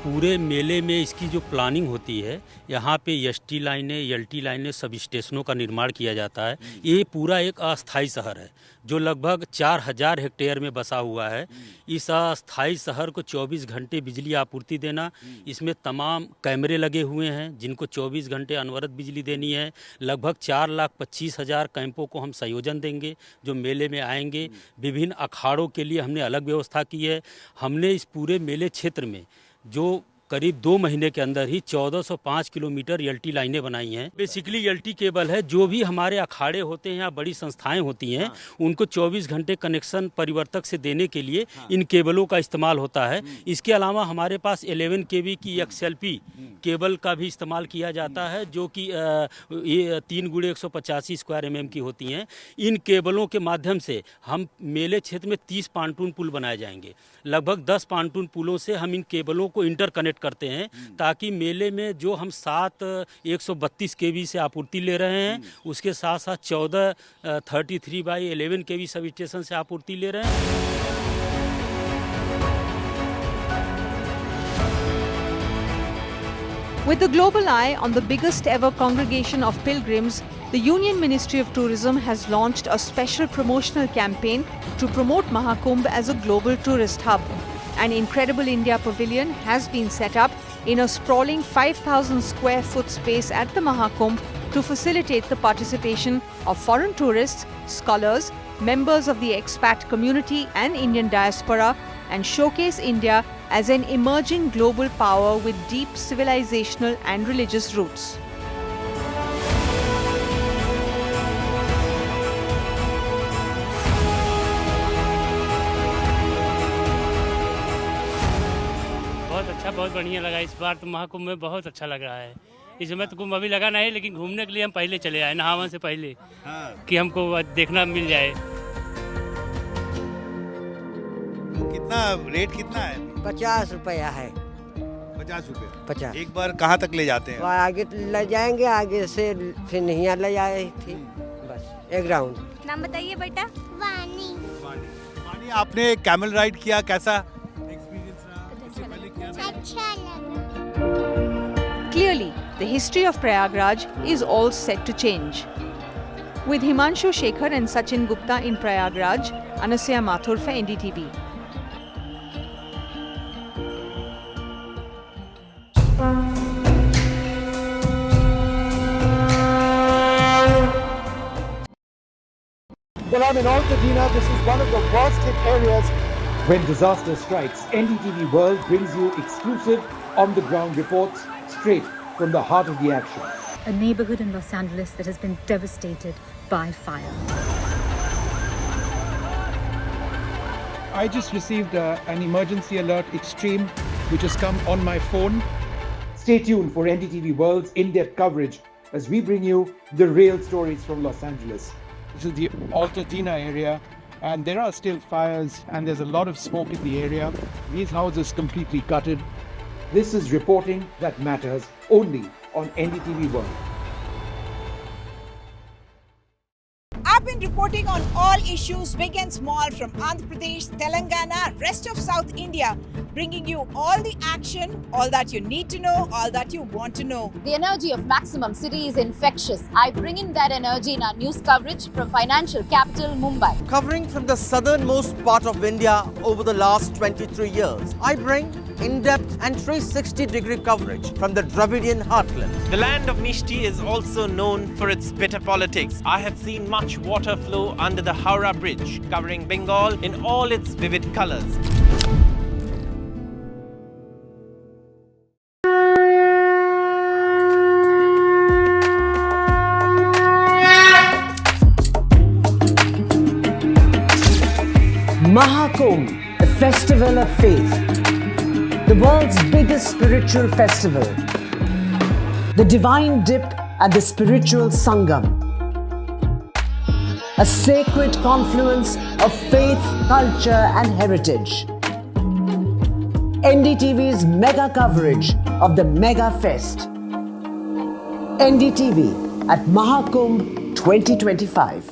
पूरे मेले में इसकी जो planning होती है, यहाँ पे ST लाइनें, एलटी लाइनें, सब स्टेशनों का निर्माण किया जाता है. ये पूरा एक अस्थायी शहर है जो लगभग 4,000 हेक्टेयर में बसा हुआ है. इस अस्थायी शहर को 24 घंटे बिजली आपूर्ति देना, इसमें तमाम कैमरे लगे हुए हैं जिनको 24 घंटे अनवरत बिजली देनी है. लगभग 4,25,000 कैंपों को हम संयोजन देंगे जो मेले में आएंगे. विभिन्न अखाड़ों के लिए हमने अलग व्यवस्था की है. हमने इस पूरे मेले क्षेत्र में जो करीब 2 महीने के अंदर ही 1405 किलोमीटर एलटी लाइनें बनाई हैं. बेसिकली एलटी केबल है. जो भी हमारे अखाड़े होते हैं या बड़ी संस्थाएं होती हैं, उनको 24 घंटे कनेक्शन परिवर्तक से देने के लिए इन केबलों का इस्तेमाल होता है. इसके अलावा हमारे पास 11 kV की XLP केबल का भी इस्तेमाल किया जाता है जो कि 3x185 स्क्वायर mm की होती हैं. इन केबलों के माध्यम से हम मेले क्षेत्र में 30 पांटून पुल बनाए जाएंगे. लगभग 10 पांटून पुलों से हम इन केबलों को इंटरकनेक्ट करते हैं ताकि मेले में जो हम 7 132 kV से आपूर्ति ले रहे हैं, उसके साथ साथ 14 33/11 kV सब स्टेशन से आपूर्ति ले रहे हैं. With the global eye on the biggest ever congregation of pilgrims, the Union Ministry of Tourism has launched a special promotional campaign to promote Maha Kumbh as a global tourist hub. An Incredible India Pavilion has been set up in a sprawling 5,000 square foot space at the Maha Kumbh to facilitate the participation of foreign tourists, scholars, members of the expat community and Indian diaspora, and showcase India as an emerging global power with deep civilizational and religious roots. बढ़िया लगा इस बार तो महाकुंभ में बहुत अच्छा लग रहा है। इस समय तो कुंभ अभी लगा नहीं, लेकिन घूमने के लिए हम पहले चले आए नहावन से पहले कि हमको देखना मिल जाए। तो कितना रेट कितना है? 50 रुपया है। 50 रुपये? 50। एक बार कहाँ तक ले जाते हैं? आगे ले जाएंगे, आगे से फिर नहीं ले जाए थी, बस एक राउंड। नाम बताइए बेटा। वानी। आपने कैमल राइड किया, कैसा एक्सपीरियंस रहा? अच्छा लगा। Clearly, the history of Prayagraj is all set to change. With Himanshu Shekhar and Sachin Gupta in Prayagraj, Anasya Mathur for NDTV. Well, I'm in Altadena. This is one of the worst hit areas. When disaster strikes, NDTV World brings you exclusive on-the-ground reports straight from the heart of the action. A neighbourhood in Los Angeles that has been devastated by fire. I just received an emergency alert extreme, which has come on my phone. Stay tuned for NDTV World's in-depth coverage as we bring you the real stories from Los Angeles. This is the Altadena area, and there are still fires, and there's a lot of smoke in the area. These houses completely gutted. This is reporting that matters only on NDTV World. I've been reporting on all issues, big and small, from Andhra Pradesh, Telangana, rest of South India, bringing you all the action, all that you need to know, all that you want to know. The energy of Maximum City is infectious. I bring in that energy in our news coverage from financial capital Mumbai. Covering from the southernmost part of India over the last 23 years, I bring in-depth and 360-degree coverage from the Dravidian heartland. The land of Mishti is also known for its bitter politics. I have seen much water flow under the Howrah Bridge, covering Bengal in all its vivid colors. Maha Kumbh, the festival of faith. The world's biggest spiritual festival. The divine dip at the spiritual sangam. A sacred confluence of faith, culture and heritage. NDTV's mega coverage of the Mega Fest. NDTV at Maha Kumbh 2025.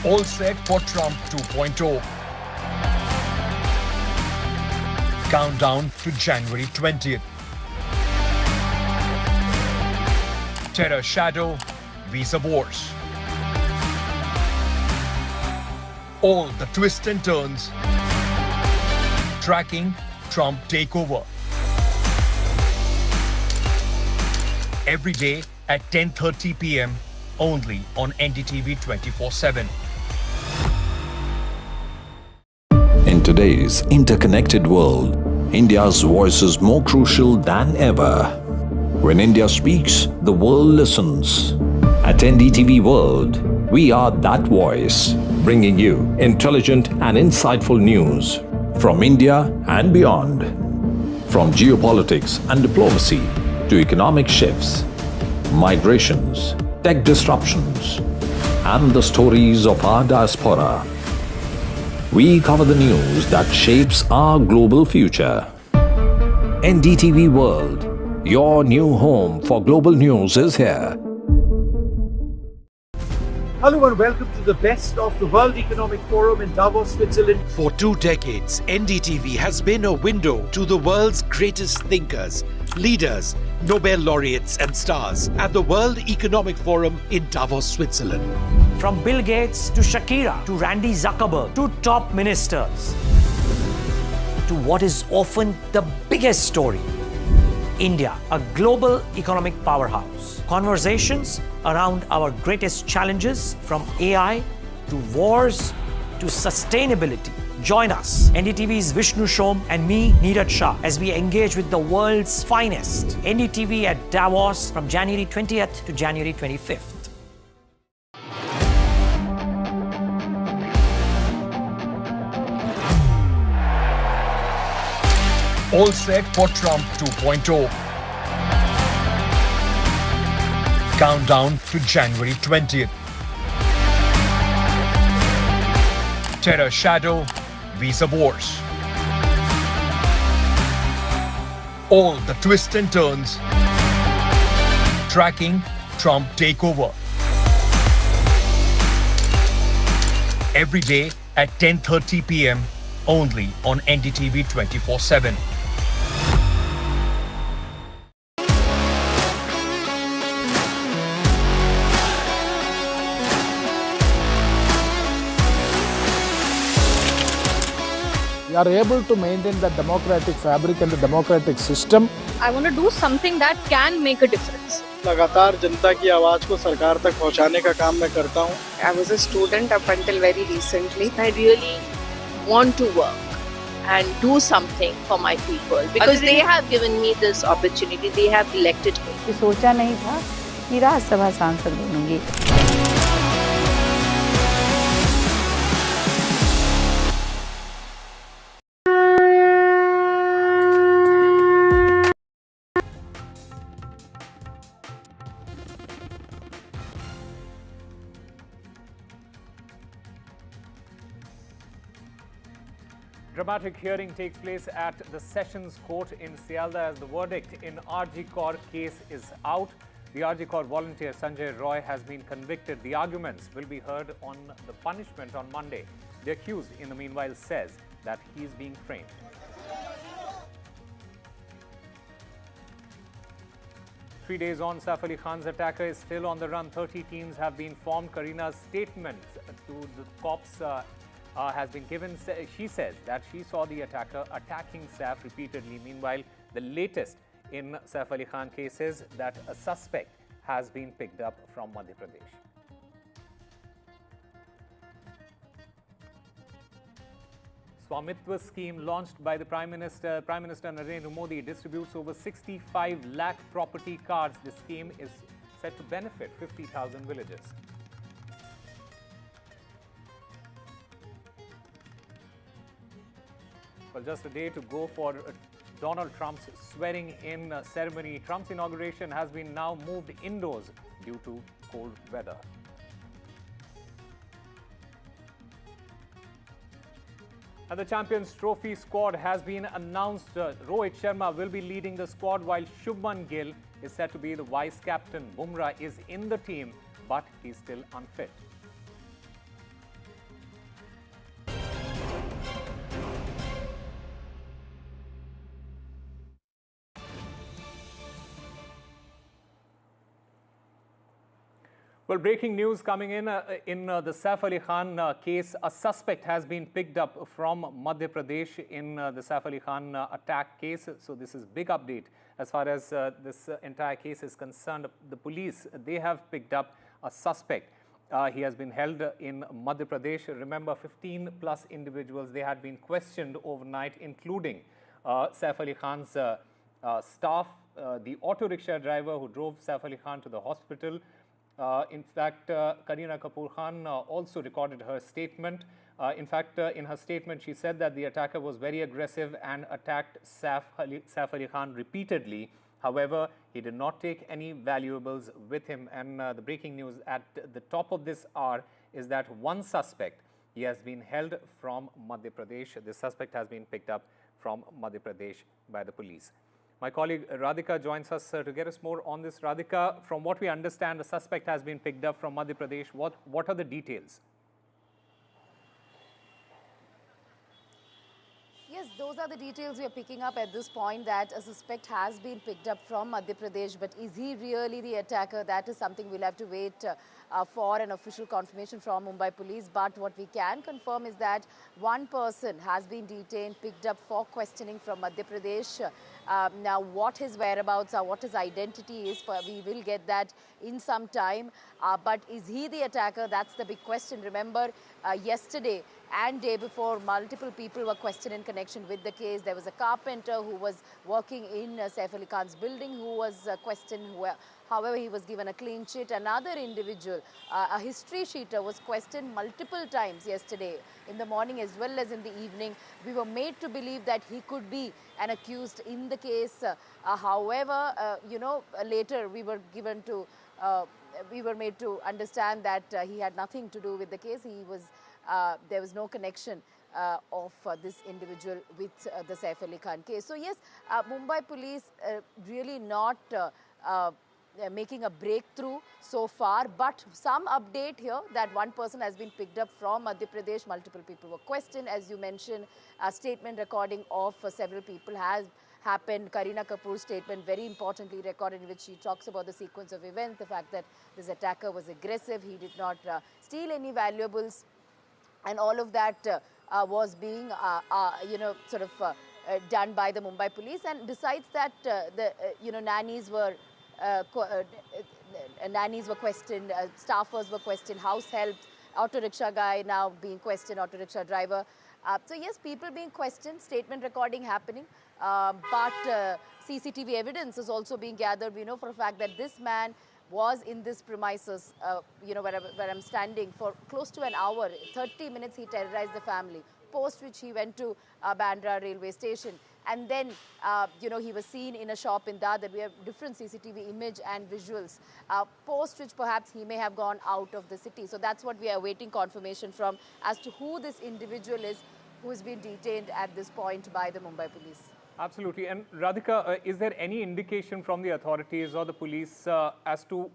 All set for Trump 2.0. Countdown to January 20th. Terror shadow, visa wars. All the twists and turns. Tracking Trump takeover. Every day at 10:30 p.m. only on NDTV 24/7. In today's interconnected world, India's voice is more crucial than ever. When India speaks, the world listens. At NDTV World, we are that voice, bringing you intelligent and insightful news from India and beyond. From geopolitics and diplomacy to economic shifts, migrations, tech disruptions, and the stories of our diaspora. We cover the news that shapes our global future. NDTV World, your new home for global news is here. Hello and welcome to the best of the World Economic Forum in Davos, Switzerland. For 2 decades, NDTV has been a window to the world's greatest thinkers, leaders, Nobel laureates and stars at the World Economic Forum in Davos, Switzerland. From Bill Gates to Shakira to Randy Zuckerberg to top ministers to what is often the biggest story, India, a global economic powerhouse. Conversations around our greatest challenges from AI to wars to sustainability Join us, NDTV's Vishnu Shom and me, Neeraj Shah, as we engage with the world's finest. NDTV at Davos from January 20th to January 25th. All set for Trump 2.0. Countdown to January 20th. Terror shadow, visa wars. All the twists and turns. Tracking Trump takeover. Every day at 10:30 p.m. only on NDTV 24/7. We are able to maintain the democratic fabric and the democratic system. I want to do something that can make a difference. लगातार जनता की आवाज को सरकार तक पहुंचाने का काम मैं करता हूं. I was a student up until very recently. I really want to work and do something for my people because they have given me this opportunity. They have elected me. सोचा नहीं था कि राज्यसभा सांसद बनूंगी. Dramatic hearing takes place at the Sessions Court in Sealdah as the verdict in RG Kaur case is out. The RG Kaur volunteer Sanjay Roy has been convicted. The arguments will be heard on the punishment on Monday. The accused, in the meanwhile, says that he is being framed. Three days on, Saif Ali Khan's attacker is still on the run. 30 teams have been formed. Kareena's statement to the cops has been given. She says that she saw the attacker attacking Saif repeatedly. Meanwhile, the latest in Saif Ali Khan case is that a suspect has been picked up from Madhya Pradesh. Swamitva scheme launched by the Prime Minister Narendra Modi distributes over 65 lakh property cards. The scheme is set to benefit 50,000 villagers. Well, just a day to go for Donald Trump's swearing-in ceremony. Trump's inauguration has been now moved indoors due to cold weather. And the Champions Trophy squad has been announced. Rohit Sharma will be leading the squad while Shubman Gill is set to be the vice-captain. Bumrah is in the team, but he's still unfit. Well, breaking news coming in the Saif Ali Khan case. A suspect has been picked up from Madhya Pradesh in the Saif Ali Khan attack case. So this is big update as far as this entire case is concerned. The police, they have picked up a suspect. He has been held in Madhya Pradesh. Remember, 15 plus individuals, they had been questioned overnight, including Saif Ali Khan's staff, the auto-rickshaw driver who drove Saif Ali Khan to the hospital. In fact, Kareena Kapoor Khan also recorded her statement. In her statement, she said that the attacker was very aggressive and attacked Saif Ali Khan repeatedly. However, he did not take any valuables with him. And the breaking news at the top of this hour is that one suspect, he has been held from Madhya Pradesh. The suspect has been picked up from Madhya Pradesh by the police. My colleague Radhika joins us to get us more on this. Radhika, from what we understand, the suspect has been picked up from Madhya Pradesh. What are the details? Yes, those are the details we are picking up at this point, that a suspect has been picked up from Madhya Pradesh. But is he really the attacker? That is something we'll have to wait for an official confirmation from Mumbai police. But what we can confirm is that one person has been detained, picked up for questioning from Madhya Pradesh. Now, what his whereabouts are, what his identity is, we will get that in some time. But is he the attacker? That's the big question. Remember, yesterday and day before, multiple people were questioned in connection with the case. There was a carpenter who was working in Saif Ali Khan's building who was questioned. However, he was given a clean sheet. Another individual, a history sheeter, was questioned multiple times yesterday in the morning as well as in the evening. We were made to believe that he could be an accused in the case. However, later we were given to, we were made to understand that he had nothing to do with the case. He was, there was no connection of this individual with the Saif Ali Khan case. So yes, Mumbai police really not making a breakthrough so far, but some update here that one person has been picked up from Madhya Pradesh. Multiple people were questioned, as you mentioned. A statement recording of several people has happened. Kareena Kapoor's statement, very importantly recorded, in which she talks about the sequence of events, the fact that this attacker was aggressive, he did not steal any valuables, and all of that was being, done by the Mumbai police. And besides that, nannies were questioned, staffers were questioned, house helps, auto-rickshaw guy now being questioned, auto-rickshaw driver. So yes, people being questioned, statement recording happening, but CCTV evidence is also being gathered. We know for a fact that this man was in this premises, where I'm standing, for close to an hour, 30 minutes he terrorized the family, post which he went to Bandra railway station. And then, he was seen in a shop in Dadar. We have different CCTV image and visuals, post which perhaps he may have gone out of the city. So that's what we are waiting confirmation from as to who this individual is who has been detained at this point by the Mumbai police. Absolutely. And Radhika, is there any indication from the authorities or the police as to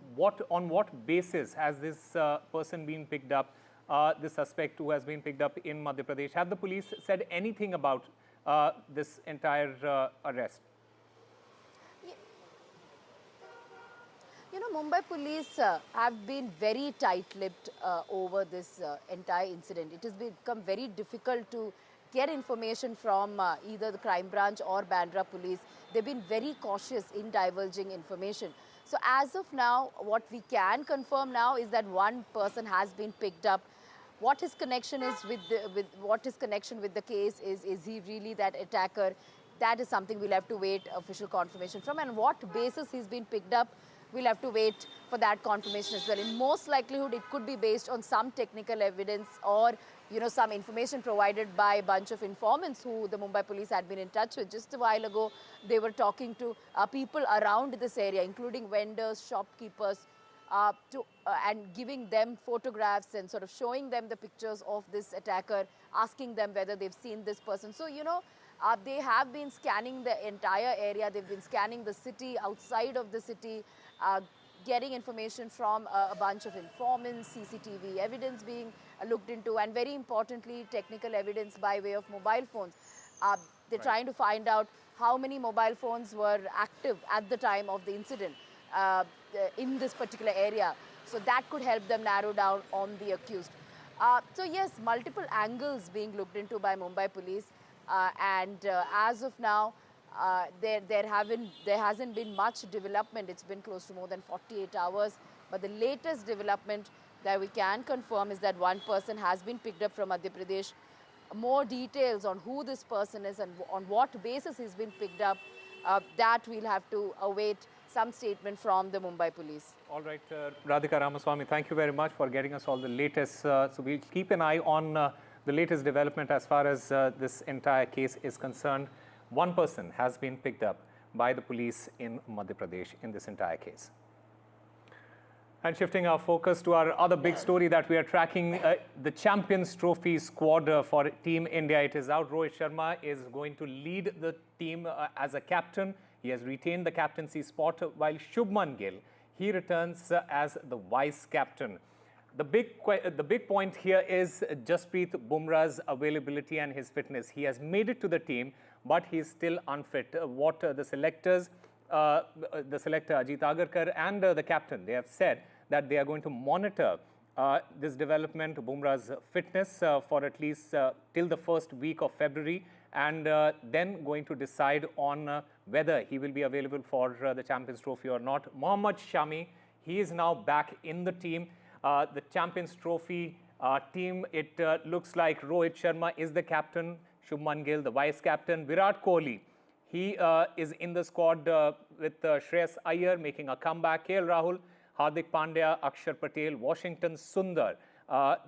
on what basis has this person been picked up, the suspect who has been picked up in Madhya Pradesh? Have the police said anything about this entire arrest? Mumbai police have been very tight-lipped over this entire incident. It has become very difficult to get information from either the crime branch or Bandra police. They've been very cautious in divulging information. So as of now, what we can confirm now is that one person has been picked up. What his connection is with the case is he really that attacker? That is something we'll have to wait official confirmation from. And what basis he's been picked up, we'll have to wait for that confirmation as well. In most likelihood, it could be based on some technical evidence or some information provided by a bunch of informants who the Mumbai police had been in touch with. Just a while ago, they were talking to people around this area, including vendors, shopkeepers, and giving them photographs and sort of showing them the pictures of this attacker, asking them whether they've seen this person. So, they have been scanning the entire area. They've been scanning the city, outside of the city, getting information from a bunch of informants, CCTV evidence being looked into, and very importantly, technical evidence by way of mobile phones. They're trying to find out how many mobile phones were active at the time of the incident in this particular area. So that could help them narrow down on the accused. So yes, multiple angles being looked into by Mumbai police. And as of now, there hasn't been much development. It's been close to more than 48 hours. But the latest development that we can confirm is that one person has been picked up from Madhya Pradesh. More details on who this person is and on what basis he's been picked up, that we'll have to await some statement from the Mumbai police. All right, Radhika Ramaswamy, thank you very much for getting us all the latest. So we'll keep an eye on the latest development as far as this entire case is concerned. One person has been picked up by the police in Madhya Pradesh in this entire case. And shifting our focus to our other big story that we are tracking, the Champions Trophy squad for Team India. It is out. Rohit Sharma is going to lead the team as a captain. He has retained the captaincy spot, while Shubman Gill, he returns as the vice captain. The big point here is Jasprit Bumrah's availability and his fitness. He has made it to the team, but he is still unfit. What the selectors, the selector Ajit Agarkar and the captain, they have said that they are going to monitor this development, Bumrah's fitness for at least till the first week of February, and then going to decide on whether he will be available for the Champions Trophy or not. Mohammad Shami, he is now back in the team. The Champions Trophy team, it looks like Rohit Sharma is the captain, Shubman Gill the vice captain, Virat Kohli, he is in the squad with Shreyas Iyer making a comeback, KL Rahul, Hardik Pandya, Akshar Patel, Washington Sundar.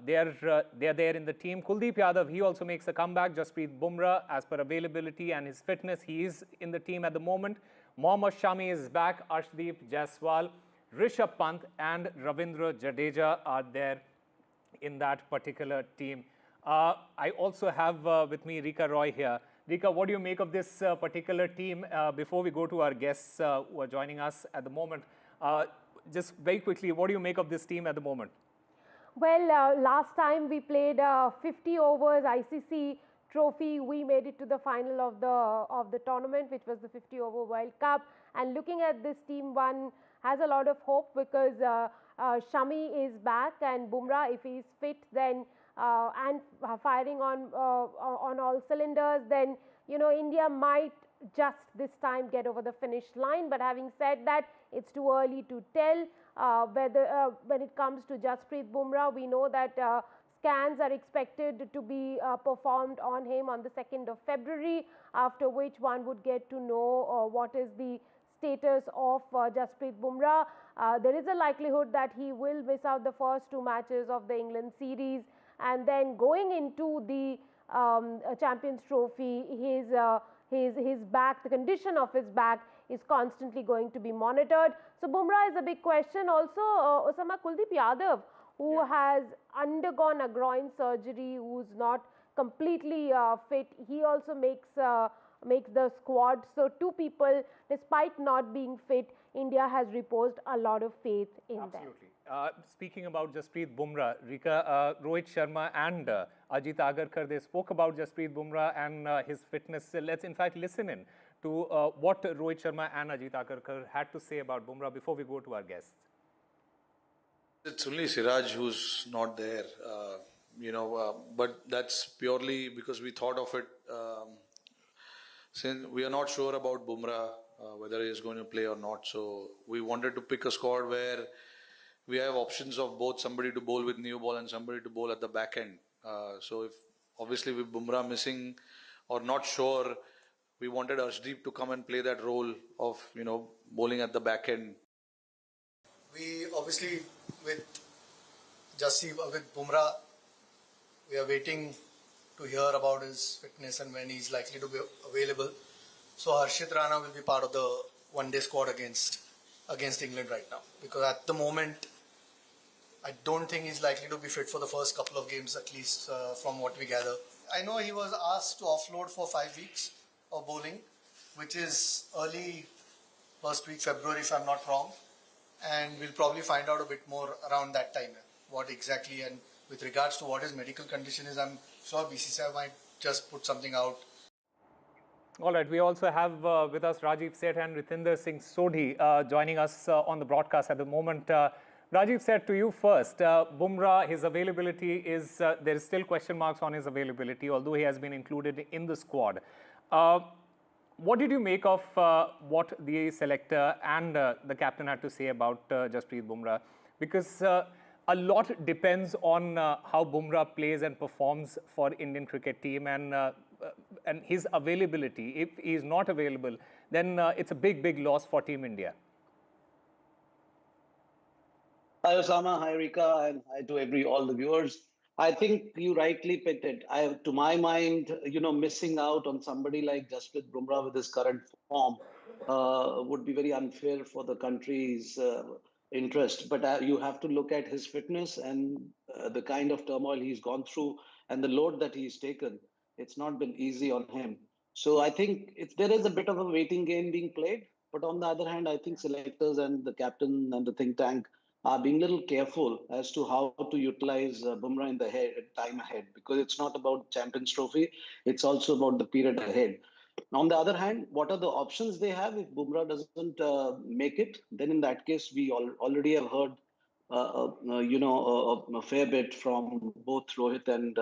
They're there in the team. Kuldeep Yadav, he also makes a comeback. Jasprit Bumrah, as per availability and his fitness, he is in the team at the moment. Mohammad Shami is back. Arshdeep Jaiswal, Rishabh Pant and Ravindra Jadeja are there in that particular team. I also have with me Rika Roy here. Rika, what do you make of this particular team? Before we go to our guests who are joining us at the moment, just very quickly, what do you make of this team at the moment? Well, last time we played 50 overs ICC trophy. We made it to the final of the tournament, which was the 50 over World Cup. And looking at this team, one has a lot of hope because Shami is back and Bumrah, if he is fit, then and firing on all cylinders, then India might just this time get over the finish line. But having said that, it's too early to tell. Whether when it comes to Jasprit Bumrah, we know that scans are expected to be performed on him on the 2nd of February, after which one would get to know what is the status of Jasprit Bumrah. There is a likelihood that he will miss out the first 2 matches of the England series, and then going into the Champions Trophy, his back, the condition of his back is constantly going to be monitored. So Bumrah is a big question. Also, Osama, Kuldeep Yadav, who has undergone a groin surgery, who's not completely fit, he also makes the squad. So 2 people, despite not being fit, India has reposed a lot of faith in them. Speaking about Jasprit Bumrah, Rika, Rohit Sharma and Ajit Agarkar, they spoke about Jasprit Bumrah and his fitness. Let's in fact listen in to what Rohit Sharma and Ajit Agarkar had to say about Bumrah before we go to our guests. It's only Siraj who's not there, but that's purely because we thought of it since we are not sure about Bumrah, whether he is going to play or not. So we wanted to pick a squad where we have options of both somebody to bowl with new ball and somebody to bowl at the back end. So if obviously with Bumrah missing or not sure, we wanted Arshdeep to come and play that role of, bowling at the back end. We obviously with Bumrah, we are waiting to hear about his fitness and when he's likely to be available. So Harshit Rana will be part of the one-day squad against England right now, because at the moment I don't think he's likely to be fit for the first couple of games, at least from what we gather. I know he was asked to offload for 5 weeks of bowling, which is early first week February if I'm not wrong, and we'll probably find out a bit more around that time what exactly, and with regards to what his medical condition is, I'm sure BCCI might just put something out. All right, we also have with us Rajiv Seth and Ritinder Singh Sodhi joining us on the broadcast at the moment. Rajiv Seth, to you first. Bumrah, his availability is, there is still question marks on his availability, although he has been included in the squad. What did you make of what the selector and the captain had to say about Jasprit Bumrah? Because a lot depends on how Bumrah plays and performs for Indian cricket team and his availability. If he is not available, then it's a big loss for Team India. Hi Osama, hi Rika, and hi to all the viewers. I think you rightly picked it. To my mind, missing out on somebody like Jasprit Bumrah with his current form would be very unfair for the country's interest. But you have to look at his fitness and the kind of turmoil he's gone through and the load that he's taken. It's not been easy on him. So I think there is a bit of a waiting game being played. But on the other hand, I think selectors and the captain and the think tank are being a little careful as to how to utilize Bumrah in the time ahead, because it's not about Champions Trophy, it's also about the period ahead. On the other hand, what are the options they have if Bumrah doesn't make it? Then in that case, we already have heard a fair bit from both Rohit and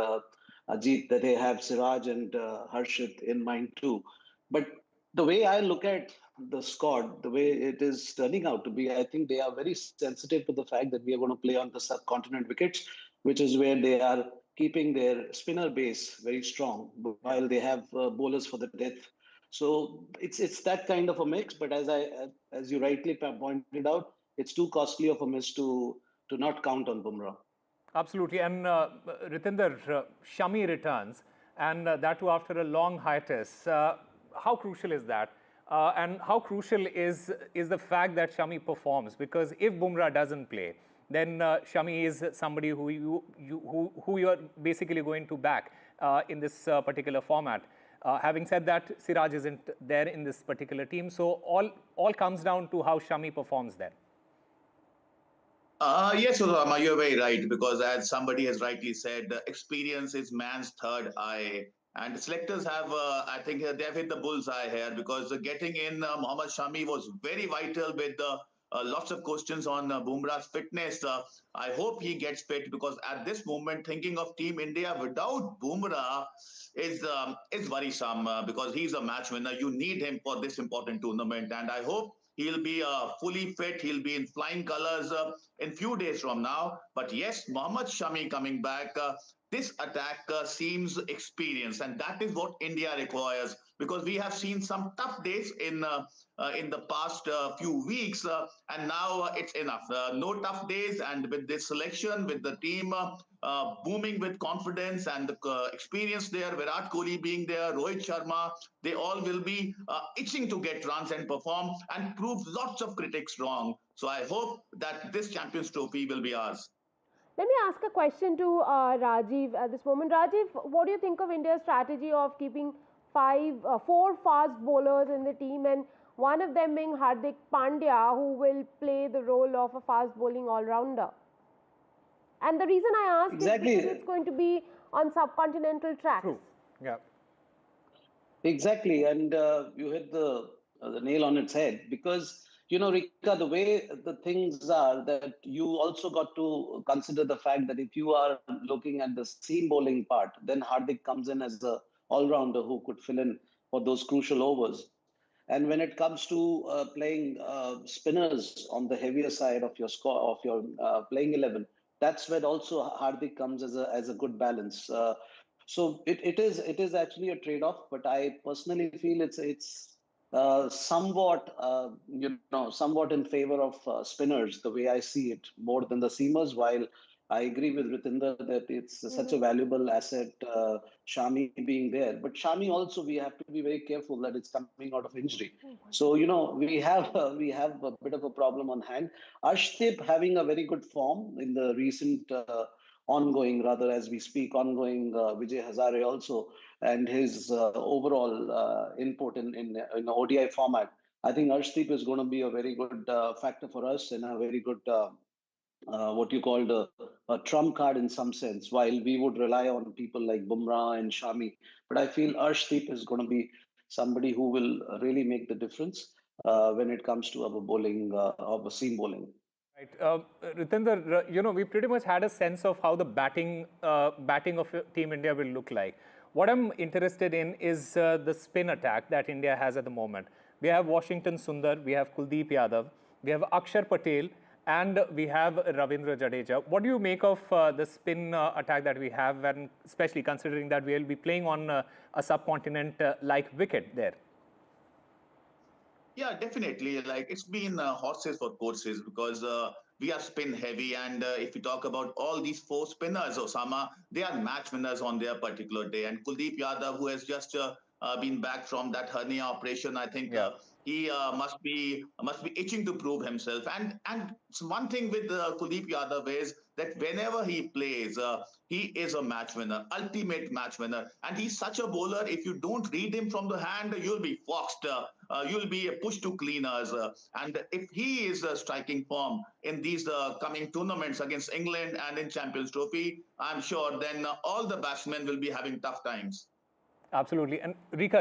Ajit that they have Siraj and Harshit in mind too. But the way I look at the squad, the way it is turning out to be, I think they are very sensitive to the fact that we are going to play on the subcontinent wickets. which is where they are keeping their spinner base very strong while they have bowlers for the death. So it's that kind of a mix. But as you rightly pointed out, it's too costly of a miss to not count on Bumrah. Absolutely. And Ritinder, Shami returns, and that too after a long hiatus. How crucial is that? And how crucial is the fact that Shami performs? Because if Bumrah doesn't play, then Shami is somebody who you are basically going to back in this particular format. Having said that, Siraj isn't there in this particular team, so all comes down to how Shami performs there. Yes, Osama, you're very right, because as somebody has rightly said, experience is man's third eye. And the selectors have, I think, they've hit the bullseye here, because getting in Mohammad Shami was very vital with lots of questions on Bumrah's fitness. I hope he gets fit, because at this moment, thinking of Team India without Bumrah is worrisome, because he's a match winner. You need him for this important tournament, and I hope he'll be fully fit. He'll be in flying colors in few days from now. But yes, Mohammad Shami coming back, this attack seems experienced, and that is what India requires, because we have seen some tough days in the past few weeks, and now it's enough. No tough days, and with this selection, with the team booming with confidence and the experience there, Virat Kohli being there, Rohit Sharma, they all will be itching to get runs and perform and prove lots of critics wrong. So I hope that this Champions Trophy will be ours. Let me ask a question to Rajiv at this moment. Rajiv, what do you think of India's strategy of keeping four fast bowlers in the team, and one of them being Hardik Pandya, who will play the role of a fast bowling all-rounder? And the reason I ask is because it's going to be on subcontinental tracks. True. Yeah. Exactly, and you hit the nail on its head, because you know, Rika, the way the things are, that you also got to consider the fact that if you are looking at the seam bowling part, then Hardik comes in as the all-rounder who could fill in for those crucial overs. And when it comes to playing spinners on the heavier side of your playing 11, that's where also Hardik comes as a good balance. So it is actually a trade-off, but I personally feel it's somewhat somewhat in favor of spinners, the way I see it, more than the seamers. While I agree with Ritinder that it's such a valuable asset, Shami being there. But Shami also, we have to be very careful that it's coming out of injury. So we have a bit of a problem on hand. Arshdeep having a very good form in the recent ongoing Vijay Hazare also, and his overall input in ODI format. I think Arshdeep is going to be a very good factor for us, and a very good what you called a trump card in some sense, while we would rely on people like Bumrah and Shami. But I feel Arshdeep is going to be somebody who will really make the difference when it comes to our bowling, of seam bowling. Right. Ritinder, we pretty much had a sense of how the batting of Team India will look like. What I'm interested in is the spin attack that India has at the moment. We have Washington Sundar, we have Kuldeep Yadav, we have Akshar Patel, and we have Ravindra Jadeja. What do you make of the spin attack that we have, and especially considering that we will be playing on a subcontinent-like wicket there? Yeah, definitely. Like, it's been horses for courses, because we are spin heavy. And if we talk about all these four spinners, Osama, they are match winners on their particular day. And Kuldeep Yadav, who has just been back from that hernia operation, I think he must be itching to prove himself. And one thing with Kuldeep Yadav is that whenever he plays, he is a match winner, ultimate match winner. And he's such a bowler, if you don't read him from the hand, you'll be foxed. You'll be pushed to cleaners. And if he is striking form in these coming tournaments against England and in Champions Trophy, I'm sure then all the batsmen will be having tough times. Absolutely. And Rika,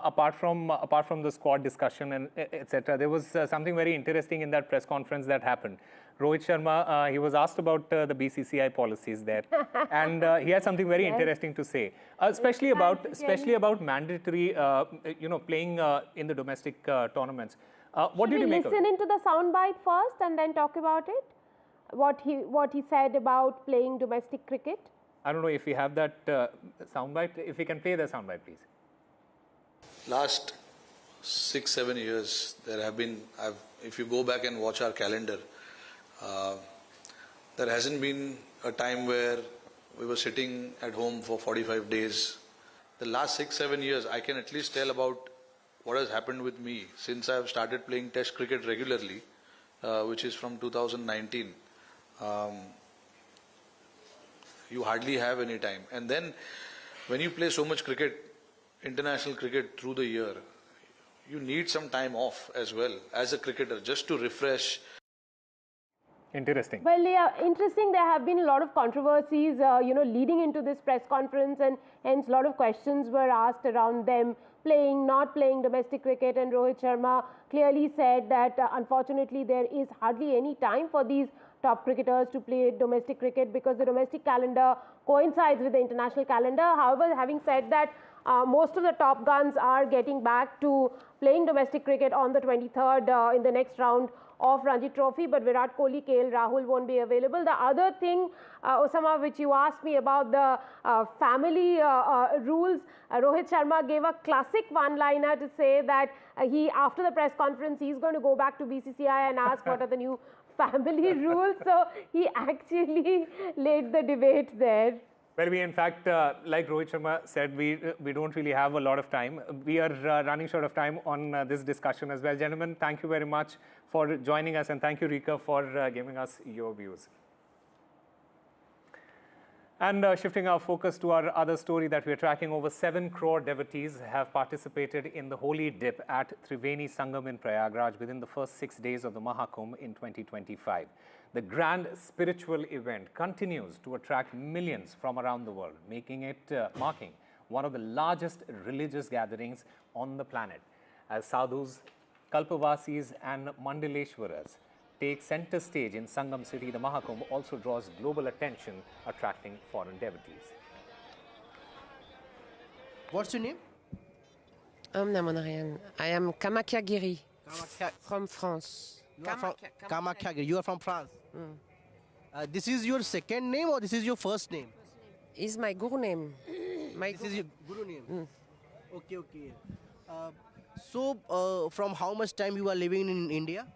apart from the squad discussion and etc., there was something very interesting in that press conference that happened. Rohit Sharma, he was asked about the BCCI policies there, and he had something very interesting to say, especially about mandatory, playing in the domestic tournaments. What did you make of it? Listen into the soundbite first and then talk about it. what he said about playing domestic cricket? I don't know if we have that soundbite. If we can play the soundbite, please. Last 6-7 years, there have been, if you go back and watch our calendar, there hasn't been a time where we were sitting at home for 45 days. The last 6-7 years, I can at least tell about what has happened with me since I have started playing Test cricket regularly, which is from 2019. You hardly have any time. And then when you play so much cricket, international cricket through the year, you need some time off as well as a cricketer, just to refresh. Interesting. Well, yeah, interesting. There have been a lot of controversies, leading into this press conference, and hence a lot of questions were asked around them playing, not playing domestic cricket. And Rohit Sharma clearly said that unfortunately there is hardly any time for these top cricketers to play domestic cricket because the domestic calendar coincides with the international calendar. However, having said that, most of the top guns are getting back to playing domestic cricket on the 23rd in the next round of Ranji Trophy, but Virat Kohli, KL Rahul won't be available. The other thing, Osama, which you asked me about the family rules, Rohit Sharma gave a classic one-liner to say that after the press conference, he's going to go back to BCCI and ask what are the new family rules. So he actually laid the debate there. Well, we in fact, like Rohit Sharma said, we don't really have a lot of time. We are running short of time on this discussion as well. Gentlemen, thank you very much for joining us, and thank you, Rika, for giving us your views. And shifting our focus to our other story that we are tracking, over 7 crore devotees have participated in the holy dip at Triveni Sangam in Prayagraj within the first 6 days of the Maha Kumbh in 2025. The grand spiritual event continues to attract millions from around the world, making it marking one of the largest religious gatherings on the planet. As sadhus, kalpavasis and mandaleshwaras take center stage in Sangam city, the Maha Kumbh also draws global attention, attracting foreign devotees. What's your name? I am Kamakya Giri from France. Kamakya Giri. You are from France. This is your second name or this is your first name? Is my guru name. This is your guru name. Okay. So, from how much time you are living in India?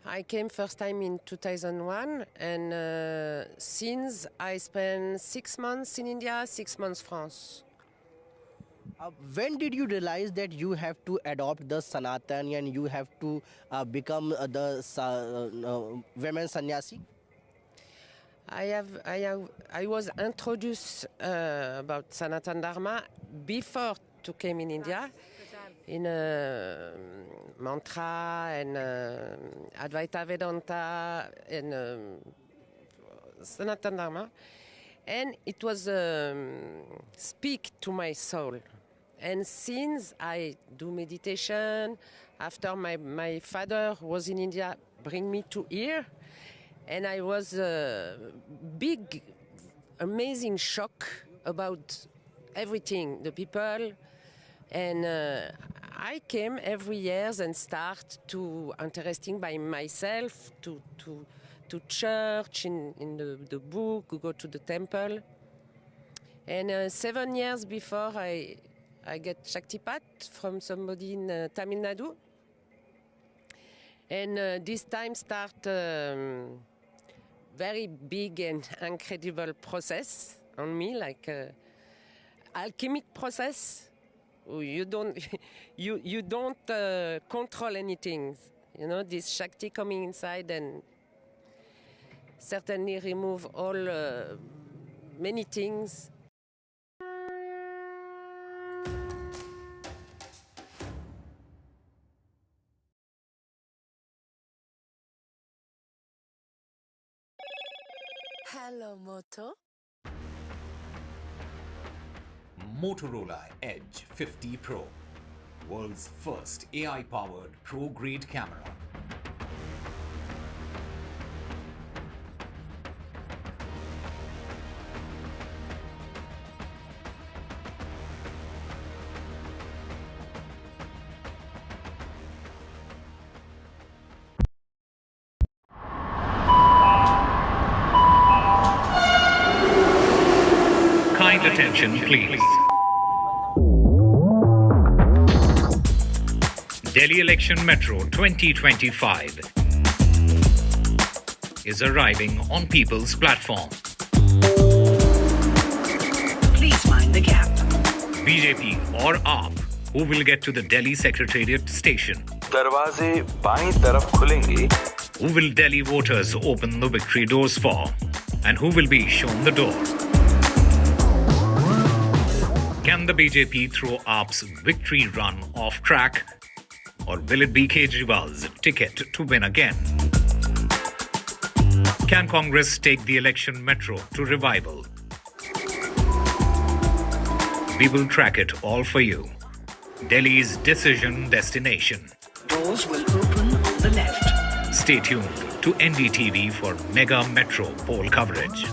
I came first time in 2001, and since I spent 6 months in India, 6 months France. When did you realize that you have to adopt the Sanatan and you have to become the women sannyasi? I was introduced about Sanatan Dharma before to came in India, in mantra and Advaita Vedanta and Sanatan Dharma, and it was speak to my soul. And since I do meditation, after my father was in India, bring me to here, and I was big, amazing shock about everything, the people, and I came every year and start to interesting by myself to church, in the book, go to the temple. And 7 years before I get Shaktipat from somebody in Tamil Nadu. And this time start very big and incredible process on me, like alchemic process. You don't you don't control anything. You know, this Shakti coming inside and certainly remove all many things. Hello, Moto. Motorola Edge 50 Pro, world's first AI-powered pro-grade camera. Attention please. Delhi Election Metro 2025 is arriving on People's Platform. Please mind the gap. BJP or AAP, who will get to the Delhi Secretariat station? दरवाजे बाईं तरफ खुलेंगे. Who will Delhi voters open the victory doors for? And who will be shown the door? Can the BJP throw AAP's victory run off track? Or will it be Kejriwal's ticket to win again? Can Congress take the election metro to revival? We will track it all for you. Delhi's decision destination. Doors will open on the left. Stay tuned to NDTV for mega metro poll coverage.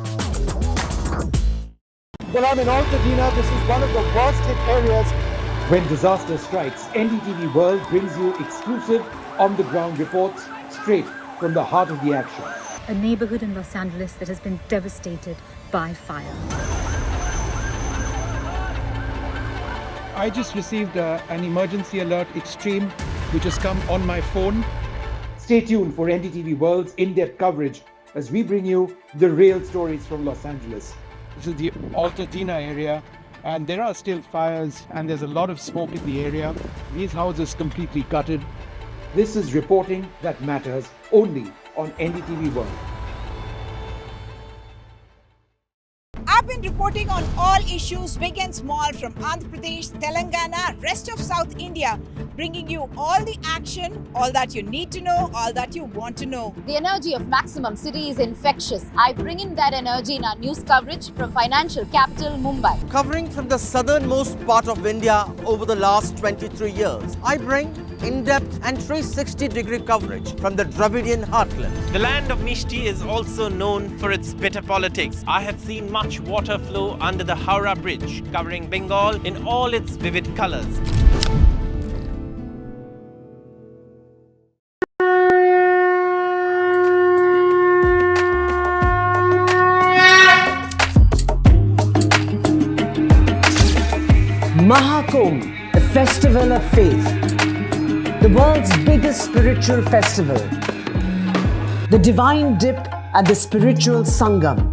Well, I'm in Altadena. This is one of the worst hit areas. When disaster strikes, NDTV World brings you exclusive on-the-ground reports straight from the heart of the action. A neighbourhood in Los Angeles that has been devastated by fire. I just received an emergency alert extreme, which has come on my phone. Stay tuned for NDTV World's in-depth coverage as we bring you the real stories from Los Angeles. This is the Altadena area, and there are still fires, and there's a lot of smoke in the area. These houses completely gutted. This is reporting that matters only on NDTV World. I've been reporting on all issues, big and small, from Andhra Pradesh, Telangana, rest of South India, bringing you all the action, all that you need to know, all that you want to know. The energy of Maximum City is infectious. I bring in that energy in our news coverage from financial capital Mumbai. Covering from the southernmost part of India over the last 23 years, I bring in-depth and 360-degree coverage from the Dravidian heartland. The land of Mishti is also known for its bitter politics. I have seen much water flow under the Howrah Bridge, covering Bengal in all its vivid colors. Maha Kumbh, a festival of faith. The world's biggest spiritual festival. The divine dip at the spiritual Sangam.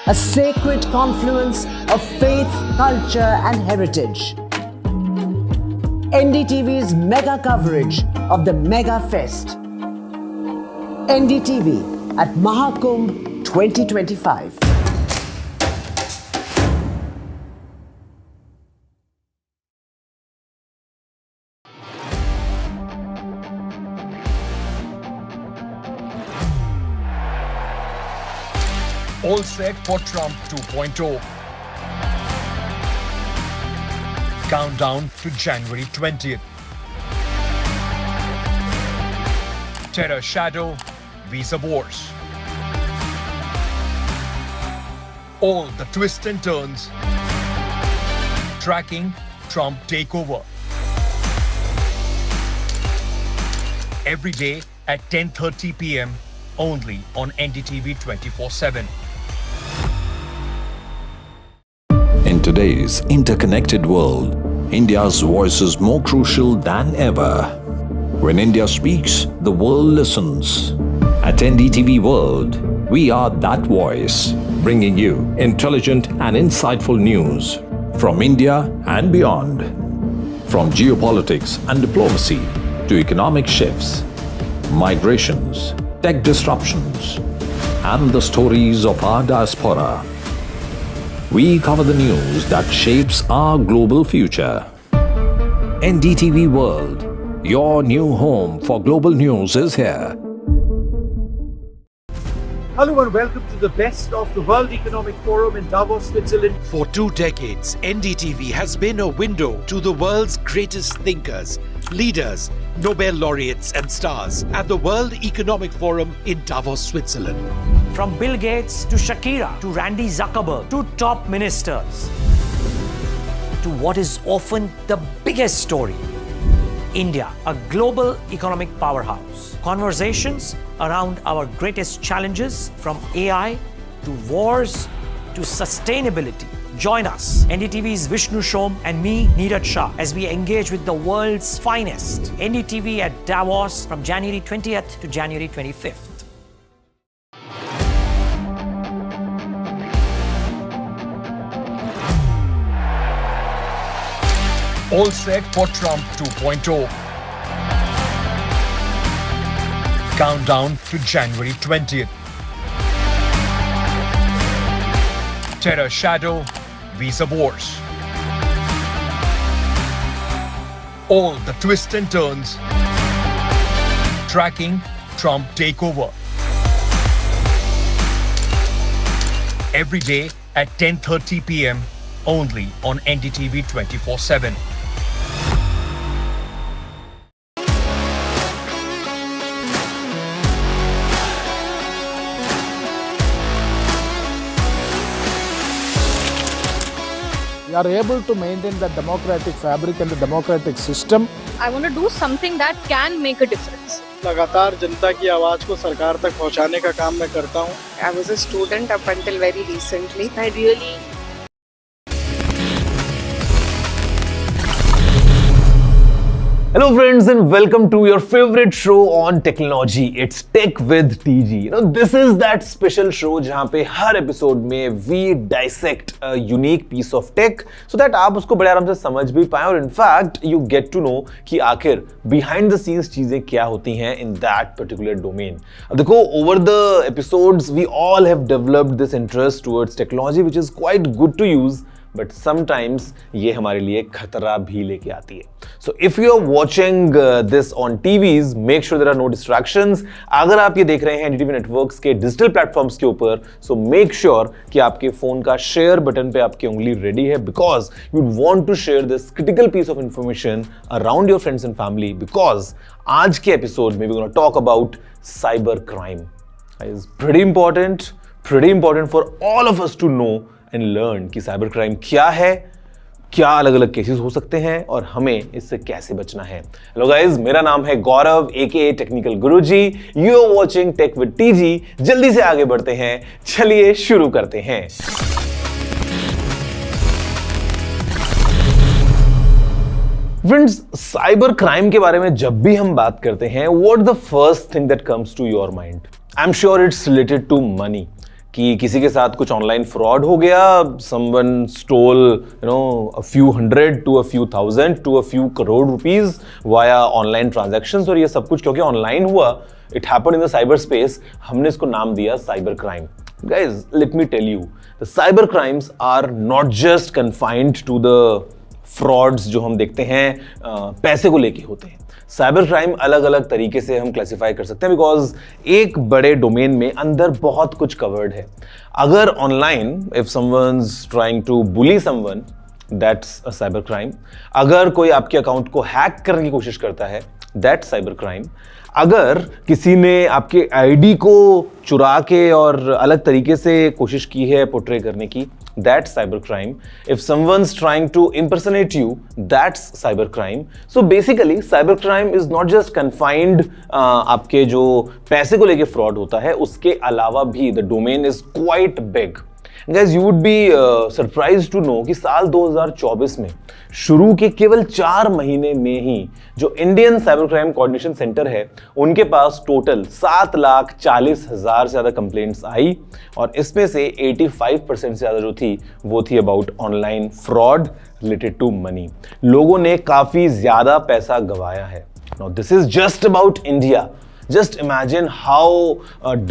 A sacred confluence of faith, culture and heritage. NDTV's mega coverage of the Mega Fest. NDTV at Maha Kumbh 2025. All set for Trump 2.0. Countdown to January 20th. Terror shadow, visa wars. All the twists and turns. Tracking Trump takeover. Every day at 10:30 p.m. only on NDTV 24/7. In today's interconnected world, India's voice is more crucial than ever. When India speaks, the world listens. At NDTV World, we are that voice, bringing you intelligent and insightful news from India and beyond. From geopolitics and diplomacy to economic shifts, migrations, tech disruptions, and the stories of our diaspora. We cover the news that shapes our global future. NDTV World, your new home for global news is here. Hello and welcome to the best of the World Economic Forum in Davos, Switzerland. For 2 decades, NDTV has been a window to the world's greatest thinkers, leaders, Nobel laureates and stars at the World Economic Forum in Davos, Switzerland. From Bill Gates to Shakira to Randy Zuckerberg to top ministers to what is often the biggest story, India, a global economic powerhouse. Conversations around our greatest challenges, from AI to wars to sustainability. Join us, NDTV's Vishnu Shom and me, Neeraj Shah, as we engage with the world's finest. NDTV at Davos from January 20th to January 25th. All set for Trump 2.0. Countdown to January 20th. Terror shadow, visa wars. All the twists and turns. Tracking Trump takeover. Every day at 10:30 p.m. only on NDTV 24/7. We are able to maintain the democratic fabric and the democratic system. I want to do something that can make a difference. लगातार जनता की आवाज को सरकार तक पहुंचाने का काम मैं करता हूं. I was a student up until very recently. I really Hello friends and welcome to your favorite show on technology. It's Tech with TG. This is that special show जहाँ पे हर एपिसोड में we dissect a unique piece of tech so that आप उसको बड़े आराम से समझ भी पाएं और in fact you get to know कि आखिर behind the scenes चीजें क्या होती हैं in that particular domain. अब देखो over the episodes we all have developed this interest towards technology which is quite good to use. But sometimes ये हमारे लिए खतरा भी लेके आती है. So if you are watching this on TVs, make sure there are no distractions. अगर आप ये देख रहे हैं NDTV networks के digital platforms के ऊपर, so make sure कि आपके फोन का share बटन पे आपकी उंगली ready है because you want to share this critical piece of information around your friends and family because आज के एपिसोड में we're going to talk about cyber crime. It's pretty important for all of us to know and learn कि cyber crime क्या है, क्या अलग अलग cases हो सकते हैं और हमें इससे कैसे बचना है. हेलो गाइस, मेरा नाम है Gaurav AKA Technical Guruji. You are watching tech with TG. जल्दी से आगे बढ़ते हैं, चलिए शुरू करते हैं. फ्रेंड्स, साइबर क्राइम के बारे में जब भी हम बात करते हैं, what the first thing that comes to your mind? I am sure it's related to money. कि किसी के साथ कुछ ऑनलाइन फ्रॉड हो गया, someone stole a few hundred to a few thousand to a few crore rupees via online transactions और ये सब कुछ क्योंकि ऑनलाइन हुआ, it happened in the cyber space, हमने इसको नाम दिया cyber crime. Guys, let me tell you, the cyber crimes are not just confined to the frauds जो हम देखते हैं पैसे को लेके होते हैं. साइबर क्राइम अलग अलग तरीके से हम क्लासिफाई कर सकते हैं बिकॉज एक बड़े डोमेन में अंदर बहुत कुछ कवर्ड है. अगर online if someone's trying to bully someone, that's a cyber crime. अगर कोई आपके अकाउंट को हैक करने की कोशिश करता है, दैट्स साइबर क्राइम. अगर किसी ने आपके आईडी को चुरा के और अलग तरीके से कोशिश की है पोर्ट्रे करने की, that's cyber crime. If someone's trying to impersonate you, that's cyber crime. So basically cyber crime is not just confined आपके जो पैसे को लेके फ्रॉड होता है, उसके अलावा भी the domain is quite big. Guys, you would be surprised to know कि साल 2024 में शुरू के केवल 4 महीने में ही जो Indian cyber crime coordination centre है, उनके पास टोटल 7,40,000 से ज़्यादा कंप्लेंट्स आई और इसमें से 85% से ज़्यादा जो थी वो थी about online fraud related to money. लोगों ने काफ़ी ज़्यादा पैसा गंवाया है. Now this is just about India. Just imagine how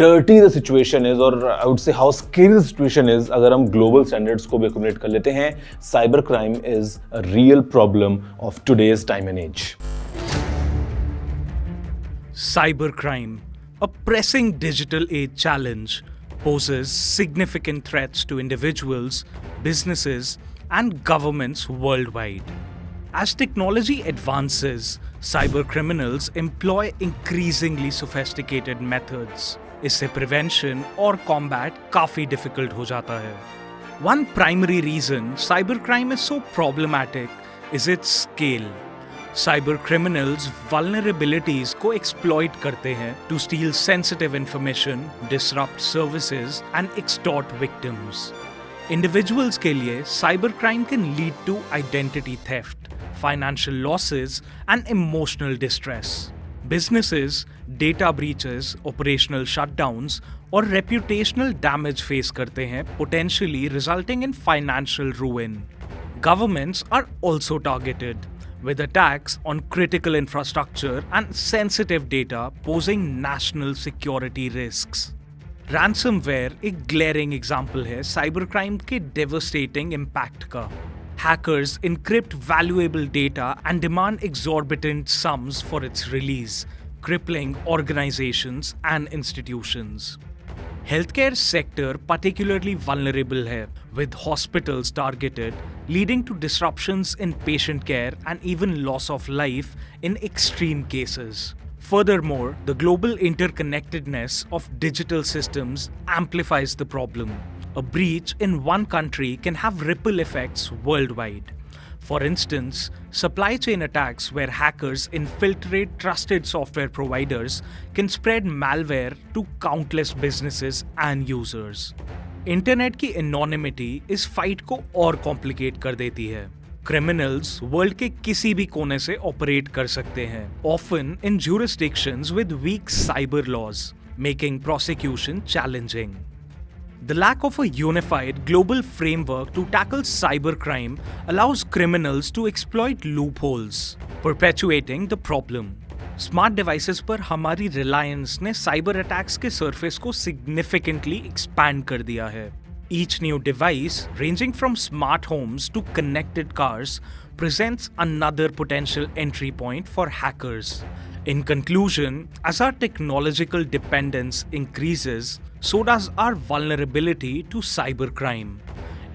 dirty the situation is, or I would say how scary the situation is. अगर हम global standards को भी accumulate कर लेते हैं, cyber crime is a real problem of today's time and age. Cybercrime, a pressing digital age challenge, poses significant threats to individuals, businesses, and governments worldwide. As technology advances, cyber criminals employ increasingly sophisticated methods. इससे prevention और combat काफी difficult हो जाता है. One primary reason cybercrime is so problematic is its scale. Cyber criminals vulnerabilities को exploit करते हैं to steal sensitive information, disrupt services, and extort victims. Individuals के लिए cyber crime can lead to identity theft, financial losses and emotional distress. Businesses, data breaches, operational shutdowns और reputational damage face करते हैं, potentially resulting in financial ruin. Governments are also targeted, with attacks on critical infrastructure and sensitive data posing national security risks. Ransomware एक glaring example है cyber crime के devastating impact का. Hackers encrypt valuable data and demand exorbitant sums for its release, crippling organizations and institutions. Healthcare sector particularly vulnerable है, with hospitals targeted, leading to disruptions in patient care and even loss of life in extreme cases. Furthermore, the global interconnectedness of digital systems amplifies the problem. A breach in one country can have ripple effects worldwide. For instance, supply chain attacks where hackers infiltrate trusted software providers can spread malware to countless businesses and users. Internet की anonymity इस fight को और complicate कर देती है. Criminals world के किसी भी कोने से ऑपरेट कर सकते हैं, often in jurisdictions with weak cyber laws, making prosecution challenging. The lack of a unified global framework to tackle cybercrime allows criminals to exploit loopholes, perpetuating the problem. Smart devices पर हमारी reliance ने cyber attacks के surface को significantly expand कर दिया है. Each new device, ranging from smart homes to connected cars, presents another potential entry point for hackers. In conclusion, as our technological dependence increases, so does our vulnerability to cybercrime.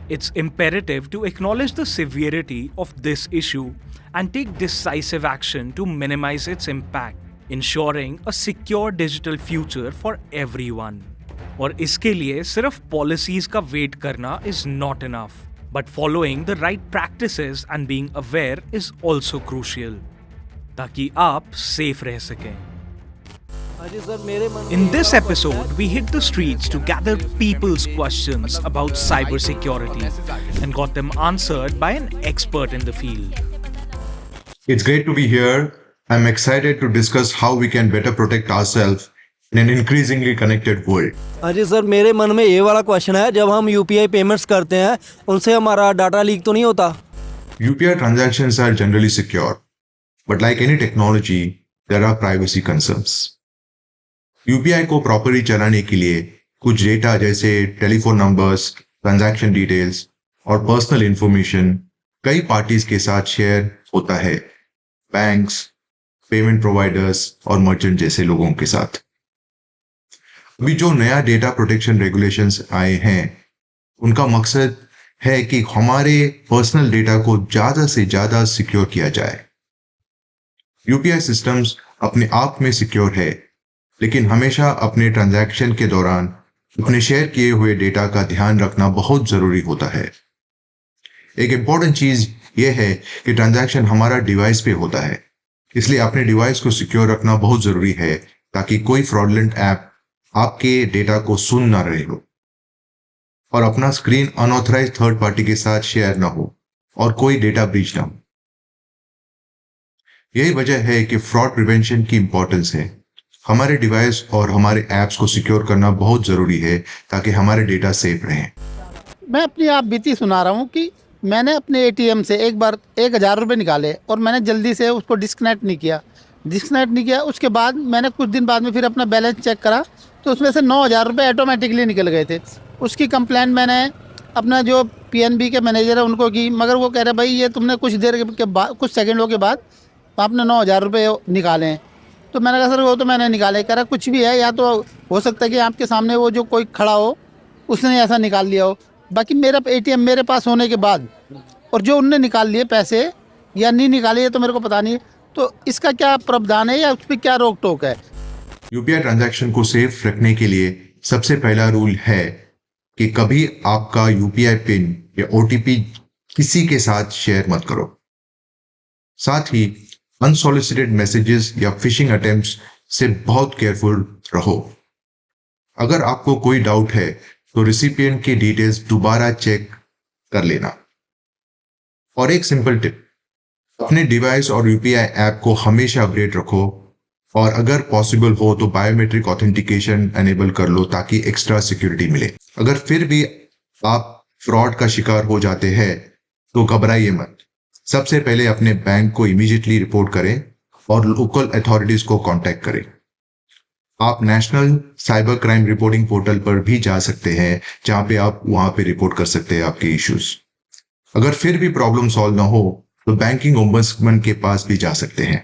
It's imperative to acknowledge the severity of this issue and take decisive action to minimize its impact, ensuring a secure digital future for everyone. और इसके लिए सिर्फ policies का wait करना is not enough, but following the right practices and being aware is also crucial, ताकि आप safe रह सकें. In this episode, we hit the streets to gather people's questions about cybersecurity and got them answered by an expert in the field. It's great to be here. I'm excited to discuss how we can better protect ourselves in an increasingly connected world. हाँ जी sir, मेरे मन में ये वाला question है, जब हम UPI payments करते हैं उनसे हमारा डाटा लीक तो नहीं होता? UPI transactions are generally secure, but like any technology, there are privacy concerns. UPI को प्रॉपरली चलाने के लिए कुछ डेटा जैसे टेलीफोन नंबर्स, ट्रांजैक्शन डिटेल्स और पर्सनल इंफॉर्मेशन कई पार्टीज के साथ शेयर होता है, बैंक्स, पेमेंट प्रोवाइडर्स और मर्चेंट जैसे लोगों के साथ. अभी जो नया डेटा प्रोटेक्शन रेगुलेशंस आए हैं, उनका मकसद है कि हमारे पर्सनल डेटा को ज्यादा से ज्यादा सिक्योर किया जाए. UPI सिस्टम्स अपने आप में सिक्योर है, लेकिन हमेशा अपने ट्रांजैक्शन के दौरान अपने शेयर किए हुए डेटा का ध्यान रखना बहुत जरूरी होता है. एक इंपॉर्टेंट चीज यह है कि ट्रांजैक्शन हमारा डिवाइस पे होता है, इसलिए अपने डिवाइस को सिक्योर रखना बहुत जरूरी है ताकि कोई फ्रॉडलेंट ऐप आपके डेटा को सुन ना रहे हो और अपना स्क्रीन अनऑथराइज थर्ड पार्टी के साथ शेयर ना हो और कोई डेटा ब्रीच ना हो. यही वजह है कि फ्रॉड प्रिवेंशन की इंपॉर्टेंस है. हमारे डिवाइस और हमारे ऐप्स को सिक्योर करना बहुत जरूरी है ताकि हमारे डेटा सेफ रहें. मैं अपनी आप बीती सुना रहा हूँ कि मैंने अपने ATM से एक बार 1000 रुपये निकाले और मैंने जल्दी से उसको डिस्कनेक्ट नहीं किया. उसके बाद मैंने कुछ दिन बाद में फिर अपना बैलेंस चेक करा तो उसमें से 9000 रुपये ऑटोमेटिकली निकल गए थे. उसकी कंप्लेंट मैंने अपना जो PNB के मैनेजर है उनको की, मगर वो कह रहे भाई ये तुमने कुछ देर के बाद, कुछ सेकंडों के बाद आपने 9000 रुपये निकाले हैं. तो मैंने कहा सर वो तो मैंने निकाले. कह रहा कुछ भी है, या तो हो सकता है कि आपके सामने वो जो कोई खड़ा हो उसने ऐसा निकाल लिया हो. बाकी मेरा ATM मेरे पास होने के बाद और जो उनने निकाल लिए पैसे या नहीं निकाले तो मेरे को पता नहीं. तो इसका क्या प्रावधान है या उस पर क्या रोक टोक है? UPI ट्रांजैक्शन को सेफ रखने के लिए सबसे पहला रूल है कि कभी आपका UPI पिन या OTP किसी के साथ शेयर मत करो. साथ ही अनसॉलिसिटेड मैसेजेस या फिशिंग अटेम्प्ट्स से बहुत केयरफुल रहो. अगर आपको कोई डाउट है तो रिसिपिएंट की डिटेल्स दोबारा चेक कर लेना। और एक सिंपल टिप, अपने डिवाइस और यूपीआई ऐप को हमेशा अपडेट रखो और अगर पॉसिबल हो तो बायोमेट्रिक ऑथेंटिकेशन एनेबल कर लो ताकि एक्स्ट्रा सिक्योरिटी मिले। अगर फिर भी आप फ्रॉड का शिकार हो जाते हैं तो घबराइए मत। सबसे पहले अपने बैंक को इमीडिएटली रिपोर्ट करें और लोकल अथॉरिटीज को कांटेक्ट करें। आप national cyber crime reporting portal पर भी जा सकते हैं जहां पे आप वहां पे रिपोर्ट कर सकते हैं आपके इश्यूज। अगर फिर भी प्रॉब्लम सॉल्व ना हो तो बैंकिंग ओम्बड्समैन के पास भी जा सकते हैं।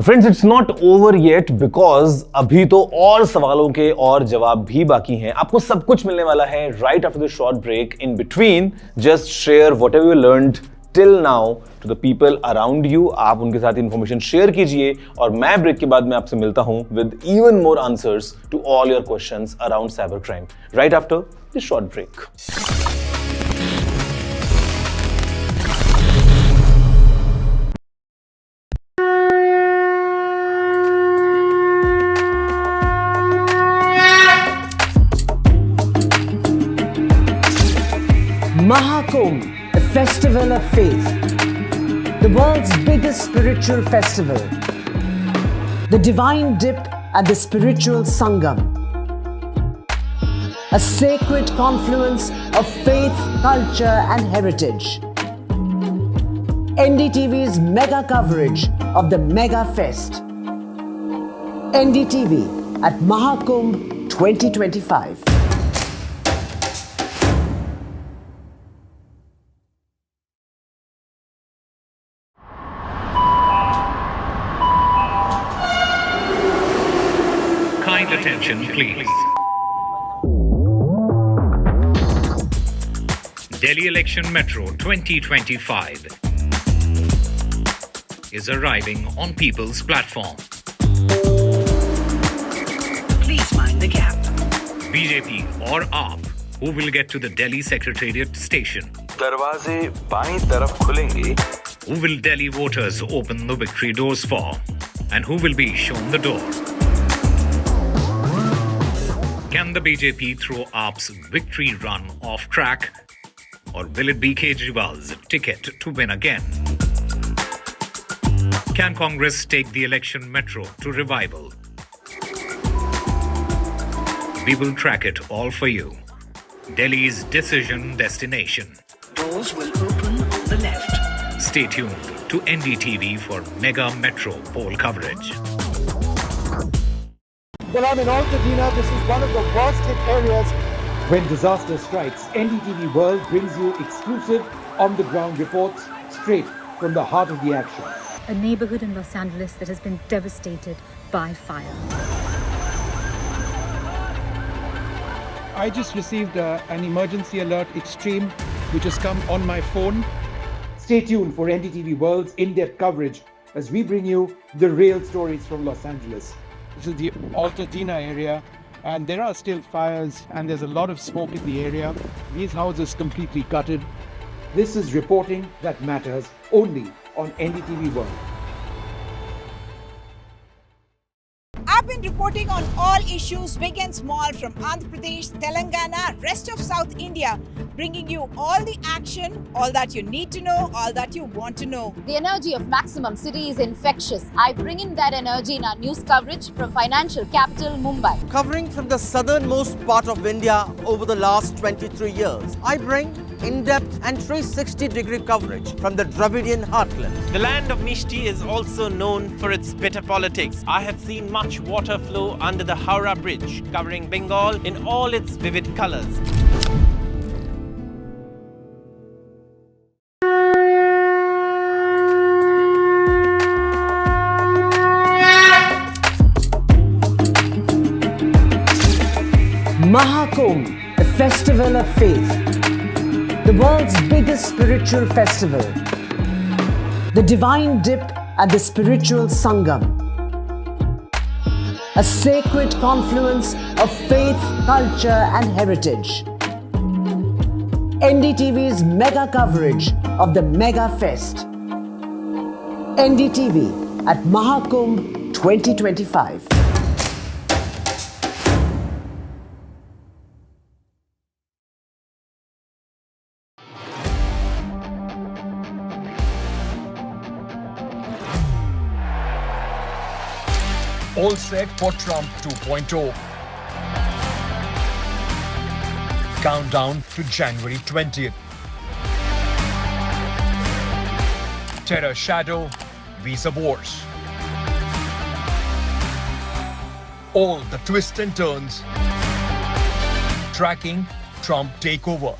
Friends, it's not over yet because अभी तो और सवालों के और जवाब भी बाकी हैं। आपको सब कुछ मिलने वाला है right after the short break. In between just share whatever you learned till now to the people around you. आप उनके साथ इंफॉर्मेशन शेयर कीजिए और मैं ब्रेक के बाद में आपसे मिलता हूं with even more answers to all your questions around cyber crime right after the short break. Maha Kumbh, a festival of faith, the world's biggest spiritual festival, the divine dip and the spiritual sangam, a sacred confluence of faith, culture and heritage. NDTV's mega coverage of the Mega Fest. NDTV at Maha Kumbh 2025. Kind attention, please. Delhi Election Metro 2025 is arriving on people's platform. Please mind the gap. BJP or AAP, who will get to the Delhi Secretariat station? दरवाजे बाईं तरफ खुलेंगे. Who will Delhi voters open the victory doors for? And who will be shown the door? Can the BJP throw AAP's victory run off track? Or will it be Kejriwal's ticket to win again? Can Congress take the election metro to revival? We will track it all for you. Delhi's decision destination. Doors will open on the left. Stay tuned to NDTV for mega metro poll coverage. Well, I'm in Altadena. This is one of the worst hit areas. When disaster strikes, NDTV World brings you exclusive on-the-ground reports straight from the heart of the action. A neighbourhood in Los Angeles that has been devastated by fire. I just received an emergency alert extreme which has come on my phone. Stay tuned for NDTV World's in-depth coverage as we bring you the real stories from Los Angeles. This is the Altadena area, and there are still fires and there's a lot of smoke in the area. These houses completely gutted. This is reporting that matters only on NDTV World. I've been reporting on all issues, big and small, from Andhra Pradesh, Telangana, rest of South India, bringing you all the action, all that you need to know, all that you want to know. The energy of Maximum City is infectious. I bring in that energy in our news coverage from financial capital Mumbai. Covering from the southernmost part of India over the last 23 years, I bring in-depth and 360-degree coverage from the Dravidian heartland. The land of Mishti is also known for its bitter politics. I have seen much water flow under the Howrah Bridge, covering Bengal in all its vivid colors. Maha Kumbh, a festival of faith, the world's biggest spiritual festival, the divine dip and the spiritual sangam, a sacred confluence of faith, culture and heritage. NDTV's mega coverage of the Mega Fest. NDTV at Maha Kumbh 2025. All set for Trump 2.0. Countdown to January 20th. Terror shadow, visa wars. All the twists and turns. Tracking Trump takeover.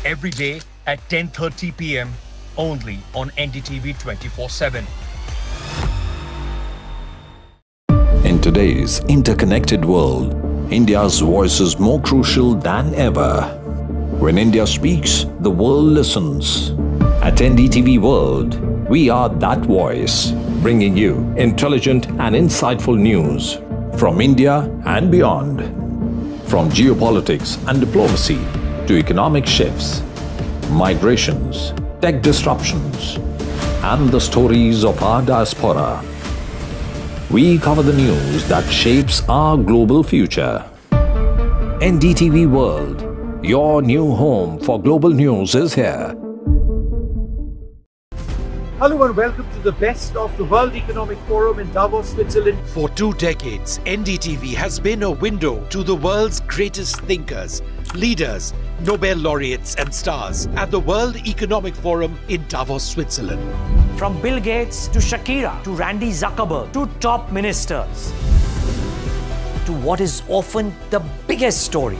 Every day at 10:30 p.m. only on NDTV 24/7. In today's interconnected world, India's voice is more crucial than ever. When India speaks, the world listens. At NDTV World, we are that voice, bringing you intelligent and insightful news from India and beyond. From geopolitics and diplomacy to economic shifts, migrations, tech disruptions, and the stories of our diaspora. We cover the news that shapes our global future. NDTV World, your new home for global news is here. Hello and welcome to the best of the World Economic Forum in Davos, Switzerland. For 2 decades, NDTV has been a window to the world's greatest thinkers, leaders, Nobel laureates and stars at the World Economic Forum in Davos, Switzerland. From Bill Gates to Shakira to Randy Zuckerberg to top ministers to what is often the biggest story,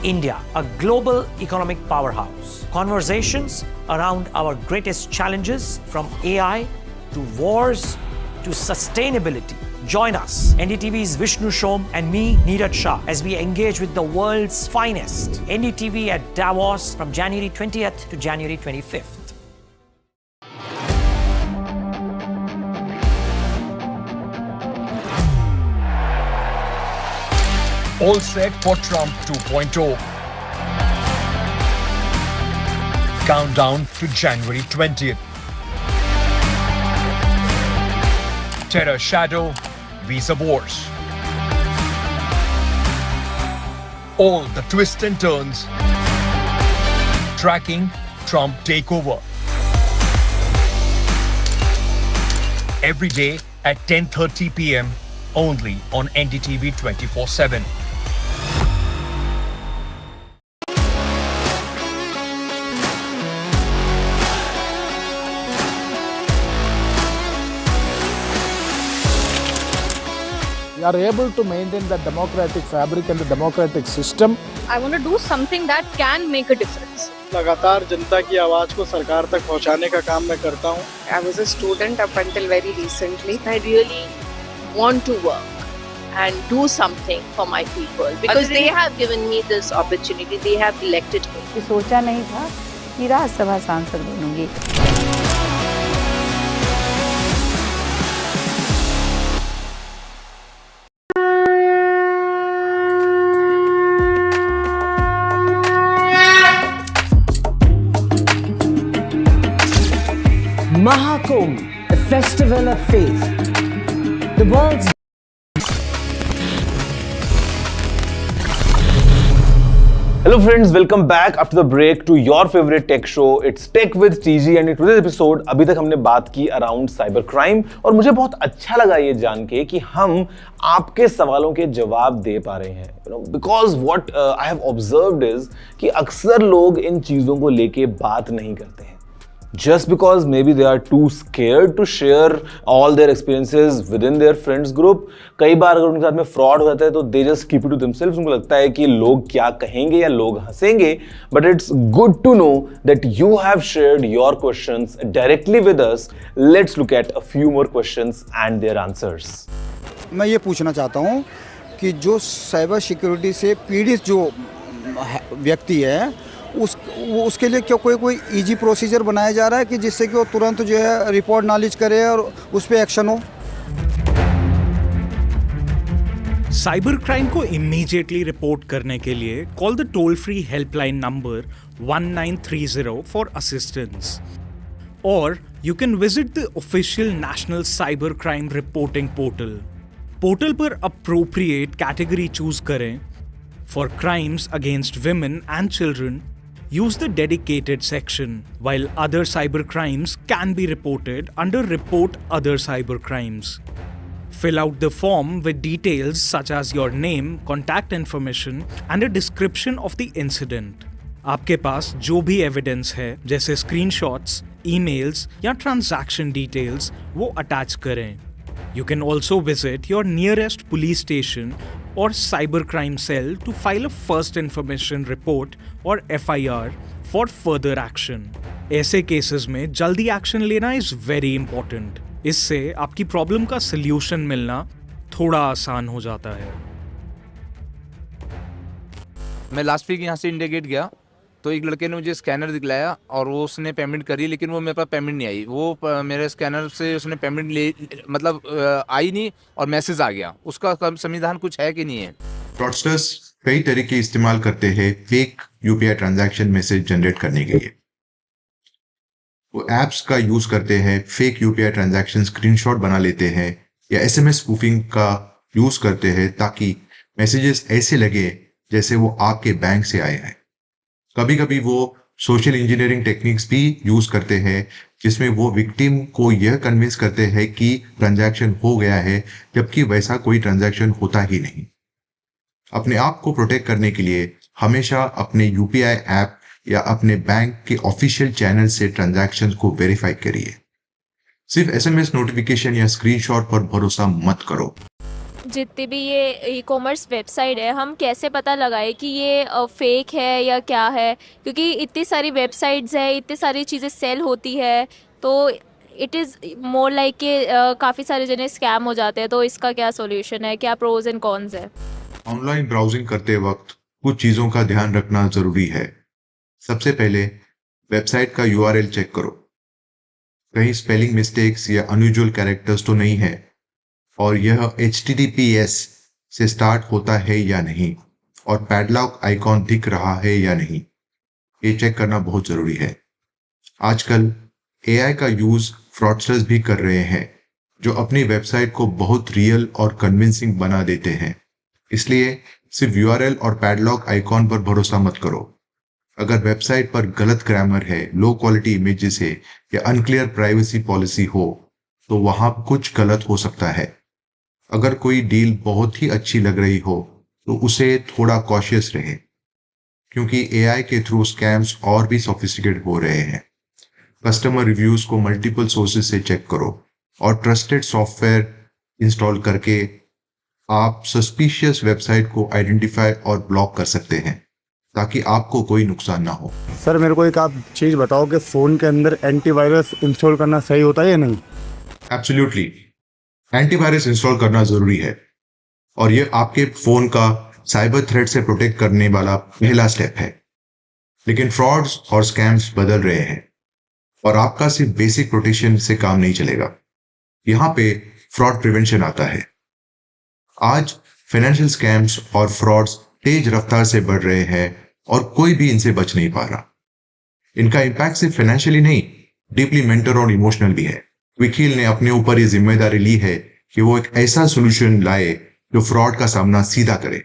India, a global economic powerhouse. Conversations around our greatest challenges from AI to wars to sustainability. Join us, NDTV's Vishnu Shom and me, Neeraj Shah, as we engage with the world's finest. NDTV at Davos from January 20th to January 25th. All set for Trump 2.0. Countdown to January 20th. Terror shadow, visa wars. All the twists and turns. Tracking Trump takeover. Every day at 10:30 p.m. only on NDTV 24/7. We are able to maintain the democratic fabric and the democratic system. I want to do something that can make a difference. लगातार जनता की आवाज को सरकार तक पहुंचाने का काम मैं करता हूं. I was a student up until very recently. I really want to work and do something for my people because they have given me this opportunity. They have elected me. सोचा नहीं था कि राज्यसभा सांसद बनूंगी. Maha Kumbh, the festival of faith. The world's Hello friends, welcome back after the break to your favorite tech show. It's Tech with TG and in today's episode अभी तक हमने बात की अराउंड साइबर क्राइम और मुझे बहुत अच्छा लगा ये जान के कि हम आपके सवालों के जवाब दे पा रहे हैं. Because what I have observed is कि अक्सर लोग इन चीजों को लेके बात नहीं करते हैं. Just because maybe they are too scared to share all their experiences within their friends group. कई बार अगर उनके साथ में fraud हो जाता है तो they just keep it to themselves. उनको लगता है कि लोग क्या कहेंगे या लोग हंसेंगे. But it's good to know that you have shared your questions directly with us. Let's look at a few more questions and their answers. मैं ये पूछना चाहता हूँ कि जो साइबर सिक्योरिटी से पीड़ित जो व्यक्ति है उसके लिए क्या कोई इजी प्रोसीजर बनाया जा रहा है कि जिससे कि वो तुरंत जो है रिपोर्ट नॉलेज करे और उस पे एक्शन हो. साइबर क्राइम को इमीडिएटली रिपोर्ट करने के लिए call the toll free helpline number 1930 for assistance और you can visit the official national cyber crime reporting portal पर अप्रोप्रिएट कैटेगरी चूज करें. For crimes against women and children use the dedicated section, while other cybercrimes can be reported under Report Other Cybercrimes. Fill out the form with details such as your name, contact information and a description of the incident. आपके पास जो भी evidence है जैसे screenshots, emails या transaction details वो attach करें. You can also visit your nearest police station or cybercrime cell to file a first information report or FIR for further action. ऐसे cases में जल्दी एक्शन लेना इज वेरी इंपॉर्टेंट. इससे आपकी problem का solution मिलना थोड़ा आसान हो जाता है. मैं लास्ट वीक यहाँ से इंडिया गेट गया तो एक लड़के ने मुझे स्कैनर दिखलाया और वो उसने पेमेंट करी, लेकिन वो मेरे पास पेमेंट नहीं आई. वो मेरे स्कैनर से उसने पेमेंट ले आई नहीं और मैसेज आ गया. उसका संविधान कुछ है कि नहीं है? फ्रॉडस्टर्स कई तरीके इस्तेमाल करते हैं fake UPI transaction message generate करने के लिए. वो एप्स का यूज करते हैं, फेक यूपीआई ट्रांजैक्शन स्क्रीनशॉट बना लेते हैं या एसएमएस स्पूफिंग का यूज करते हैं ताकि मैसेजेस ऐसे लगे जैसे वो आपके बैंक से आए हैं. कभी कभी वो सोशल इंजीनियरिंग टेक्निक्स भी यूज करते हैं जिसमें वो विक्टिम को यह कन्विंस करते हैं कि ट्रांजैक्शन हो गया है जबकि वैसा कोई ट्रांजैक्शन होता ही नहीं. अपने आप को प्रोटेक्ट करने के लिए हमेशा अपने यूपीआई ऐप या अपने बैंक के ऑफिशियल चैनल से ट्रांजैक्शंस को वेरीफाई करिए. सिर्फ एसएमएस नोटिफिकेशन या स्क्रीनशॉट पर भरोसा मत करो. जितनी भी ये ई कॉमर्स वेबसाइट है हम कैसे पता लगाए कि ये फेक है या क्या है, क्योंकि इतनी सारी वेबसाइट्स है, इतनी सारी चीज़ें सेल होती है तो इट इज़ मोर लाइक कि काफ़ी सारे जने स्कैम हो जाते हैं. तो इसका क्या सॉल्यूशन है, क्या प्रोज एंड कॉन्स है? ऑनलाइन ब्राउजिंग करते वक्त कुछ चीज़ों का ध्यान रखना ज़रूरी है. सबसे पहले वेबसाइट का यूआरएल चेक करो. कहीं स्पेलिंग मिस्टेक्स या अनयूजुअल कैरेक्टर्स तो नहीं है और यह HTTPS से स्टार्ट होता है या नहीं और पैडलॉक आइकॉन दिख रहा है या नहीं, ये चेक करना बहुत ज़रूरी है. आजकल AI का यूज़ फ्रॉडस्टर्स भी कर रहे हैं जो अपनी वेबसाइट को बहुत रियल और कन्विंसिंग बना देते हैं. इसलिए सिर्फ यूआरएल और पैडलॉक आइकॉन पर भरोसा मत करो. अगर वेबसाइट पर गलत ग्रामर है, लो क्वालिटी इमेजेस है या अनक्लियर प्राइवेसी पॉलिसी हो तो वहां कुछ गलत हो सकता है. अगर कोई डील बहुत ही अच्छी लग रही हो तो उसे थोड़ा कॉशियस रहे क्योंकि AI के थ्रू स्कैम्स और भी सोफिस्टिकेट हो रहे हैं. कस्टमर रिव्यूज को मल्टीपल सोर्सेज से चेक करो और ट्रस्टेड सॉफ्टवेयर इंस्टॉल करके आप सस्पिशियस वेबसाइट को आइडेंटिफाई और ब्लॉक कर सकते हैं ताकि आपको कोई नुकसान ना हो. सर मेरे को एक आप चीज़ बताओ कि फ़ोन के अंदर एंटीवायरस इंस्टॉल करना सही होता है या नहीं? एब्सोल्युटली, एंटीवायरस इंस्टॉल करना ज़रूरी है और यह आपके फ़ोन का साइबर थ्रेट से प्रोटेक्ट करने वाला पहला स्टेप है. लेकिन फ्रॉड्स और स्कैम्स बदल रहे हैं और आपका सिर्फ बेसिक प्रोटेक्शन से काम नहीं चलेगा. यहाँ पे फ्रॉड प्रिवेंशन आता है. आज फाइनेंशियल स्कैम्स और फ्रॉड्स तेज रफ्तार से बढ़ रहे हैं और कोई भी इनसे बच नहीं पा रहा. इनका इम्पैक्ट सिर्फ फाइनेंशियली नहीं, डीपली मेंटल और इमोशनल भी है. वकील ने अपने ऊपर ये जिम्मेदारी ली है कि वो एक ऐसा सोल्यूशन लाए जो फ्रॉड का सामना सीधा करे.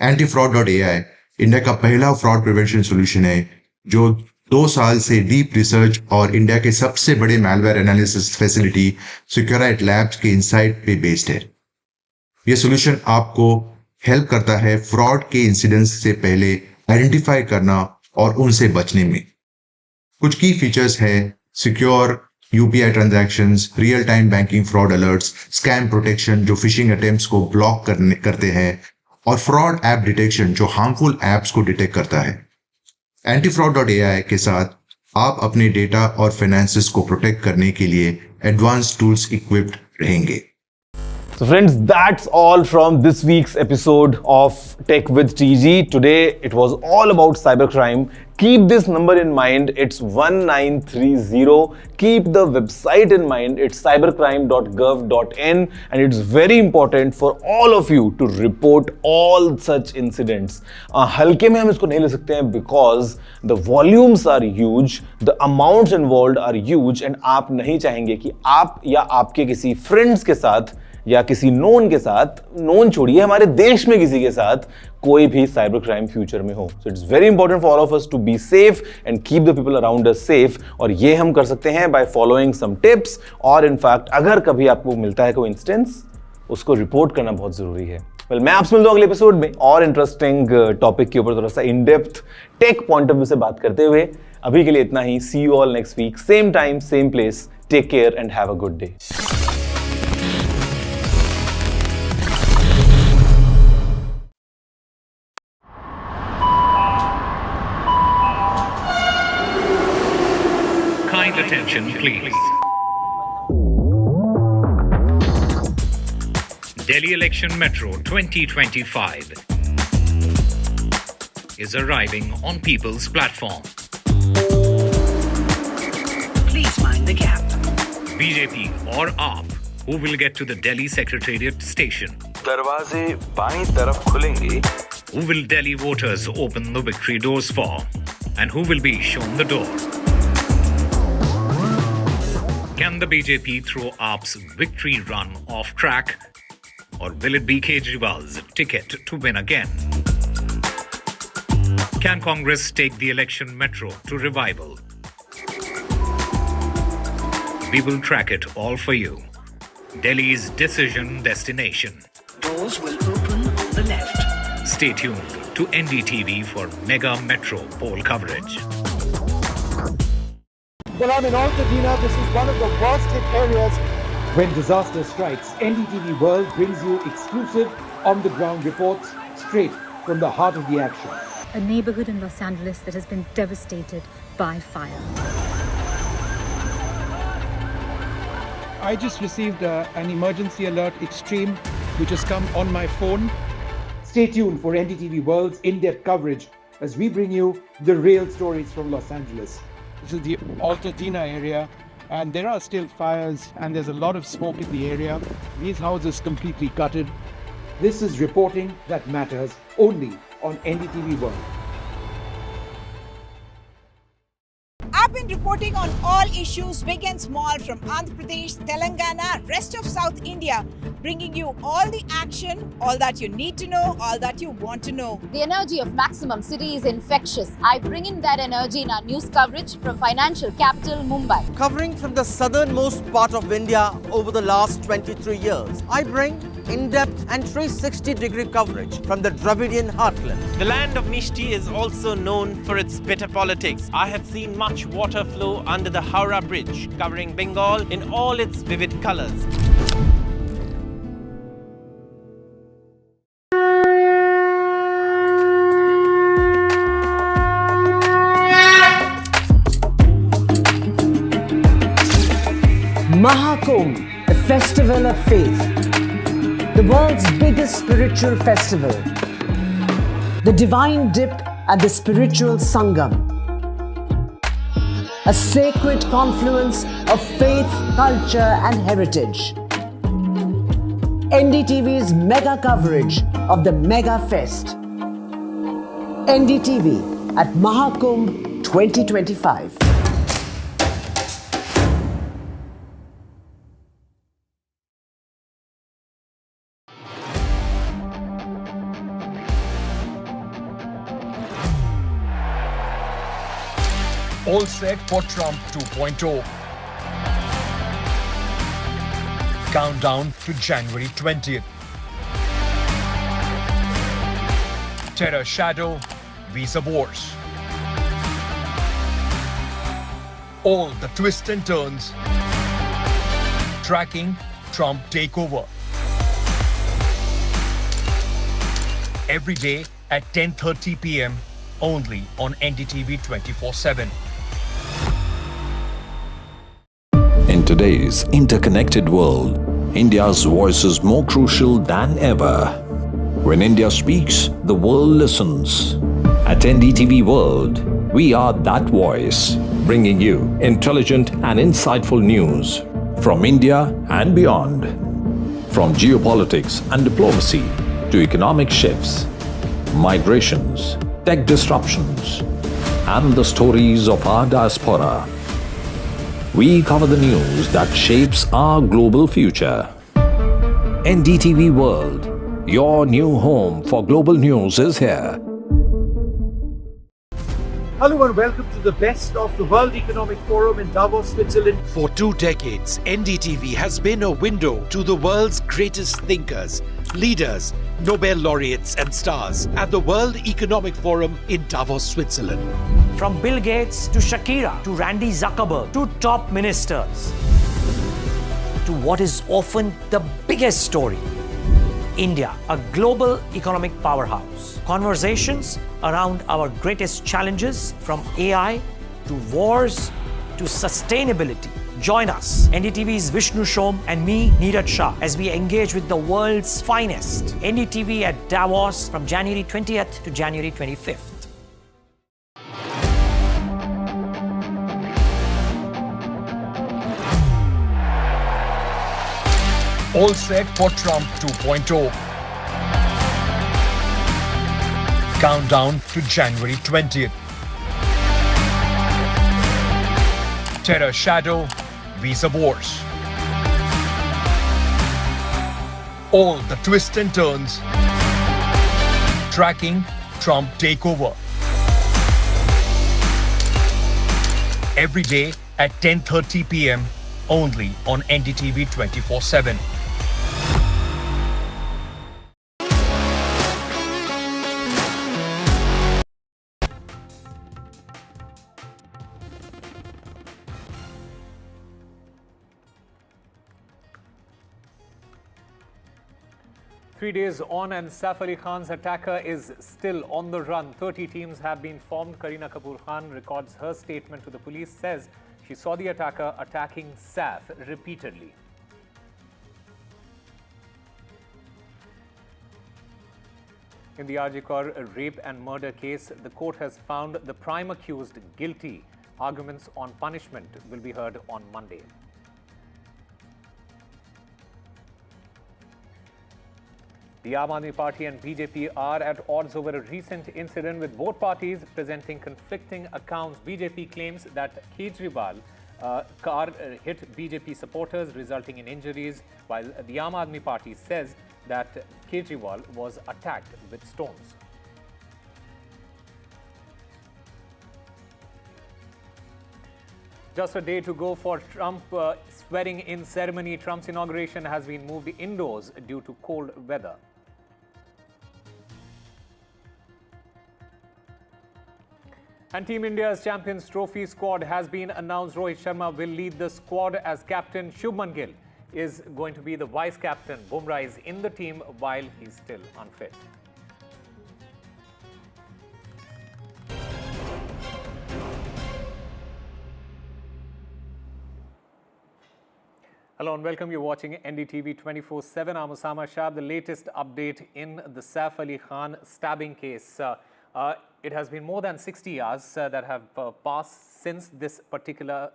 antifraud.ai इंडिया का पहला फ्रॉड प्रिवेंशन सोल्यूशन है जो 2 साल से डीप रिसर्च और इंडिया के सबसे बड़े मैलवेयर एनालिसिस फैसिलिटी सिक्योराइट लैब्स के इंसाइट पे बेस्ड है. ये सोल्यूशन आपको हेल्प करता है फ्रॉड के इंसिडेंट्स से पहले आइडेंटिफाई करना और उनसे बचने में. कुछ की फीचर्स है secure UPI transactions, real time banking fraud alerts, scam protection जो फिशिंग अटेम्प्ट्स को ब्लॉक करते हैं और फ्रॉड ऐप डिटेक्शन जो हार्मफुल ऐप्स को डिटेक्ट करता है. antifraud.ai के साथ आप अपने डेटा और फाइनेंसेस को प्रोटेक्ट करने के लिए एडवांस टूल्स इक्विप्ड रहेंगे. So friends, that's all from this week's episode of Tech with TG. Today it was all about cybercrime. Keep this number in mind, it's 1930. Keep the website in mind, it's cybercrime.gov.in, and it's very important for all of you to report all such incidents. हल्के में हम इसको नहीं ले सकते हैं because the volumes are huge, the amounts involved are huge, and आप नहीं चाहेंगे कि आप या आपके किसी friends के साथ या किसी नोन के साथ, नोन छोड़िए हमारे देश में किसी के साथ कोई भी साइबर क्राइम फ्यूचर में हो. So it's very important for all of us to be safe and keep the people around us safe. और ये हम कर सकते हैं बाय फॉलोइंग सम टिप्स. और इनफैक्ट अगर कभी आपको मिलता है कोई इंस्टेंस, उसको रिपोर्ट करना बहुत जरूरी है. वेल, मैं आपसे मिलता हूं अगले एपिसोड में और इंटरेस्टिंग टॉपिक के ऊपर थोड़ा सा in depth tech point of view से बात करते हुए. अभी के लिए इतना ही. See you all next week, same time same place. Take care and have a good day. Kind attention, please. Delhi Election Metro 2025 is arriving on people's platform. Please mind the gap. BJP or AAP, who will get to the Delhi Secretariat station? दरवाजे बाईं तरफ खुलेंगे. Who will Delhi voters open the victory doors for? And who will be shown the door? Can the BJP throw AAP's victory run off track? Or will it be Kejriwal's ticket to win again? Can Congress take the election metro to revival? We will track it all for you. Delhi's decision destination. Doors will open on the left. Stay tuned to NDTV for mega metro poll coverage. Well, I'm in Altadena. This is one of the worst hit areas. When disaster strikes, NDTV World brings you exclusive on-the-ground reports straight from the heart of the action. A neighbourhood in Los Angeles that has been devastated by fire. I just received an emergency alert extreme which has come on my phone. Stay tuned for NDTV World's in-depth coverage as we bring you the real stories from Los Angeles. This is the Altadena area, and there are still fires and there's a lot of smoke in the area. These houses completely gutted. This is reporting that matters only on NDTV World. I've been reporting on all issues big and small from Andhra Pradesh, Telangana, rest of South India, bringing you all the action, all that you need to know, all that you want to know. The energy of Maximum City is infectious. I bring in that energy in our news coverage from financial capital Mumbai. Covering from the southernmost part of India over the last 23 years, I bring in-depth and 360-degree coverage from the Dravidian heartland. The land of Mishti is also known for its bitter politics. I have seen much water flow under the Howrah Bridge, covering Bengal in all its vivid colors. Maha Kumbh, a festival of faith. The world's biggest spiritual festival. The divine dip at the spiritual Sangam. A sacred confluence of faith, culture and heritage. NDTV's mega coverage of the Mega Fest. NDTV at Maha Kumbh 2025. All set for Trump 2.0. Countdown to January 20th. Terror shadow, visa wars. All the twists and turns. Tracking Trump takeover. Every day at 10:30 p.m. only on NDTV 24/7. In today's interconnected world, India's voice is more crucial than ever. When India speaks, the world listens. At NDTV World, we are that voice, bringing you intelligent and insightful news from India and beyond. From geopolitics and diplomacy to economic shifts, migrations, tech disruptions, and the stories of our diaspora. We cover the news that shapes our global future. NDTV World, your new home for global news is here. Hello and welcome to the best of the World Economic Forum in Davos, Switzerland. For 2 decades, NDTV has been a window to the world's greatest thinkers, leaders, Nobel laureates and stars at the World Economic Forum in Davos, Switzerland. From Bill Gates to Shakira to Randy Zuckerberg to top ministers to what is often the biggest story, India, a global economic powerhouse. Conversations around our greatest challenges from AI to wars to sustainability. Join us, NDTV's Vishnu Shom and me, Neeraj Shah, as we engage with the world's finest. NDTV at Davos from January 20th to January 25th. All set for Trump 2.0. Countdown to January 20th. Terror shadow, visa wars. All the twists and turns. Tracking Trump takeover. Every day at 10:30 p.m. only on NDTV 24/7. Three days on and Saif Ali Khan's attacker is still on the run. 30 teams have been formed. Kareena Kapoor Khan records her statement to the police, says she saw the attacker attacking Saif repeatedly. In the RJ Kaur rape and murder case, the court has found the prime accused guilty. Arguments on punishment will be heard on Monday. The Aam Aadmi Party and BJP are at odds over a recent incident with both parties presenting conflicting accounts. BJP claims that Kejriwal car hit BJP supporters, resulting in injuries, while the Aam Aadmi Party says that Kejriwal was attacked with stones. Just a day to go for Trump swearing-in ceremony. Trump's inauguration has been moved indoors due to cold weather. And Team India's Champions Trophy squad has been announced. Rohit Sharma will lead the squad as captain. Shubman Gill is going to be the vice-captain. Bumrah is in the team while he's still unfit. Hello and welcome. You're watching NDTV 24/7. I'm Osama Shah. The latest update in the Saif Ali Khan stabbing case. It has been more than 60 hours that have passed since this particular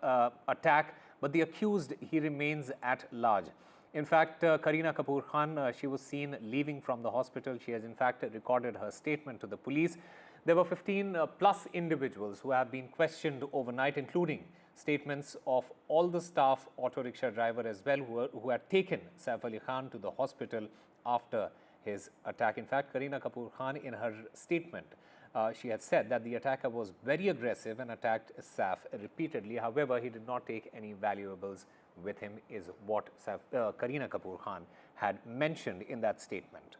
attack, but the accused, he remains at large. In fact, Kareena Kapoor Khan, she was seen leaving from the hospital. She has in fact recorded her statement to the police. There were 15 plus individuals who have been questioned overnight, including statements of all the staff, auto rickshaw driver as well, who had taken Saif Ali Khan to the hospital after his attack. In fact, Kareena Kapoor Khan, in her statement, she had said that the attacker was very aggressive and attacked Saif repeatedly. However, he did not take any valuables with him, is what Kareena Kapoor Khan had mentioned in that statement.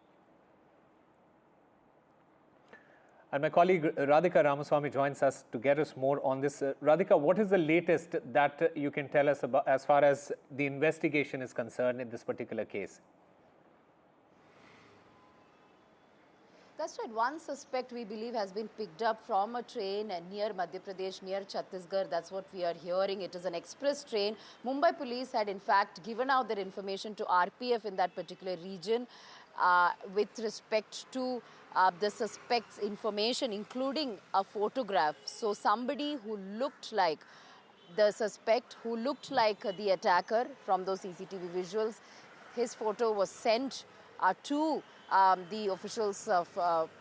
And my colleague Radhika Ramaswamy joins us to get us more on this. Radhika, what is the latest that you can tell us about as far as the investigation is concerned in this particular case? That's right. One suspect, we believe, has been picked up from a train near Madhya Pradesh, near Chhattisgarh. That's what we are hearing. It is an express train. Mumbai police had, in fact, given out their information to RPF in that particular region with respect to the suspect's information, including a photograph. So somebody who looked like the suspect, who looked like the attacker from those CCTV visuals, his photo was sent to the officials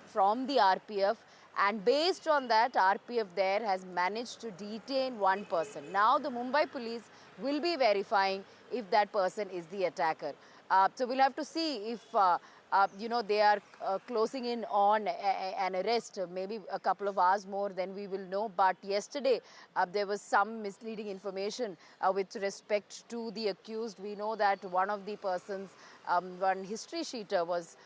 from the RPF, and based on that, RPF there has managed to detain one person. Now the Mumbai police will be verifying if that person is the attacker. So we'll have to see if they are closing in on an arrest. Maybe a couple of hours more, then we will know. But yesterday, there was some misleading information with respect to the accused. We know that one of the persons, one history sheeter, was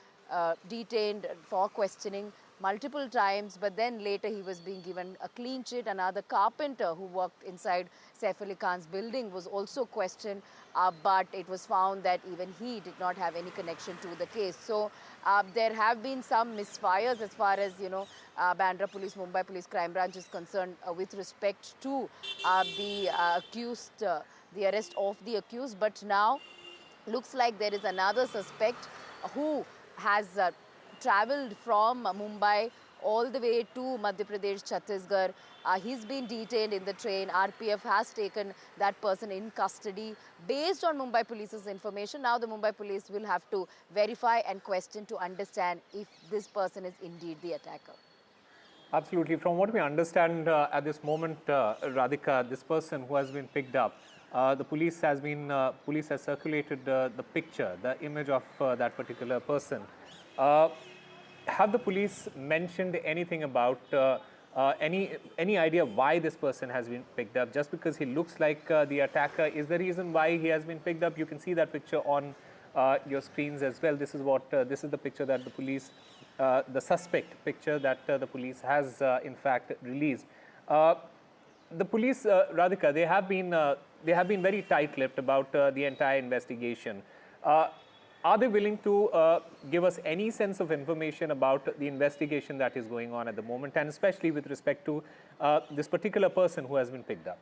detained for questioning multiple times, but then later he was being given a clean chit. Another carpenter who worked inside Saif Ali Khan's building was also questioned, but it was found that even he did not have any connection to the case. So there have been some misfires as far as, Bandra Police, Mumbai Police Crime Branch is concerned with respect to the accused, the arrest of the accused. But now looks like there is another suspect who has travelled from Mumbai all the way to Madhya Pradesh, Chhattisgarh. He's been detained in the train. RPF has taken that person in custody based on Mumbai Police's information. Now the Mumbai Police will have to verify and question to understand if this person is indeed the attacker. Absolutely. From what we understand at this moment, Radhika, this person who has been picked up, the police has circulated the picture, the image of that particular person. Have the police mentioned anything about any idea why this person has been picked up? Just because he looks like the attacker is the reason why he has been picked up? You can see that picture on your screens as well. This is the picture that the police, the suspect picture that the police has in fact released. The police, Radhika, they have been very tight-lipped about the entire investigation. Are they willing to give us any sense of information about the investigation that is going on at the moment, and especially with respect to this particular person who has been picked up?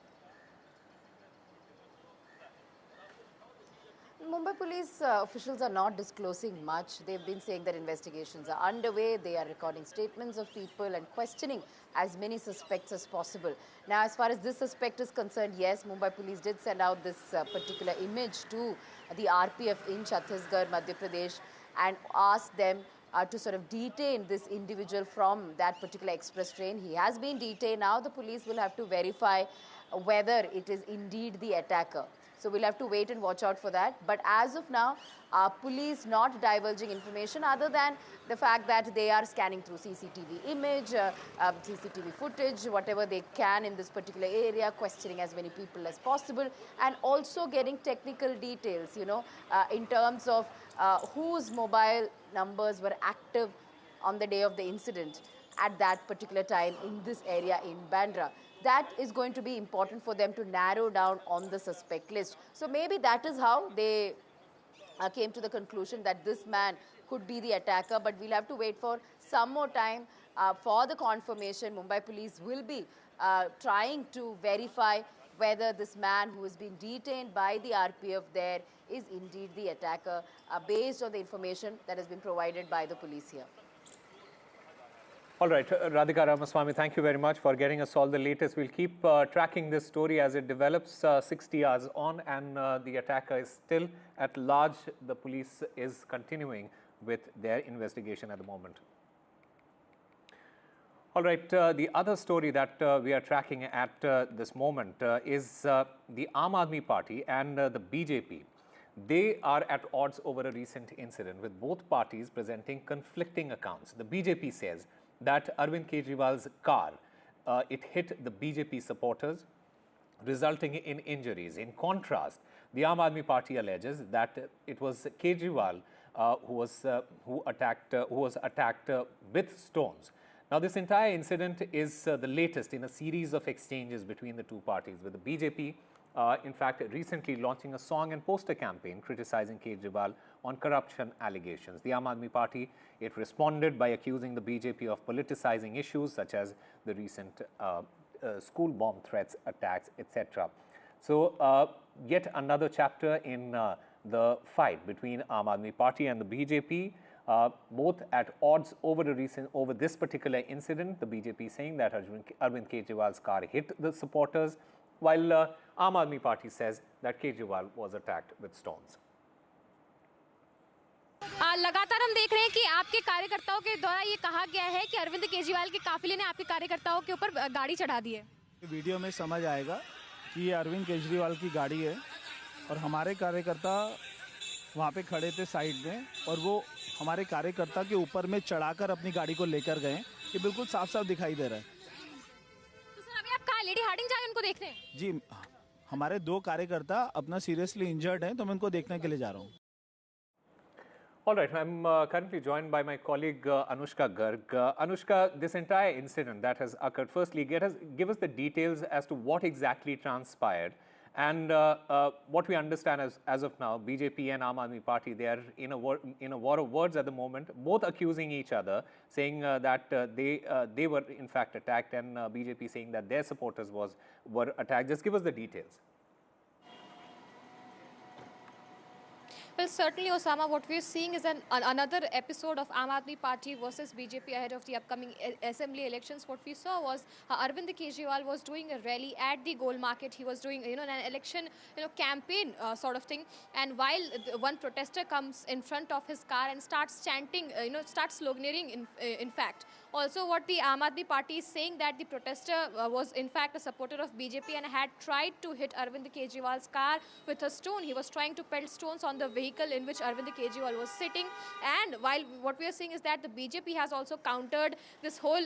Mumbai police officials are not disclosing much. They've been saying that investigations are underway. They are recording statements of people and questioning as many suspects as possible. Now, as far as this suspect is concerned, yes, Mumbai police did send out this particular image to the RPF in Chhattisgarh, Madhya Pradesh, and asked them to sort of detain this individual from that particular express train. He has been detained. Now the police will have to verify whether it is indeed the attacker. So we'll have to wait and watch out for that. But as of now, police not divulging information other than the fact that they are scanning through CCTV image, CCTV footage, whatever they can in this particular area, questioning as many people as possible, and also getting technical details, in terms of whose mobile numbers were active on the day of the incident at that particular time in this area in Bandra. That is going to be important for them to narrow down on the suspect list. So maybe that is how they came to the conclusion that this man could be the attacker, but we'll have to wait for some more time for the confirmation. Mumbai police will be trying to verify whether this man who has been detained by the RPF there is indeed the attacker based on the information that has been provided by the police here. All right, Radhika Ramaswamy, thank you very much for getting us all the latest. We'll keep tracking this story as it develops. 60 hours on, and the attacker is still at large. The police is continuing with their investigation at the moment. All right, the other story that we are tracking at this moment is the Aam Aadmi Party and the BJP. They are at odds over a recent incident with both parties presenting conflicting accounts. The BJP says that Arvind Kejriwal's car, it hit the BJP supporters, resulting in injuries. In contrast, the Aam Aadmi Party alleges that it was Kejriwal who was attacked with stones. Now, this entire incident is the latest in a series of exchanges between the two parties, with the BJP in fact recently launching a song and poster campaign criticizing Kejriwal on corruption allegations. The Aam Aadmi Party, it responded by accusing the BJP of politicizing issues such as the recent school bomb threats, attacks, etc. So yet another chapter in the fight between Aam Aadmi Party and the BJP, both at odds over this particular incident. The BJP saying that Arvind Kejriwal's car hit the supporters, while Aam Aadmi Party says that Kejriwal was attacked with stones. लगातार हम देख रहे हैं कि आपके कार्यकर्ताओं के द्वारा ये कहा गया है कि अरविंद केजरीवाल के काफिले ने आपके कार्यकर्ताओं के ऊपर गाड़ी चढ़ा दी है। वीडियो में समझ आएगा कि ये अरविंद केजरीवाल की गाड़ी है और हमारे कार्यकर्ता वहाँ पे खड़े थे साइड में और वो हमारे कार्यकर्ता के ऊपर में चढ़ाकर अपनी गाड़ी को लेकर गए। ये बिल्कुल साफ साफ दिखाई दे रहा है। तो सर अभी आप कहाँ लेडी हार्डिंग जा रहे हैं उनको देखने? जी, हमारे 2 कार्यकर्ता अपना सीरियसली इंजर्ड हैं, तो मैं उनको देखने के लिए जा रहा हूँ। All right, I'm currently joined by my colleague Anushka Garg. Anushka, this entire incident that has occurred, firstly, give us the details as to what exactly transpired. And what we understand as of now, BJP and Aam Aadmi Party, they are in a war of words at the moment, both accusing each other, saying that they were in fact attacked, and BJP saying that their supporters were attacked. Just give us the details. Well, certainly, Osama, what we're seeing is another episode of Aam Aadmi Party versus BJP ahead of the upcoming assembly elections. What we saw was Arvind Kejriwal was doing a rally at the Gold Market. He was doing, an election, campaign sort of thing. And while one protester comes in front of his car and starts chanting, starts sloganeering, in fact. Also, what the Aam Aadmi Party is saying that the protester was in fact a supporter of BJP and had tried to hit Arvind Kejriwal's car with a stone. He was trying to pelt stones on the vehicle in which Arvind Kejriwal was sitting. And while what we are seeing is that the BJP has also countered this whole,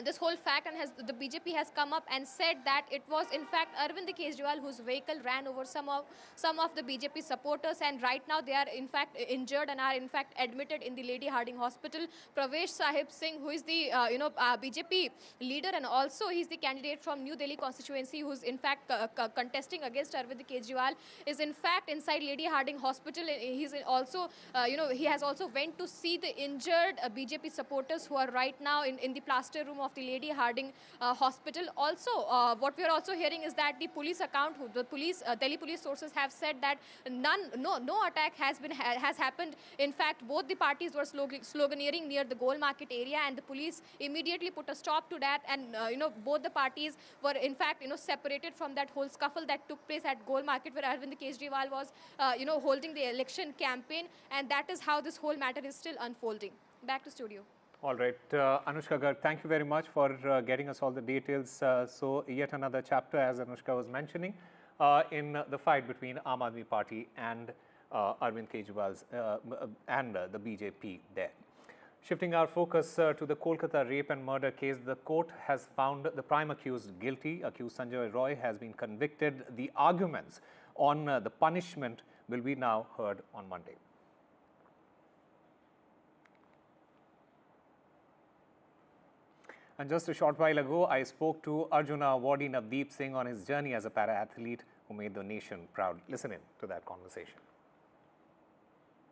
this whole fact, and the BJP has come up and said that it was in fact Arvind Kejriwal whose vehicle ran over some of the BJP supporters, and right now they are in fact injured and are in fact admitted in the Lady Harding Hospital. Pravesh Sahib Singh, who is the BJP leader, and also he's the candidate from New Delhi constituency who's in fact contesting against Arvind Kejriwal, is in fact inside Lady Harding Hospital. He's also he has also went to see the injured BJP supporters who are right now in the plaster room of the Lady Harding Hospital. Also, what we are also hearing is that the police account, Delhi police sources have said that no attack has happened. In fact, both the parties were sloganeering near the Gold Market area, and the police immediately put a stop to that. And both the parties were in fact separated from that whole scuffle that took place at Gold Market, where Arvind Kejriwal was holding the election campaign, and that is how this whole matter is still unfolding. Back to studio. All right, Anushka Garg, thank you very much for getting us all the details. So yet another chapter, as Anushka was mentioning, in the fight between Aam Aadmi Party and Arvind Kejriwal's and the BJP there. Shifting our focus to the Kolkata rape and murder case, the court has found the prime accused guilty. Accused Sanjay Roy has been convicted. The arguments on the punishment will be now heard on Monday. And just a short while ago, I spoke to Arjuna awardee Navdeep Singh on his journey as a para-athlete who made the nation proud. Listen in to that conversation.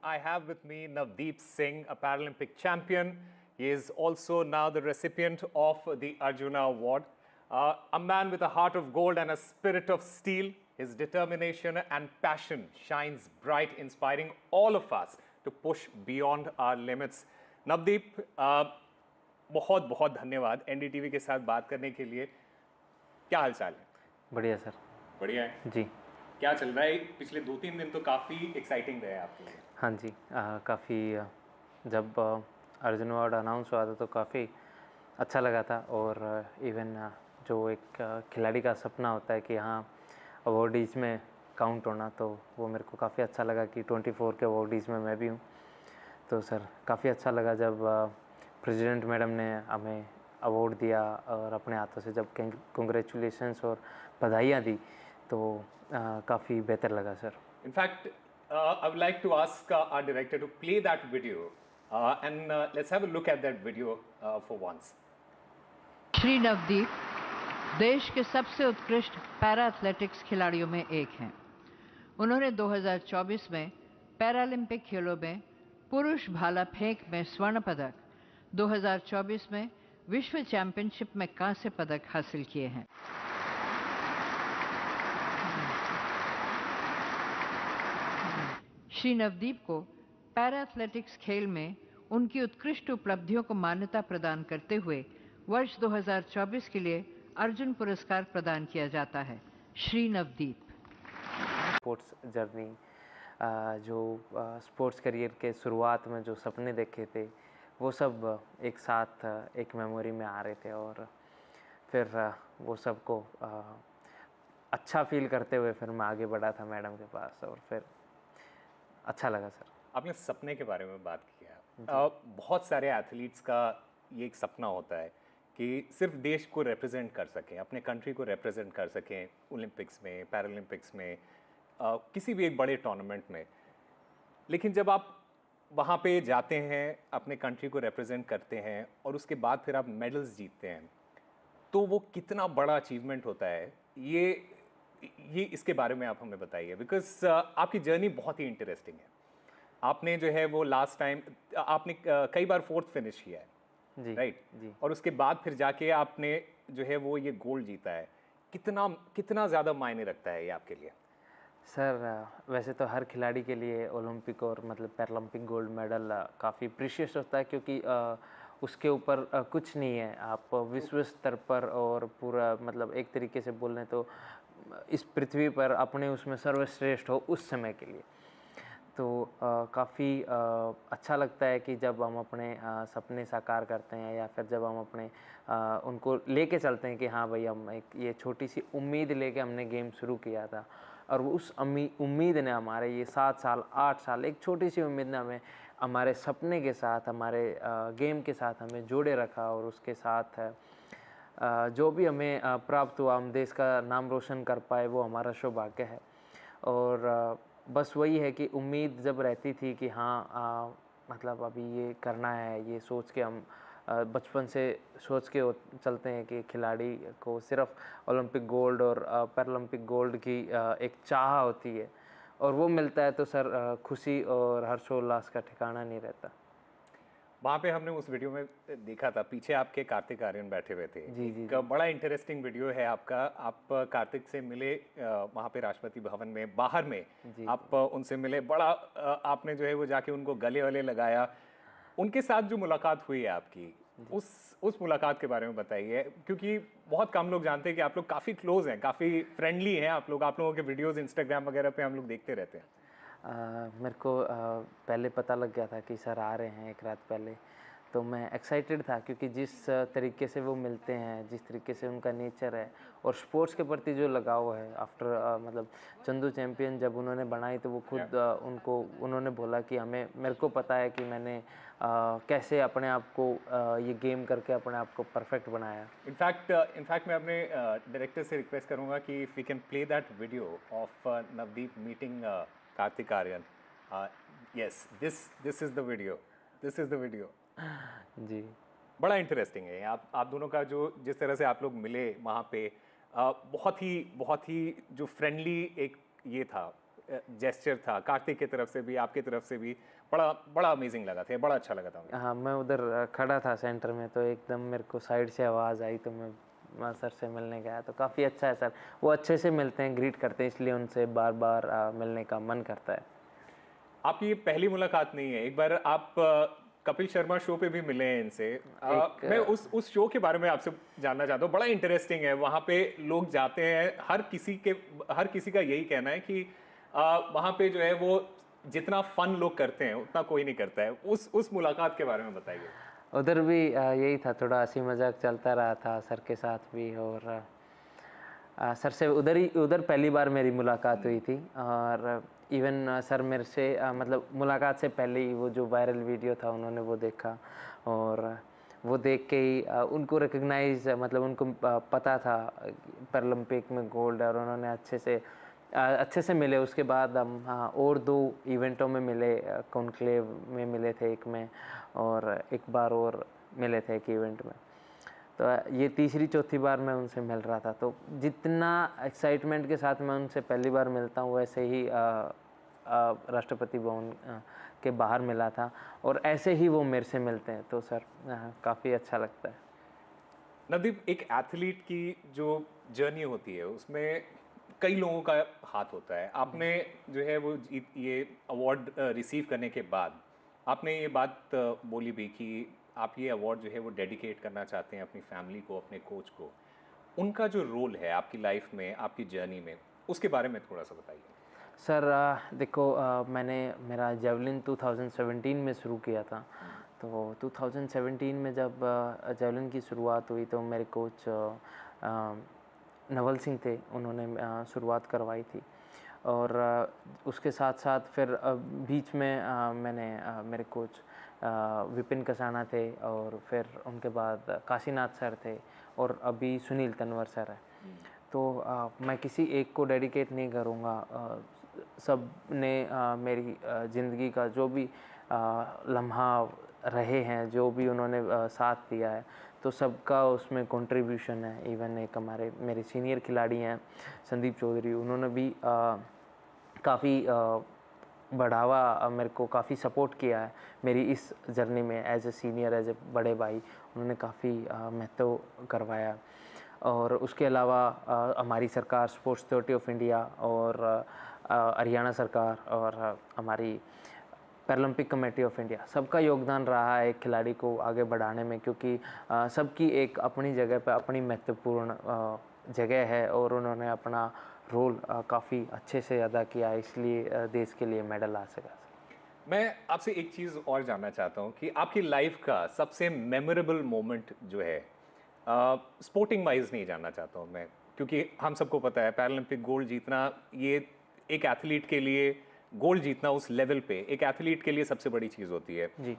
I have with me Navdeep Singh, a Paralympic champion. He is also now the recipient of the Arjuna Award. A man with a heart of gold and a spirit of steel. His determination and passion shines bright, inspiring all of us to push beyond our limits. Navdeep, बहुत बहुत धन्यवाद NDTV के साथ बात करने के लिए। क्या हाल चाल है? बढ़िया सर। बढ़िया है जी। क्या चल रहा है? पिछले 2-3 दिन तो काफ़ी एक्साइटिंग रहे आपके लिए। हाँ जी, काफ़ी जब अर्जुन अवार्ड अनाउंस हुआ था तो काफ़ी अच्छा लगा था, और इवन जो एक खिलाड़ी का सपना होता है कि हाँ अवार्डीज़ में काउंट होना, तो वो मेरे को काफ़ी अच्छा लगा कि 24 के अवार्डीज़ में मैं भी हूँ। तो सर काफ़ी अच्छा लगा जब प्रेसिडेंट मैडम ने हमें अवार्ड दिया और अपने हाथों से जब कंग्रेचुलेशंस और बधाइयाँ दी, तो काफ़ी बेहतर लगा sir. In fact, I would like to ask our director to play that video and let's have a look at that video for once. Shri Navdeep देश के सबसे उत्कृष्ट पैरा एथलेटिक्स खिलाड़ियों में एक हैं। उन्होंने 2024 में पैरालंपिक खेलों में पुरुष भाला फेंक में स्वर्ण पदक, 2024 में विश्व चैंपियनशिप में कांस्य पदक हासिल किए हैं। श्री नवदीप को पैरा एथलेटिक्स खेल में उनकी उत्कृष्ट उपलब्धियों को मान्यता प्रदान करते हुए वर्ष 2024 के लिए अर्जुन पुरस्कार प्रदान किया जाता है। श्री नवदीप। स्पोर्ट्स जर्नी, जो स्पोर्ट्स करियर के शुरुआत में जो सपने देखे थे वो सब एक साथ एक मेमोरी में आ रहे थे, और फिर वो सब को अच्छा फील करते हुए फिर मैं आगे बढ़ा था मैडम के पास, और फिर अच्छा लगा सर। आपने सपने के बारे में बात किया। बहुत सारे एथलीट्स का ये एक सपना होता है कि सिर्फ देश को रिप्रेजेंट कर सकें, अपने कंट्री को रिप्रेजेंट कर सकें ओलंपिक्स में, पैरालंपिक्स में, किसी भी एक बड़े टूर्नामेंट में। लेकिन जब आप वहाँ पे जाते हैं, अपने कंट्री को रिप्रेजेंट करते हैं और उसके बाद फिर आप मेडल्स जीतते हैं, तो वो कितना बड़ा अचीवमेंट होता है। ये इसके बारे में आप हमें बताइए, बिकॉज आपकी जर्नी बहुत ही इंटरेस्टिंग है। आपने जो है वो लास्ट टाइम आपने कई बार 4th फिनिश किया है जी, राइट जी। और उसके बाद फिर जाके आपने जो है वो ये गोल्ड जीता है। कितना ज़्यादा मायने रखता है ये आपके लिए? सर वैसे तो हर खिलाड़ी के लिए ओलंपिक और मतलब पैरालंपिक गोल्ड मेडल काफ़ी प्रीशियस होता है, क्योंकि उसके ऊपर कुछ नहीं है। आप विश्व स्तर पर और पूरा मतलब एक तरीके से बोल लें तो इस पृथ्वी पर अपने उसमें सर्वश्रेष्ठ हो उस समय के लिए। तो काफ़ी अच्छा लगता है कि जब हम अपने सपने साकार करते हैं या फिर जब हम अपने उनको लेके चलते हैं कि हाँ भाई हम एक ये छोटी सी उम्मीद लेके हमने गेम शुरू किया था और उस उम्मीद ने हमारे ये 7 साल 8 साल एक छोटी सी उम्मीद ने हमें हमारे सपने के साथ हमारे गेम के साथ हमें जोड़े रखा और उसके साथ जो भी हमें प्राप्त हुआ, हम देश का नाम रोशन कर पाए, वो हमारा सौभाग्य है। और बस वही है कि उम्मीद जब रहती थी कि हाँ मतलब अभी ये करना है, ये सोच के हम बचपन से सोच के चलते हैं कि खिलाड़ी को सिर्फ ओलंपिक गोल्ड और पैरालंपिक गोल्ड की एक चाह होती है और वो मिलता है तो सर खुशी और हर्षोल्लास का ठिकाना नहीं रहता। वहाँ पे हमने उस वीडियो में देखा था, पीछे आपके कार्तिक आर्यन बैठे हुए थे। जी, जी, एक बड़ा इंटरेस्टिंग वीडियो है आपका। आप कार्तिक से मिले वहाँ पे राष्ट्रपति भवन में, बाहर में आप उनसे मिले। बड़ा आपने जो है वो जाके उनको गले वले लगाया। उनके साथ जो मुलाकात हुई है आपकी, उस मुलाकात के बारे में बताइए, क्योंकि बहुत कम लोग जानते हैं कि आप लोग काफ़ी क्लोज हैं, काफ़ी फ्रेंडली हैं आप लोगों के वीडियोज़ इंस्टाग्राम वगैरह पे हम लोग देखते रहते हैं। मेरे को पहले पता लग गया था कि सर आ रहे हैं एक रात पहले, तो मैं एक्साइटेड था क्योंकि जिस तरीके से वो मिलते हैं, जिस तरीके से उनका नेचर है और स्पोर्ट्स के प्रति जो लगाव है। आफ्टर मतलब चंदू चैम्पियन जब उन्होंने बनाई तो वो खुद उन्होंने बोला कि मेरे को पता है कि मैंने कैसे अपने आप को ये गेम करके अपने आप को परफेक्ट बनाया। इनफैक्ट मैं अपने डायरेक्टर से रिक्वेस्ट करूँगा कि if you can play that video of Navdeep meeting Kartik Aaryan. Yes, this is the video. जी, बड़ा इंटरेस्टिंग है आप दोनों का जो जिस तरह से आप लोग मिले वहाँ पे, बहुत ही जो फ्रेंडली एक ये था जेस्चर था कार्तिक की तरफ से भी, आपकी तरफ से भी। बड़ा अमेजिंग लगा था, बड़ा अच्छा लगा था मुझे। हाँ, मैं उधर खड़ा था सेंटर में, तो एकदम मेरे को साइड से आवाज़ आई तो मैं सर से मिलने गया। तो काफ़ी अच्छा है सर, वो अच्छे से मिलते हैं, ग्रीट करते हैं, इसलिए उनसे बार बार मिलने का मन करता है। आपकी ये पहली मुलाकात नहीं है, एक बार आप कपिल शर्मा शो पे भी मिले हैं इनसे। मैं उस शो के बारे में आपसे जानना चाहता हूँ, बड़ा इंटरेस्टिंग है। वहाँ पे लोग जाते हैं, हर किसी का यही कहना है कि वहाँ पे जो है वो जितना फन लोग करते हैं उतना कोई नहीं करता है। उस मुलाकात के बारे में बताइए। उधर भी यही था, थोड़ा हंसी मजाक चलता रहा था सर के साथ भी, और सर से उधर पहली बार मेरी मुलाकात हुई थी। और इवन सर मेरे से मतलब मुलाकात से पहले ही वो जो वायरल वीडियो था उन्होंने वो देखा और वो देख के ही उनको रिकग्नाइज मतलब उनको पता था पैरालंपिक में गोल्ड, और उन्होंने अच्छे से मिले। उसके बाद हम और 2 इवेंटों में मिले, कॉन्क्लेव में मिले थे एक में, और एक बार और मिले थे एक इवेंट में। तो ये तीसरी चौथी बार मैं उनसे मिल रहा था। तो जितना एक्साइटमेंट के साथ मैं उनसे पहली बार मिलता हूँ वैसे ही राष्ट्रपति भवन के बाहर मिला था, और ऐसे ही वो मेरे से मिलते हैं। तो सर काफ़ी अच्छा लगता है। नवदीप, एक एथलीट की जो जर्नी होती है उसमें कई लोगों का हाथ होता है। आपने जो है वो ये अवार्ड रिसीव करने के बाद आपने ये बात बोली भी कि आप ये अवार्ड जो है वो डेडिकेट करना चाहते हैं अपनी फैमिली को, अपने कोच को। उनका जो रोल है आपकी लाइफ में, आपकी जर्नी में, उसके बारे में थोड़ा सा बताइए। सर देखो, मैंने मेरा जेवलिन 2017 में शुरू किया था। तो 2017 में जब जेवलिन की शुरुआत हुई तो मेरे कोच नवल सिंह थे, उन्होंने शुरुआत करवाई थी। और उसके साथ साथ फिर बीच में मैंने मेरे कोच विपिन कसाना थे, और फिर उनके बाद काशीनाथ सर थे, और अभी सुनील तनवर सर है। तो मैं किसी एक को डेडिकेट नहीं करूँगा, सब ने मेरी ज़िंदगी का जो भी लम्हा रहे हैं, जो भी उन्होंने साथ दिया है, तो सबका उसमें कंट्रीब्यूशन है। इवन एक मेरे सीनियर खिलाड़ी हैं संदीप चौधरी, उन्होंने भी काफ़ी बढ़ावा मेरे को काफ़ी सपोर्ट किया है मेरी इस जर्नी में। As a senior, as a बड़े भाई, उन्होंने काफ़ी महत्व करवाया। और उसके अलावा हमारी सरकार, स्पोर्ट्स अथॉरिटी ऑफ इंडिया, और हरियाणा सरकार, और हमारी पैरालंपिक कमेटी ऑफ इंडिया, सबका योगदान रहा है एक खिलाड़ी को आगे बढ़ाने में, क्योंकि सबकी एक अपनी जगह पर अपनी महत्वपूर्ण जगह है, और उन्होंने अपना रोल काफ़ी अच्छे से अदा किया, इसलिए देश के लिए मेडल आ सका। मैं आपसे एक चीज़ और जानना चाहता हूँ कि आपकी लाइफ का सबसे मेमोरेबल मोमेंट जो है, स्पोर्टिंग वाइज नहीं जानना चाहता हूँ मैं, क्योंकि हम सबको पता है पैरालंपिक गोल्ड जीतना, ये एक एथलीट के लिए गोल्ड जीतना उस लेवल पे एक एथलीट के लिए सबसे बड़ी चीज़ होती है जी।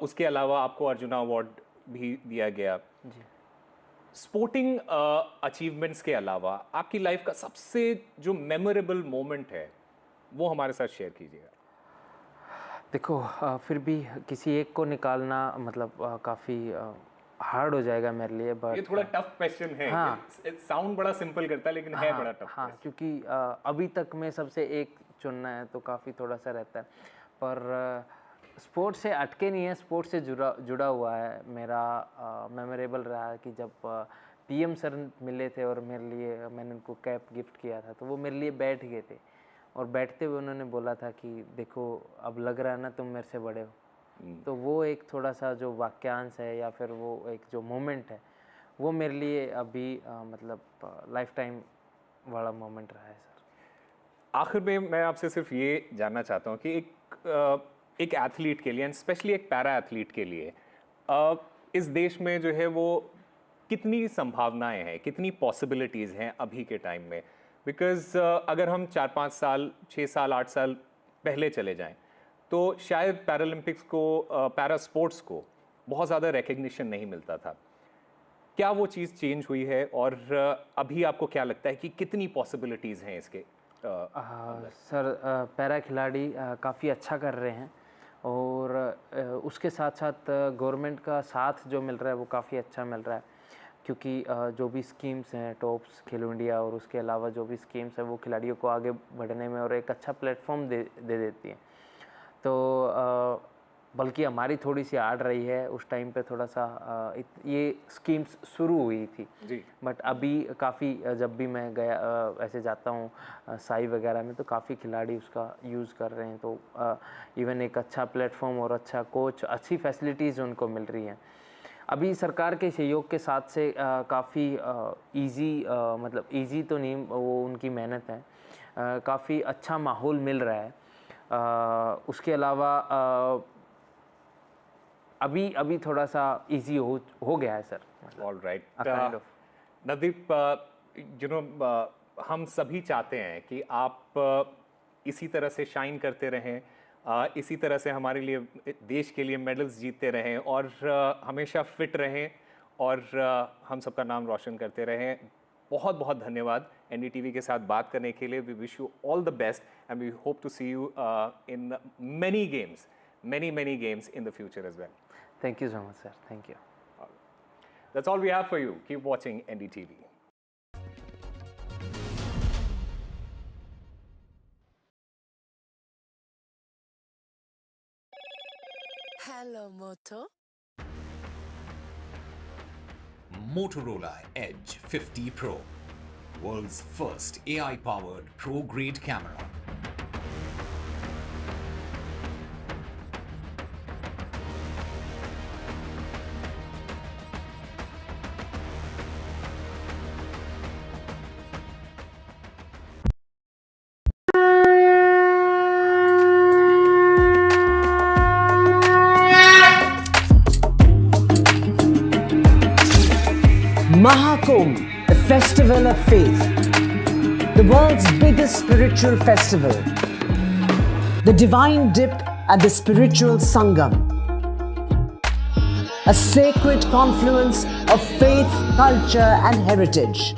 उसके अलावा आपको अर्जुना अवार्ड भी दिया गया जी। स्पोर्टिंग अचीवमेंट्स के अलावा आपकी लाइफ का सबसे जो मेमोरेबल मोमेंट है वो हमारे साथ शेयर कीजिएगा। देखो फिर भी किसी एक को निकालना मतलब काफ़ी हार्ड हो जाएगा मेरे लिए, बट ये थोड़ा टफ क्वेश्चन है। हाँ, साउंड बड़ा सिंपल करता है लेकिन है बड़ा टफ। हाँ, क्योंकि अभी तक में सबसे एक चुनना है तो काफ़ी थोड़ा सा रहता है, पर स्पोर्ट्स से अटके नहीं है, स्पोर्ट्स से जुड़ा हुआ है। मेरा मेमोरेबल रहा है कि जब पीएम सर मिले थे और मेरे लिए, मैंने उनको कैप गिफ्ट किया था, तो वो मेरे लिए बैठ गए थे, और बैठते हुए उन्होंने बोला था कि देखो अब लग रहा है ना तुम मेरे से बड़े हो। तो वो एक थोड़ा सा जो वाक्यांश है या फिर वो एक जो मोमेंट है, वो मेरे लिए अभी मतलब लाइफ टाइम वाला मोमेंट रहा है सर। आखिर में मैं आपसे सिर्फ ये जानना चाहता हूँ कि एक एथलीट के लिए, एंड स्पेशली एक पैरा एथलीट के लिए, इस देश में जो है वो कितनी संभावनाएं हैं, कितनी पॉसिबिलिटीज़ हैं अभी के टाइम में? बिकॉज़ अगर हम 4-5 साल, 6 साल, 8 साल पहले चले जाएं तो शायद पैरालंपिक्स को, पैरा स्पोर्ट्स को बहुत ज़्यादा रिकग्निशन नहीं मिलता था। क्या वो चीज़ चेंज हुई है, और अभी आपको क्या लगता है कि कितनी पॉसिबिलिटीज़ हैं इसके? सर पैरा खिलाड़ी काफ़ी अच्छा कर रहे हैं, और उसके साथ साथ गवर्नमेंट का साथ जो मिल रहा है वो काफ़ी अच्छा मिल रहा है, क्योंकि जो भी स्कीम्स हैं, टॉप्स, खेलो इंडिया, और उसके अलावा जो भी स्कीम्स हैं वो खिलाड़ियों को आगे बढ़ने में और एक अच्छा प्लेटफॉर्म दे देती हैं। तो बल्कि हमारी थोड़ी सी आड़ रही है, उस टाइम पे थोड़ा सा ये स्कीम्स शुरू हुई थी जी, बट अभी काफ़ी, जब भी मैं गया ऐसे जाता हूँ साई वगैरह में, तो काफ़ी खिलाड़ी उसका यूज़ कर रहे हैं। तो इवन एक अच्छा प्लेटफॉर्म और अच्छा कोच, अच्छी फैसिलिटीज़ उनको मिल रही हैं। अभी सरकार के सहयोग के साथ से काफ़ी इजी, मतलब इजी तो नहीं, वो उनकी मेहनत है, काफ़ी अच्छा माहौल मिल रहा है। उसके अलावा अभी थोड़ा सा इजी हो गया है सर। ऑल राइट नवदीप, हम सभी चाहते हैं कि आप इसी तरह से शाइन करते रहें, इसी तरह से हमारे लिए, देश के लिए मेडल्स जीतते रहें, और हमेशा फिट रहें, और हम सबका नाम रोशन करते रहें। बहुत बहुत धन्यवाद एनडीटीवी के साथ बात करने के लिए। We wish you all the best and we hope to see you in many games in the future as well. Thank you so much, sir. Thank you. That's all we have for you. Keep watching NDTV. Hello, Moto. Motorola Edge 50 Pro, world's first AI-powered pro-grade camera. Maha Kumbh, the festival of faith. The the world's biggest spiritual festival, the Divine Dip at the Spiritual Sangam, a sacred confluence of faith, culture and heritage.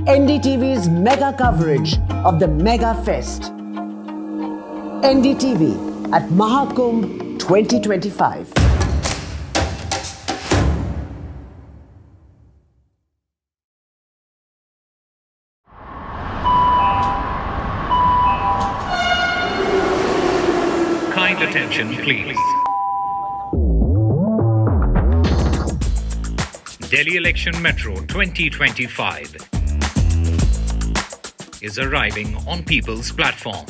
NDTV's mega coverage of the Mega Fest. NDTV at Maha Kumbh 2025. Kind attention, please. Delhi Election Metro 2025 is arriving on people's platform.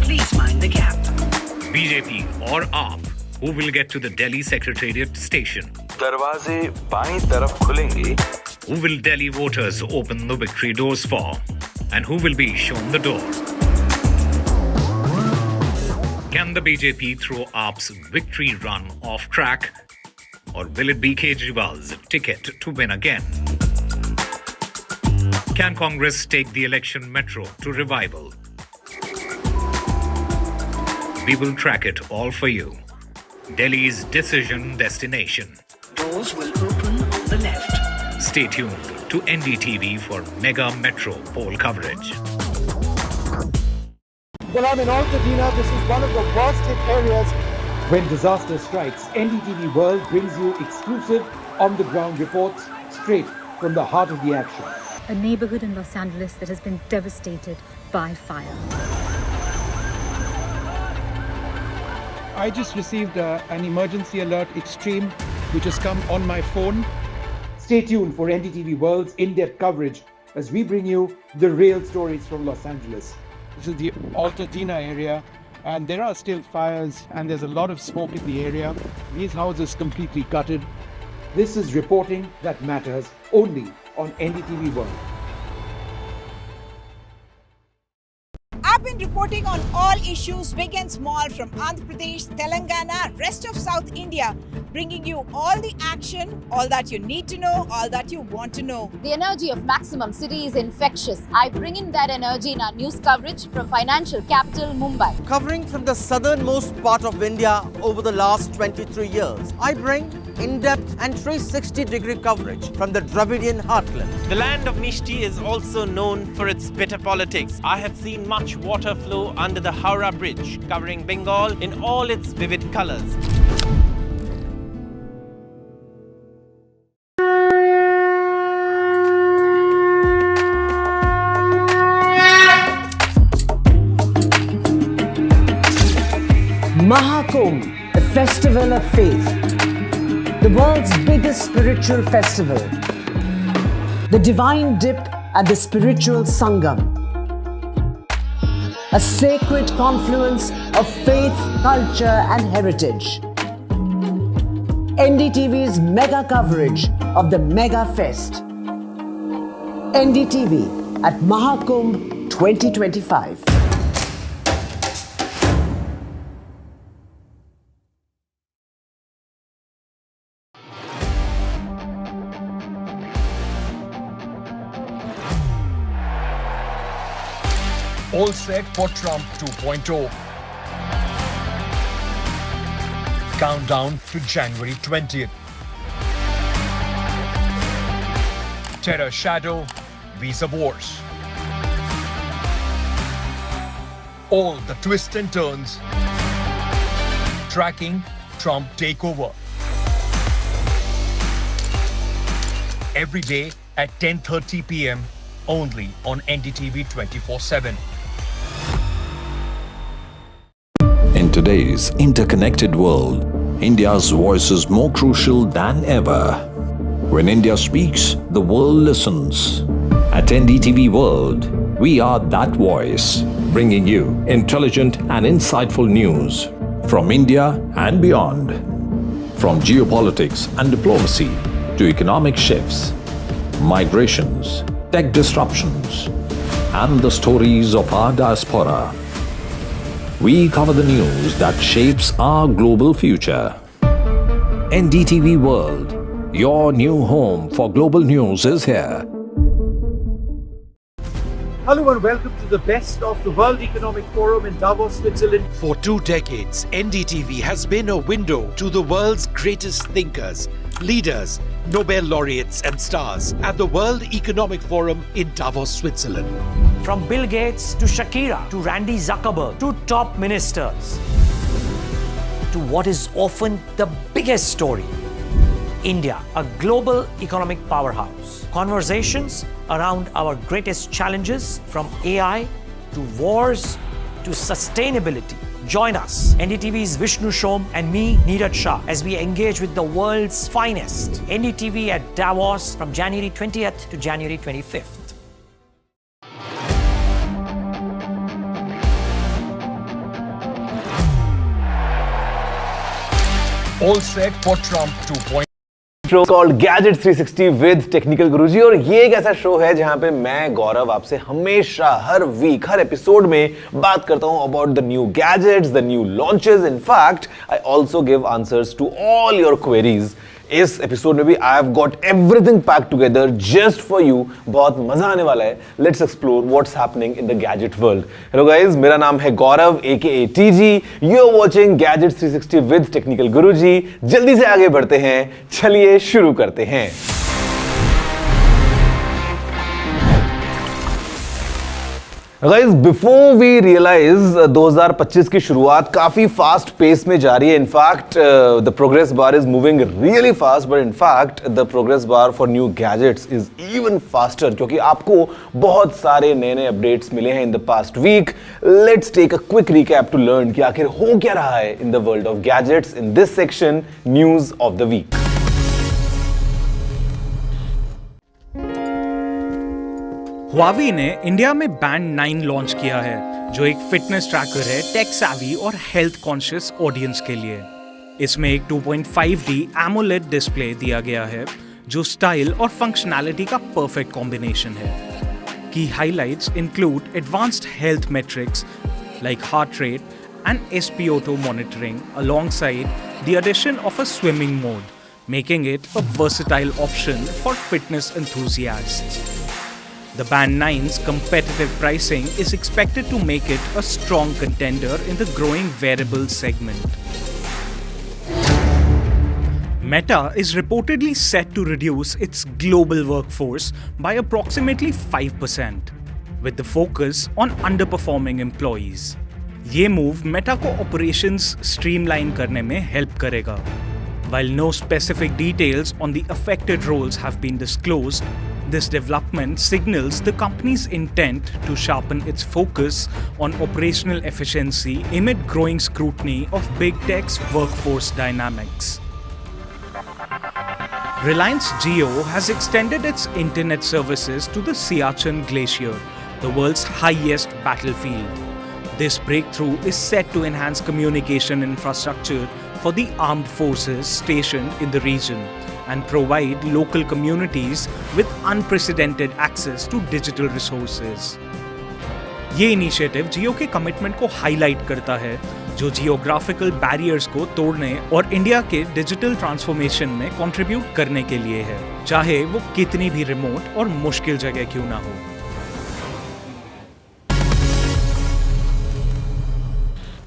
Please mind the gap. BJP or AAP, who will get to the Delhi Secretariat station? दरवाजे बाईं तरफ खुलेंगे. Who will Delhi voters open the victory doors for? And who will be shown the door? Can the BJP throw AAP's victory run off track? Or will it be Kejriwal's ticket to win again? Can Congress take the election metro to revival? We will track it all for you. Delhi's decision destination. Doors will open on the left. Stay tuned to NDTV for mega metro poll coverage. Well, I'm in Altadena. This is one of the worst hit areas. When disaster strikes, NDTV World brings you exclusive on-the-ground reports straight from the heart of the action. A neighborhood in Los Angeles that has been devastated by fire. I just received an emergency alert extreme, which has come on my phone. Stay tuned for NDTV World's in-depth coverage as we bring you the real stories from Los Angeles. This is the Altadena area, and there are still fires, and there's a lot of smoke in the area. These houses completely gutted. This is reporting that matters only on NDTV World. I've been reporting on all issues, big and small, from Andhra Pradesh, Telangana, rest of South India, bringing you all the action, all that you need to know, all that you want to know. The energy of Maximum City is infectious. I bring in that energy in our news coverage from financial capital Mumbai. Covering from the southernmost part of India over the last 23 years, I bring in-depth and 360-degree coverage from the Dravidian heartland. The land of Mishti is also known for its bitter politics. I have seen much water flow under the Howrah Bridge, covering Bengal in all its vivid colors. Maha Kumbh, the festival of faith, the world's biggest spiritual festival, the Divine Dip at the Spiritual Sangam, a sacred confluence of faith, culture and heritage. NDTV's mega coverage of the Mega Fest. NDTV at Maha Kumbh 2025. All set for Trump 2.0. Countdown to January 20th. Terror shadow, visa wars. All the twists and turns. Tracking Trump takeover. Every day at 10:30 p.m. only on NDTV 24/7. In today's interconnected world, India's voice is more crucial than ever. When India speaks, the world listens. At NDTV World, we are that voice, bringing you intelligent and insightful news from India and beyond. From geopolitics and diplomacy to economic shifts, migrations, tech disruptions, and the stories of our diaspora. We cover the news that shapes our global future. NDTV World, Your new home for global news is here. Hello and welcome to the best of the World Economic Forum in Davos, Switzerland. For 2 decades, NDTV has been a window to the world's greatest thinkers, leaders, Nobel laureates and stars at the World Economic Forum in Davos, Switzerland. From Bill Gates to Shakira to Randy Zuckerberg to top ministers to what is often the biggest story, India, a global economic powerhouse. Conversations around our greatest challenges from AI to wars to sustainability. Join us, NDTV's Vishnu Shom and me, Neeraj Shah, as we engage with the world's finest. NDTV at Davos from January 20th to January 25th. All set for Trump 2.0. Show called Gadget 360 with Technical Guruji. और ये एक ऐसा show है जहां पे मैं गौरव आपसे हमेशा हर वीक हर एपिसोड में बात करता हूं about the new gadgets, the new launches. In fact I also give answers to all your queries. इस एपिसोड में भी I have got everything pack together just for you. बहुत मजा आने वाला है। Let's explore what's happening in the gadget world. Hello guys, मेरा नाम है Gaurav AKA TG। You are watching Gadget 360 with Technical Guruji. जल्दी से आगे बढ़ते हैं, चलिए शुरू करते हैं। गाइस, बिफोर वी रियलाइज 2025 की शुरुआत काफी फास्ट पेस में जा रही है। In fact the progress bar is moving really fast, but in fact the progress bar for new gadgets is even faster, क्योंकि आपको बहुत सारे नए नए अपडेट्स मिले हैं in the past week. Let's take a quick recap to learn कि आखिर हो क्या रहा है in the world of gadgets in this section, news of the week. Huawei ने इंडिया में बैंड 9 लॉन्च किया है, जो एक फिटनेस ट्रैकर है टेक savvy और हेल्थ कॉन्शियस ऑडियंस के लिए। इसमें एक 2.5D AMOLED डिस्प्ले दिया गया है, जो स्टाइल और फंक्शनैलिटी का परफेक्ट कॉम्बिनेशन है। की highlights include advanced health matrix like heart rate and SpO2 monitoring alongside the addition of a swimming mode, making it a versatile option for fitness enthusiasts. The Band 9's competitive pricing is expected to make it a strong contender in the growing wearables segment. Meta is reportedly set to reduce its global workforce by approximately 5%, with the focus on underperforming employees. ये move Meta को operations streamline करने में help करेगा. While no specific details on the affected roles have been disclosed, this development signals the company's intent to sharpen its focus on operational efficiency amid growing scrutiny of big tech's workforce dynamics. Reliance Jio has extended its internet services to the Siachen Glacier, the world's highest battlefield. This breakthrough is set to enhance communication infrastructure for the armed forces stationed in the region and provide local communities with unprecedented access to digital resources. ये initiative जियो के commitment को highlight करता है, जो geographical barriers को तोड़ने और India के डिजिटल ट्रांसफॉर्मेशन में कंट्रीब्यूट करने के लिए है, चाहे वो कितनी भी रिमोट और मुश्किल जगह क्यों ना हो।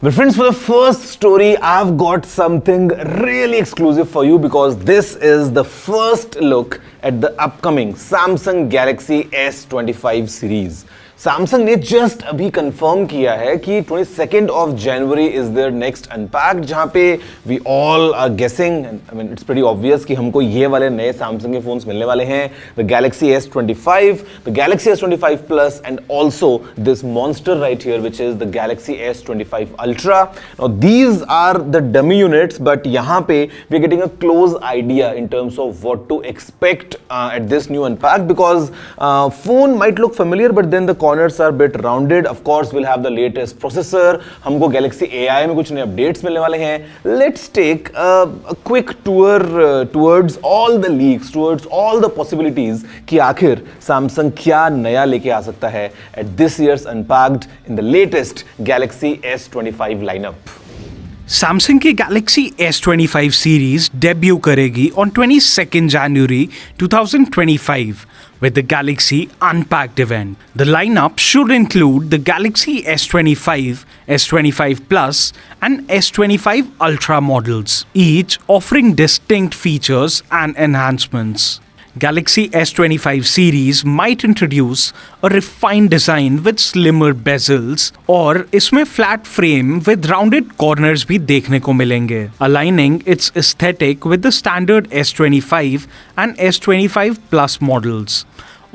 But friends, for the first story, I've got something really exclusive for you because this is the first look at the upcoming Samsung Galaxy S25 series. Samsung ने just अभी कंफर्म किया है कि 22nd of January is their next Unpacked, जहाँ पे we all are guessing, I mean it's pretty obvious कि हमको ये वाले नए Samsung के phones मिलने वाले हैं, the Galaxy S25, the Galaxy S25 Plus and also this monster right here which is the Galaxy S25 Ultra. Now these are the dummy units, but यहाँ पे we are getting a close idea in terms of what to expect at this new Unpacked because phone might look familiar but then the corners are a bit rounded. Of course, we'll have the latest processor. हमको Galaxy AI में कुछ नए updates मिलने वाले हैं. Let's take a quick tour towards all the leaks, towards all the possibilities कि आखिर Samsung क्या नया लेके आ सकता है at this year's Unpacked in the latest Galaxy S25 lineup. Samsung की गैलेक्सी S25 सीरीज डेब्यू करेगी on 22 January 2025 with the Galaxy Unpacked event. The lineup should include the Galaxy S25, S25 Plus and S25 Ultra models, each offering distinct features and enhancements. Galaxy S25 series might introduce a refined design with slimmer bezels और इसमें flat frame with rounded corners भी देखने को मिलेंगे, aligning its aesthetic with the standard S25 and S25 Plus models.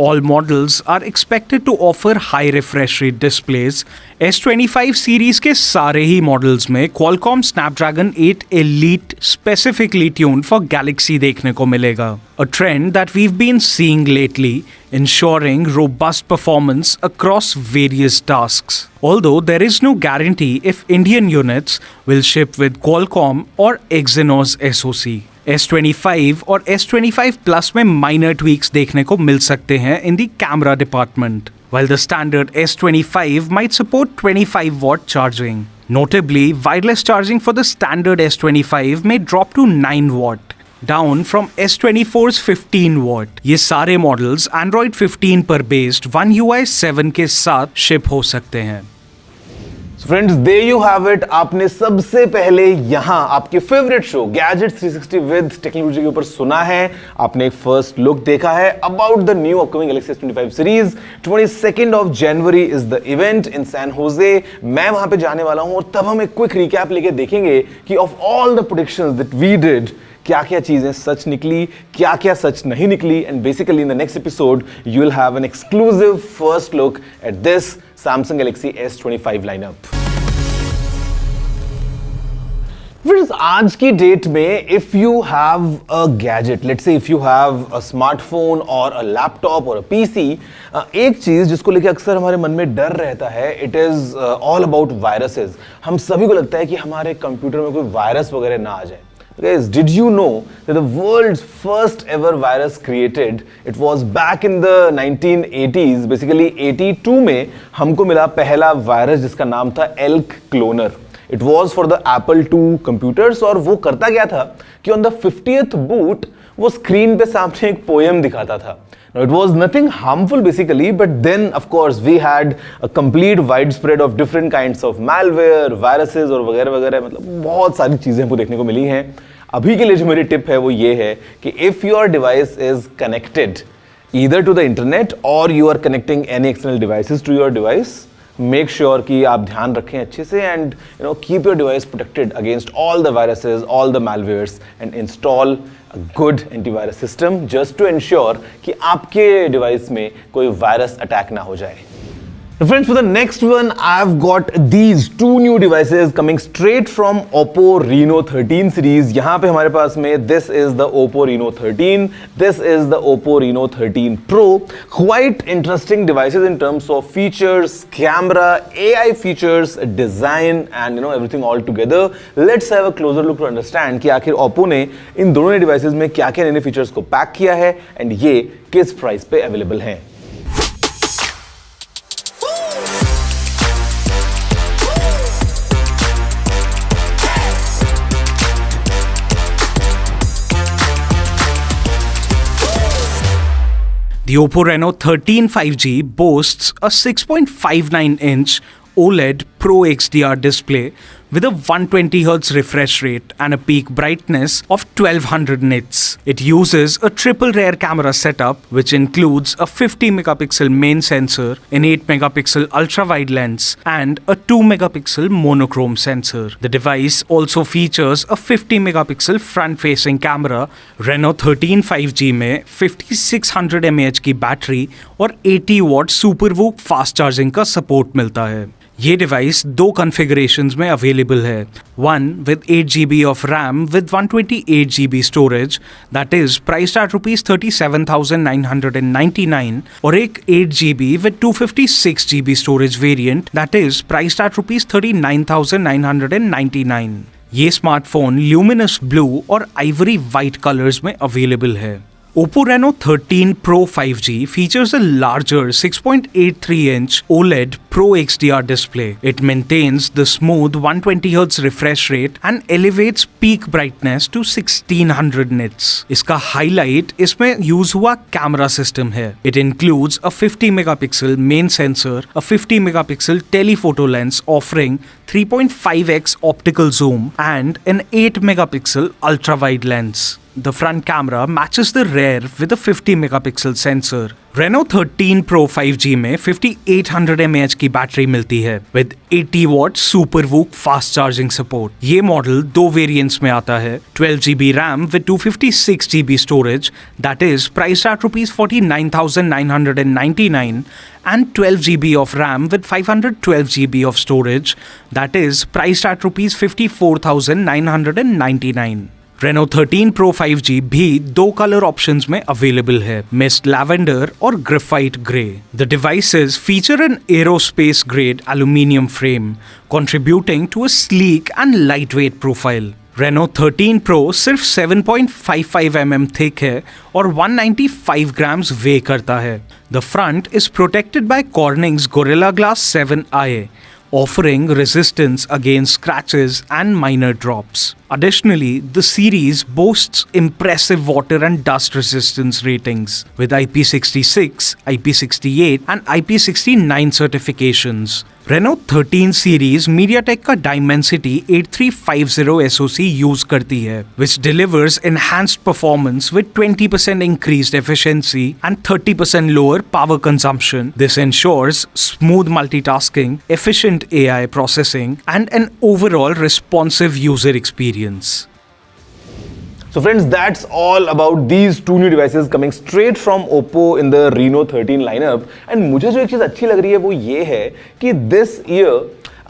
All models are expected to offer high refresh rate displays. S25 series के सारे ही models में Qualcomm Snapdragon 8 Elite specifically tuned for Galaxy देखने को मिलेगा. A trend that we've been seeing lately, ensuring robust performance across various tasks. Although there is no guarantee if Indian units will ship with Qualcomm or Exynos SoC. S25 और S25 Plus में minor tweaks देखने को मिल सकते हैं in the camera department, while the standard S25 might support 25-watt charging. Notably, wireless charging for the standard S25 may drop to 9-watt, down from S24's 15-watt. ये सारे models Android 15 पर based One UI 7 के साथ ship हो सकते हैं. Friends, there you have it. आपने सबसे पहले यहाँ आपके favourite show gadget 360 with technology के ऊपर सुना है. आपने एक फर्स्ट लुक देखा है about the new upcoming Galaxy S25 series. 22 January is the event in San Jose. मैं वहां पे जाने वाला हूं और तब हम एक क्विक रिकैप लेके देखेंगे कि of all the predictions that we did, क्या क्या चीजें सच निकली, क्या क्या सच नहीं निकली. And basically in the next episode you will have an exclusive first look at this Samsung Galaxy S25 lineup. Friends, आज की डेट में if you have a gadget, let's say if you have a smartphone or a laptop or a PC, एक चीज जिसको लेके अक्सर हमारे मन में डर रहता है, it is all about viruses. हम सभी को लगता है कि हमारे कंप्यूटर में कोई वायरस वगैरह ना आ जाए. Guys, did you know that the world's first ever virus created, it was back in the 1980s, basically 82 में हमको मिला पहला वायरस जिसका नाम था Elk Cloner. It was for the Apple II computers और वो करता क्या था कि on the 50th boot वो स्क्रीन पे सामने एक पोएम दिखाता था. Now it was nothing harmful basically, but then of course we had a complete widespread of different kinds of malware, viruses और वगैरह वगैरह, मतलब बहुत सारी चीजें हमको देखने को मिली हैं. अभी के लिए जो मेरी टिप है वो ये है कि if your device is connected either to the internet or you are connecting any external devices to your device, make sure कि आप ध्यान रखें अच्छे से and keep your device protected against all the viruses, all the malwares and install a good antivirus system just to ensure कि आपके device में कोई virus attack ना हो जाए. Friends, for the next one, I've got these two new devices coming straight from Oppo Reno 13 series. यहाँ पे हमारे पास में this is the Oppo Reno 13, this is the Oppo Reno 13 Pro. Quite interesting devices in terms of features, camera, AI features, design and everything all together. Let's have a closer look to understand कि आखिर Oppo ने इन दोनों devices में क्या-क्या नए features को pack किया है and ये किस प्राइस पे अवेलेबल हैं. The Oppo Reno 13 5G boasts a 6.59-inch OLED Pro XDR display with a 120Hz refresh rate and a peak brightness of 1200 nits. It uses a triple rear camera setup which includes a 50-megapixel main sensor, an 8-megapixel ultra-wide lens and a 2-megapixel monochrome sensor. The device also features a 50-megapixel front-facing camera. Reno 13 5G में 5600 mAh की battery और 80-watt SuperVOOC fast charging का support मिलता है. ये device दो configurations में available है. One with 8GB of RAM with 128GB storage that is priced eight ₹37,999 और एक 8GB with 256GB storage variant that is priced eight ₹39,999. ये स्मार्टफोन ल्यूमिनस ब्लू और आइवरी वाइट कलर्स में अवेलेबल है. Oppo Reno 13 Pro 5G features a larger 6.83-inch OLED Pro XDR display. It maintains the smooth 120Hz refresh rate and elevates peak brightness to 1600 nits. इसका highlight इसमें use हुआ camera system है. It includes a 50 megapixel main sensor, a 50 megapixel telephoto lens offering 3.5x optical zoom and an 8 megapixel ultra-wide lens. The front camera matches the rear with a 50 megapixel sensor. Reno 13 Pro 5G में 5800 mAh की battery मिलती है with 80 watt Super VOOC fast charging support. ये model दो variants में आता है. 12GB RAM with 256GB storage that is priced at ₹49,999 and 12GB of RAM with 512GB of storage that is priced at ₹54,999. Reno 13 Pro 5G भी दो colour options में available है, mist lavender और graphite grey. The devices feature an aerospace grade aluminium frame, contributing to a sleek and lightweight profile. Reno 13 Pro सिर्फ 7.55 mm thick है और 195 grams weigh करता है. The front is protected by Corning's Gorilla Glass 7i, offering resistance against scratches and minor drops. Additionally, the series boasts impressive water and dust resistance ratings with IP66, IP68 and IP69 certifications. Reno 13 series MediaTek का Dimensity 8350 SoC use करती है, which delivers enhanced performance with 20% increased efficiency and 30% lower power consumption. This ensures smooth multitasking, efficient AI processing and an overall responsive user experience. So friends, that's all about these two new devices coming straight from Oppo in the Reno 13 lineup. And मुझे जो एक चीज अच्छी लग रही है वो ये है कि this year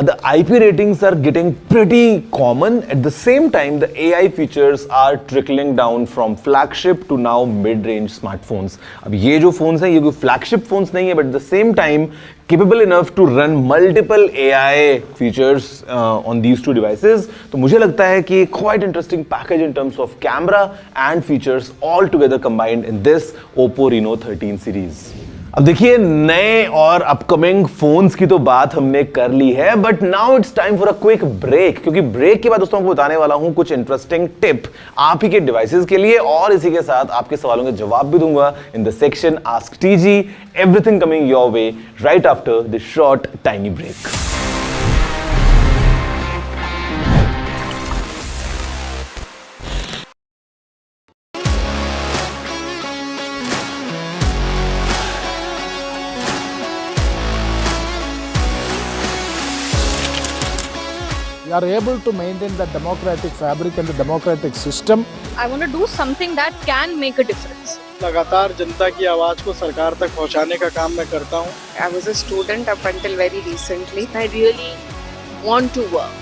the IP ratings are getting pretty common. At the same time, the AI features are trickling down from flagship to now mid-range smartphones. अब ये जो phones हैं ये कोई flagship phones नहीं है, but at the same time capable enough to run multiple AI features on these two devices. तो मुझे लगता है कि quite interesting package in terms of camera and features all together combined in this Oppo Reno 13 series. अब देखिए, नए और upcoming phones की तो बात हमने कर ली है, but now it's time for a quick break, क्योंकि ब्रेक के बाद दोस्तों को बताने वाला हूं कुछ इंटरेस्टिंग टिप आप ही के डिवाइसेस के लिए, और इसी के साथ आपके सवालों के जवाब भी दूंगा in the section ask TG. Everything coming your way right after this short tiny break. We are able to maintain the democratic fabric and the democratic system. I want to do something that can make a difference. लगातार जनता की आवाज को सरकार तक पहुंचाने का काम मैं करता हूं. I was a student up until very recently. I really want to work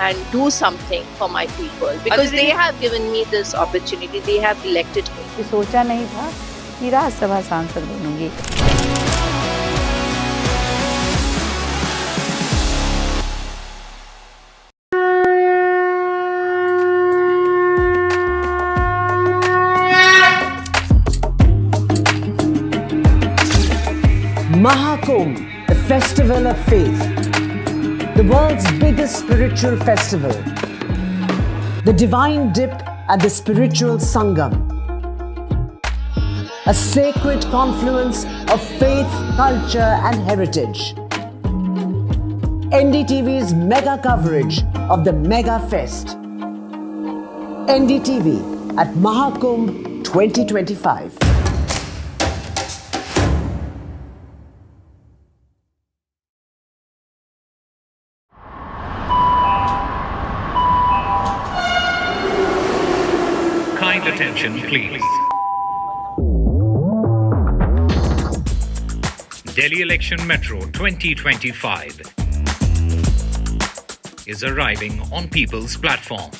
and do something for my people because they have given me this opportunity. They have elected me. सोचा नहीं था कि राज्यसभा सांसद बनूंगी. Maha Kumbh, the festival of faith, the world's biggest spiritual festival, the divine dip at the spiritual sangam, a sacred confluence of faith, culture and heritage. NDTV's mega coverage of the Mega Fest. NDTV at Maha Kumbh 2025. Kind attention, please. Delhi Election Metro 2025 is arriving on people's platform.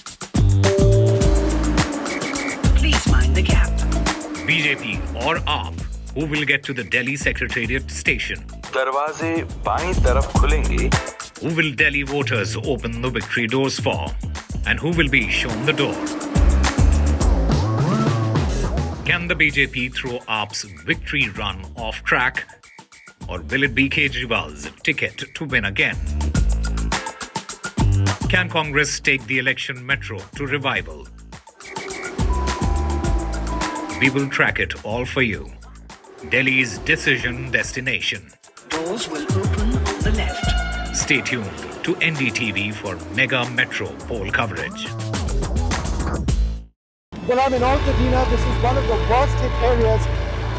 Please mind the gap. BJP or AAP, who will get to the Delhi Secretariat station? दरवाजे बाईं तरफ खुलेंगे. Who will Delhi voters open the victory doors for? And who will be shown the door? Can the BJP throw AAP's victory run off track? Or will it be Kejriwal's ticket to win again? Can Congress take the election metro to revival? We will track it all for you. Delhi's decision destination. Doors will open on the left. Stay tuned to NDTV for mega metro poll coverage. Well, I'm in Altadena. This is one of the worst hit areas.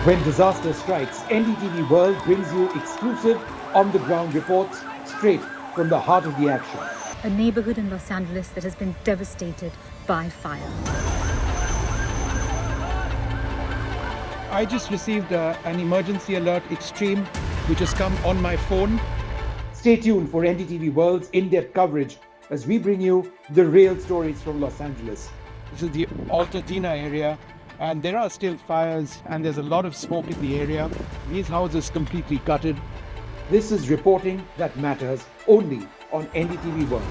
When disaster strikes, NDTV World brings you exclusive on-the-ground reports straight from the heart of the action. A neighborhood in Los Angeles that has been devastated by fire. I just received an emergency alert extreme, which has come on my phone. Stay tuned for NDTV World's in-depth coverage as we bring you the real stories from Los Angeles. This is the Altadena area, and there are still fires, and there's a lot of smoke in the area. These houses completely gutted. This is reporting that matters only on NDTV World.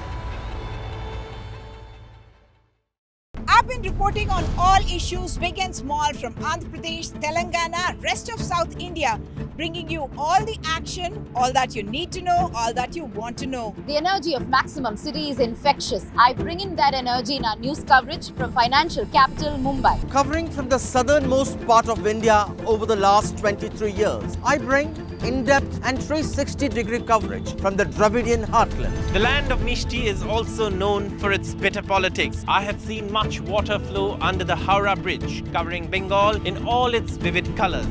I've been reporting on all issues, big and small, from Andhra Pradesh, Telangana, rest of South India, bringing you all the action, all that you need to know, all that you want to know. The energy of Maximum City is infectious. I bring in that energy in our news coverage from financial capital Mumbai. Covering from the southernmost part of India over the last 23 years, I bring in-depth and 360-degree coverage from the Dravidian heartland. The land of Mishti is also known for its bitter politics. I have seen much water flow under the Howrah Bridge, covering Bengal in all its vivid colors.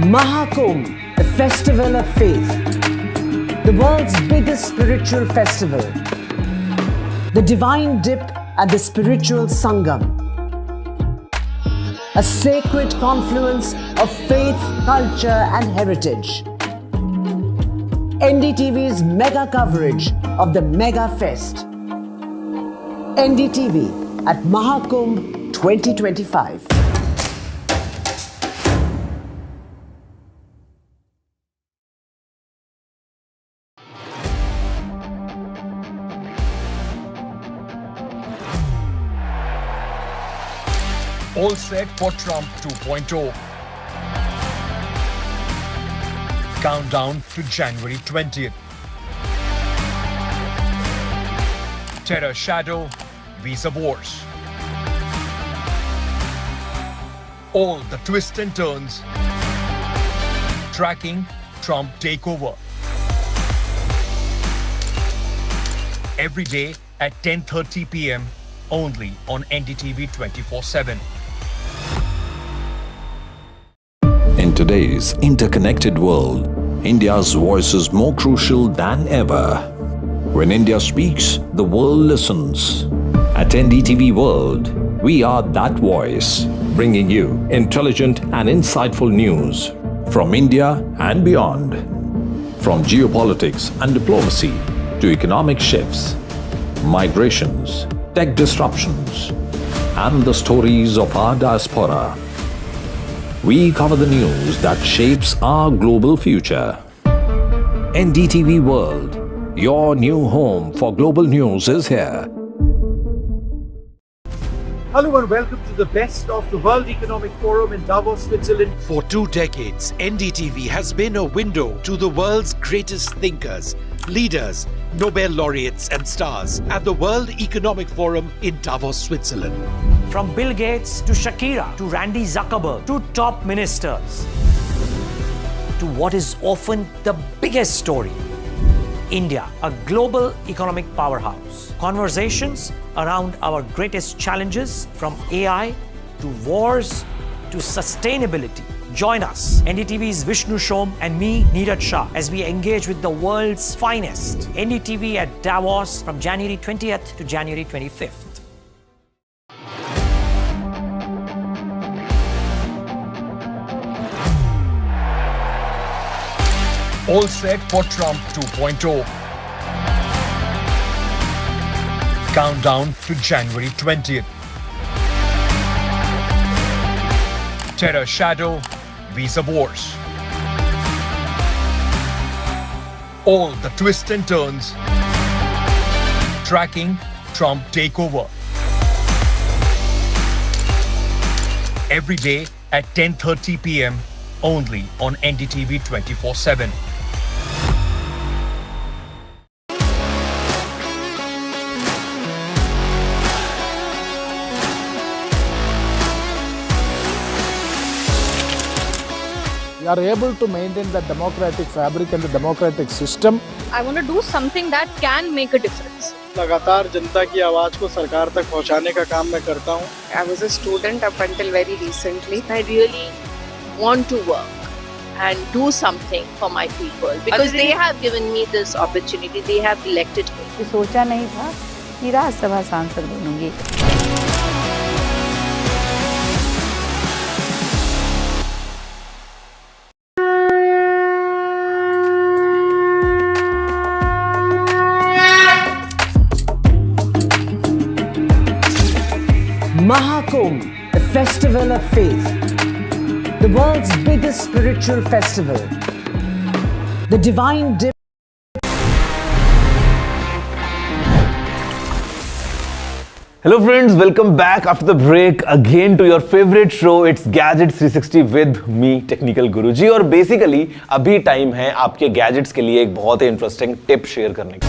Maha Kumbh, the festival of faith, the world's biggest spiritual festival, the divine dip at the spiritual sangam, a sacred confluence of faith, culture and heritage. NDTV's mega coverage of the Mega Fest. NDTV at Maha Kumbh 2025. All set for Trump 2.0. Countdown to January 20th. Terror shadow, visa wars. All the twists and turns. Tracking Trump takeover. Every day at 10:30 p.m. only on NDTV 24/7. In today's interconnected world, India's voice is more crucial than ever. When India speaks, the world listens. At NDTV World, we are that voice, bringing you intelligent and insightful news from India and beyond. From geopolitics and diplomacy to economic shifts, migrations, tech disruptions, and the stories of our diaspora. We cover the news that shapes our global future. NDTV World, your new home for global news, is here. Hello and welcome to the best of the World Economic Forum in Davos, Switzerland. For 2 decades, NDTV has been a window to the world's greatest thinkers, leaders, Nobel laureates and stars at the World Economic Forum in Davos, Switzerland. From Bill Gates to Shakira to Randy Zuckerberg to top ministers to what is often the biggest story. India, a global economic powerhouse. Conversations around our greatest challenges, from AI to wars to sustainability. Join us, NDTV's Vishnu Shom and me, Neeraj Shah, as we engage with the world's finest. NDTV at Davos from January 20th to January 25th. All set for Trump 2.0. Countdown to January 20th. Terror shadow, visa wars. All the twists and turns, tracking Trump takeover. Every day at 10:30 p.m. only on NDTV 24/7. We are able to maintain the democratic fabric and the democratic system. I want to do something that can make a difference. लगातार जनता की आवाज को सरकार तक पहुंचाने का काम मैं करता हूं। I was a student up until very recently. I really want to work and do something for my people because they have given me this opportunity. They have elected me. सोचा नहीं था कि राज्यसभा सांसद बनूंगी। Maha Kumbh, the festival of faith, the world's biggest spiritual festival, the divine dip. Hello friends, welcome back after the break again to your favorite show. It's Gadgets 360 with me, Technical Guruji. और basically अभी time है आपके gadgets के लिए एक बहुत ही interesting tip share करने का।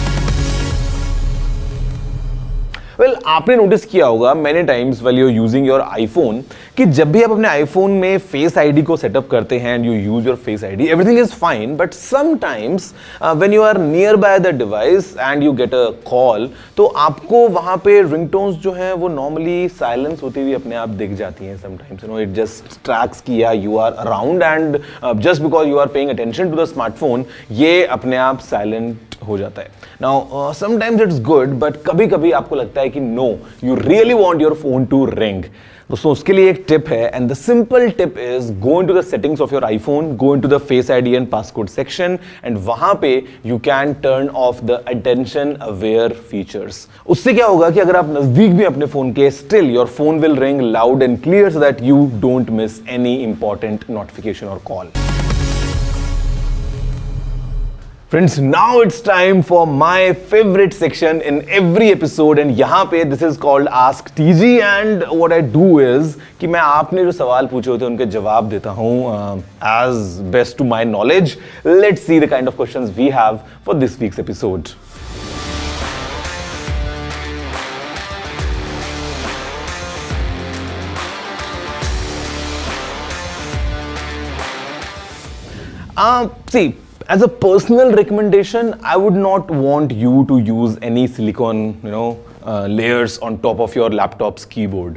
वेल आपने नोटिस किया होगा many times while you are using your iPhone कि जब भी आप अपने आईफोन में फेस आईडी को सेटअप करते हैं and you use your face ID everything is fine but sometimes when you are near by the device and you get a call तो आपको वहां पे रिंगटोन्स जो हैं वो नॉर्मली साइलेंस होती हुई अपने आप दिख जाती हैं sometimes you know it just tracks किया you are around and just because you are paying attention to the smartphone ये अपने आप साइलेंट हो जाता है। Now sometimes it's good but कभी कभी आपको लगता है कि no you really want your phone to ring. दोस्तों उसके लिए एक टिप है and the simple tip is go into the settings of your iPhone, go into the face ID and passcode section and वहां पे you can turn off the attention aware features. उससे क्या होगा कि अगर आप नजदीक भी अपने फोन के still your phone will ring loud and clear so that you don't miss any important notification और call. Friends, now it's time for my favorite section in every episode and यहाँ पे this is called Ask TG and what I do is कि मैं आपने जो सवाल पूछे होते हैं उनके जवाब देता हूँ as best to my knowledge. Let's see the kind of questions we have for this week's episode. See, as a personal recommendation, I would not want you to use any silicone, layers on top of your laptop's keyboard.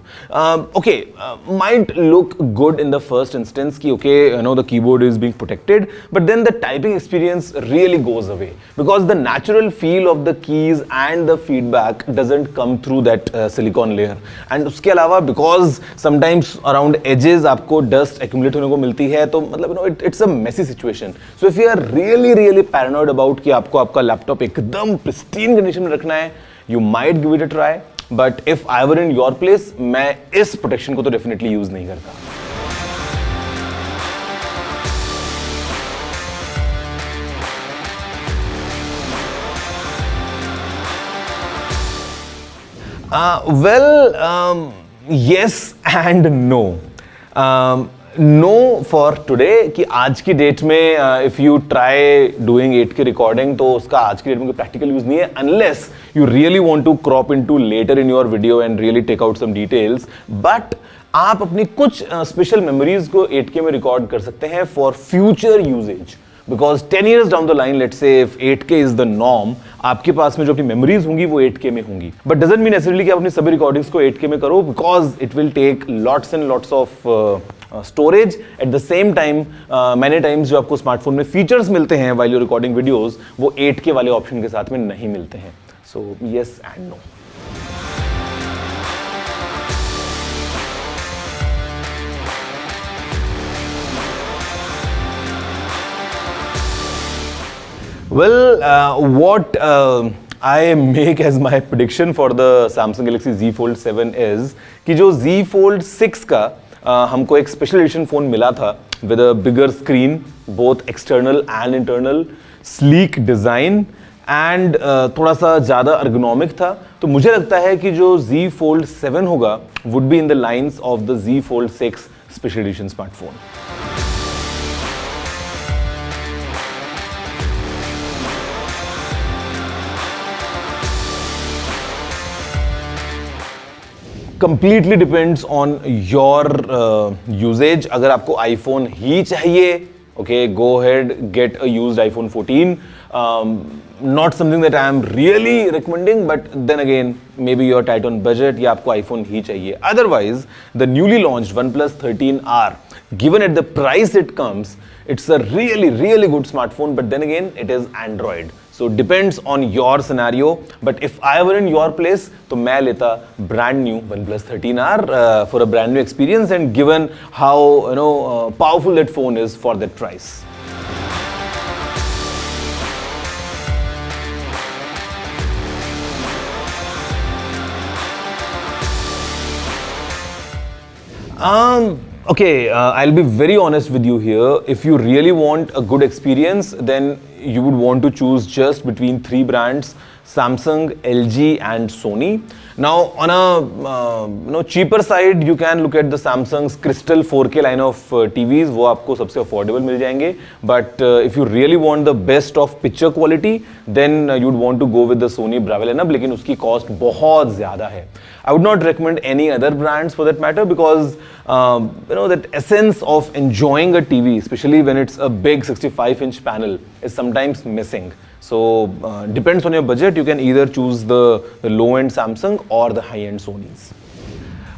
Might look good in the first instance ki the keyboard is being protected, but then the typing experience really goes away because the natural feel of the keys and the feedback doesn't come through that silicone layer. And uske alawa because sometimes around edges aapko dust accumulate hone ko milti hai to matlab it's a messy situation. So if you are really paranoid about कि आपको आपका laptop एकदम pristine condition में रखना है you might give it a try, but if I were in your place, मैं इस protection को तो definitely use नहीं करता। Yes and no. No for today कि आज की डेट में if you try doing 8K recording तो उसका आज की डेट में कोई प्रैक्टिकल यूज नहीं है unless you really want to crop into later in your video and really take out some details but आप अपनी कुछ स्पेशल मेमोरीज को 8K में रिकॉर्ड कर सकते हैं for future uses because 10 years down the line let's say if 8K is the norm आपके पास में जो अपनी मेमोरीज होंगी वो 8K में होंगी बट डजंट मीन नेसेसरली कि आप अपनी सभी रिकॉर्डिंग्स को 8K में करो because it will take lots and lots of storage at the same time many times जो आपको स्मार्टफोन में फीचर्स मिलते हैं व्हाइल यू रिकॉर्डिंग वीडियोस वो 8K वाले ऑप्शन के साथ में नहीं मिलते हैं so yes and no Well, what I make as my prediction for the Samsung Galaxy Z Fold 7 is कि जो Z Fold 6 का हमको एक स्पेशल एडिशन फ़ोन मिला था with a bigger screen, both external and internal, sleek design and थोड़ा सा ज़्यादा ergonomic था. तो मुझे लगता है कि जो Z Fold 7 होगा would be in the lines of the Z Fold 6 special edition smartphone. Completely depends on your usage. अगर आपको iPhone ही चाहिए, okay, go ahead, get a used iPhone 14. Not something that I am really recommending, but then again, maybe you're tight on budget या आपको iPhone ही चाहिए. Otherwise, the newly launched OnePlus 13R, given at the price it comes, it's a really, really good smartphone, but then again, it is Android. So depends on your scenario. But if I were in your place, तो मैं लेता brand new OnePlus 13R for a brand new experience, and given how powerful that phone is for that price. Okay, I'll be very honest with you here. If you really want a good experience, then you would want to choose just between three brands: Samsung, LG and Sony. Now on a cheaper side, you can look at the Samsung's Crystal 4K line of TVs. वो आपको सबसे affordable मिल जाएंगे. But if you really want the best of picture quality, then you'd want to go with the Sony Bravo lineup. लेकिन उसकी cost बहुत ज़्यादा है. I would not recommend any other brands for that matter, because that essence of enjoying a TV, especially when it's a big 65-inch panel, is sometimes missing. So depends on your budget. You can either choose the low-end Samsung or the high-end Sonys.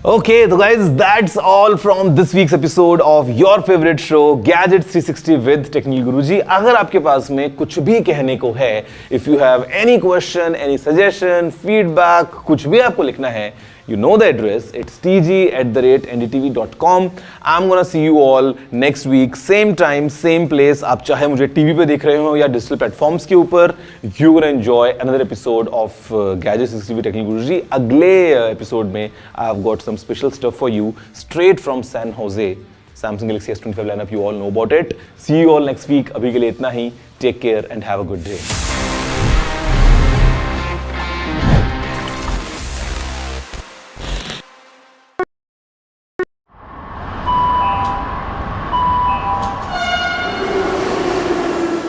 Okay, so guys, that's all from this week's episode of your favorite show, Gadgets 360 with Technical Guruji. अगर आपके पास में कुछ भी कहने को है, if you have any question, any suggestion, feedback, कुछ भी आपको लिखना है, you know the address. It's tg@ndtv.com. I'm gonna see you all next week, same time, same place. आप चाहे मुझे टीवी पे देख रहे हो या डिजिटल प्लेटफॉर्म्स के ऊपर, you're gonna enjoy another episode of Gadgets 360 with Technical Guruji. अगले एपिसोड में I've got some special stuff for you straight from San Jose. Samsung Galaxy S25 lineup, you all know about it. See you all next week. अभी के लिए इतना ही. Take care and have a good day.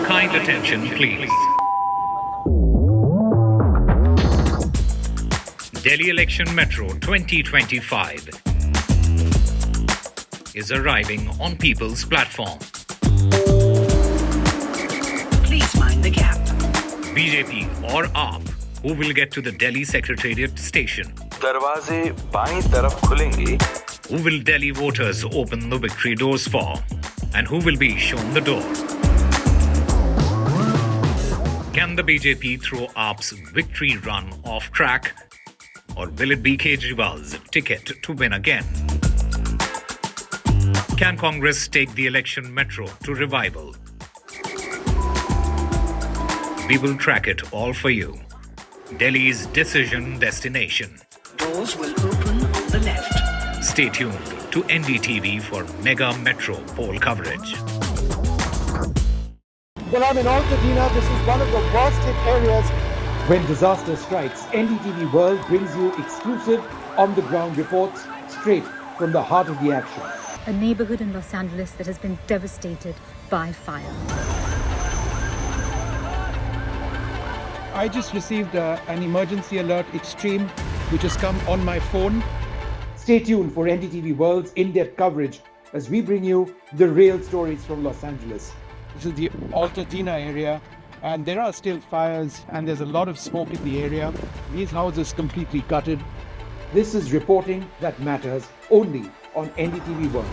Kind attention, please. Delhi Election Metro 2025 is arriving on People's Platform. Please mind the gap. BJP or AAP, who will get to the Delhi Secretariat station? दरवाजे बाईं तरफ खुलेंगे. Who will Delhi voters open the victory doors for? And who will be shown the door? Can the BJP throw AAP's victory run off track? Or will it be Kejriwal's ticket to win again? Can Congress take the election metro to revival? We will track it all for you. Delhi's decision destination. Doors will open on the left. Stay tuned to NDTV for mega metro poll coverage. Well, I'm in Altadena. This is one of the worst hit areas. When disaster strikes, NDTV World brings you exclusive on-the-ground reports straight from the heart of the action. A neighborhood in Los Angeles that has been devastated by fire. I just received an emergency alert extreme, which has come on my phone. Stay tuned for NDTV World's in-depth coverage as we bring you the real stories from Los Angeles. This is the Altadena area, and there are still fires, and there's a lot of smoke in the area. These houses completely gutted. This is reporting that matters only on NDTV World.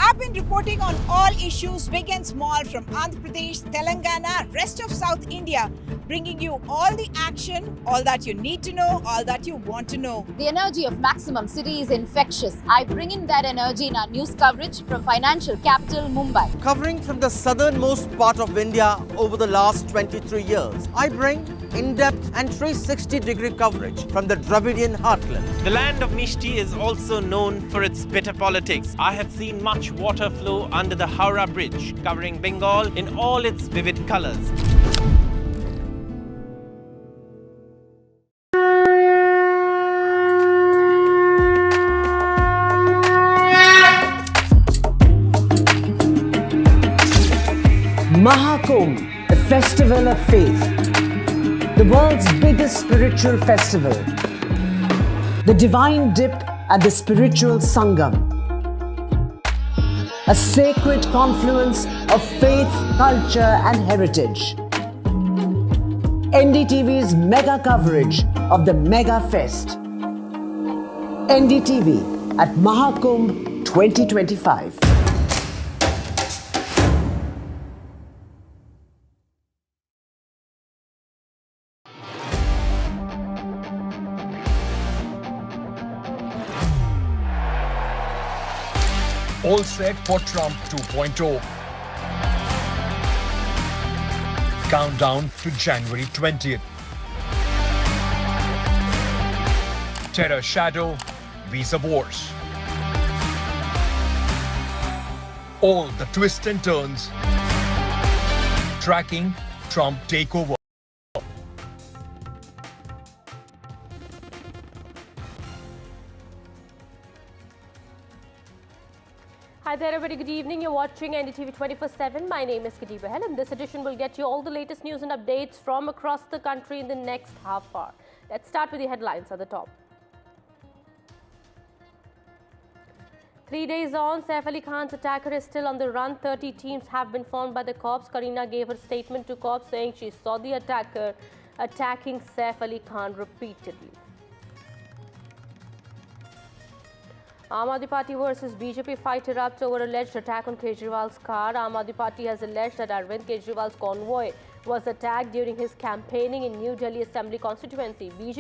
I've been been reporting on all issues big and small from Andhra Pradesh, Telangana, rest of South India, bringing you all the action, all that you need to know, all that you want to know. The energy of Maximum City is infectious. I bring in that energy in our news coverage from financial capital Mumbai. Covering from the southernmost part of India over the last 23 years, I bring in-depth and 360-degree coverage from the Dravidian heartland. The land of Mishti is also known for its bitter politics. I have seen much water flow under the Howrah Bridge, covering Bengal in all its vivid colors. Maha Kumbh, the festival of faith, the world's biggest spiritual festival, the divine dip at the spiritual sangam, a sacred confluence of faith, culture and heritage. NDTV's mega coverage of the Mega Fest. NDTV at Maha Kumbh 2025. All set for Trump 2.0. Countdown to January 20th. Terror shadow, visa wars. All the twists and turns. Tracking Trump takeover. Hi there everybody, good evening. You're watching NDTV 24/7. My name is Ibrahim and this edition will get you all the latest news and updates from across the country in the next half hour. Let's start with the headlines at the top. 3 days on, Saif Ali Khan's attacker is still on the run. 30 teams have been formed by the cops. Kareena gave her statement to cops saying she saw the attacker attacking Saif Ali Khan repeatedly. Aam Aadmi Party versus BJP fight erupts over alleged attack on Kejriwal's car. Aam Aadmi Party has alleged that Arvind Kejriwal's convoy was attacked during his campaigning in New Delhi Assembly constituency. BJP